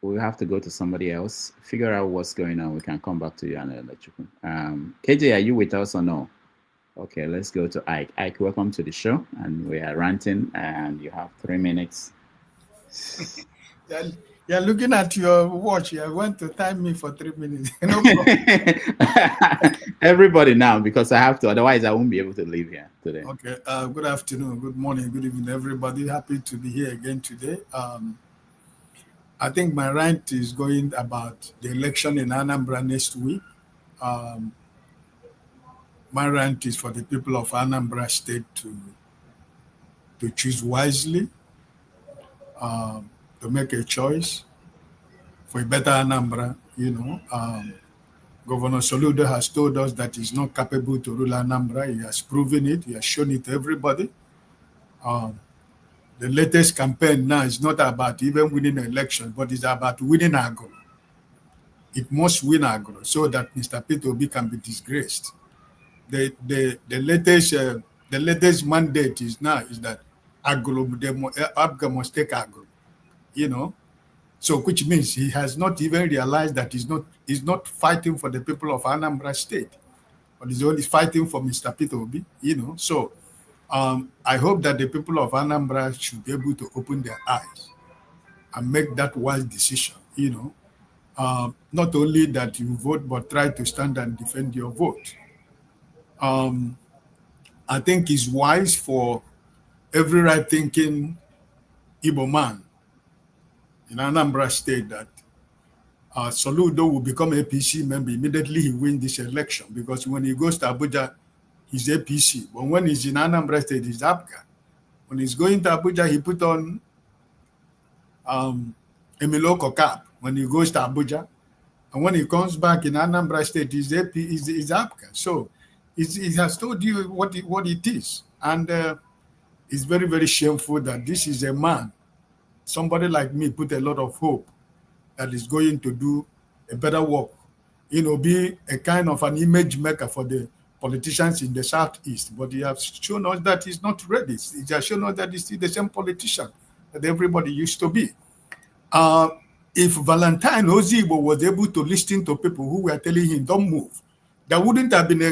we'll have to go to somebody else, figure out what's going on. We can come back to you and Electrical. KJ, are you with us or no? Okay, let's go to Ike. Ike, welcome to the show. And we are ranting and you have 3 minutes. You're looking at your watch. You're going to time me for 3 minutes. No problem. Everybody now, because I have to. Otherwise, I won't be able to leave here today. Okay, good afternoon, good morning, good evening, everybody. Happy to be here again today. I think my rant is going about the election in Anambra next week. My rant is for the people of Anambra State to choose wisely, to make a choice for a better Anambra. Governor Soludo has told us that he's not capable to rule Anambra. He has proven it. He has shown it to everybody. The latest campaign now is not about even winning an election, but it's about winning Agro. It must win Agro so that Mr. Peter Obi can be disgraced. The latest mandate is that Agro must take Agro. So which means he has not even realized that he's not fighting for the people of Anambra State, but he's only fighting for Mr. Peter Obi. So I hope that the people of Anambra should be able to open their eyes and make that wise decision. Not only that you vote, but try to stand and defend your vote. I think it's wise for every right-thinking Igbo man in Anambra State that Soludo will become APC member immediately he wins this election, because when he goes to Abuja, he's APC. But when he's in Anambra State, he's APGA. When he's going to Abuja, he put on Emiloko cap when he goes to Abuja. And when he comes back in Anambra State, he's APGA. So he has told you what it is. And it's very, very shameful that this is a man, somebody like me, put a lot of hope that is going to do a better work, be a kind of an image maker for the politicians in the Southeast. But he has shown us that he's not ready. He has shown us that he's still the same politician that everybody used to be. If Valentine Ozibo was able to listen to people who were telling him, don't move, there wouldn't have been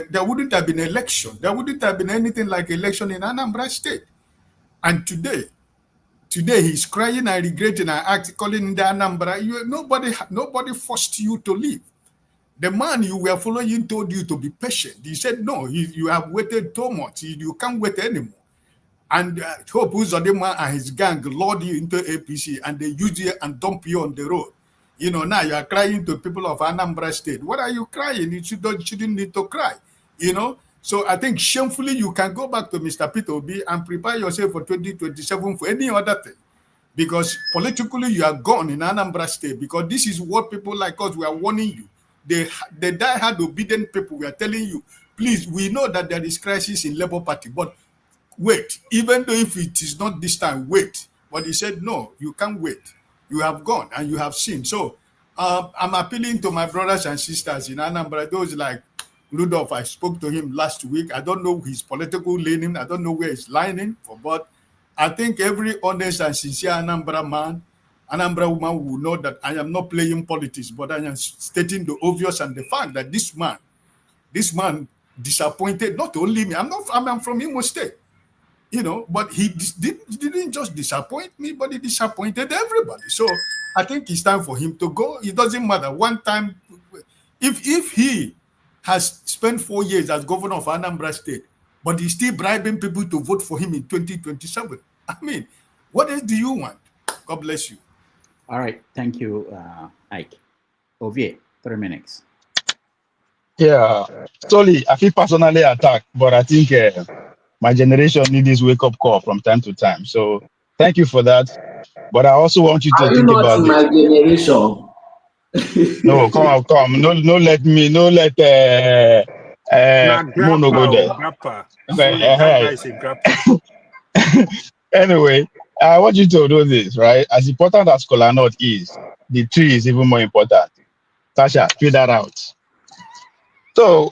election. There wouldn't have been anything like election in Anambra State. And today he's crying and regretting and calling the Anambra. Nobody forced you to leave. The man you were following told you to be patient. He said, no, you have waited too much. You can't wait anymore. And Hope Uzodinma and his gang lured you into APC and they use you and dump you on the road. Now you are crying to people of Anambra State. What are you crying? You shouldn't need to cry, So I think shamefully you can go back to Mr. Peter Obi and prepare yourself for 2027 for any other thing. Because politically you are gone in Anambra State, because this is what people like us were warning you. The die-hard obedient people were telling you, please, we know that there is crisis in Labour Party, but wait, even though if it is not this time, wait. But he said, no, you can't wait. You have gone and you have seen. So I'm appealing to my brothers and sisters in Anambra, those like Rudolph. I spoke to him last week. I don't know his political leaning. I don't know where he's lining for, but I think every honest and sincere Anambra man, Anambra woman will know that I am not playing politics, but I am stating the obvious and the fact that this man disappointed not only me. I'm from Imo State, but he didn't just disappoint me, but he disappointed everybody. So I think it's time for him to go. It doesn't matter. One time, if he has spent 4 years as governor of Anambra State, but he's still bribing people to vote for him in 2027. I mean, what else do you want? God bless you. All right. Thank you, Ike. Ovie, 3 minutes. Yeah. Sorry, I feel personally attacked, but I think my generation needs this wake-up call from time to time. So thank you for that. But I also want you to think about this. My generation. No, come. No, let Mono go there. Grappa. That guy is a grappa. Anyway, I want you to know this, right? As important as kola nut is, the tree is even more important. Tasha, figure that out. So,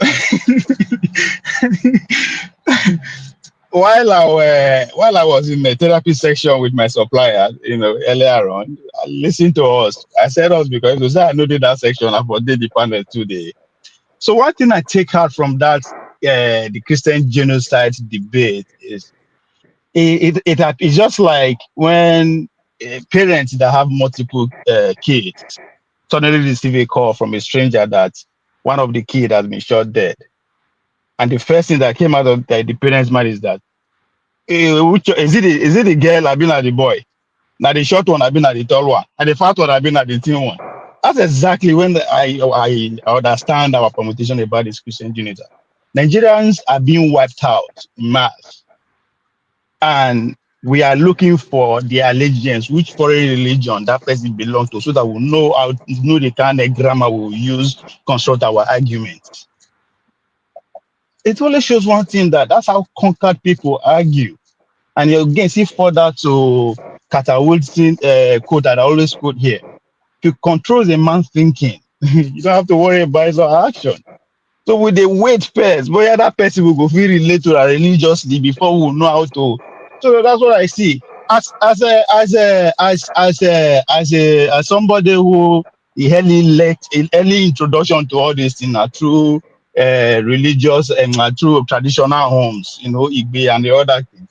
while I was in the therapy section with my supplier, earlier on, I listened to us. I said us because I know that section about the panel today. So one thing I take out from that the Christian genocide debate is it's just like when parents that have multiple kids suddenly receive a call from a stranger that one of the kids has been shot dead, and the first thing that came out of the parents' mind is that is it the girl or the boy? Now the short one I've been at the tall one, and the fat one I've been at the thin one. That's exactly when I understand our permutation about this Christian unity. Nigerians are being wiped out in mass, and we are looking for the allegiance, which foreign religion that person belongs to, so that we know the kind of grammar we will use to construct our arguments. It only shows one thing, that's how conquered people argue. And you again see further to Wilson quote that I always quote here. If you control the man's thinking, you don't have to worry about his action. So with the wait first, boy, that person will go feel relate to that religiously before we know how to. So that's what I see. As somebody who early introduction to all these things are through religious and through traditional homes, Igbe and the other things.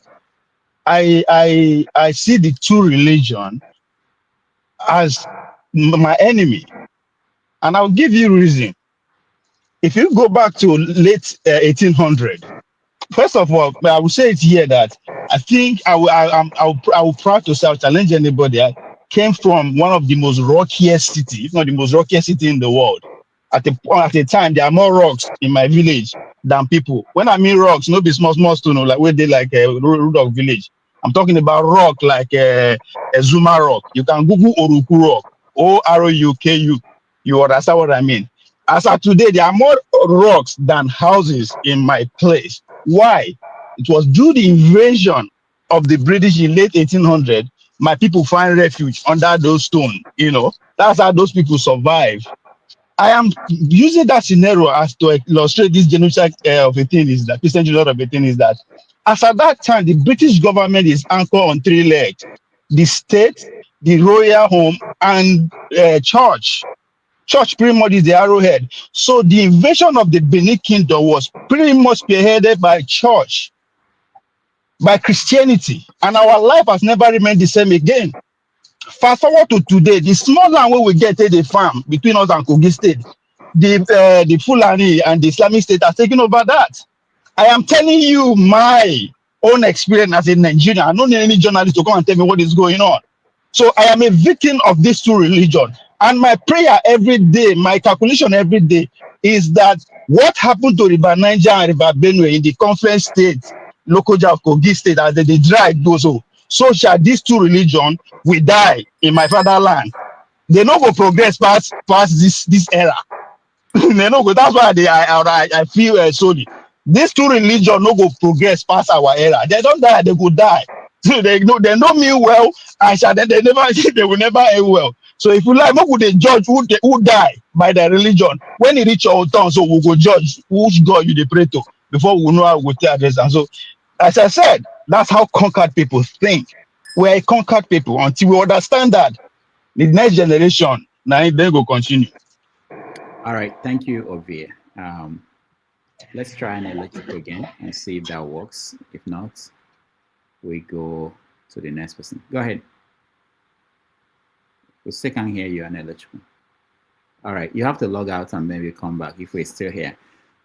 I see the two religion as my enemy, and I'll give you reason. If you go back to late 1800, first of all, I will say it here that I think I will proud to say, I'll challenge anybody. I came from one of the most rockiest city, if not the most rockiest city in the world. At the time, there are more rocks in my village than people. When I mean rocks, no be small stone, like where they like a Rudolph village. I'm talking about rock like a Zuma rock. You can Google Oruku rock, Oroukku. You understand what I mean? As of today, there are more rocks than houses in my place. Why? It was due to the invasion of the British in late 1800. My people find refuge under those stones. That's how those people survive. I am using that scenario as to illustrate this genocide of a thing is that Christian genocide of a thing is that as at that time, the British government is anchored on three legs: the state, the royal home, and church. Church pretty much is the arrowhead. So the invasion of the Benin Kingdom was pretty much spearheaded by church, by Christianity, and our life has never remained the same again. Fast forward to today, the small land where we get the farm between us and Kogi State, the Fulani and the Islamic State are taking over that. I am telling you my own experience as a Nigerian. I don't need any journalist to come and tell me what is going on. So I am a victim of these two religions. And my prayer every day, my calculation every day is that what happened to River Niger and River Benue in the conference state, Lokoja of Kogi State, as they drive those, so shall these two religions will die in my fatherland. They don't go progress past this era. They don't go. That's why I feel sorry. These two religions no go progress past our era. They don't die, they go die. So they know me well, and they will never end well. So if you like, what would they judge who die by their religion? When it reach our turn, so we go judge which God you dey pray to before we know how we tell this. And so, as I said, that's how conquered people think. We're a conquered people until we understand that the next generation now they go continue. All right, thank you, Ovie. Let's try an electric again and see if that works. If not, we go to the next person. Go ahead. We still can't hear you on electrical. All right, you have to log out and maybe come back if we're still here.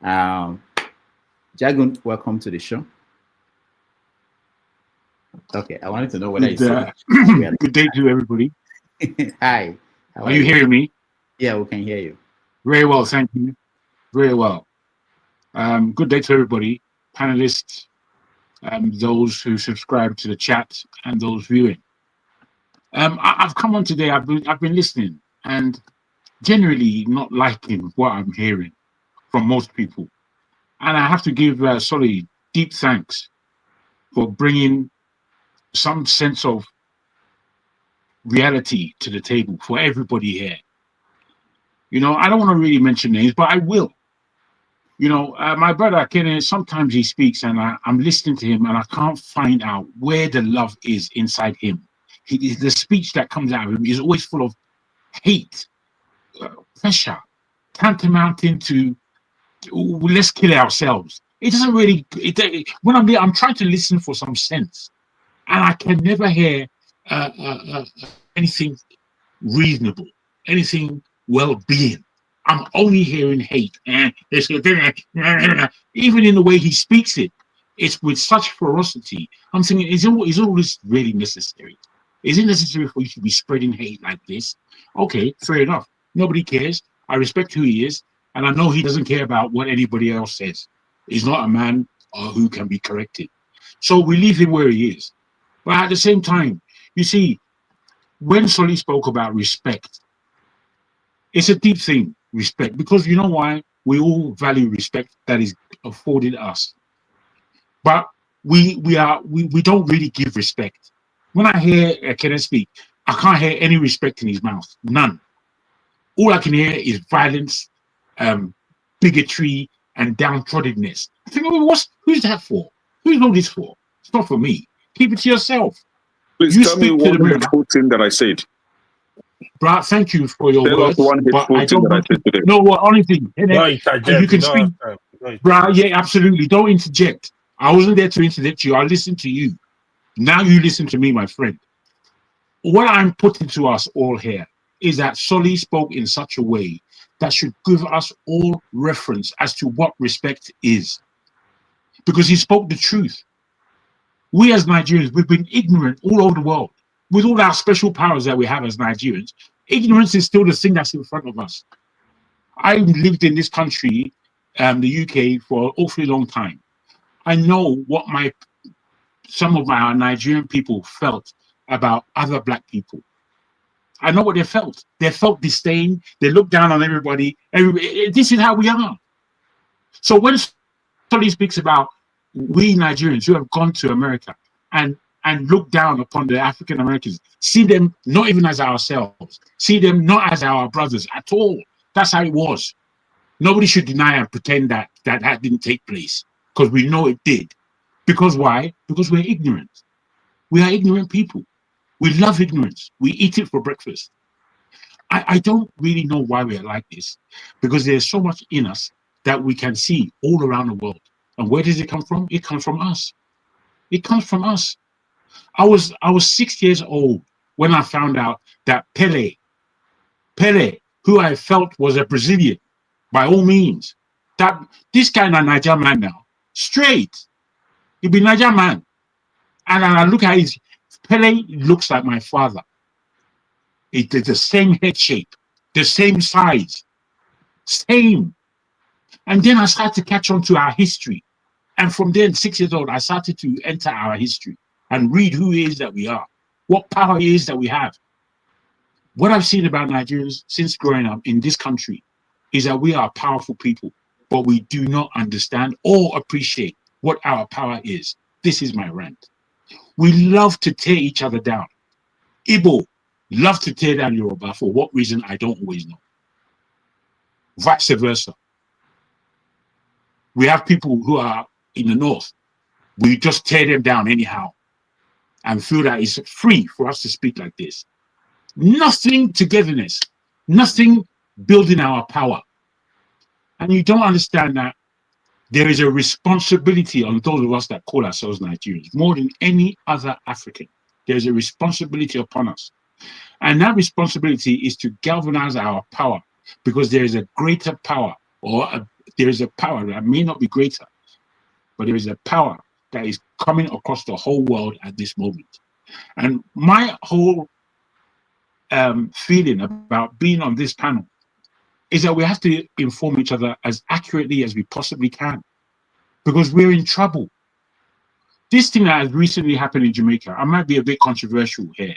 Jagun, welcome to the show. Okay, I wanted to know whether good day to everybody. Hi. Are you hearing me? Yeah, we can hear you. Very well, thank you. Very well. Good day to everybody, panelists, those who subscribe to the chat, and those viewing. I've come on today. I've been listening and generally not liking what I'm hearing from most people, and I have to give Solly deep thanks for bringing some sense of reality to the table for everybody here. I don't want to really mention names, but I will. My brother Kenny, sometimes he speaks and I'm listening to him and I can't find out where the love is inside him. The speech that comes out of him is always full of hate, pressure, tantamounting to let's kill ourselves. It doesn't really. When I'm there, I'm trying to listen for some sense, and I can never hear anything reasonable, anything well-being. I'm only hearing hate, and even in the way he speaks it, it's with such ferocity. I'm thinking, is all this really necessary? Is it necessary for you to be spreading hate like this? Okay, fair enough. Nobody cares. I respect who he is, and I know he doesn't care about what anybody else says. He's not a man who can be corrected. So we leave him where he is. But at the same time, you see, when Solly spoke about respect, it's a deep thing, respect, because you know why? We all value respect that is afforded us. But we don't really give respect. When I hear Kenneth speak, I can't hear any respect in his mouth. None. All I can hear is violence, bigotry, and downtroddenness. I think, who's that for? Who's all this for? It's not for me. Keep it to yourself. Please tell me one hateful thing that I said. Brad, thank you for your Tell words. us one But hateful I thing don't that I want said to. today. No, what only thing. You can speak. Brad, yeah, absolutely. Don't interject. I wasn't there to interject you. I listened to you. Now you listen to me, my friend. What I'm putting to us all here is that Solly spoke in such a way that should give us all reference as to what respect is. Because he spoke the truth. We as Nigerians, we've been ignorant all over the world. With all our special powers that we have as Nigerians, ignorance is still the thing that's in front of us. I lived in this country, the UK, for an awfully long time. I know what some of my Nigerian people felt about other black people. I know what they felt. They felt disdain. They looked down on everybody. This is how we are. So when somebody speaks about we Nigerians who have gone to America and look down upon the African Americans, see them not even as ourselves, see them not as our brothers at all. That's how it was. Nobody should deny and pretend that didn't take place, because we know it did. Because why? Because we're ignorant. We are ignorant people. We love ignorance. We eat it for breakfast. I don't really know why we're like this, because there's so much in us that we can see all around the world. And where does it come from? It comes from us. It comes from us. I was 6 years old when I found out that Pele, who I felt was a Brazilian, by all means, that this kind of Nigerian man now, straight, he'd be Nigerian man. And I look at his, Pele looks like my father. It is the same head shape, the same size, same. And then I started to catch on to our history. And from then, 6 years old, I started to enter our history and read who it is that we are, what power it is that we have. What I've seen about Nigerians since growing up in this country is that we are powerful people, but we do not understand or appreciate what our power is. This is my rant. We love to tear each other down. Igbo love to tear down Yoruba. For what reason, I don't always know. Vice versa. We have people who are in the north. We just tear them down anyhow and feel that it's free for us to speak like this. Nothing togetherness, nothing building our power. And you don't understand that there is a responsibility on those of us that call ourselves Nigerians, more than any other African. There's a responsibility upon us. And that responsibility is to galvanize our power, because there is a greater power, there is a power that may not be greater, but there is a power that is coming across the whole world at this moment. And my whole feeling about being on this panel is that we have to inform each other as accurately as we possibly can, because we're in trouble. This thing that has recently happened in Jamaica, I might be a bit controversial here.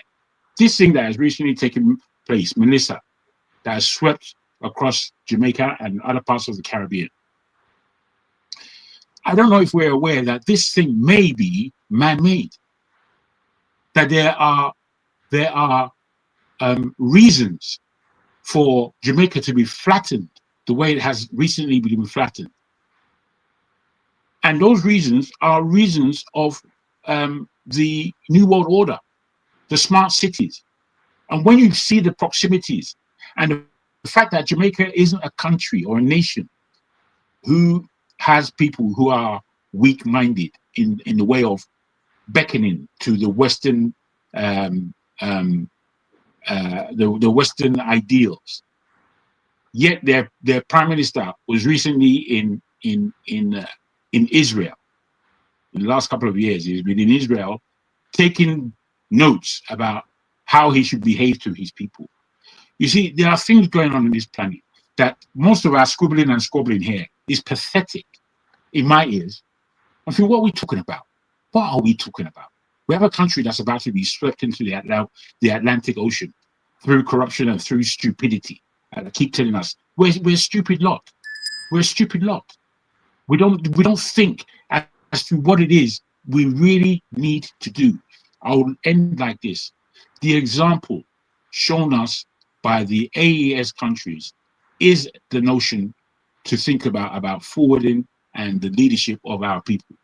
This thing that has recently taken place, Melissa, that has swept across Jamaica and other parts of the Caribbean. I don't know if we're aware that this thing may be man-made, that there are reasons for Jamaica to be flattened the way it has recently been flattened. And those reasons are reasons of the New World Order, the smart cities. And when you see the proximities and the fact that Jamaica isn't a country or a nation who has people who are weak-minded in the way of beckoning to the Western the Western ideals. Yet their prime minister was recently in Israel. In the last couple of years, he's been in Israel taking notes about how he should behave to his people. You see, there are things going on this planet that most of our scribbling and squabbling here is pathetic in my ears. I feel, what are we talking about? What are we talking about? We have a country that's about to be swept into the Atlantic Ocean through corruption and through stupidity. And they keep telling us we're a stupid lot. We're a stupid lot. We don't think as to what it is we really need to do. I will end like this. The example shown us by the AES countries is the notion to think about forwarding and the leadership of our people.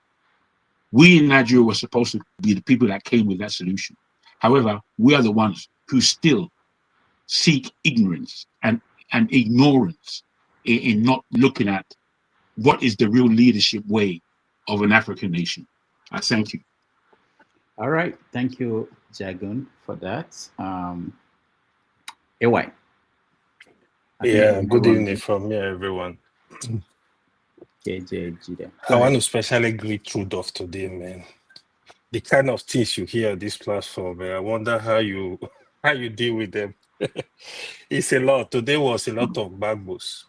We in Nigeria were supposed to be the people that came with that solution. However, we are the ones who still seek ignorance and ignorance in not looking at what is the real leadership way of an African nation. I thank you. All right. Thank you, Jagun, for that. AY. Yeah, good evening from here, everyone. KJ. I want to especially greet Rudolph today, man. The kind of things you hear on this platform, man, I wonder how you deal with them. It's a lot. Today was a lot of bagos.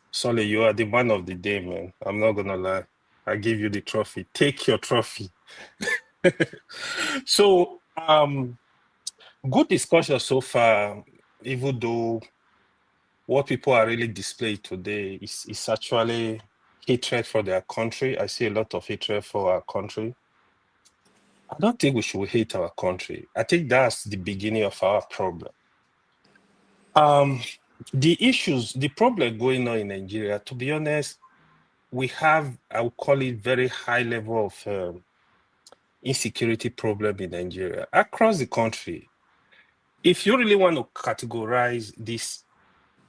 Solly, you are the man of the day, man. I'm not gonna lie. I give you the trophy. Take your trophy. So, good discussion so far, even though what people are really displaying today is actually hatred for their country. I see a lot of hatred for our country. I don't think we should hate our country. I think that's the beginning of our problem. The problem going on in Nigeria, to be honest, we have, I would call it, very high level of insecurity problem in Nigeria across the country. If you really want to categorize this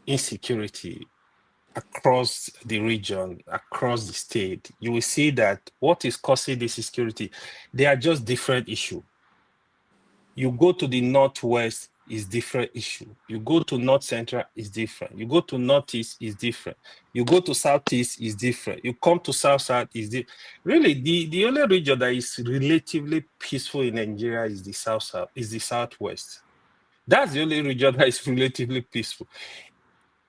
insecurity across the region, across the state, you will see that what is causing this insecurity, they are just different issues. You go to the northwest, is different issue. You go to north central, is different. You go to northeast, is different. You go to southeast, is different. You come to south, is different. Really, the only region that is relatively peaceful in Nigeria is the is the southwest. That's the only region that is relatively peaceful.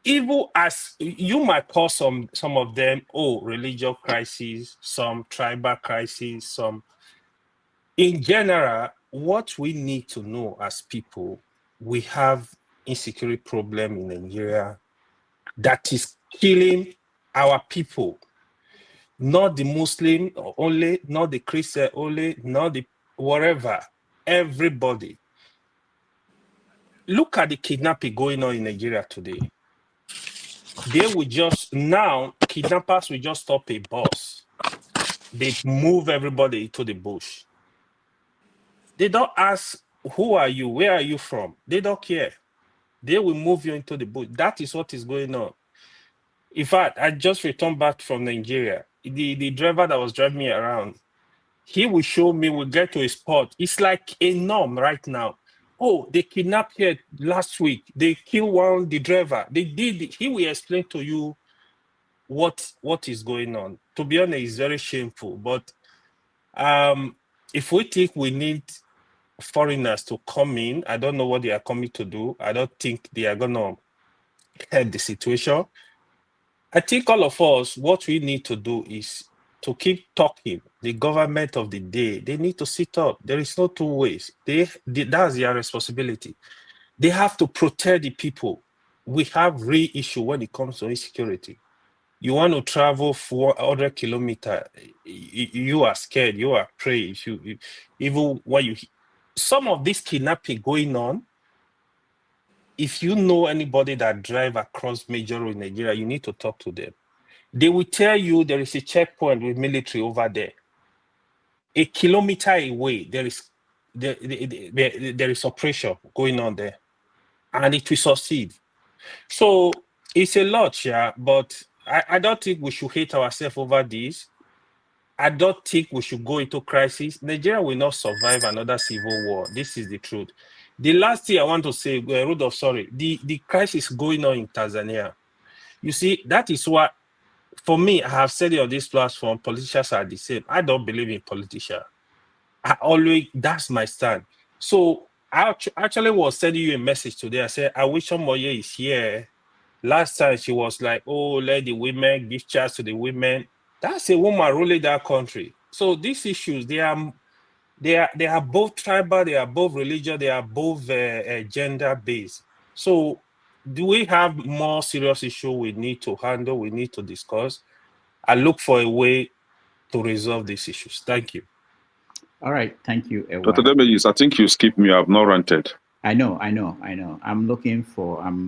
Even as you might call some of them, religious crises, some tribal crises, some. In general, what we need to know as people, we have insecurity problem in Nigeria that is killing our people. Not the Muslim only, not the Christian only, not the whatever, everybody. Look at the kidnapping going on in Nigeria today. They will just, now, kidnappers will just stop a bus. They move everybody to the bush. They don't ask, who are you? Where are you from? They don't care. They will move you into the bush. That is what is going on. In fact, I just returned back from Nigeria. The driver that was driving me around, he will show me, we'll get to a spot. It's like a norm right now. Oh, they kidnapped here last week. They killed the driver. They did it. He will explain to you what is going on. To be honest, it's very shameful. But if we think we need foreigners to come in, I don't know what they are coming to do. I don't think they are going to help the situation. I think all of us, what we need to do is to keep talking. The government of the day, they need to sit up. There is no two ways. That's their responsibility. They have to protect the people. We have real issue when it comes to insecurity. You want to travel 400 kilometers, you are scared, you are afraid. Even when you, some of this kidnapping going on, if you know anybody that drive across major road in Nigeria, you need to talk to them. They will tell you there is a checkpoint with military over there. A kilometer away, there is oppression going on there, and it will succeed. So it's a lot, yeah, but I don't think we should hate ourselves over this. I don't think we should go into crisis. Nigeria will not survive another civil war. This is the truth. The last thing I want to say, Rudolph, sorry, the crisis going on in Tanzania. You see, that is what, for me, I have said it on this platform, politicians are the same. I don't believe in politicians. That's my stand. So I actually was sending you a message today. I said, I wish Omoye is here. Last time she was like, oh, let the women give chance to the women. That's a woman ruling that country. So these issues, they are both tribal, they are both religious, they are both gender based. So do we have more serious issue we need to handle, we need to discuss? I look for a way to resolve these issues. Thank you. All right, thank you, Ewa. Dr. Demelis, I think you skipped me. I've not ranted. I know. I'm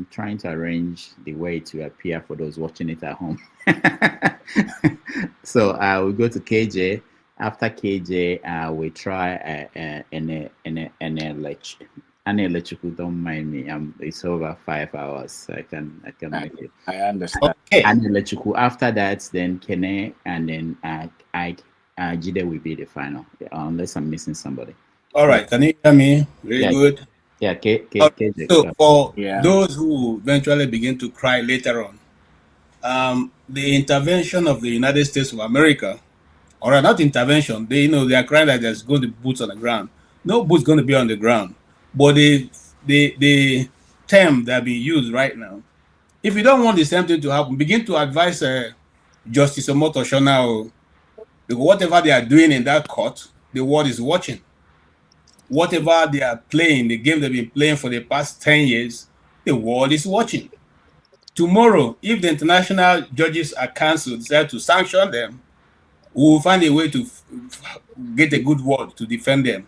trying to arrange the way to appear for those watching it at home. So we'll go to KJ. After KJ, we try an electrical. Don't mind me. It's over 5 hours. So I can make it. I understand. Okay. An electrical. After that, then Kene, and then Jide will be the final, unless I'm missing somebody. All right. Can you hear me? Very good. Yeah. KJ. So for those who eventually begin to cry later on, the intervention of the United States of America, or not intervention, they are crying that there's going to be boots on the ground. No boots going to be on the ground. But the term that being used right now, if you don't want the same thing to happen, begin to advise Justice Omoto Shona, because whatever they are doing in that court, the world is watching. Whatever they are playing, the game they've been playing for the past 10 years, the world is watching. Tomorrow, if the international judges are council decide to sanction them, we will find a way to get a good word to defend them.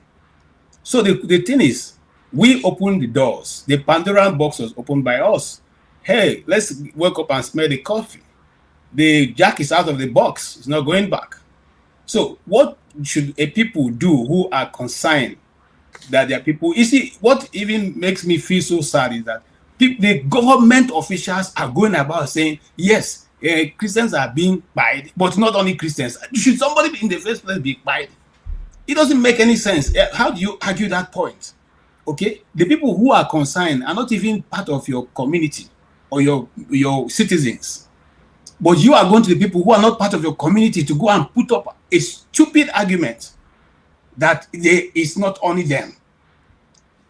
So the thing is, we open the doors. The Pandoran box was opened by us. Hey, let's wake up and smell the coffee. The jack is out of the box. It's not going back. So what should a people do who are concerned that their people... You see, what even makes me feel so sad is that the government officials are going about saying, yes, Christians are being pied, but not only Christians. Should somebody in the first place be pied? It doesn't make any sense. How do you argue that point? Okay, the people who are concerned are not even part of your community or your citizens, but you are going to the people who are not part of your community to go and put up a stupid argument that it's not only them.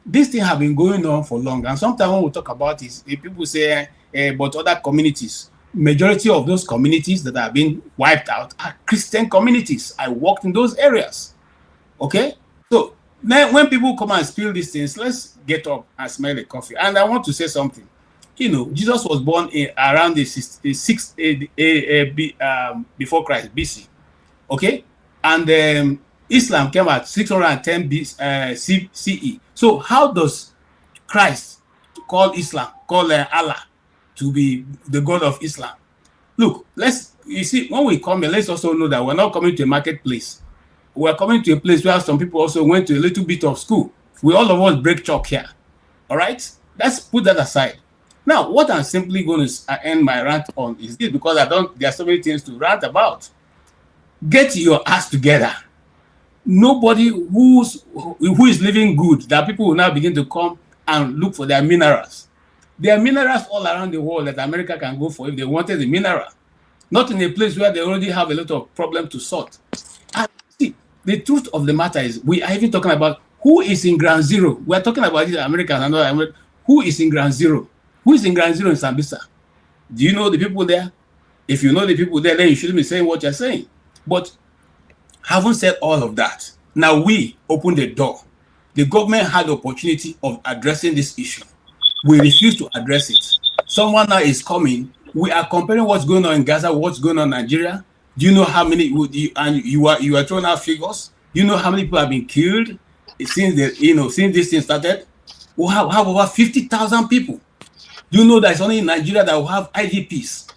This thing have been going on for long, and sometimes when we talk about it, people say, but other communities, majority of those communities that are being wiped out are Christian communities. I worked in those areas. Okay, so now when people come and spill these things, let's get up and smell the coffee. And I want to say something. Jesus was born around the 6 before Christ, BC. Okay, and Islam came at 610 CE. So how does Christ call Allah to be the God of Islam? Look, you see, when we come here, let's also know that we're not coming to a marketplace. We're coming to a place where some people also went to a little bit of school. We all of us break chalk here. All right? Let's put that aside. Now, what I'm simply going to end my rant on is this, because there are so many things to rant about. Get your ass together. Nobody who is living good, that people will now begin to come and look for their minerals. There are minerals all around the world that America can go for if they wanted the mineral. Not in a place where they already have a lot of problem to sort. And see, the truth of the matter is, we are even talking about who is in ground zero. We are talking about the Americans and other. Who is in ground zero? Who is in ground zero in Sambisa? Do you know the people there? If you know the people there, then you shouldn't be saying what you're saying. But having said all of that, now we open the door. The government had the opportunity of addressing this issue. We refuse to address it. Someone now is coming. We are comparing what's going on in Gaza, what's going on in Nigeria. Do you know how many? And you are throwing out figures. Do you know how many people have been killed since this thing started? We have over 50,000 people. Do you know that it's only in Nigeria that we have IDPs?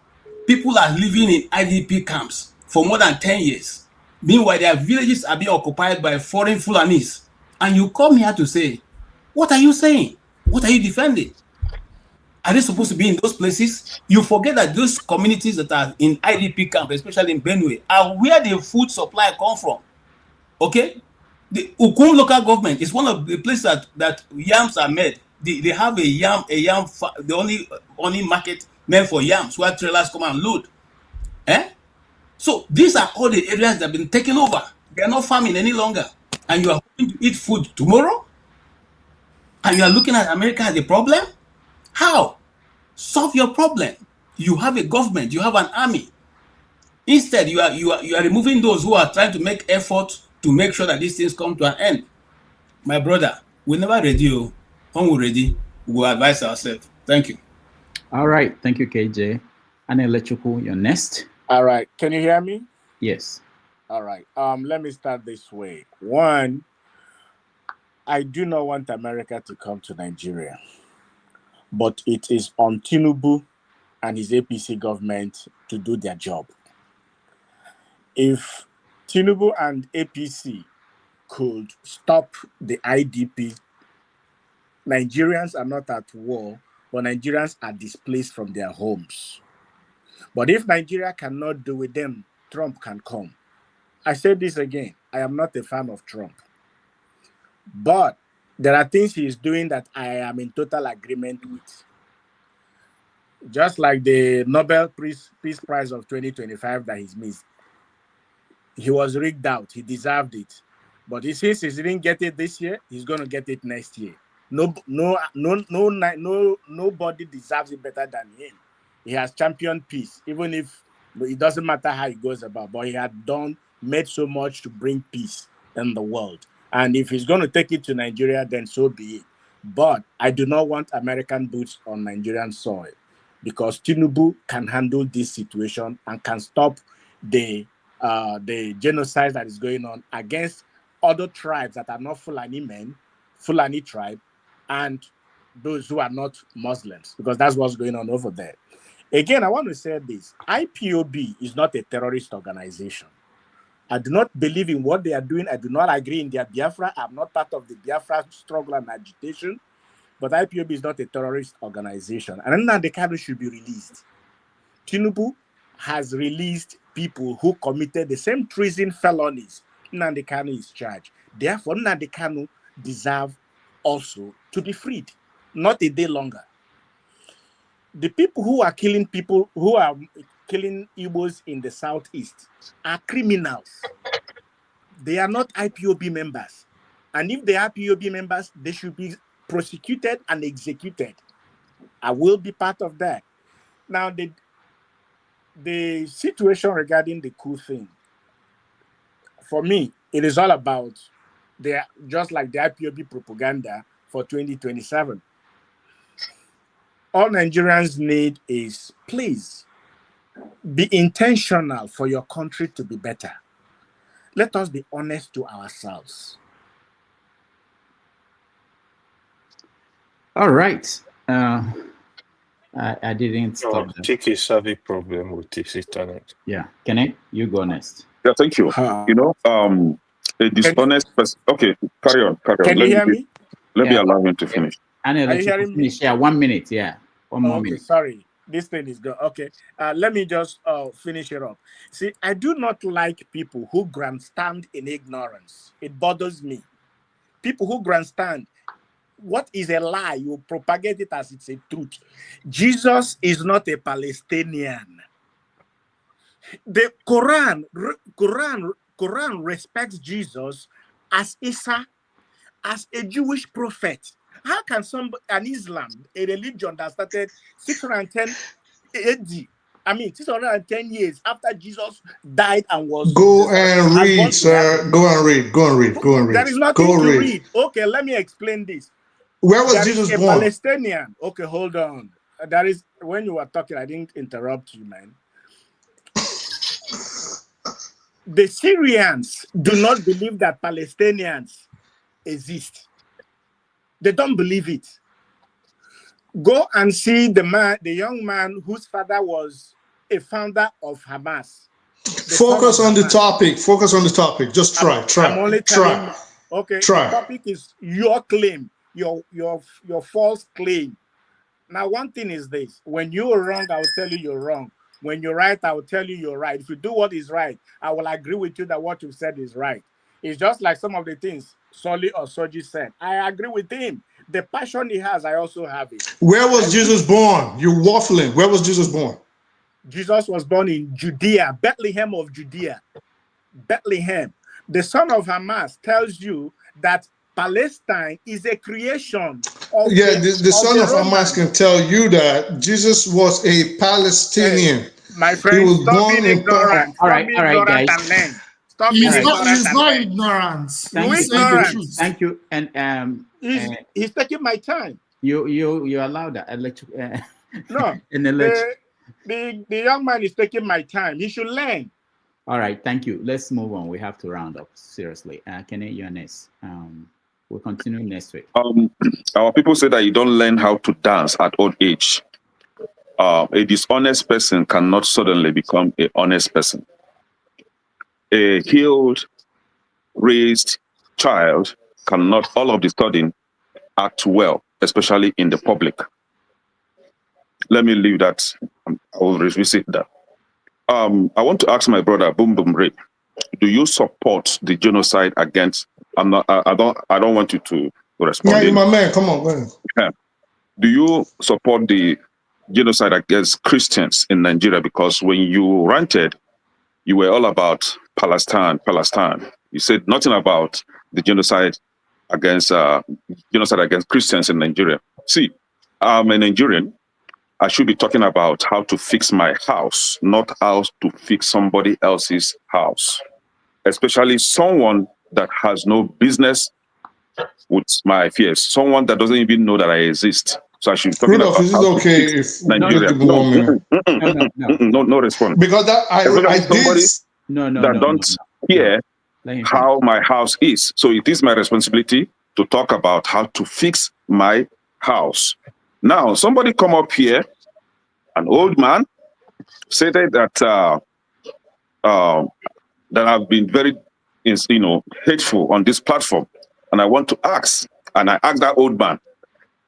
People are living in IDP camps for more than 10 years. Meanwhile, their villages are being occupied by foreign Fulanis. And you come here to say, what are you saying? What are you defending? Are they supposed to be in those places? You forget that those communities that are in IDP camp, especially in Benue, are where the food supply come from. Okay? The Ukum local government is one of the places that yams are made. They have the only market meant for yams where trailers come and load. So these are all the areas that have been taken over. They are not farming any longer. And you are going to eat food tomorrow? and you are looking at America as a problem? How? Solve your problem. You have a government, you have an army. Instead, you are removing those who are trying to make effort to make sure that these things come to an end. My brother, we never ready. When we're ready, we'll advise ourselves. Thank you. All right. Thank you, KJ. Anelechuku, you're next. All right. Can you hear me? Yes. All right. Let me start this way. One, I do not want America to come to Nigeria, but it is on Tinubu and his APC government to do their job. If Tinubu and APC could stop the IDP, Nigerians are not at war, but Nigerians are displaced from their homes. But if Nigeria cannot do it, then Trump can come. I say this again, I am not a fan of Trump. But there are things he is doing that I am in total agreement with. Just like the Nobel Peace Prize of 2025 that he's missed. He was rigged out. He deserved it. But since he didn't get it this year, he's going to get it next year. Nobody deserves it better than him. He has championed peace, even if it doesn't matter how it goes about, but he had made so much to bring peace in the world. And if he's going to take it to Nigeria, then so be it. But I do not want American boots on Nigerian soil, because Tinubu can handle this situation and can stop the genocide that is going on against other tribes that are not Fulani men, Fulani tribe, and those who are not Muslims, because that's what's going on over there. Again, I want to say this. IPOB is not a terrorist organization. I do not believe in what they are doing. I do not agree in their Biafra. I'm not part of the Biafra struggle and agitation, but IPOB is not a terrorist organization. And Nnamdi Kanu should be released. Tinubu has released people who committed the same treason felonies Nnamdi Kanu is charged. Therefore, Nnamdi Kanu deserves also to be freed, not a day longer. The people who are killing Igbos in the southeast are criminals. They are not IPOB members. And if they are IPOB members, they should be prosecuted and executed. I will be part of that. Now, the situation regarding the coup thing, for me, it is all about just like the IPOB propaganda for 2027. All Nigerians need is, please, be intentional for your country to be better. Let us be honest to ourselves. All right. I didn't stop that. Take a survey problem with this internet. Yeah. Kenneth, you go next. Yeah, thank you. A dishonest person. Okay, carry on. Can you hear me? Let me allow him to finish. Are you hearing me? Yeah, 1 minute. Yeah. One more minute. Sorry. This thing is good. Okay. Let me just finish it up. See, I do not like people who grandstand in ignorance. It bothers me. People who grandstand. What is a lie? You propagate it as it's a truth. Jesus is not a Palestinian. The Quran respects Jesus as Isa, as a Jewish prophet. How can an Islam, a religion that started 610 AD, 610 years after Jesus died and was... Go and read, sir. Go and read. There is nothing to read. Okay, let me explain this. Where was Jesus born? Palestinian. Okay, hold on. That is, when you were talking, I didn't interrupt you, man. The Syrians do not believe that Palestinians exist. They don't believe it. Go and see the young man whose father was a founder of Hamas. Focus on the topic. Just try. I'm only telling you. Okay, the topic is your claim, your false claim. Now, one thing is this: when you are wrong, I will tell you you're wrong. When you're right, I will tell you you're right. If you do what is right, I will agree with you that what you said is right. It's just like some of the things Soli or Soji said. I agree with him. The passion he has, I also have it. Where was Jesus born? You're waffling. Where was Jesus born? Jesus was born in Judea, Bethlehem of Judea. Bethlehem. The son of Hamas tells you that Palestine is a creation of Yeah, the son of Hamas Romans. can tell you that Jesus was a Palestinian. My He friend, was stop born being in ignorant. All Stop right, being ignorant and learn. Stop being ignorant He's and not learn. ignorant. You He's saying the truth. Thank you. And He's taking my time. you allow that. No, the young man is taking my time. He should learn. All right, thank you. Let's move on. We have to round up seriously. Kenny, you're next. We'll continue next week. Our people say that you don't learn how to dance at old age. A dishonest person cannot suddenly become an honest person. A healed, raised child cannot all of a sudden act well, especially in the public. Let me leave that. I will revisit that. I want to ask my brother Boom Boom Ray, do you support the genocide against? I don't want you to respond. Yeah, you're my man. Come on, man. Yeah. Do you support the genocide against Christians in Nigeria? Because when you ranted, you were all about Palestine. You said nothing about the genocide against Christians in Nigeria. See, I'm a Nigerian. I should be talking about how to fix my house, not how to fix somebody else's house, especially someone that has no business with my fears, someone that doesn't even know that I exist. So I should be talking Rudolph, about is it how to okay fix if Nigeria. give me 1 minute? No response. Because that I did. Don't care how my house is. So it is my responsibility to talk about how to fix my house. Now, somebody come up here, an old man, said that that I've been very, hateful on this platform, and I want to ask, and I asked that old man,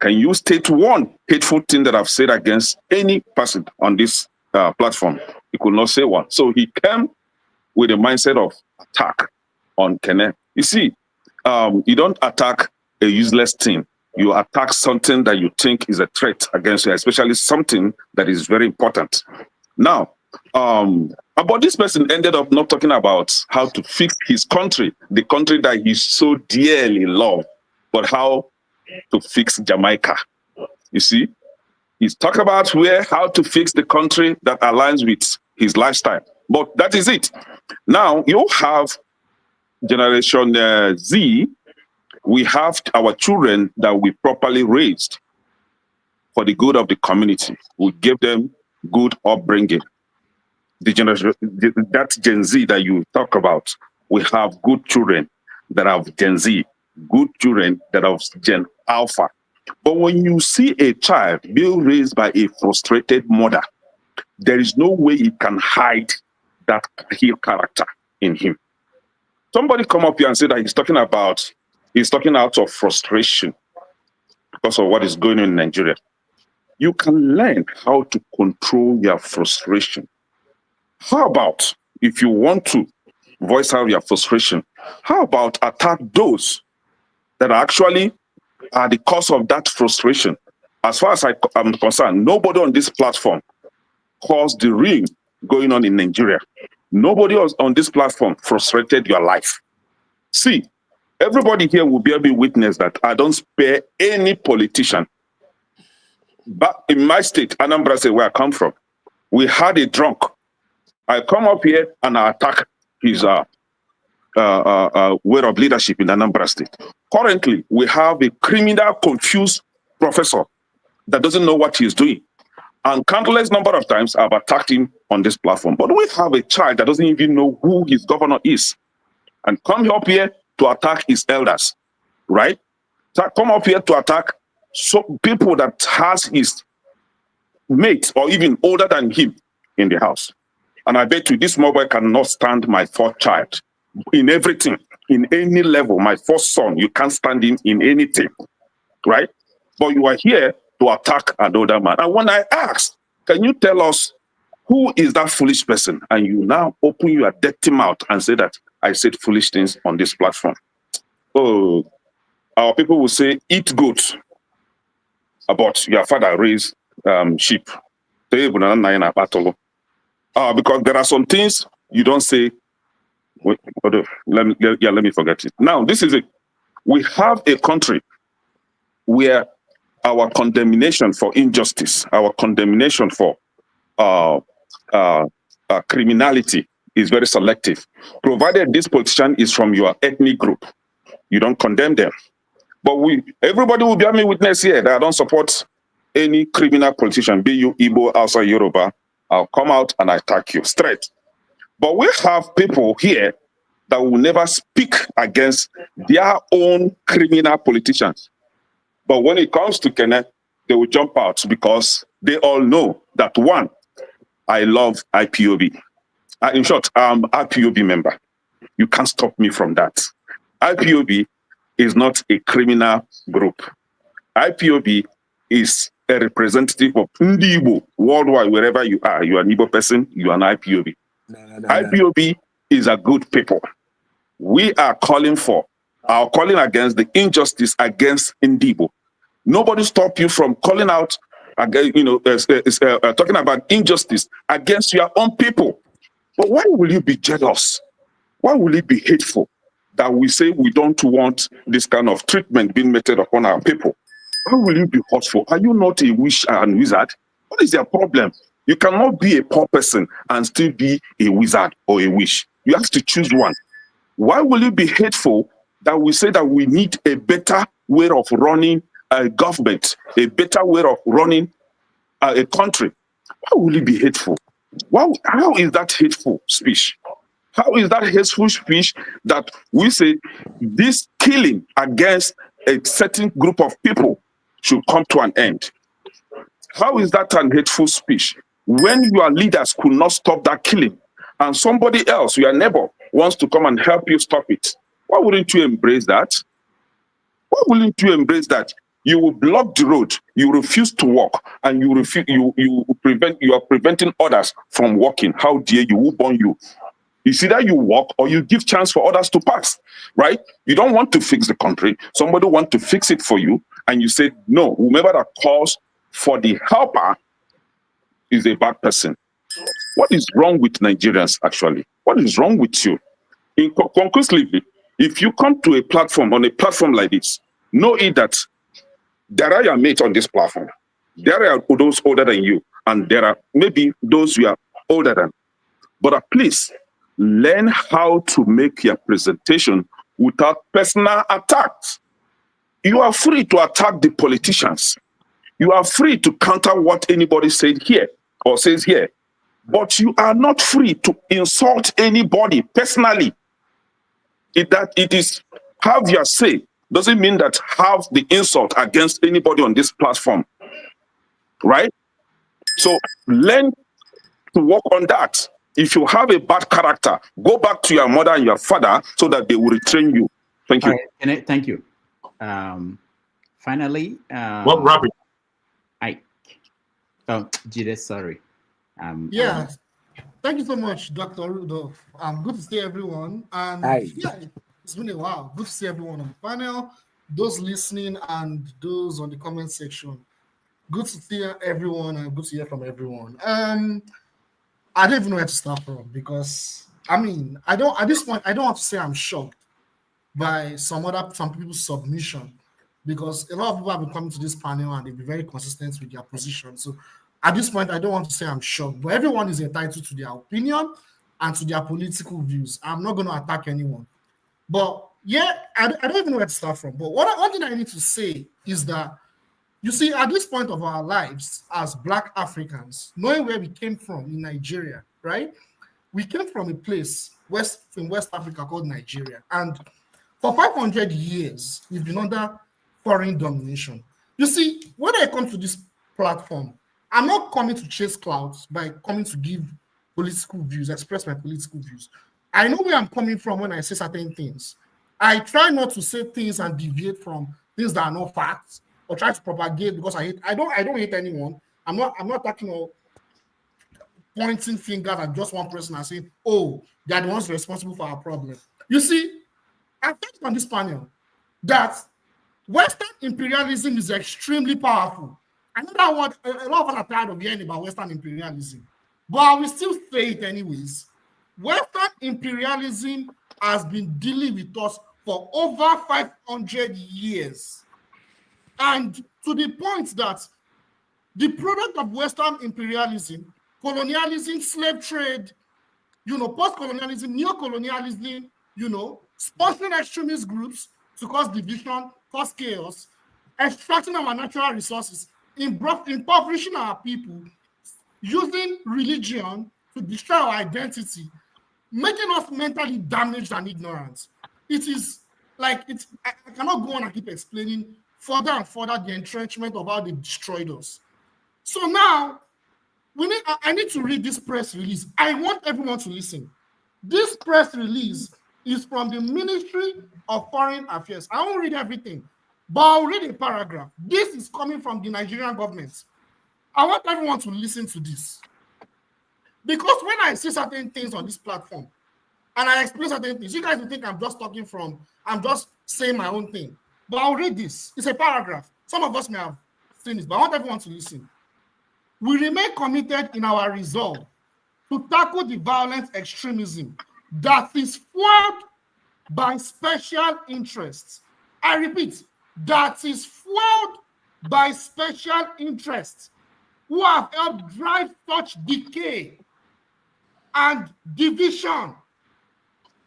can you state one hateful thing that I've said against any person on this platform? He could not say one. So he came with a mindset of attack on Kenneth. You see, you don't attack a useless thing. You attack something that you think is a threat against you, especially something that is very important. Now, but this person ended up not talking about how to fix his country, the country that he so dearly loved, but how to fix Jamaica. You see, he's talking about how to fix the country that aligns with his lifestyle. But that is it. Now you have Generation Z. We have our children that we properly raised for the good of the community. We gave them good upbringing. The generation, that Gen Z that you talk about, we have good children that have Gen Z, good children that have Gen Alpha. But when you see a child being raised by a frustrated mother, there is no way you can hide that heel character in him. Somebody come up here and say that he's talking out of frustration because of what is going on in Nigeria. You can learn how to control your frustration. How about if you want to voice out your frustration, how about attack those that actually are the cause of that frustration? As far as I'm concerned, nobody on this platform caused the ring going on in Nigeria. Nobody else on this platform frustrated your life. See, everybody here will be able to witness that I don't spare any politician. But in my state, Anambra State, where I come from, we had a drunk. I come up here and I attack his way of leadership in Anambra State. Currently, we have a criminal, confused professor that doesn't know what he's doing. And countless number of times I've attacked him on this platform. But we have a child that doesn't even know who his governor is. And come up here to attack his elders, right? So come up here to attack people that has his mates or even older than him in the house. And I bet you this small boy cannot stand my fourth child in everything, in any level. My first son, you can't stand him in anything, right? But you are here to attack an older man. And when I asked, can you tell us who is that foolish person? And you now open your dirty mouth and say that I said foolish things on this platform. Oh, our people will say, eat goats, but your father raised sheep. Because there are some things you don't say. Let me forget it. Now, this is it. We have a country where our condemnation for injustice, our condemnation for criminality is very selective. Provided this politician is from your ethnic group, you don't condemn them. But everybody will bear me witness here that I don't support any criminal politician, be you Igbo, Hausa, Yoruba. I'll come out and attack you straight. But we have people here that will never speak against their own criminal politicians. But when it comes to Kenneth, they will jump out because they all know that, one, I love IPOB. In short, I'm an IPOB member. You can't stop me from that. IPOB is not a criminal group. IPOB is a representative of Ndibo worldwide, wherever you are. You are an Igbo person, you are an IPOB. IPOB is a good people. We are calling against the injustice against Ndibo. Nobody stop you from calling out, talking about injustice against your own people. But why will you be jealous? Why will it be hateful that we say we don't want this kind of treatment being meted upon our people? Why will you be hurtful? Are you not a witch and wizard? What is your problem? You cannot be a poor person and still be a wizard or a witch. You have to choose one. Why will you be hateful that we say that we need a better way of running a government, a better way of running a country? Why will it be hateful? How is that hateful speech? How is that hateful speech that we say this killing against a certain group of people should come to an end? How is that an hateful speech when your leaders could not stop that killing and somebody else, your neighbor, wants to come and help you stop it? Why wouldn't you embrace that? Why wouldn't you embrace that? You will block the road, you refuse to walk, and you are preventing others from walking. How dare you? Who born you? It's either you walk or you give chance for others to pass, right? You don't want to fix the country. Somebody wants to fix it for you, and you say, no, whomever that calls for the helper is a bad person. What is wrong with Nigerians, actually? What is wrong with you? Conclusively, if you come to a platform, on a platform like this, know it that there are your mates on this platform. There are those older than you, and there are maybe those you are older than. But please, learn how to make your presentation without personal attacks. You are free to attack the politicians. You are free to counter what anybody said here or says here. But you are not free to insult anybody personally. It is have your say doesn't mean that have the insult against anybody on this platform, right? So learn to work on that. If you have a bad character, go back to your mother and your father so that they will retrain you. Thank you. All right. Thank you. Finally, well, Robert. Jide, sorry. Yeah. Thank you so much, Dr. Rudolph. Good to see everyone. And yeah, it's been a while. Good to see everyone on the panel, those listening and those on the comment section. Good to see everyone and good to hear from everyone. I don't even know where to start from because at this point I don't want to say I'm shocked by some people's submission because a lot of people have been coming to this panel and they've been very consistent with their position. So at this point, I don't want to say I'm shocked, but everyone is entitled to their opinion and to their political views. I'm not going to attack anyone. But yeah, I don't even know where to start from. But one thing I need to say is that, you see, at this point of our lives as Black Africans, knowing where we came from in Nigeria, right? We came from a place in West Africa called Nigeria. And for 500 years, we've been under foreign domination. You see, when I come to this platform, I'm not coming to chase clouds by coming to give political views, express my political views. I know where I'm coming from when I say certain things. I try not to say things and deviate from things that are not facts or try to propagate because I don't hate anyone. I'm not talking about pointing fingers at just one person and saying, oh, they're the ones responsible for our problem. You see, I've talked on this panel that Western imperialism is extremely powerful. I know that a lot of us are tired of hearing about Western imperialism, but I will still say it anyways. Western imperialism has been dealing with us for over 500 years. And to the point that the product of Western imperialism, colonialism, slave trade, post-colonialism, neo-colonialism, sponsoring extremist groups to cause division, cause chaos, extracting our natural resources, impoverishing our people, using religion to destroy our identity, making us mentally damaged and ignorant. It is like, I cannot go on and keep explaining further and further the entrenchment of how they destroyed us. So now, I need to read this press release. I want everyone to listen. This press release is from the Ministry of Foreign Affairs. I won't read everything, but I'll read a paragraph. This is coming from the Nigerian government. I want everyone to listen to this. Because when I see certain things on this platform, and I explain certain things, you guys will think I'm just saying my own thing. But I'll read this. It's a paragraph. Some of us may have seen this, but I want everyone to listen. We remain committed in our resolve to tackle the violent extremism that is fueled by special interests. I repeat, that is fueled by special interests who have helped drive such decay and division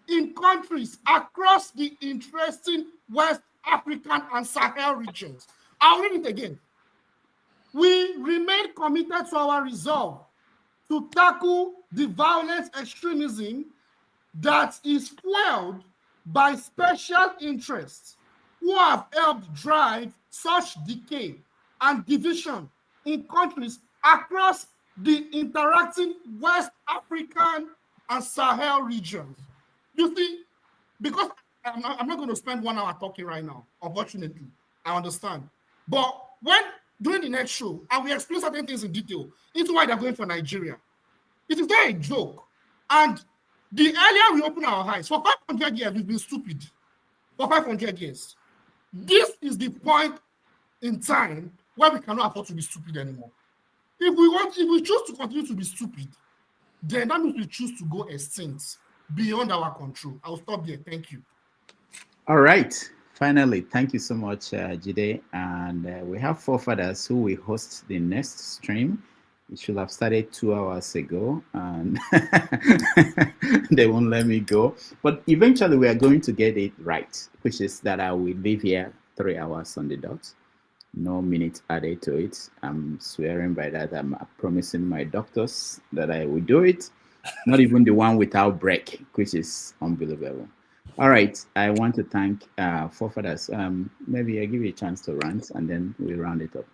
in countries across the interesting West African and Sahel regions. I'll read it again. We remain committed to our resolve to tackle the violent extremism that is fueled by special interests who have helped drive such decay and division in countries across the interacting West African and Sahel regions. You see, because I'm not going to spend 1 hour talking right now, unfortunately. I understand. But during the next show, I will explain certain things in detail into why they're going for Nigeria. It is not a joke. And the earlier we open our eyes, for 500 years, we've been stupid. For 500 years. This is the point in time where we cannot afford to be stupid anymore. If we choose to continue to be stupid, then that means we choose to go extinct beyond our control. I'll stop there. Thank you. All right. Finally, thank you so much, Jide. And we have forefathers who will host the next stream. It should have started 2 hours ago, and they won't let me go. But eventually, we are going to get it right, which is that I will leave here 3 hours on the dot. No minutes added to it. I'm swearing by that. I'm promising my doctors that I will do it. Not even the one without break, which is unbelievable. All right, I want to thank forefathers. Maybe I give you a chance to rant, and then we round it up.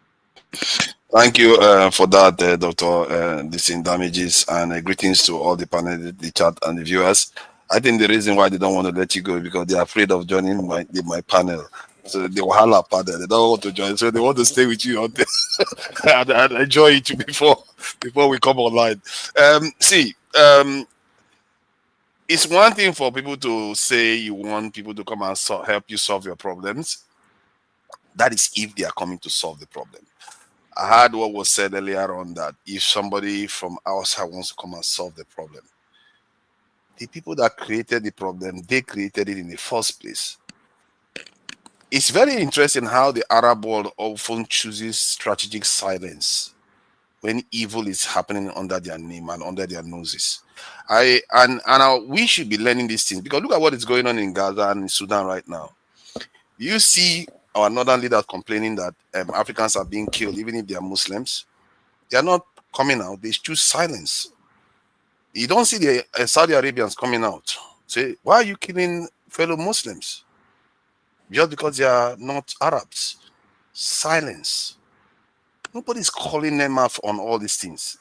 Thank you for that, Dr. Dissing Damages, and greetings to all the panel, the chat, and the viewers. I think the reason why they don't want to let you go is because they're afraid of joining my panel. So the Wahala panel, they don't want to join, so they want to stay with you on this and enjoy it before we come online. It's one thing for people to say you want people to come and help you solve your problems. That is if they are coming to solve the problem. I heard what was said earlier on that if somebody from outside wants to come and solve the problem, the people that created the problem, they created it in the first place. It's very interesting how the Arab world often chooses strategic silence when evil is happening under their name and under their noses. We should be learning these things, because look at what is going on in Gaza and in Sudan right now. You see our northern leaders complaining that Africans are being killed, even if they are Muslims. They are not coming out. They choose silence. You don't see the Saudi Arabians coming out. Say, why are you killing fellow Muslims? Just because they are not Arabs. Silence. Nobody's calling them out on all these things.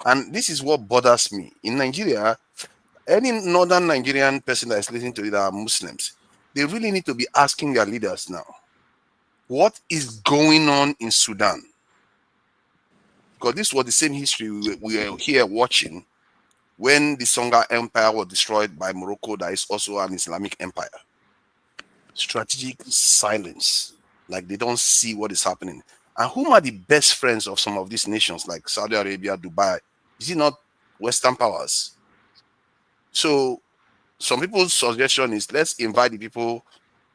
And this is what bothers me. In Nigeria, any northern Nigerian person that is listening to it are Muslims. They really need to be asking their leaders now, what is going on in Sudan? Because this was the same history we are here watching when the Songhai Empire was destroyed by Morocco, that is also an Islamic empire. Strategic silence, like they don't see what is happening. And whom are the best friends of some of these nations, like Saudi Arabia, Dubai? Is it not Western powers? So Some people's suggestion is let's invite the people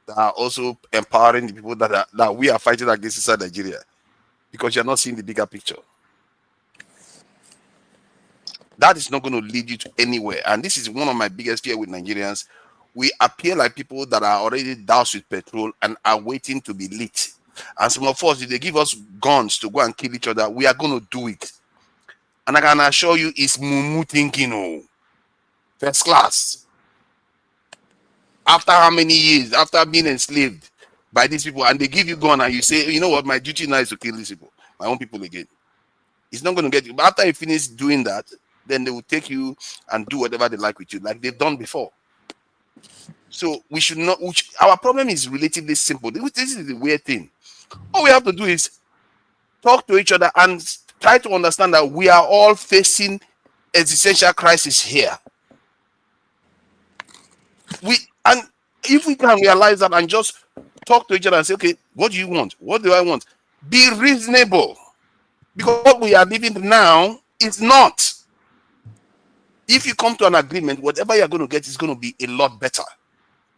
that are also empowering the people that we are fighting against inside Nigeria, because you're not seeing the bigger picture. That is not going to lead you to anywhere. And this is one of my biggest fear with Nigerians. We appear like people that are already doused with petrol and are waiting to be lit. And some of us, if they give us guns to go and kill each other, we are going to do it. And I can assure you, it's mumu thinking, oh, first class. After how many years? After being enslaved by these people, and they give you gun and you say, you know what, my duty now is to kill these people, my own people again. It's not going to get you. But after you finish doing that, then they will take you and do whatever they like with you, like they've done before. So we should not, our problem is relatively simple. This is the weird thing. All we have to do is talk to each other and try to understand that we are all facing existential crisis here. And if we can realize that and just talk to each other and say, okay, what do you want? What do I want? Be reasonable. Because what we are living now is not. If you come to an agreement, whatever you're going to get is going to be a lot better.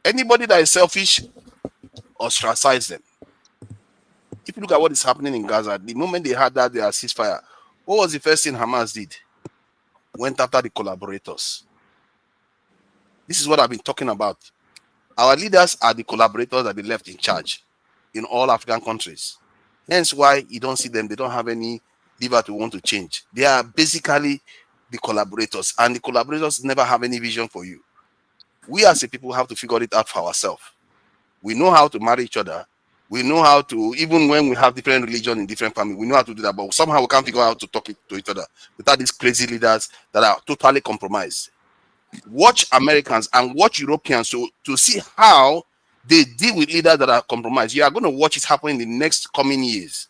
Anybody that is selfish, ostracize them. If you look at what is happening in Gaza, the moment they had that their ceasefire, what was the first thing Hamas did? Went after the collaborators. This is what I've been talking about. Our leaders are the collaborators that they left in charge in all African countries. Hence why you don't see them. They don't have any lever to want to change. They are basically the collaborators, and the collaborators never have any vision for you. We as a people have to figure it out for ourselves. We know how to marry each other. We know how to, even when we have different religion in different families, we know how to do that, but somehow we can't figure out how to talk to each other without these crazy leaders that are totally compromised. Watch Americans and watch Europeans to see how they deal with leaders that are compromised. You are going to watch it happen in the next coming years.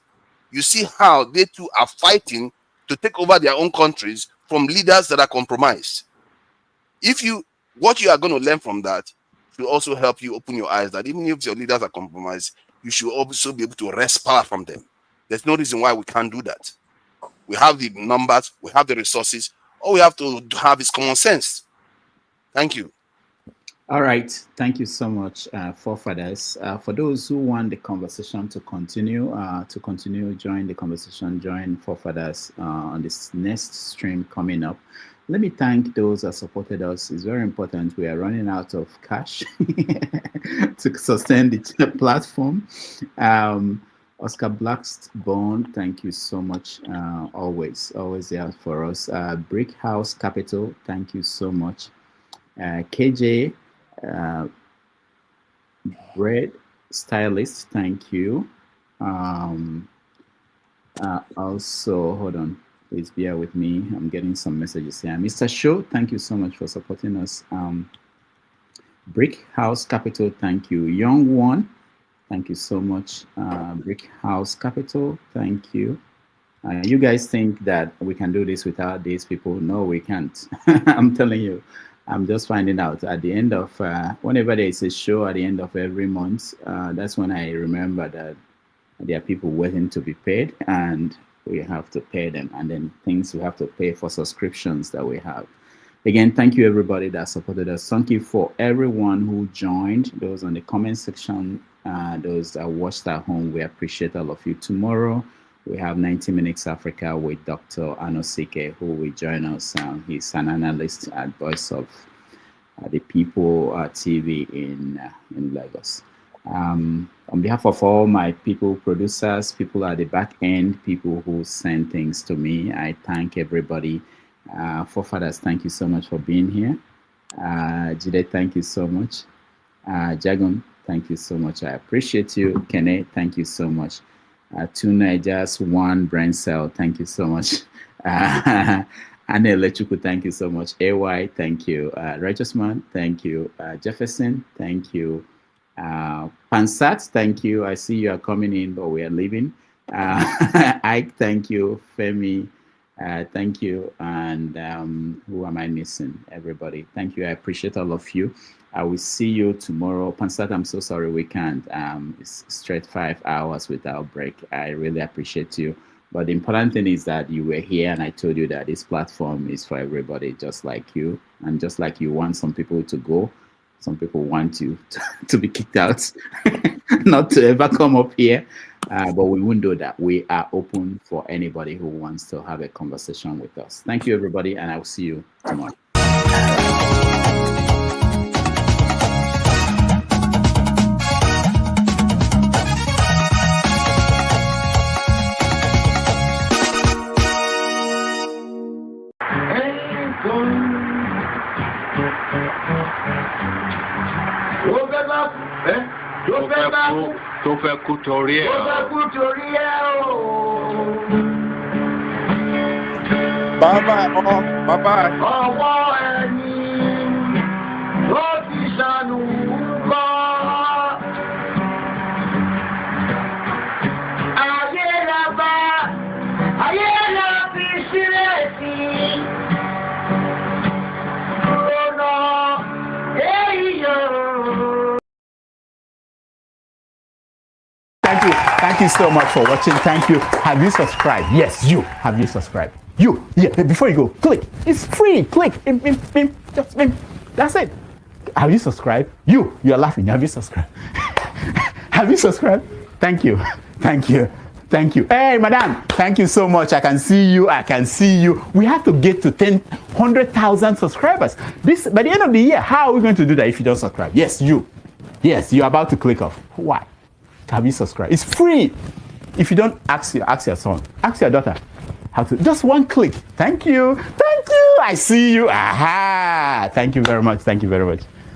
You see how they too are fighting to take over their own countries from leaders that are compromised. What you are going to learn from that will also help you open your eyes that even if your leaders are compromised, you should also be able to wrest power from them. There's no reason why we can't do that. We have the numbers, we have the resources. All we have to have is common sense. Thank you. All right. Thank you so much, forefathers. For those who want the conversation to continue, join the conversation, join forefathers on this next stream coming up. Let me thank those that supported us. It's very important. We are running out of cash to sustain the platform. Oscar Blackstone, thank you so much. Always there for us. Brick House Capital, thank you so much. KJ Bread Stylist, thank you. Also, hold on, please bear with me. I'm getting some messages here. Mr. Show, thank you so much for supporting us. Brick House Capital, thank you. Young One, thank you so much. Brick House Capital, thank you. You guys think that we can do this without these people? No, we can't. I'm telling you. I'm just finding out at the end of, whenever there is a show at the end of every month, that's when I remember that there are people waiting to be paid and we have to pay them. And then things we have to pay for subscriptions that we have. Again, thank you everybody that supported us. Thank you for everyone who joined, those on the comment section, those that watched at home. We appreciate all of you. Tomorrow, we have 90 Minutes Africa with Dr. Anosike, who will join us. He's an analyst at Voice of the People TV in Lagos. On behalf of all my people, producers, people at the back end, people who send things to me, I thank everybody. Forefathers, thank you so much for being here. Jide, thank you so much. Jagun, thank you so much. I appreciate you. Kene, thank you so much. Two Nigers, one brain cell, thank you so much. Anne Lechuku, thank you so much. AY, thank you. Righteous Man, thank you. Jefferson, thank you. Pansat, thank you. I see you are coming in, but we are leaving. Ike, thank you. Femi, thank you. And who am I missing? Everybody, thank you. I appreciate all of you. I will see you tomorrow. Pansat, I'm so sorry we can't. It's straight 5 hours without break. I really appreciate you. But the important thing is that you were here and I told you that this platform is for everybody, just like you. And just like you want some people to go, some people want you to be kicked out, not to ever come up here. But we won't do that. We are open for anybody who wants to have a conversation with us. Thank you, everybody, and I'll see you tomorrow. tó fẹ́ kú torí ẹ̀ bàbá ọwọ́ ẹni ló ti ṣàánú kọ́ ayé la fi sílẹ̀ sí lọ́nà èyí. Thank you so much for watching. Thank you. Have you subscribed? Yes, you. Have you subscribed? You. Yeah, before you go, click. It's free. Click. Just that's it. Have you subscribed? You're laughing. Have you subscribed? Have you subscribed? Thank you. Thank you. Thank you. Hey, madam. Thank you so much. I can see you. We have to get to 100,000 subscribers. By the end of the year, how are we going to do that if you don't subscribe? Yes, you. Yes, you're about to click off. Why? Have you subscribed? It's free. If you don't, ask your son, ask your daughter how to. Just one click. Thank you. I see you. Aha. Thank you very much.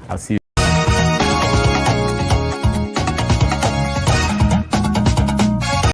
I'll see you.